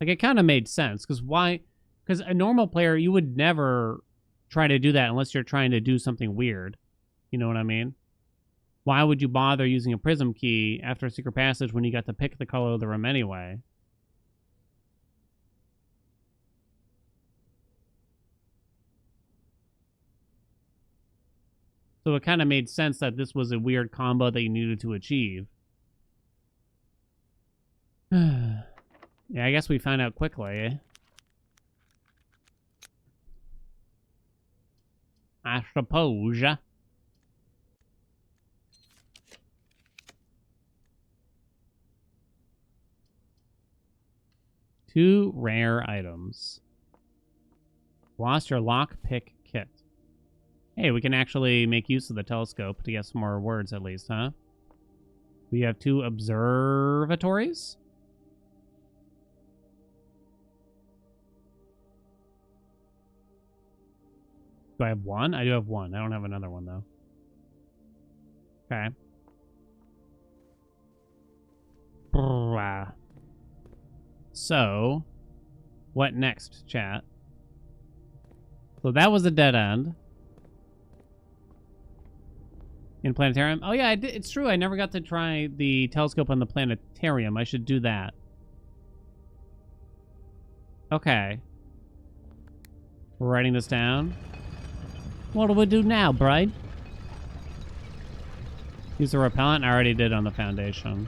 Speaker 1: Like, it kind of made sense. Because why? Because a normal player, you would never try to do that unless you're trying to do something weird. You know what I mean? Why would you bother using a prism key after a secret passage when you got to pick the color of the room anyway? So it kind of made sense that this was a weird combo that you needed to achieve. Yeah, I guess we found out quickly. I suppose. 2 rare items. Lost your lockpick kit. Hey, we can actually make use of the telescope to get some more words at least, huh? We have 2 observatories. Do I have 1? I do have 1. I don't have another one, though. Okay. So, what next, chat? So that was a dead end. In planetarium? Oh yeah, I did. It's true. I never got to try the telescope on the planetarium. I should do that. Okay. We're writing this down. What do we do now, bride? Use the repellent? I already did on the foundation.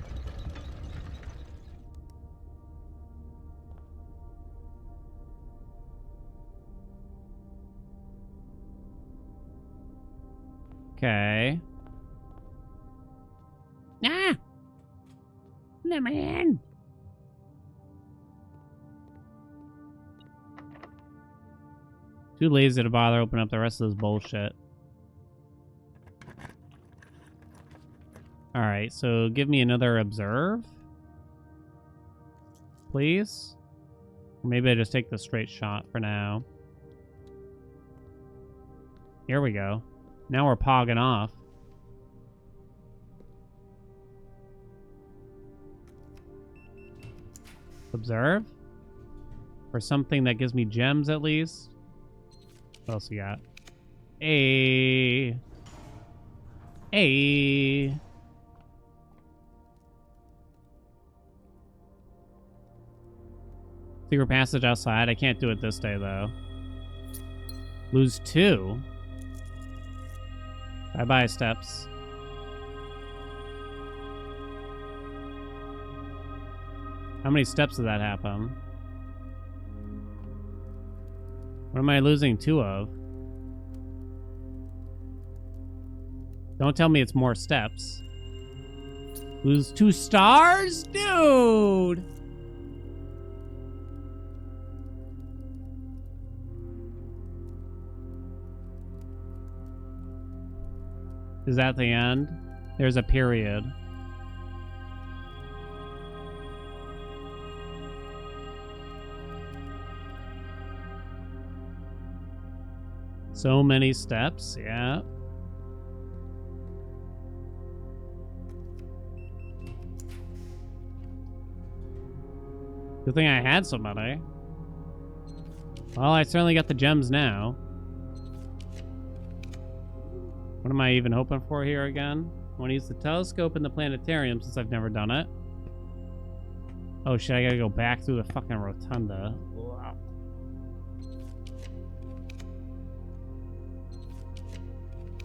Speaker 1: Okay. Ah! Let me in! Too lazy to bother opening up the rest of this bullshit. Alright, so give me another observe. Please? Or maybe I just take the straight shot for now. Here we go. Now we're pogging off. Observe? Or something that gives me gems at least. What else you got? Hey. Hey. Secret passage outside. I can't do it this day, though. Lose 2. Bye-bye, steps. How many steps did that happen? What am I losing 2 of? Don't tell me it's more steps. Lose 2 stars? Dude! Is that the end? There's a period. So many steps, yeah. Good thing I had somebody. Well, I certainly got the gems now. What am I even hoping for here again? I want to use the telescope in the planetarium since I've never done it. Oh shit, I gotta go back through the fucking rotunda. Wow.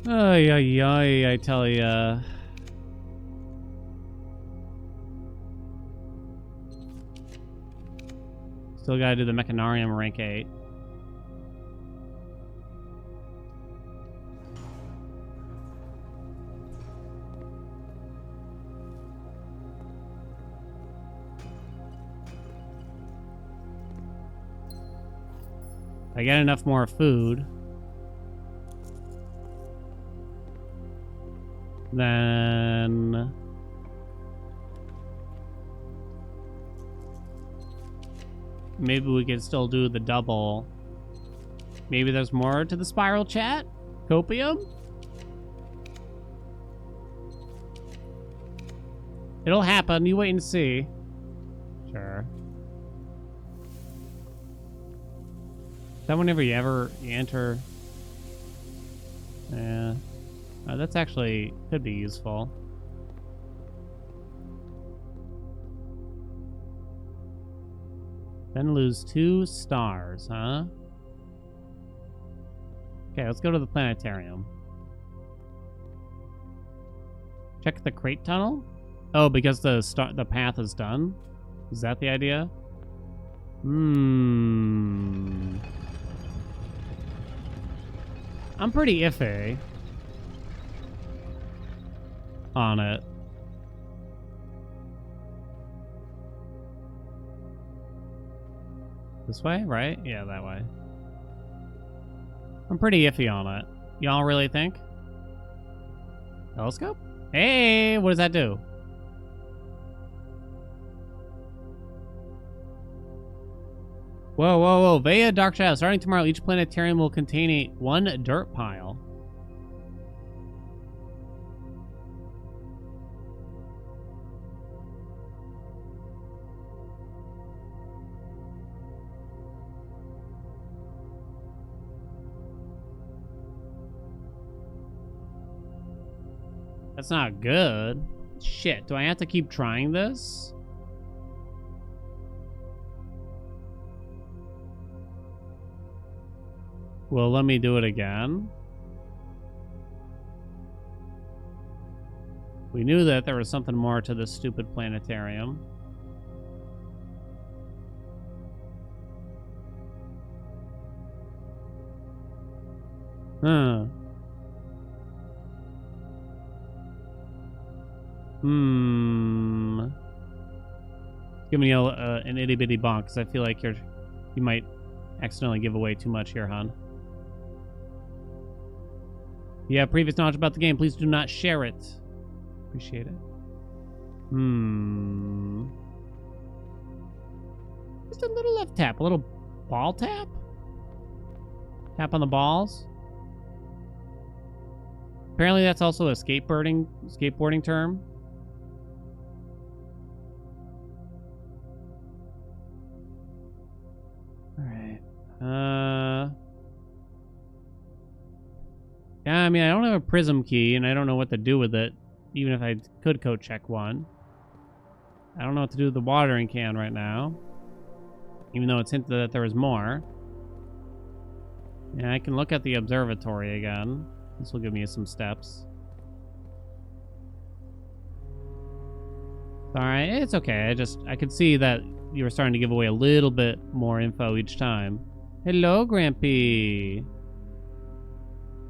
Speaker 1: Ay, ay, ay, I tell ya. Still gotta do the Mechanarium rank 8. I get enough more food, then maybe we can still do the double. Maybe there's more to the spiral chat? Copium? It'll happen. You wait and see. Sure. Is that whenever you enter? Yeah. That's actually could be useful. Then lose 2 stars, huh? Okay, let's go to the planetarium. Check the crate tunnel? Oh, because the path is done? Is that the idea? I'm pretty iffy on it. This way, right? Yeah, that way. I'm pretty iffy on it. Y'all really think? Telescope? Hey, what does that do? Whoa, whoa, whoa. Vea Dark Shadow. Starting tomorrow, each planetarium will contain one dirt pile. That's not good. Shit, do I have to keep trying this? Well, let me do it again. We knew that there was something more to this stupid planetarium. Huh. Giving you an itty bitty bonk because I feel like you might accidentally give away too much here, hon. You have previous knowledge about the game. Please do not share it. Appreciate it. Just a little left tap. A little ball tap? Tap on the balls? Apparently that's also a skateboarding term. Alright. Yeah, I mean, I don't have a prism key, and I don't know what to do with it, even if I could code check one. I don't know what to do with the watering can right now, even though it's hinted that there was more. Yeah, I can look at the observatory again. This will give me some steps. Alright, it's okay. I could see that you were starting to give away a little bit more info each time. Hello, Grampy.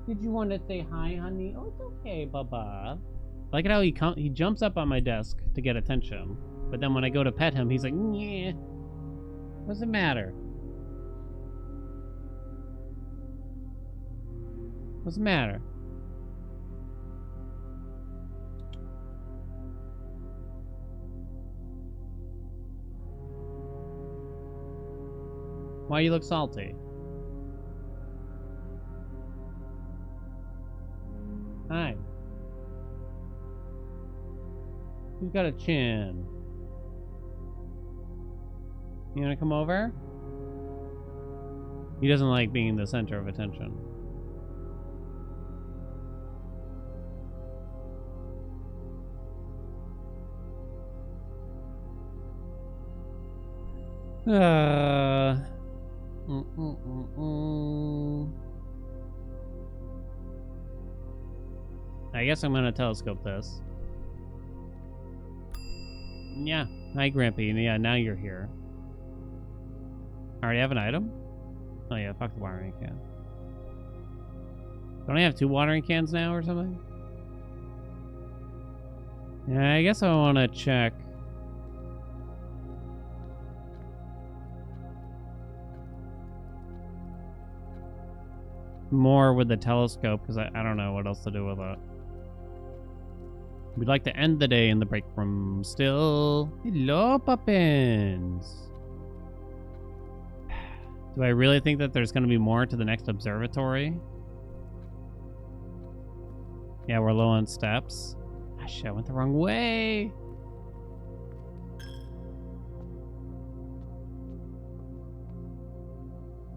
Speaker 1: Did you want to say hi, honey? Oh, it's okay, Baba. I like it how he jumps up on my desk to get attention, but then when I go to pet him, he's like, "Nyeh. What's the matter? What's the matter?" Why you look salty? Hi. Who's got a chin? You wanna come over? He doesn't like being the center of attention. Uh. I guess I'm gonna telescope this. Yeah. Hi, Grampy. Yeah, now you're here. Already have an item? Oh yeah, fuck the watering can. Don't I have 2 watering cans now or something? Yeah, I guess I want to check. More with the telescope, because I don't know what else to do with it. We'd like to end the day in the break room still. Hello, Poppins. Do I really think that there's going to be more to the next observatory? Yeah, we're low on steps. Ah, shit, I went the wrong way.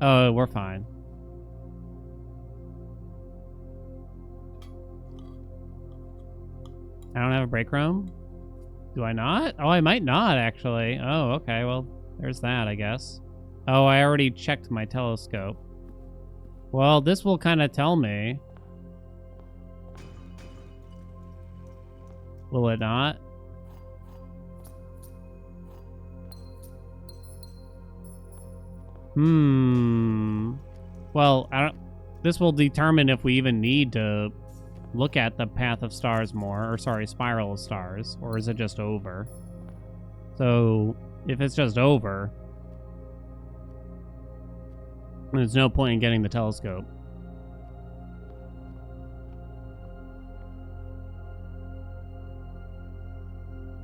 Speaker 1: Oh, we're fine. I don't have a break room? Do I not? Oh, I might not, actually. Oh, okay, well, there's that, I guess. Oh, I already checked my telescope. Well, this will kind of tell me. Will it not? Well, I don't... This will determine if we even need to look at the path of stars more, or sorry, spiral of stars, or is it just over? So, if it's just over, there's no point in getting the telescope.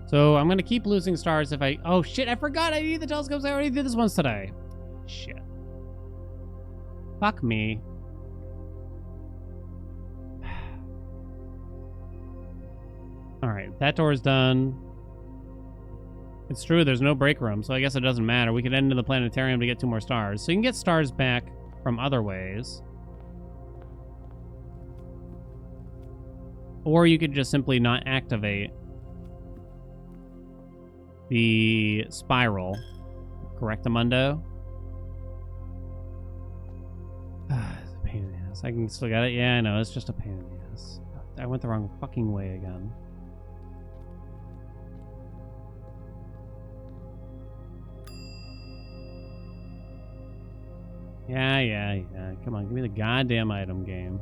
Speaker 1: So, I'm gonna keep losing stars if I... Oh, shit, I forgot I need the telescopes. I already did this once today. Shit. Fuck me. Alright, that door's done. It's true, there's no break room, so I guess it doesn't matter. We could end in the planetarium to get 2 more stars. So you can get stars back from other ways. Or you could just simply not activate the spiral. Correctamundo. It's a pain in the ass. I can still get it? Yeah, I know, it's just a pain in the ass. I went the wrong fucking way again. Yeah. Come on, give me the goddamn item game.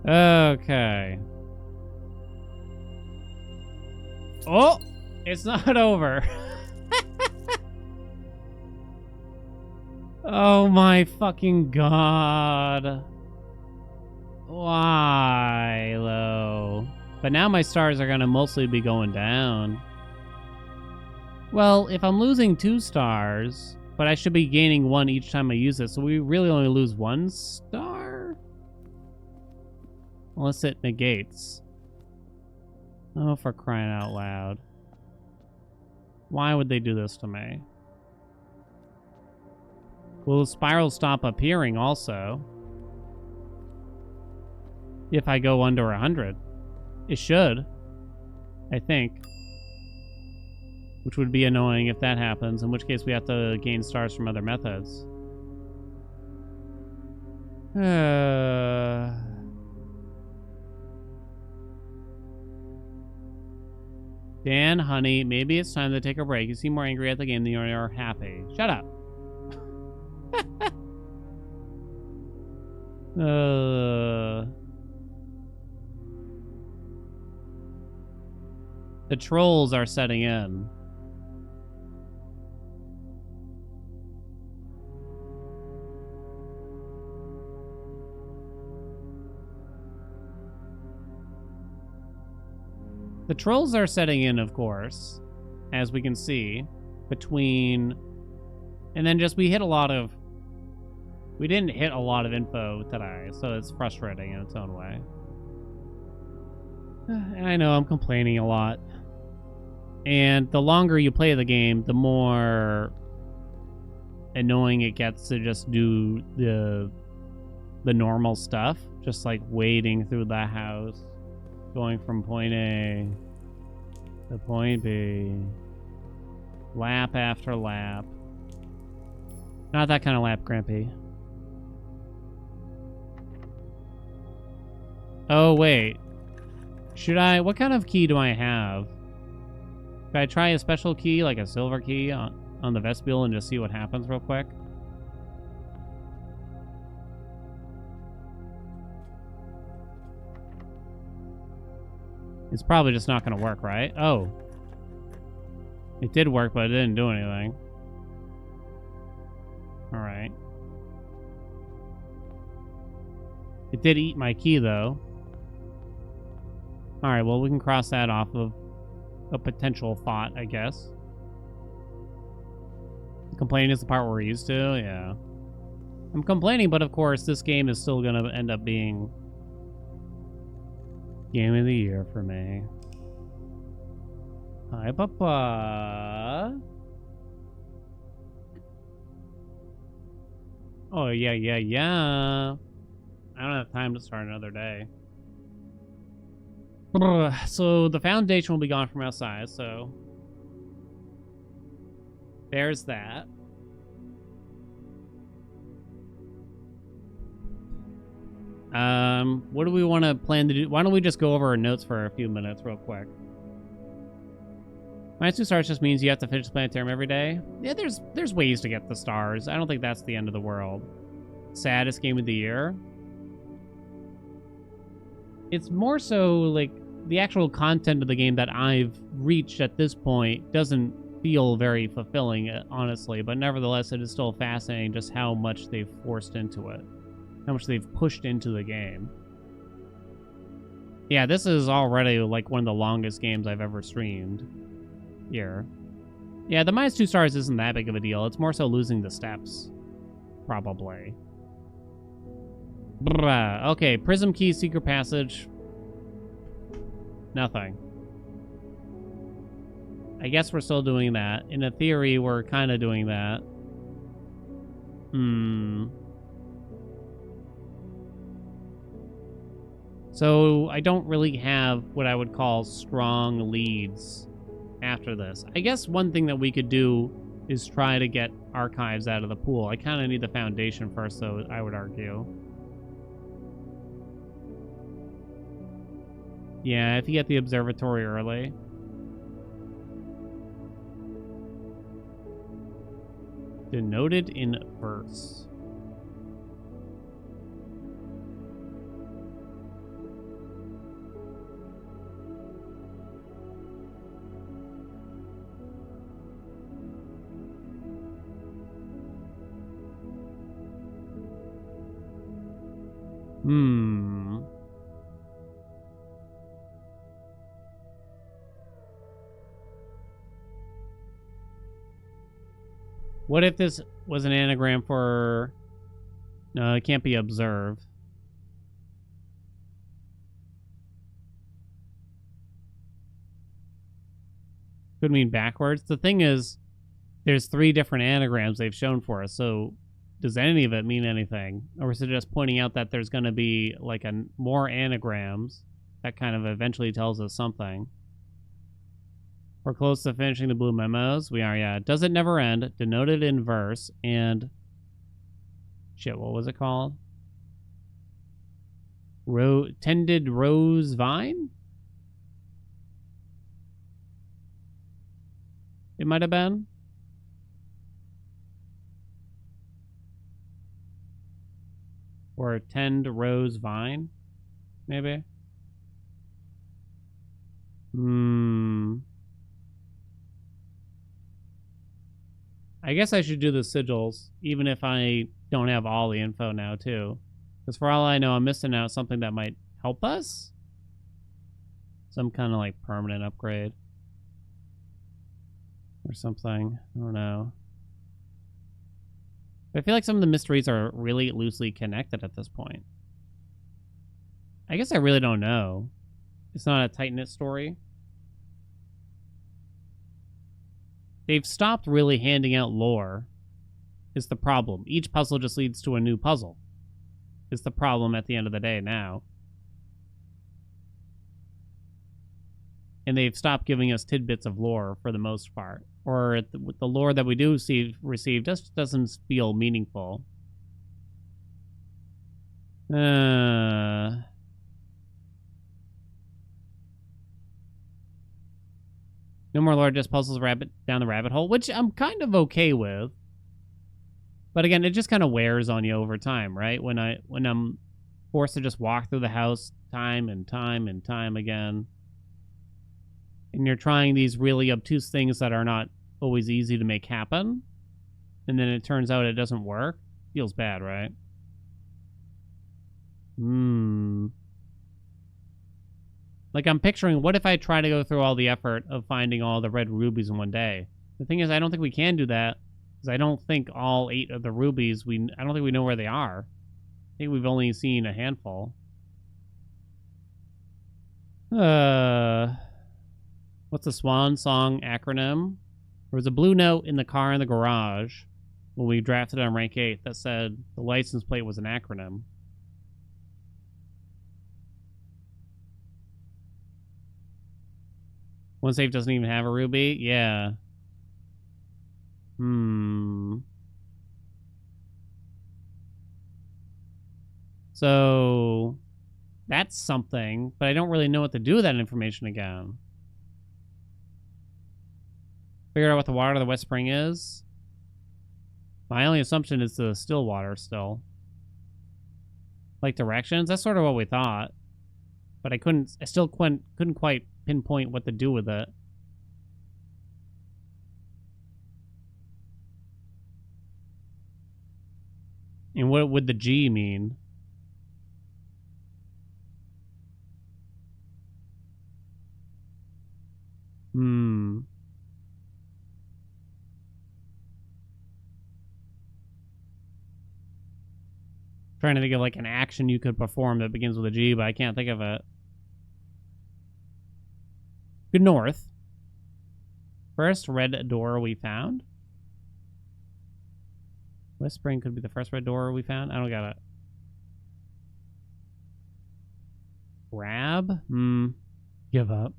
Speaker 1: Okay. Oh! It's not over. Oh my fucking god. Why, though? But now my stars are gonna mostly be going down. Well, if I'm losing 2 stars, but I should be gaining 1 each time I use it, so we really only lose 1 star? Unless it negates. Oh, for crying out loud. Why would they do this to me? Will the spiral stop appearing also? If I go under 100. It should. I think. Which would be annoying if that happens, in which case we have to gain stars from other methods. Dan, honey, maybe it's time to take a break. You seem more angry at the game than you are happy. Shut up. The trolls are setting in. The trolls are setting in, of course, as we can see, between... And then just we hit a lot of... We didn't hit a lot of info today, so it's frustrating in its own way. And I know I'm complaining a lot. And the longer you play the game, the more annoying it gets to just do the normal stuff. Just like wading through the house, going from point A to point B, lap after lap. Not that kind of lap, Grampy. Oh, wait. Should I... What kind of key do I have? Should I try a special key, like a silver key, on the vestibule and just see what happens real quick? It's probably just not going to work, right? Oh. It did work, but it didn't do anything. Alright. It did eat my key, though. Alright, well, we can cross that off of a potential thought, I guess. Complaining is the part we're used to, yeah. I'm complaining, but of course, this game is still going to end up being Game of the Year for me. Hi, Papa. Oh, yeah. I don't have time to start another day. So the foundation will be gone from outside, so there's that. What do we want to plan to do? Why don't we just go over our notes for a few minutes real quick? -2 stars just means you have to finish the planetarium every day. Yeah, there's ways to get the stars. I don't think that's the end of the world. Saddest game of the year? It's more so like the actual content of the game that I've reached at this point doesn't feel very fulfilling, honestly, but nevertheless, it is still fascinating just how much they've forced into it, how much they've pushed into the game. Yeah, this is already like one of the longest games I've ever streamed here. Yeah, the -2 stars isn't that big of a deal. It's more so losing the steps, probably. Okay, Prism Key, Secret Passage. Nothing. I guess we're still doing that. In a theory, we're kind of doing that. So I don't really have what I would call strong leads after this. I guess one thing that we could do is try to get archives out of the pool. I kind of need the foundation first, though, I would argue. Yeah, if you get the observatory early. Denoted in verse. What if this was an anagram for... No, it can't be observe. Could mean backwards. The thing is, there's 3 different anagrams they've shown for us, so does any of it mean anything? Or is it just pointing out that there's going to be like more anagrams that kind of eventually tells us something? We're close to finishing the blue memos. We are, yeah. Does it never end? Denoted in verse. And... Shit, what was it called? Tended rose vine? It might have been. Or tend rose vine? Maybe? I guess I should do the sigils, even if I don't have all the info now, too. Because for all I know, I'm missing out something that might help us? Some kind of like permanent upgrade. Or something. I don't know. I feel like some of the mysteries are really loosely connected at this point. I guess I really don't know. It's not a tight-knit story. They've stopped really handing out lore, is the problem. Each puzzle just leads to a new puzzle. Is the problem at the end of the day now. And they've stopped giving us tidbits of lore for the most part. Or the lore that we do receive just doesn't feel meaningful. No more lore, just puzzles down the rabbit hole, which I'm kind of okay with. But again, it just kind of wears on you over time, right? When I'm forced to just walk through the house time and time and time again, and you're trying these really obtuse things that are not always easy to make happen, and then it turns out it doesn't work, feels bad, right? Like, I'm picturing, what if I try to go through all the effort of finding all the red rubies in one day? The thing is, I don't think we can do that, because I don't think all 8 of the rubies, I don't think we know where they are. I think we've only seen a handful. What's the Swan Song acronym? There was a blue note in the car in the garage when we drafted on rank 8 that said the license plate was an acronym. One safe doesn't even have a ruby? Yeah. So that's something, but I don't really know what to do with that information again. Figure out what the water of the West Spring is. My only assumption is the still water still. Like directions? That's sort of what we thought. But I still couldn't quite pinpoint what to do with it. And what would the G mean? Trying to think of like an action you could perform that begins with a G, but I can't think of it. Good north. First red door we found. West Spring could be the first red door we found. I don't got it. Grab? Give up.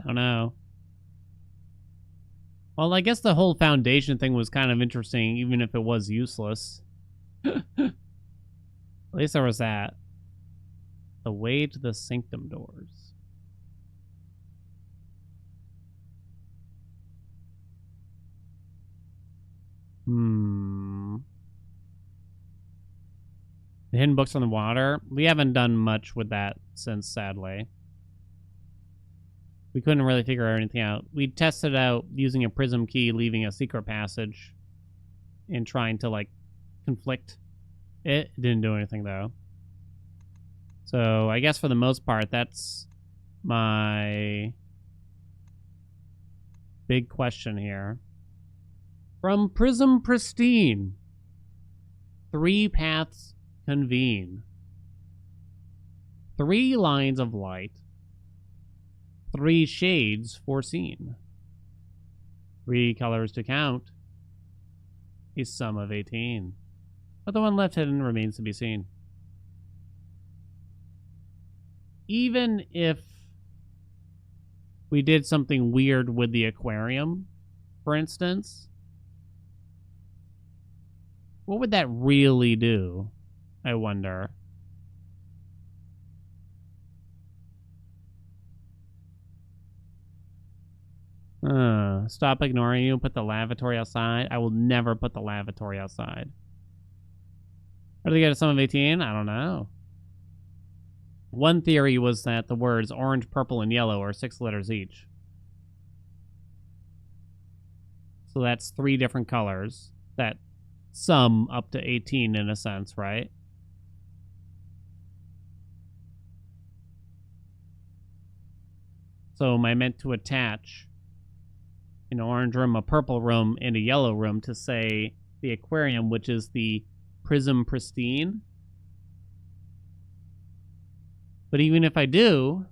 Speaker 1: I don't know. Well, I guess the whole foundation thing was kind of interesting, even if it was useless. At least there was that. The way to the sanctum doors. The hidden books on the water. We haven't done much with that since, sadly. We couldn't really figure anything out. We tested out using a prism key, leaving a secret passage, and trying to, like, conflict. It didn't do anything, though. So, I guess for the most part, that's my big question here. From Prism Pristine, 3 paths convene. 3 lines of light. 3 shades foreseen. 3 colors to count. A sum of 18. But the one left hidden remains to be seen. Even if we did something weird with the aquarium, for instance, what would that really do? I wonder. Stop ignoring you. Put the lavatory outside. I will never put the lavatory outside. How do they get a sum of 18? I don't know. One theory was that the words orange, purple, and yellow are 6 letters each. So that's 3 different colors that sum up to 18 in a sense, right? So am I meant to attach an orange room, a purple room, and a yellow room to say the aquarium, which is the Prism Pristine? But even if I do,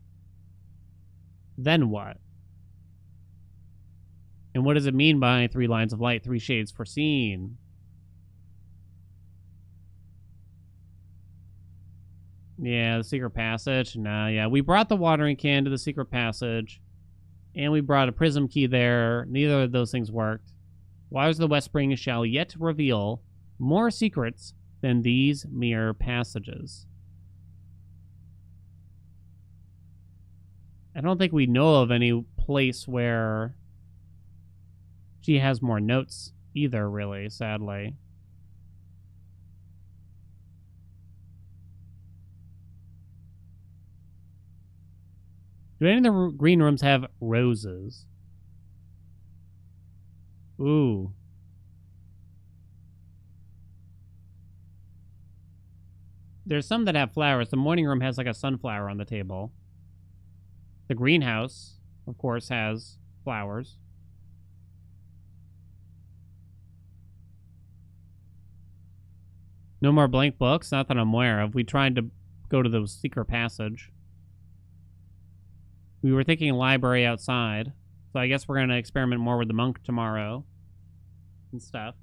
Speaker 1: then what? And what does it mean by 3 lines of light, 3 shades foreseen? Yeah, the secret passage. Nah, yeah. We brought the watering can to the secret passage. And we brought a prism key there. Neither of those things worked. Wires of the West Spring shall yet reveal more secrets than these mere passages. I don't think we know of any place where she has more notes either, really, sadly. Do any of the green rooms have roses? Ooh. There's some that have flowers. The morning room has like a sunflower on the table. The greenhouse, of course, has flowers. No more blank books? Not that I'm aware of. We tried to go to the secret passage. We were thinking library outside. So I guess we're going to experiment more with the monk tomorrow. And stuff.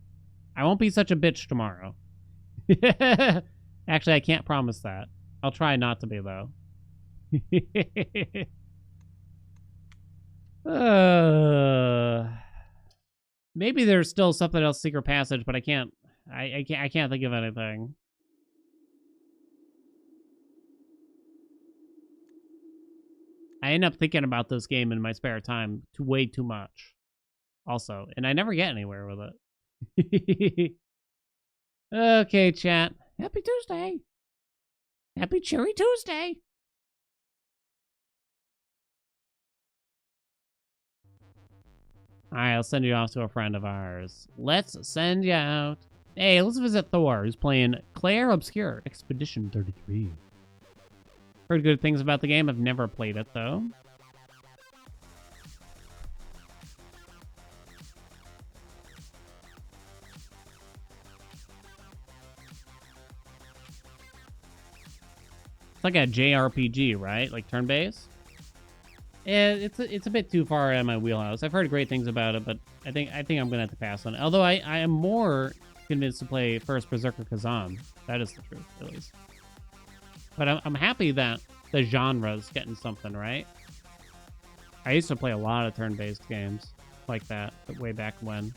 Speaker 1: I won't be such a bitch tomorrow. Actually, I can't promise that. I'll try not to be, though. Maybe there's still something else, secret passage, but I can't think of anything. I end up thinking about this game in my spare time way too much. Also, and I never get anywhere with it. Okay, chat. Happy Tuesday. Happy Cherry Tuesday. Alright, I'll send you off to a friend of ours. Let's send you out. Hey, let's visit Thor, who's playing Claire Obscure, Expedition 33. Heard good things about the game. I've never played it, though. It's like a JRPG, right? Like turn-based? Yeah, it's a bit too far out of my wheelhouse. I've heard great things about it, but I think I'm gonna have to pass on it. Although I am more convinced to play first Berserker Kazan. That is the truth, at least. But I'm happy that the genre's getting something, right? I used to play a lot of turn-based games like that, but way back when.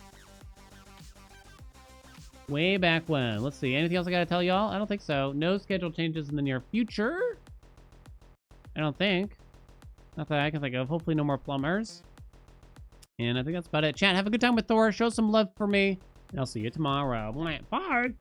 Speaker 1: Way back when. Let's see. Anything else I gotta tell y'all? I don't think so. No schedule changes in the near future. I don't think. Not that I can think of. Hopefully no more plumbers. And I think that's about it. Chat, have a good time with Thor. Show some love for me. And I'll see you tomorrow. Bye.